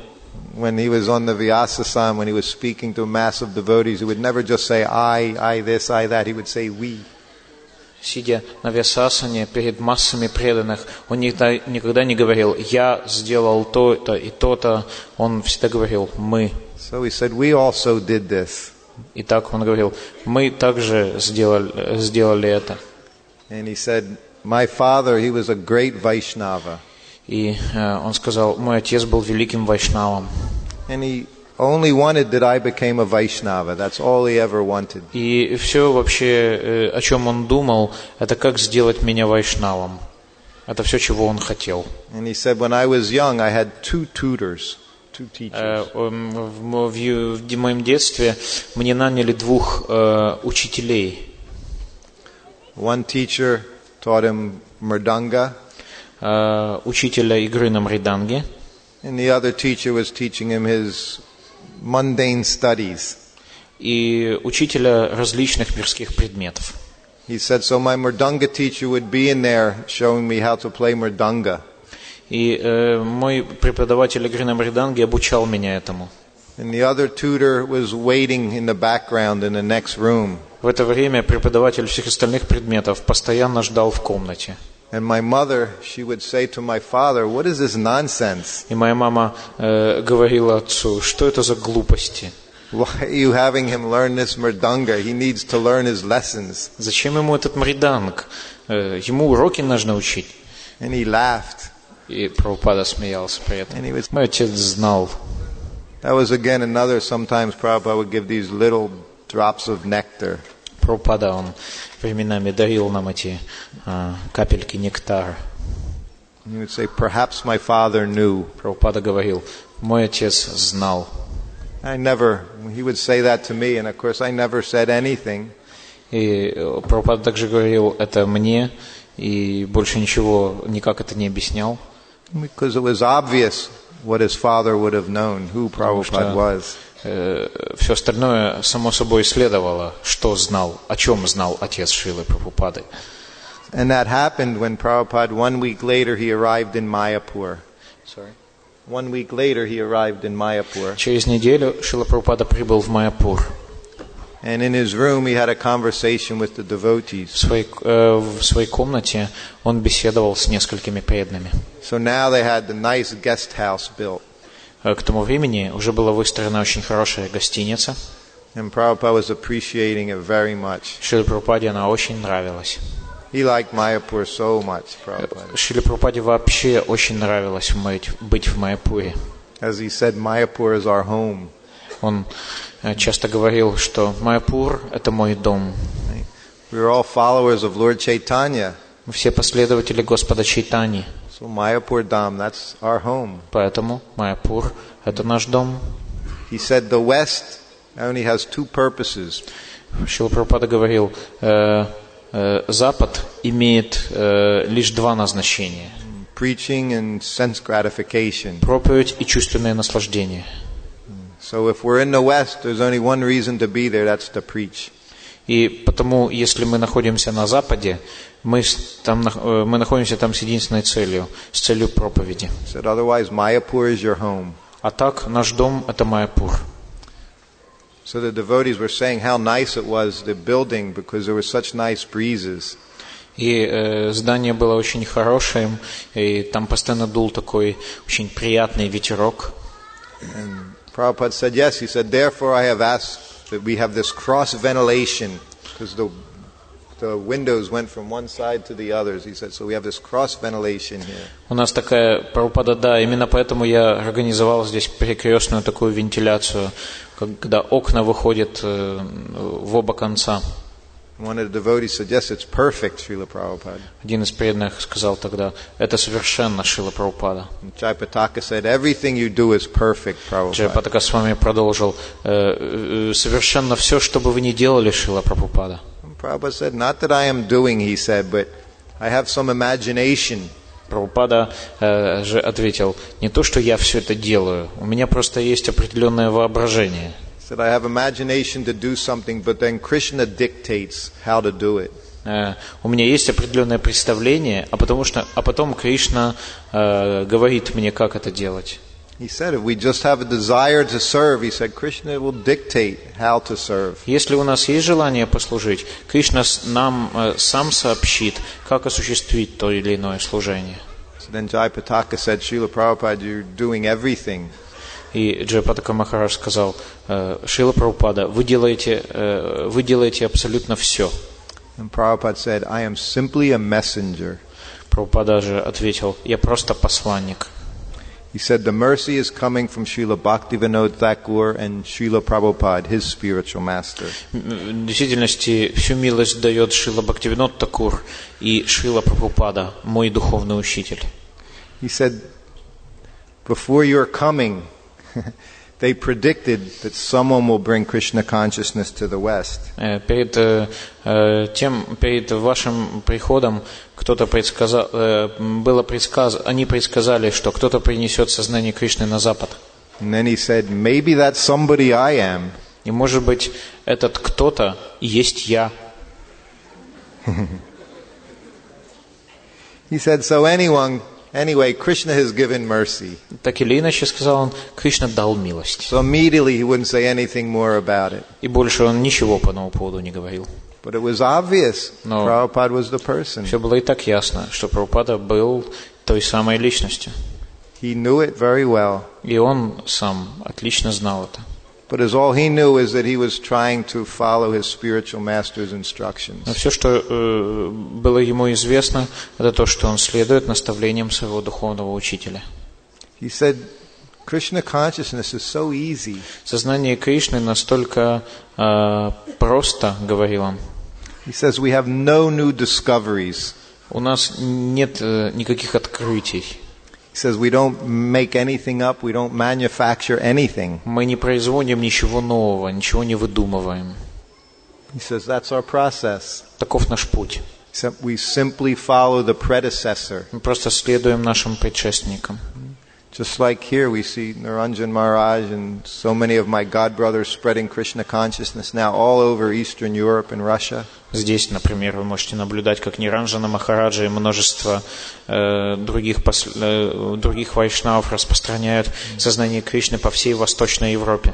When he was on the Vyasasana, when he was speaking to a mass of devotees, he would never just say, I this, I that. He would say, we. Сидя на Вьясасане перед массами преданных, он никогда не говорил «я сделал то-то и то-то», он всегда говорил «мы». So he said, we also did this. И так он говорил, мы также сделали это. And he said, my father, he was a great Vaishnava. И он сказал, мой отец был великим вайшнавом. And he only wanted that I became a Vaishnava. That's all he ever wanted. И все вообще, о чем он думал, это как сделать меня вайшнавом. Это все, чего он хотел. And he said, when I was young, I had 2 tutors, 2 teachers. В моем детстве мне наняли 2 учителей. One teacher taught him mridanga. Учителя игры на мриданге. And the other teacher was teaching him his mundane studies. И учителя различных мирских предметов. He said, so my mridanga teacher would be in there showing me how to play mridanga. И мой преподаватель игры на мриданге обучал меня этому. And the other tutor was waiting in the background in the next room. В это время преподаватель всех остальных предметов постоянно ждал в комнате. And my mother, she would say to my father, what is this nonsense? И моя мама говорила отцу, что это за глупости? Why are you having him learn this mridanga? He needs to learn his lessons. Зачем ему этот мриданг? Ему уроки нужно учить. And he laughed. И Прабхупада смеялся при этом. And he was, Мой отец знал. that was again another, sometimes Prabhupada would give these little drops of nectar. Прабхупада, он временами дарил нам эти капельки нектара. He would say, perhaps my father knew. Прабхупада говорил, мой отец знал. He would say that to me, and of course I never said anything. И Прабхупада также говорил это мне, и больше ничего, никак это не объяснял. Because it was obvious what his father would have known, who Prabhupada was. Все остальное само собой следовало, что знал, о чем знал отец Шрилы Прабхупады. And that happened when Prabhupada, 1 week later, he arrived in Mayapur. 1 week later, he arrived in Mayapur. Через неделю Шрила Прабхупада прибыл в Майяпур. And in his room, he had a conversation with the devotees. В своей комнате он беседовал с несколькими преданными. So now they had the nice guest house built. К тому времени уже была выстроена очень хорошая гостиница. And Prabhupada was appreciating it very much. Шриле Прабхупаде она очень нравилась. He liked Mayapur so much, Prabhupada. Шриле Прабхупаде вообще очень нравилось быть в Майяпуре. As he said, Mayapur is our home. Он часто говорил, что Майяпур – это мой дом. We are all followers of Lord Chaitanya. Мы все последователи Господа Чайтаньи. So Mayapur Dham, that's our home. Поэтому Майяпур – это наш дом. He said the West only has 2 purposes. Шрила Прабхупада говорил, Запад имеет лишь 2 назначения. Preaching and sense gratification. Проповедь и чувственное наслаждение. So if we're in the West, there's only one reason to be there, that's to preach. И потому, если мы находимся на Западе, мы находимся там с единственной целью, с целью проповеди. Said otherwise, Mayapur is your home. А так, наш дом – это Майяпур. So the devotees were saying how nice it was, the building, because there were such nice breezes. И здание было очень хорошим, и там постоянно дул такой очень приятный ветерок. And Prabhupada said, yes, he said, therefore I have asked that we have this cross ventilation, because the windows went from one side to the others. He said, so we have this cross ventilation here. У нас такая, Прабхупада, да, именно поэтому я организовал здесь перекрестную такую вентиляцию, когда окна выходят в оба конца. One of the devotees said, yes, it's perfect, Srila Prabhupada. Один из преданных сказал тогда, это совершенно Шрила Прабхупада. Jayapataka said, everything you do is perfect, Prabhupada. Джайапатака с вами продолжил, совершенно все, что бы вы ни делали, Шрила Прабхупада. Prabhupada said, not that I am doing, he said, but I have some imagination. Прабхупада же ответил, не то, что я все это делаю, у меня просто есть определенное воображение. Said, I have imagination to do something, but then Krishna dictates how to do it. У меня есть определенное представление, а потом Кришна говорит мне, как это делать. He said, if we just have a desire to serve, he said, Krishna will dictate how to serve. Если у нас есть желание послужить, Кришна нам сам сообщит, как осуществить то или иное служение. So then Jayapataka said, Srila Prabhupada, you're doing everything. И Джайапатака Махарадж сказал, Шрила Прабхупада, вы делаете абсолютно все. And Prabhupada said, I am simply a messenger. Прабхупада же ответил, я просто посланник. He said the mercy is coming from Srila Bhaktivinoda Thakur and Srila Prabhupada, his spiritual master. В действительности всю милость дает Шрила Бхактивинод Такур и Шрила Прабхупада, мой духовный учитель. He said, before your coming, they predicted that someone will bring Krishna consciousness to the West. Перед вашим приходом они предсказали, что кто-то принесет сознание Кришны на Запад. And then he said, maybe that's somebody I am. И может быть, этот кто-то и есть я. He said, so anyway, Krishna has given mercy. Так или иначе, сказал он, Кришна дал милость. So immediately he wouldn't say anything more about it. И больше он ничего по этому поводу не говорил. But it was obvious Но Prabhupada was the person. все было и так ясно, что Прабхупада был той самой личностью. He knew it very well. И он сам отлично знал это. But as all he knew is that he was trying to follow his spiritual master's instructions. Но все, что было ему известно, это то, что он следует наставлениям своего духовного учителя. He said, Krishna consciousness is so easy. Сознание Кришны настолько просто, говорил он. He says we have no new discoveries. У нас нет никаких открытий. He says we don't make anything up, we don't manufacture anything. Мы не производим ничего нового, ничего не выдумываем. He says that's our process. Таков наш путь. We simply follow the predecessor. Мы просто следуем нашим предшественникам. Just like here we see Niranjan Maharaj and so many of my god brothers spreading Krishna consciousness now all over Eastern Europe and Russia. Здесь, например, вы можете наблюдать, как Ниранджана Махараджа и множество других вайшнавов распространяют сознание Кришны по всей Восточной Европе.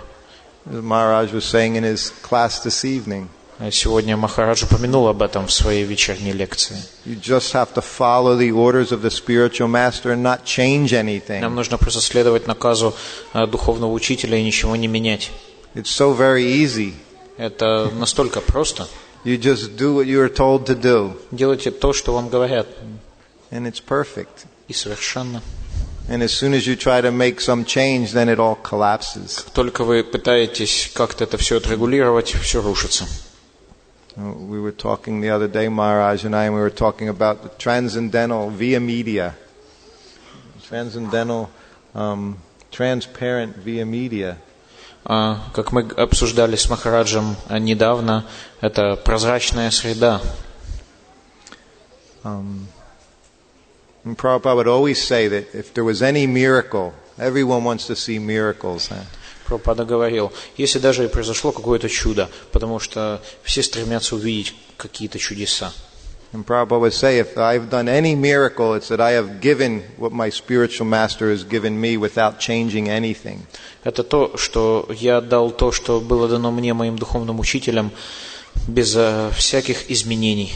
Maharaj was saying in his class this evening. Сегодня Махарадж упомянул об этом в своей вечерней лекции. You just have to follow the orders of the spiritual master and not change anything. Нам нужно просто следовать наказу духовного учителя и ничего не менять. It's so very easy. Это настолько просто. You just do what you are told to do. Делайте то, что вам говорят. And it's perfect. И совершенно. And as soon as you try to make some change, then it all collapses. Как только вы пытаетесь как-то это все отрегулировать, все рушится. We were talking the other day, Maharaj and I, and we were talking about the transcendental via media. Transcendental, transparent via media. Как мы обсуждали с Махараджем недавно, это прозрачная среда. And Prabhupada would always say that if there was any miracle, everyone wants to see miracles. Прабхупада говорил, если даже и произошло какое-то чудо, потому что все стремятся увидеть какие-то чудеса. And Prabhupada would say, if I've done any miracle, it's that I have given what my spiritual master has given me without changing anything. Это то, что я дал то, что было дано мне моим духовным учителям, без всяких изменений.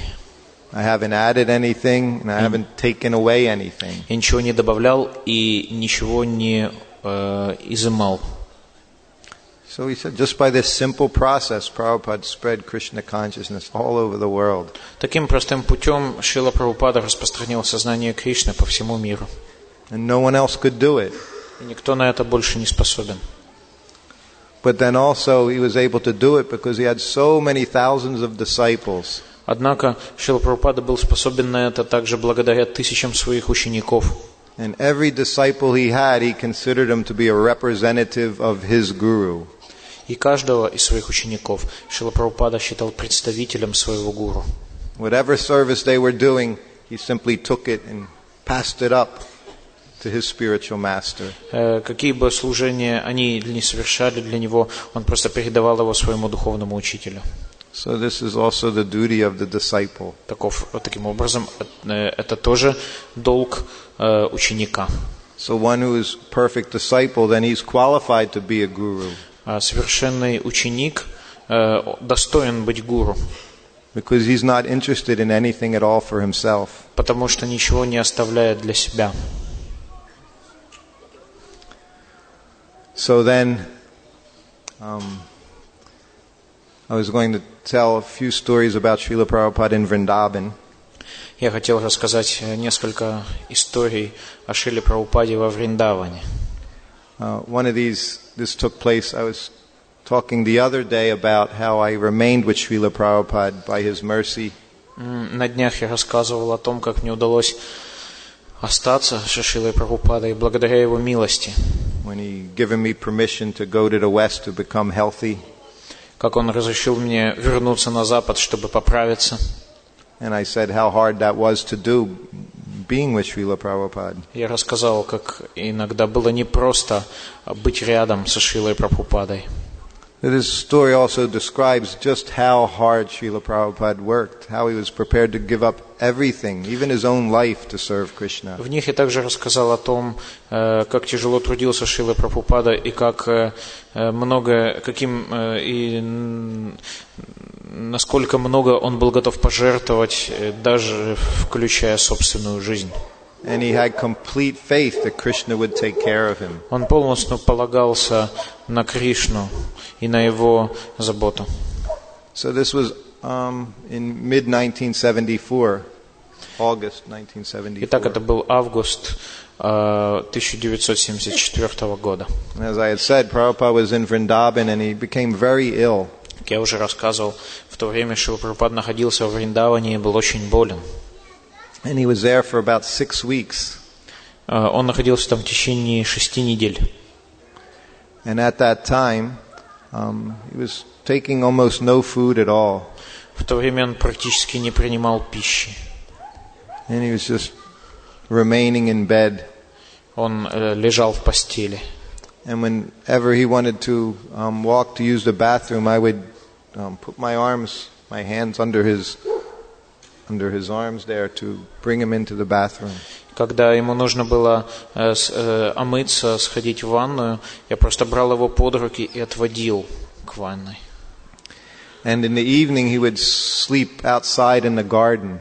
I haven't added anything, and I haven't taken away anything. Я ничего не добавлял и ничего не изымал. So he said, just by this simple process, Prabhupada spread Krishna consciousness all over the world. Таким простым путем Шрила Прабхупада распространил сознание Кришны по всему миру. And no one else could do it. И никто на это больше не способен. But then also he was able to do it because he had so many thousands of disciples. Однако Шрила Прабхупада был способен на это также благодаря тысячам своих учеников. And every disciple he had, he considered him to be a representative of his guru. И каждого из своих учеников Шрила Прабхупада считал представителем своего гуру. Whatever service they were doing, he simply took it and passed it up to his spiritual master. Какие бы служения они не совершали для него, он просто передавал его своему духовному учителю. So this is also the duty of the disciple. Таким образом, это тоже долг ученика. So one who is perfect disciple, then he's qualified to be a guru. Совершенный ученик достоин быть гуру. Because he's not interested in anything at all for himself. Потому что ничего не оставляет для себя. So then, I was going to tell a few stories about Srila Prabhupada in Vrindavan. Я хотел рассказать несколько историй о Шриле Прабхупаде во Вриндаване. One of this took place, I was talking the other day about how I remained with Srila Prabhupada by his mercy. На днях я рассказывал о том, как мне удалось остаться со Шрилой Прабхупадой благодаря его милости. When he given me permission to go to the West to become healthy. Как он разрешил мне вернуться на Запад, чтобы поправиться. And I said how hard that was to do, being with Srila Prabhupada. Я рассказал, как иногда было непросто быть рядом со Шрилой Прабхупадой. This story also describes just how hard Srila Prabhupada worked, how he was prepared to give up everything, even his own life, to serve Krishna. В них я также рассказал о том, как тяжело трудился Шрила Прабхупада и как насколько много он был готов пожертвовать, даже включая собственную жизнь. And he had complete faith that Krishna would take care of him. Он полностью полагался на Кришну и на его заботу. So this was in mid-1974, August 1974. Итак, это был август 1974 года. And as I had said, Prabhupada was in Vrindavan and he became very ill. Как я уже рассказывал, в то время Шрила Прабхупада находился в Вриндаване и был очень болен. And he was there for about 6 weeks. Он находился там в течение 6 недель. And at that time, he was taking almost no food at all. В то время он практически не принимал пищи. And he was just remaining in bed. Он лежал в постели. And whenever he wanted to walk to use the bathroom, I would put my hands under his arms there to bring him into the bathroom. Когда ему нужно было омыться, сходить в ванную, я просто брал его под руки и отводил к ванной. And in the evening he would sleep outside in the garden.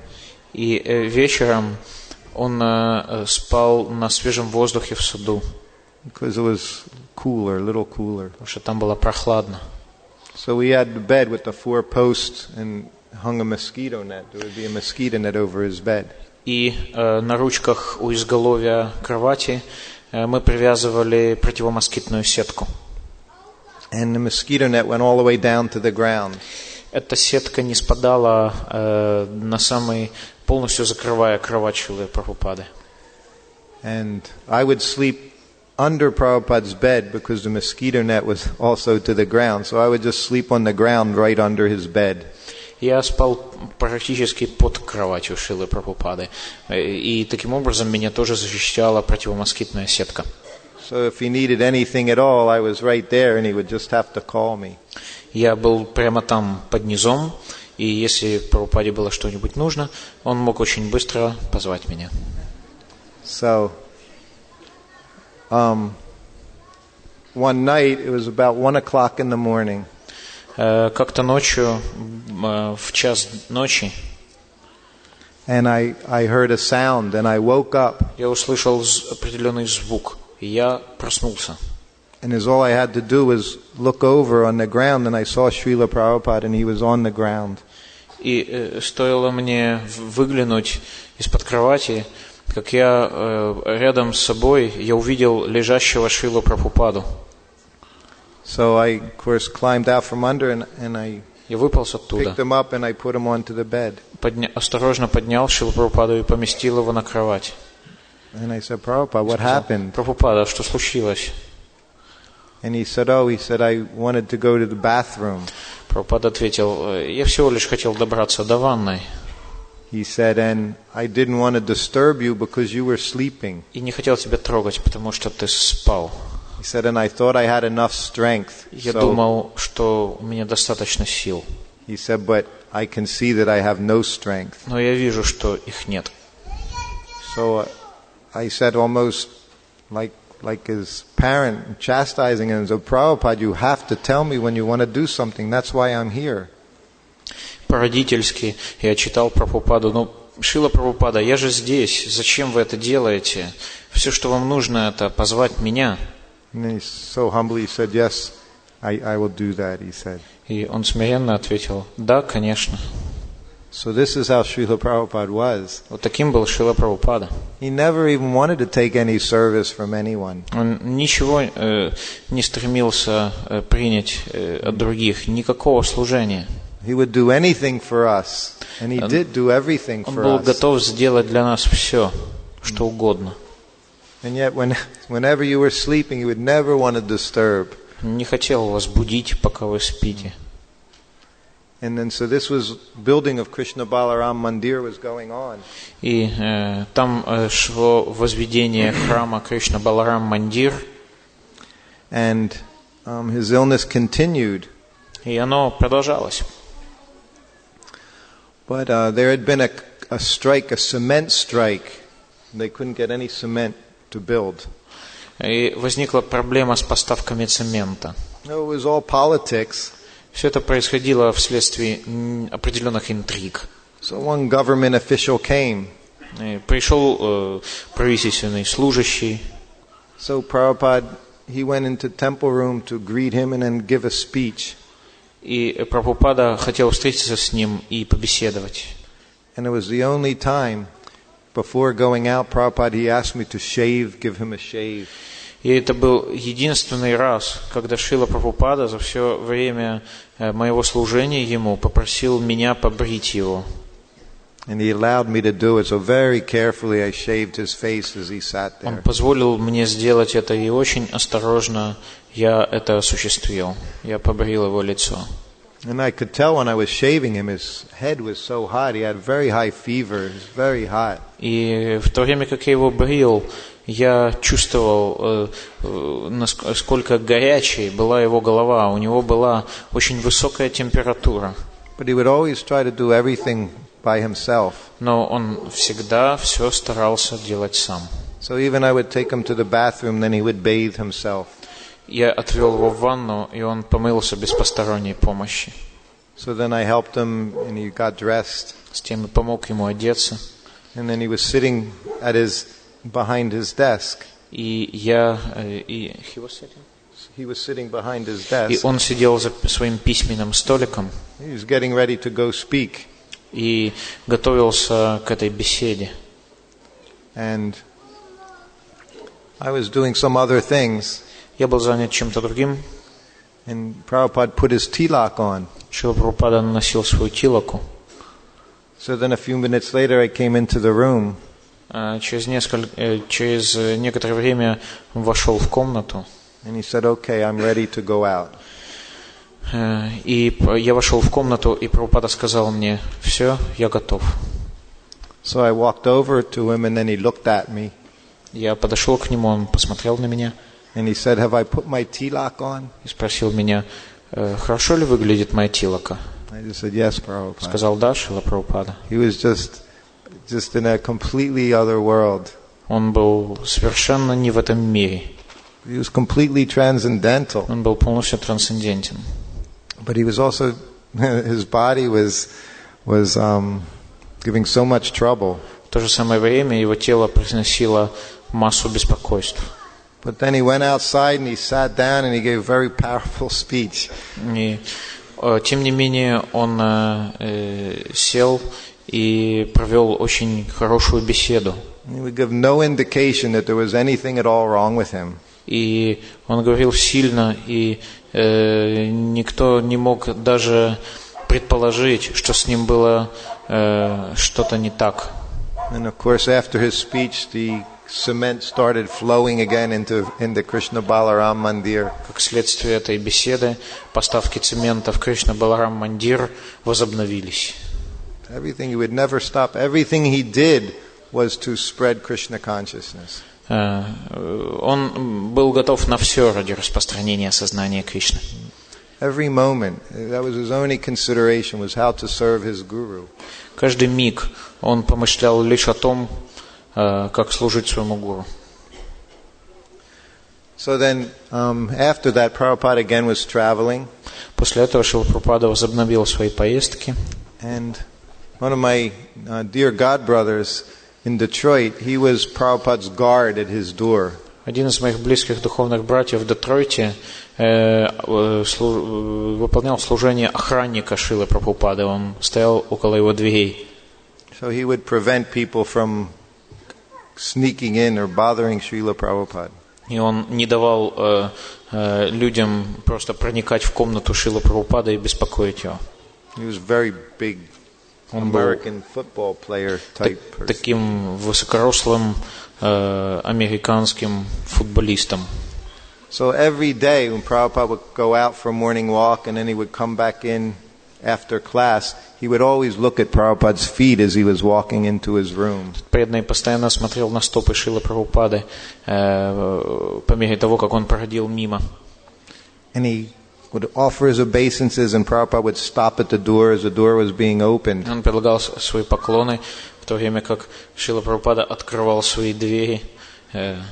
И вечером он спал на свежем воздухе в саду. Because it was cooler, a little cooler. Потому что там было прохладно. So we had the bed with the 4 posts and hung a mosquito net. There would be a mosquito net over his bed. И на ручках у изголовья кровати мы привязывали противомоскитную сетку. And the mosquito net went all the way down to the ground. Эта сетка не спадала полностью закрывая кровать Шрилы Прабхупады. And I would sleep under Prabhupada's bed because the mosquito net was also to the ground. So I would just sleep on the ground right under his bed. Я спал практически под кроватью Шрилы Прабхупады. И таким образом меня тоже защищала противомоскитная сетка. So if he needed anything at all, I was right there and he would just have to call me. Я был прямо там под низом, и если Прабхупаде было что-нибудь нужно, он мог очень быстро позвать меня. So one night, it was about 1 o'clock in the morning. Как-то ночью, в час ночи, and I heard a sound, and I woke up. Я услышал определенный звук, и я проснулся. And all I had to do was look over on the ground, and I saw Srila Prabhupada, and he was on the ground. И стоило мне выглянуть из-под кровати, как я рядом с собой я увидел лежащего Шрилу Прабхупаду. So I, of course, climbed out from under, and I выполз оттуда. Picked him up, and I put him onto the bed. Осторожно поднял Шрилу Прабхупаду и поместил его на кровать. And I said, Prabhupada, what happened? Прабхупада, что случилось? And he said, I wanted to go to the bathroom. Прабхупада ответил, я всего лишь хотел добраться до ванной. He said, and I didn't want to disturb you because you were sleeping. И не хотел тебя трогать, потому что ты спал. He said, and I thought I had enough strength. Я думал, что у меня достаточно сил. He said, but I can see that I have no strength. Но я вижу, что их нет. So I said, almost like his parent chastising him, so Prabhupada, you have to tell me when you want to do something. That's why I'm here. По-родительски я читал Прабхупаду, Шрила Прабхупада, я же здесь, зачем вы это делаете? Все, что вам нужно, это позвать меня. And he so humbly said, yes, I will do that, he said. И он смиренно ответил, да, конечно. So this is how Srila Prabhupada was. Вот таким был Шрила Прабхупада. He never even wanted to take any service from anyone. Он ничего не стремился принять от других, никакого служения. He would do anything for us, and he did do everything Он for был us. готов сделать для нас все, что угодно. And yet, whenever you were sleeping, he would never want to disturb. Не хотел вас будить, пока вы спите. And then, so this was building of Krishna Balaram Mandir was going on. И там шло возведение храма Кришна Баларам Мандир. And his illness continued. И оно продолжалось. But there had been a strike, a cement strike. They couldn't get any cement to build. И возникла проблема с поставками цемента. It was all politics. Все это происходило вследствие определенных интриг. So one government official came. И пришел правительственный служащий. So Prabhupada, he went into temple room to greet him and then give a speech. И Прабхупада хотел встретиться с ним и побеседовать. And it was the only time before going out, Prabhupada, he asked me to shave, give him a shave. И это был единственный раз, когда Шрила Прабхупада за все время моего служения ему попросил меня побрить его. And he allowed me to do it, so very carefully I shaved his face as he sat there. Он позволил мне сделать это, и очень осторожно я это осуществил. Я побрил его лицо. And I could tell when I was shaving him, his head was so hot, he had very high fever, it was very hot. И в то время, как я его брил, я чувствовал, насколько горячей была его голова. У него была очень высокая температура. But he would always try to do everything by himself. Но он всегда все старался делать сам. So even I would take him to the bathroom, then he would bathe himself. Я отвел его в ванну, и он помылся без посторонней помощи. So then I helped him, and he got dressed. С тем и помог ему одеться. And then he was sitting at behind his desk. He was sitting behind his И desk. он сидел за своим письменным столиком He was getting ready to go speak. и готовился к этой беседе. And I was doing some other things. Я был занят чем-то другим. And Prabhupada put his tilak on. Шрила Прабхупада носил свою тилаку. So then a few minutes later I came into the room. Через некоторое время вошел в комнату. And he said, "Okay, I'm ready to go out." И я вошел в комнату, и Прабхупада сказал мне: "Все, я готов." So I walked over to him, and then he looked at me. Я подошел к нему, он посмотрел на меня. And he said, "Have I put my tilak on?" И спросил меня: "Хорошо ли выглядит моя тилака?" I just said, "Yes, Prabhupada." Сказал: "Да, Шрила Прабхупада." He was just in a completely other world. Он был совершенно не в этом мире. He was completely transcendental. Он был полностью трансцендентен. But he was also, his body was giving so much trouble. В то же самое время его тело приносило массу беспокойств. But then he went outside and he sat down and he gave a very powerful speech. И, тем не менее, он сел и провел очень хорошую беседу. He would give no indication that there was anything at all wrong with him. И он говорил сильно, и никто не мог даже предположить, что с ним было что-то не так. And of course, after his speech, the cement started flowing again into Krishna Balaram Mandir. Как следствие этой беседы, поставки цемента в Кришна Баларам Мандир возобновились. Everything, he would never stop. Everything he did was to spread Krishna consciousness. Он был готов на все ради распространения сознания Кришны. Every moment, that was his only consideration, was how to serve his guru. Каждый миг он помышлял лишь о том, как служить своему гуру. So then, after that, Prabhupada again was traveling. После этого Шрила Прабхупада возобновил свои поездки. And one of my dear god brothers in Detroit, he was Prabhupada's guard at his door. Один из моих близких духовных братьев в Детройте выполнял служение охранника Шрилы Прабхупады. Он стоял около его дверей. So he would prevent people from sneaking in or bothering Srila Prabhupada. И он не давал людям просто проникать в комнату Шрилы Прабхупады и беспокоить его. He was very big American football player type person. Таким высокорослым американским футболистом. So every day when Prabhupada would go out for a morning walk and then he would come back in after class, he would always look at Prabhupada's feet as he was walking into his room. Преданный постоянно смотрел на стопы Шрилы Прабхупады по мере того, как он проходил мимо. And he would offer his obeisances and Prabhupada would stop at the door as the door was being opened. Он предлагал свои поклоны, в то время как Шрила Прабхупада открывал свои двери. And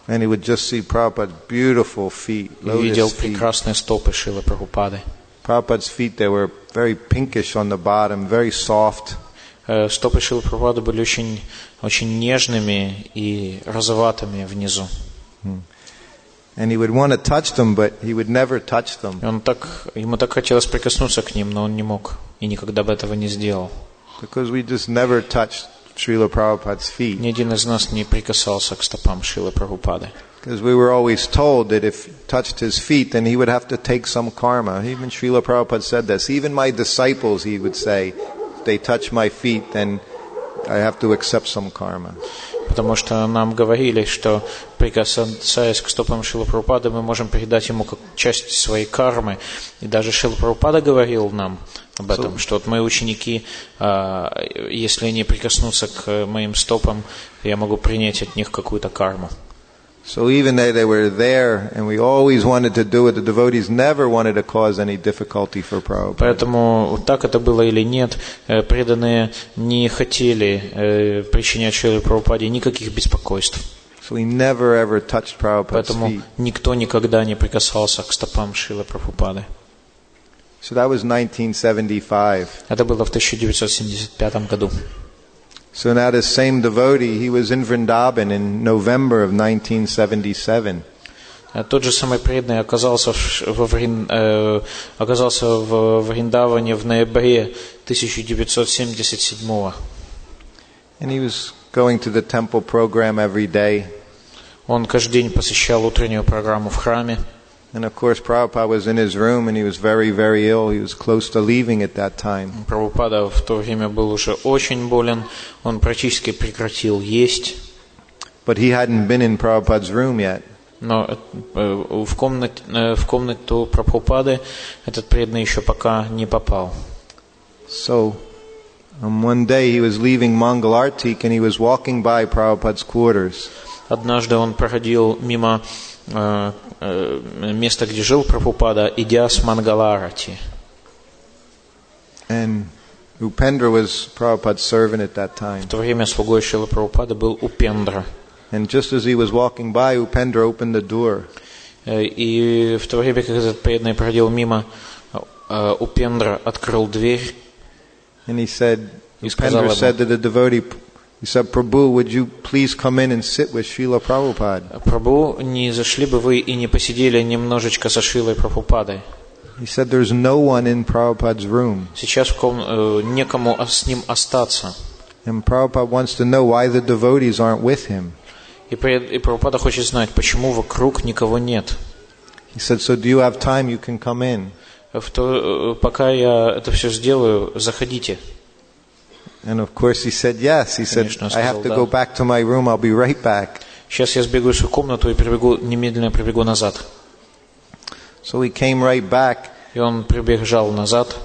he would just see Prabhupada's beautiful feet, Видел lotus feet. прекрасные стопы Шрилы Прабхупады. Prabhupada's feet, they were very pinkish on the bottom, very soft. Стопы Шрилы Прабхупады были очень, очень нежными и розоватыми внизу. And he would want to touch them, but he would never touch them. Ему так хотелось прикоснуться к ним, но он не мог и никогда бы этого не сделал. Because we just never touched Srila Prabhupada's feet. Ни один из нас не прикасался к стопам Шрилы Прабхупады. Because we were always told that if he touched his feet, then he would have to take some karma. Even Srila Prabhupada said this. Even my disciples, he would say, if they touch my feet, then I have to accept some karma. Потому что нам говорили, что прикасаясь к стопам Шрилы Прабхупады, мы можем передать ему как часть своей кармы. И даже Шрила Прабхупада говорил нам об этом, что вот мои ученики, если они прикоснутся к моим стопам, я могу принять от них какую-то карму. So even though they were there and we always wanted to do it, the devotees never wanted to cause any difficulty for Prabhupada. Поэтому, так это было или нет, преданные не хотели причинять Шриле Прабхупаде никаких беспокойств. So he never ever touched Prabhupada's Поэтому feet. никто никогда не прикасался к стопам Шрилы Прабхупады. So that was 1975. Это было в 1975 году. So now this same devotee, he was in Vrindavan in November of 1977. Тот же самый преданный оказался в Вриндаване в ноябре 1977. And he was going to the temple program every day. Он каждый день посещал утреннюю программу в храме. And of course Prabhupada was in his room and he was very, very ill. He was close to leaving at that time. Прабхупада в то время был уже очень болен. Он практически прекратил есть. But he hadn't been in Prabhupada's room yet. Но в комнату Прабхупады этот преданный еще пока не попал. So one day he was leaving Mangalartik and he was walking by Prabhupada's quarters. Однажды он проходил мимо места, где жил Прабхупада, идя с Мангаларати. And Upendra was Prabhupada's servant at that time. В то время слугой Шрилы Прабхупады был Упендра. And just as he was walking by, Upendra opened the door. И в то время, как этот преданный проходил мимо, Упендра открыл дверь. And he said, Upendra said to the devotee, he said, Prabhu, would you please come in and sit with Srila Prabhupada? Прабху, не зашли бы вы и не посидели немножечко со Шрилой Прабхупадой? He said, there's no one in Prabhupada's room. Сейчас некому с ним остаться. And Prabhupada wants to know why the devotees aren't with him. И Прабхупада хочет знать, почему вокруг никого нет. He said, so do you have time? You can come in. Пока я это все сделаю, заходите. And of course he said yes. He said, I have to go back to my room. I'll be right back. Сейчас я сбегаю в свою комнату и немедленно прибегу назад. So he came right back. И он прибежал назад.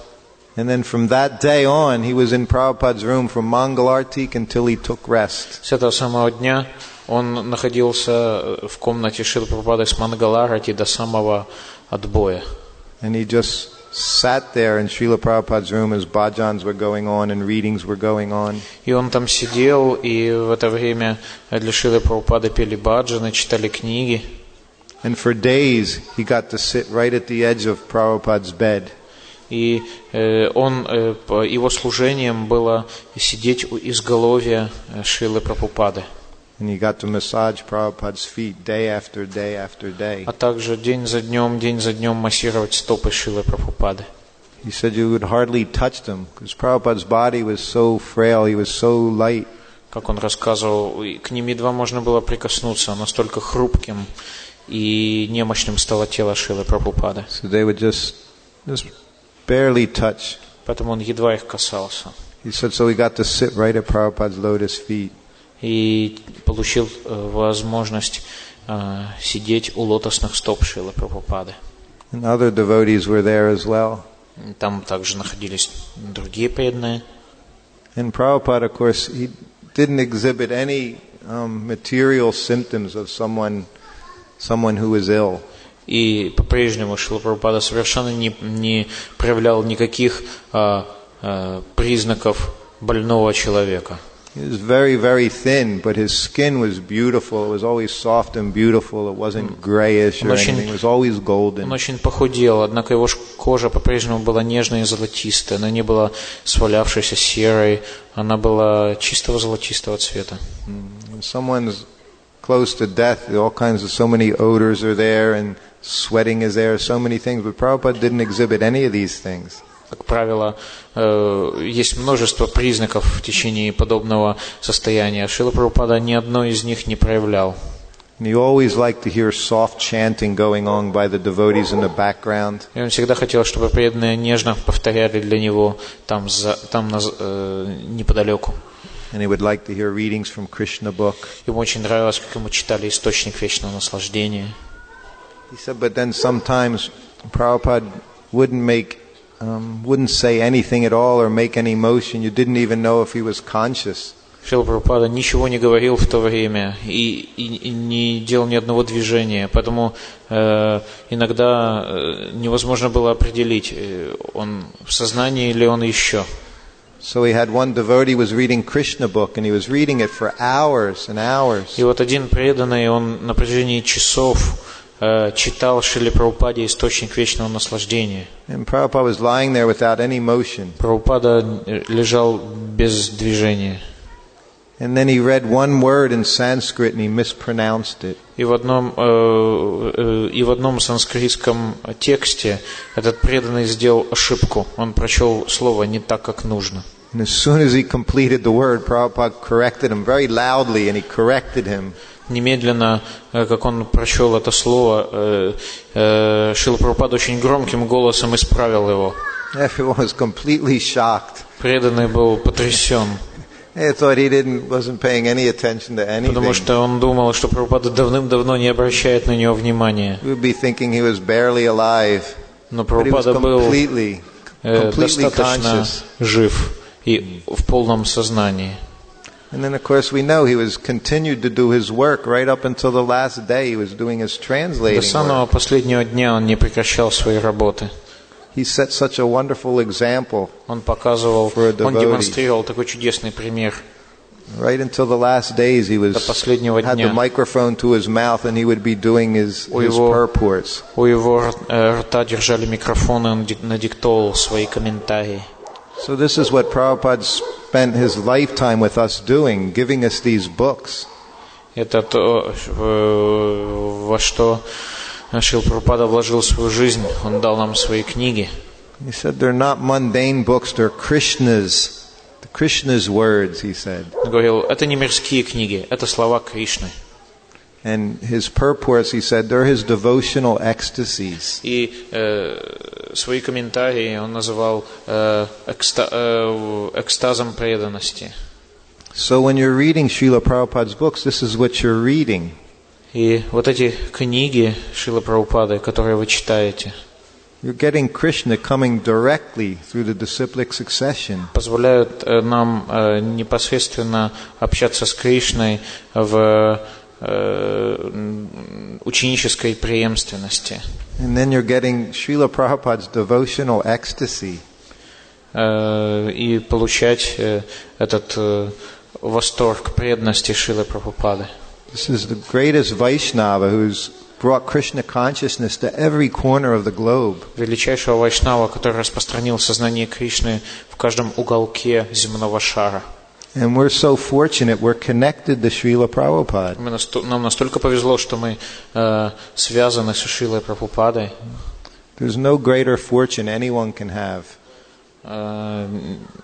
And then from that day on, he was in Prabhupada's room from Mangalartik until he took rest. С этого самого дня он находился в комнате Шрилы Прабхупады с Мангаларати до самого отбоя. And he just sat there in Srila Prabhupada's room as bhajans were going on and readings were going on. И он там сидел, и в это время для Шрилы Прабхупады пели баджаны, читали книги. And for days, he got to sit right at the edge of Prabhupada's bed. И его служением было сидеть у изголовья Шрилы Прабхупады. And he got to massage Prabhupada's feet day after day after day. А также день за днем массировать стопы Шрилы Прабхупады. He said you would hardly touch them because Prabhupada's body was so frail, he was so light. Как он рассказывал, к ним едва можно было прикоснуться, настолько хрупким и немощным стало тело Шрилы Прабхупады. So they would just barely touch. Поэтому он едва их касался. He said so he got to sit right at Prabhupada's lotus feet. И получил возможность сидеть у лотосных стоп Шрилы Прабхупады. And other devotees were there as well. Там также находились другие преданные. And Prabhupada, of course, he didn't exhibit any material symptoms of someone who was ill. И по-прежнему Шрила Прабхупада совершенно не проявлял никаких признаков больного человека. He was very, very thin, but his skin was beautiful. It was always soft and beautiful. It wasn't grayish or anything. It was always golden. Он очень похудел, однако его кожа по-прежнему была нежной и золотистой. Она не была свалявшейся серой, она была чистого золотистого цвета. When someone's close to death, all kinds of so many odors are there, and sweating is there, so many things. But Prabhupada didn't exhibit any of these things. Как правило, есть множество признаков в течение подобного состояния. Шрила Прабхупада ни одной из них не проявлял. And he always liked to hear soft chanting going on by the devotees in the background. И он всегда хотел, чтобы преданные нежно повторяли для него там неподалеку. And he would like to hear readings from Krishna book. Ему очень нравилось, как ему читали «Источник вечного наслаждения». He said, but then sometimes Prabhupada wouldn't say anything at all or make any motion. You didn't even know if he was conscious. Шрила Прабхупада ничего не говорил в то время и не делал ни одного движения, поэтому иногда невозможно было определить, он в сознании или он еще. So he had one devotee was reading Krishna book and he was reading it for hours and hours. И вот один преданный, он на протяжении часов читал Шриле Прабхупаде «Источник вечного наслаждения». And Prabhupada was lying there without any motion. Прабхупада лежал без движения. And then he read one word in Sanskrit and he mispronounced it. И в одном санскритском тексте этот преданный сделал ошибку. Он прочел слово не так, как нужно. And as soon as he completed the word, Prabhupada corrected him very loudly and he corrected him. Немедленно, как он прочел это слово, Шрила Прабхупада очень громким голосом исправил его. Everyone was completely shocked. Преданный был потрясен. They thought he wasn't paying any attention to anything. Потому что он думал, что Прабхупада давным-давно не обращает на него внимания. We would be thinking he was barely alive. Но But he was Прабхупада был completely достаточно conscious. жив и в полном сознании. And then, of course, we know he was continued to do his work right up until the last day. He was doing his translating До самого work. последнего дня он не прекращал своей работы. He set such a wonderful example Он показывал, for a devotee. он демонстрировал такой чудесный пример. Right until the last days, he До последнего had the дня. microphone to his mouth, and he would be doing his purports. У его рта держали микрофоны, он надиктовал свои комментарии. So this is what Prabhupada spent his lifetime with us doing, giving us these books. Это то, во что Шрила Прабхупада вложил свою жизнь. Он дал нам свои книги. He said they're not mundane books, they're Krishna's words, he said. Он говорил, это не мирские книги, это слова Кришны. And his purports, he said, they're his devotional ecstasies. И свои комментарии он называл экстазом преданности. So when you're reading Srila Prabhupada's books, this is what you're reading. И вот эти книги Шрилы Прабхупады, которые вы читаете, You're getting Krishna coming directly through the disciplic succession. позволяют нам непосредственно общаться с Кришной в ученической преемственности. And then you're getting Srila Prabhupada's devotional ecstasy. И получать этот восторг преданности Шрилы Прабхупады. This is the greatest Vaishnava who's brought Krishna consciousness to every corner of the globe. Величайшего вайшнава, который распространил сознание Кришны в каждом уголке земного шара. And we're so fortunate, we're connected to Srila Prabhupada. Нам настолько повезло, что мы связаны с Шрилой Прабхупадой. There's no greater fortune anyone can have.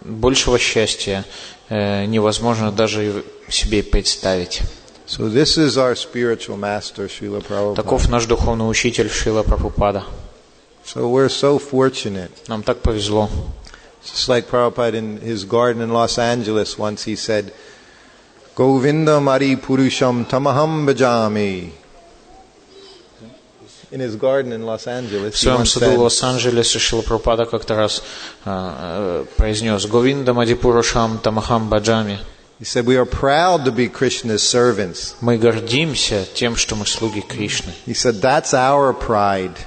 Большего счастья невозможно даже себе представить. So this is our spiritual master, Srila Prabhupada. Таков наш духовный учитель Шрила Прабхупада. So we're so fortunate. Нам так повезло. Just like Prabhupada in his garden in Los Angeles once he said, Govindam Adi Purusham Tamaham Bhajami. In his garden in Los Angeles, в своем саду в Лос-Анджелесе Шрила Прабхупада как-то раз произнес Говиндам Ади Пурушам Тамахам Баджами. He said, we are proud to be Krishna's servants. Мы гордимся тем, что мы слуги Кришны. He said, that's our pride.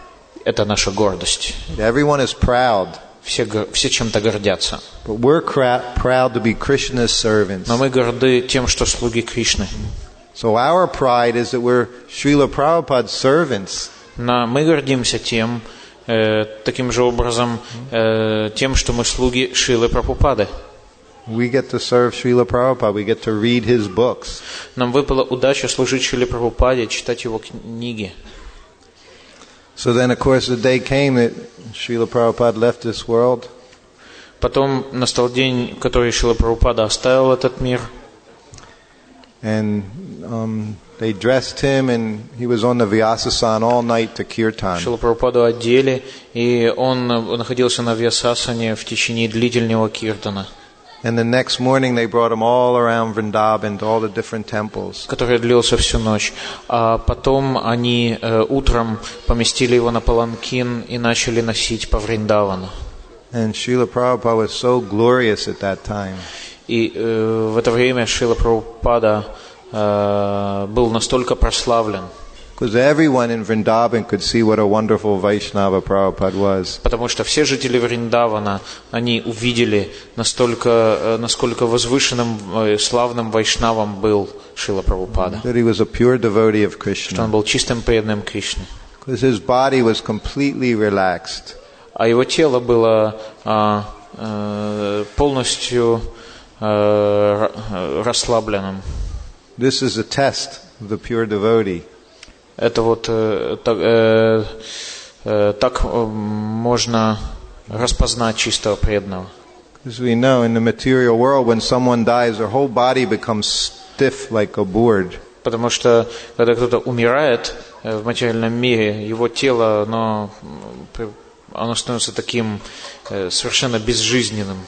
Это наша гордость. Everyone is proud. Все чем-то гордятся. But we're proud to be Krishna's servants. Но мы горды тем, что слуги Кришны. So our pride is that we're Srila Prabhupada's servants. Мы гордимся тем, таким же образом, тем, что мы слуги Шрилы Прабхупады. We get to serve Srila Prabhupada. We get to read his books. Нам выпала удача служить Шриле Прабхупаде, читать его книги. So then, of course, the day came that Srila Prabhupada left this world. Потом настал день, который Шрила Прабхупада оставил этот мир. And they dressed him, and he was on the Vyasasana all night to kirtan. Шрилу Прабхупаду одели, и он находился на Вьясасане в течение длительного киртана. And the next morning they brought him all around Vrindavan to all the different temples. Который длился всю ночь. А потом они утром поместили его на паланкин и начали носить по Вриндавану. And Srila Prabhupada was so glorious at that time. И в это время Шрила Прабхупада был настолько прославлен. Because everyone in Vrindavan could see what a wonderful Vaishnava Prabhupada was. Потому что все жители Вриндавана, они увидели, насколько возвышенным, славным вайшнавом был Шрила Прабхупада. That he was a pure devotee of Krishna. Что он был чистым преданным Кришне. Because his body was completely relaxed. А его тело было полностью расслабленным. This is a test of the pure devotee. Это вот так можно распознать чистого преданного. As we know, in the material world, when someone dies, their whole body becomes stiff like a board. Потому что когда кто-то умирает в материальном мире, его тело, оно становится таким совершенно безжизненным.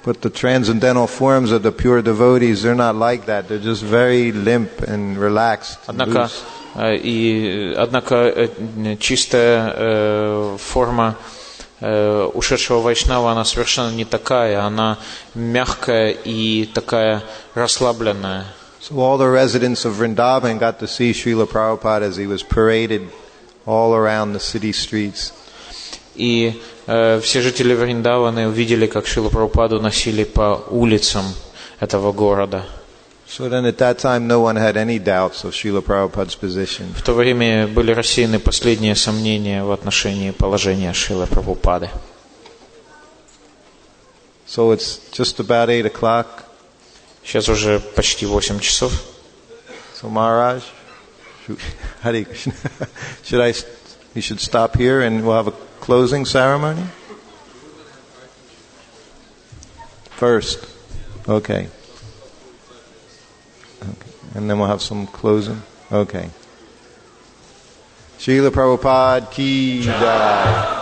But the transcendental forms of the pure devotees, they're not like that. They're just very limp and relaxed. Однако чистая форма ушедшего вайшнава, она совершенно не такая, она мягкая и такая расслабленная. So all the residents of Vrindavan got to see Srila Prabhupada as he was paraded all around the city streets. И все жители Вриндаваны увидели, как Шрилу Прабхупаду носили по улицам этого города. So then at that time no one had any doubts of Srila Prabhupada's position. В то время были рассеяны последние сомнения в отношении положения Шрилы Прабхупады. So it's just about 8 o'clock. Сейчас уже почти 8 часов. So Maharaj, Hare Krishna, we should stop here and we'll have a closing ceremony? First. Okay. And then we'll have some closing. Okay. Srila Prabhupada ki jai.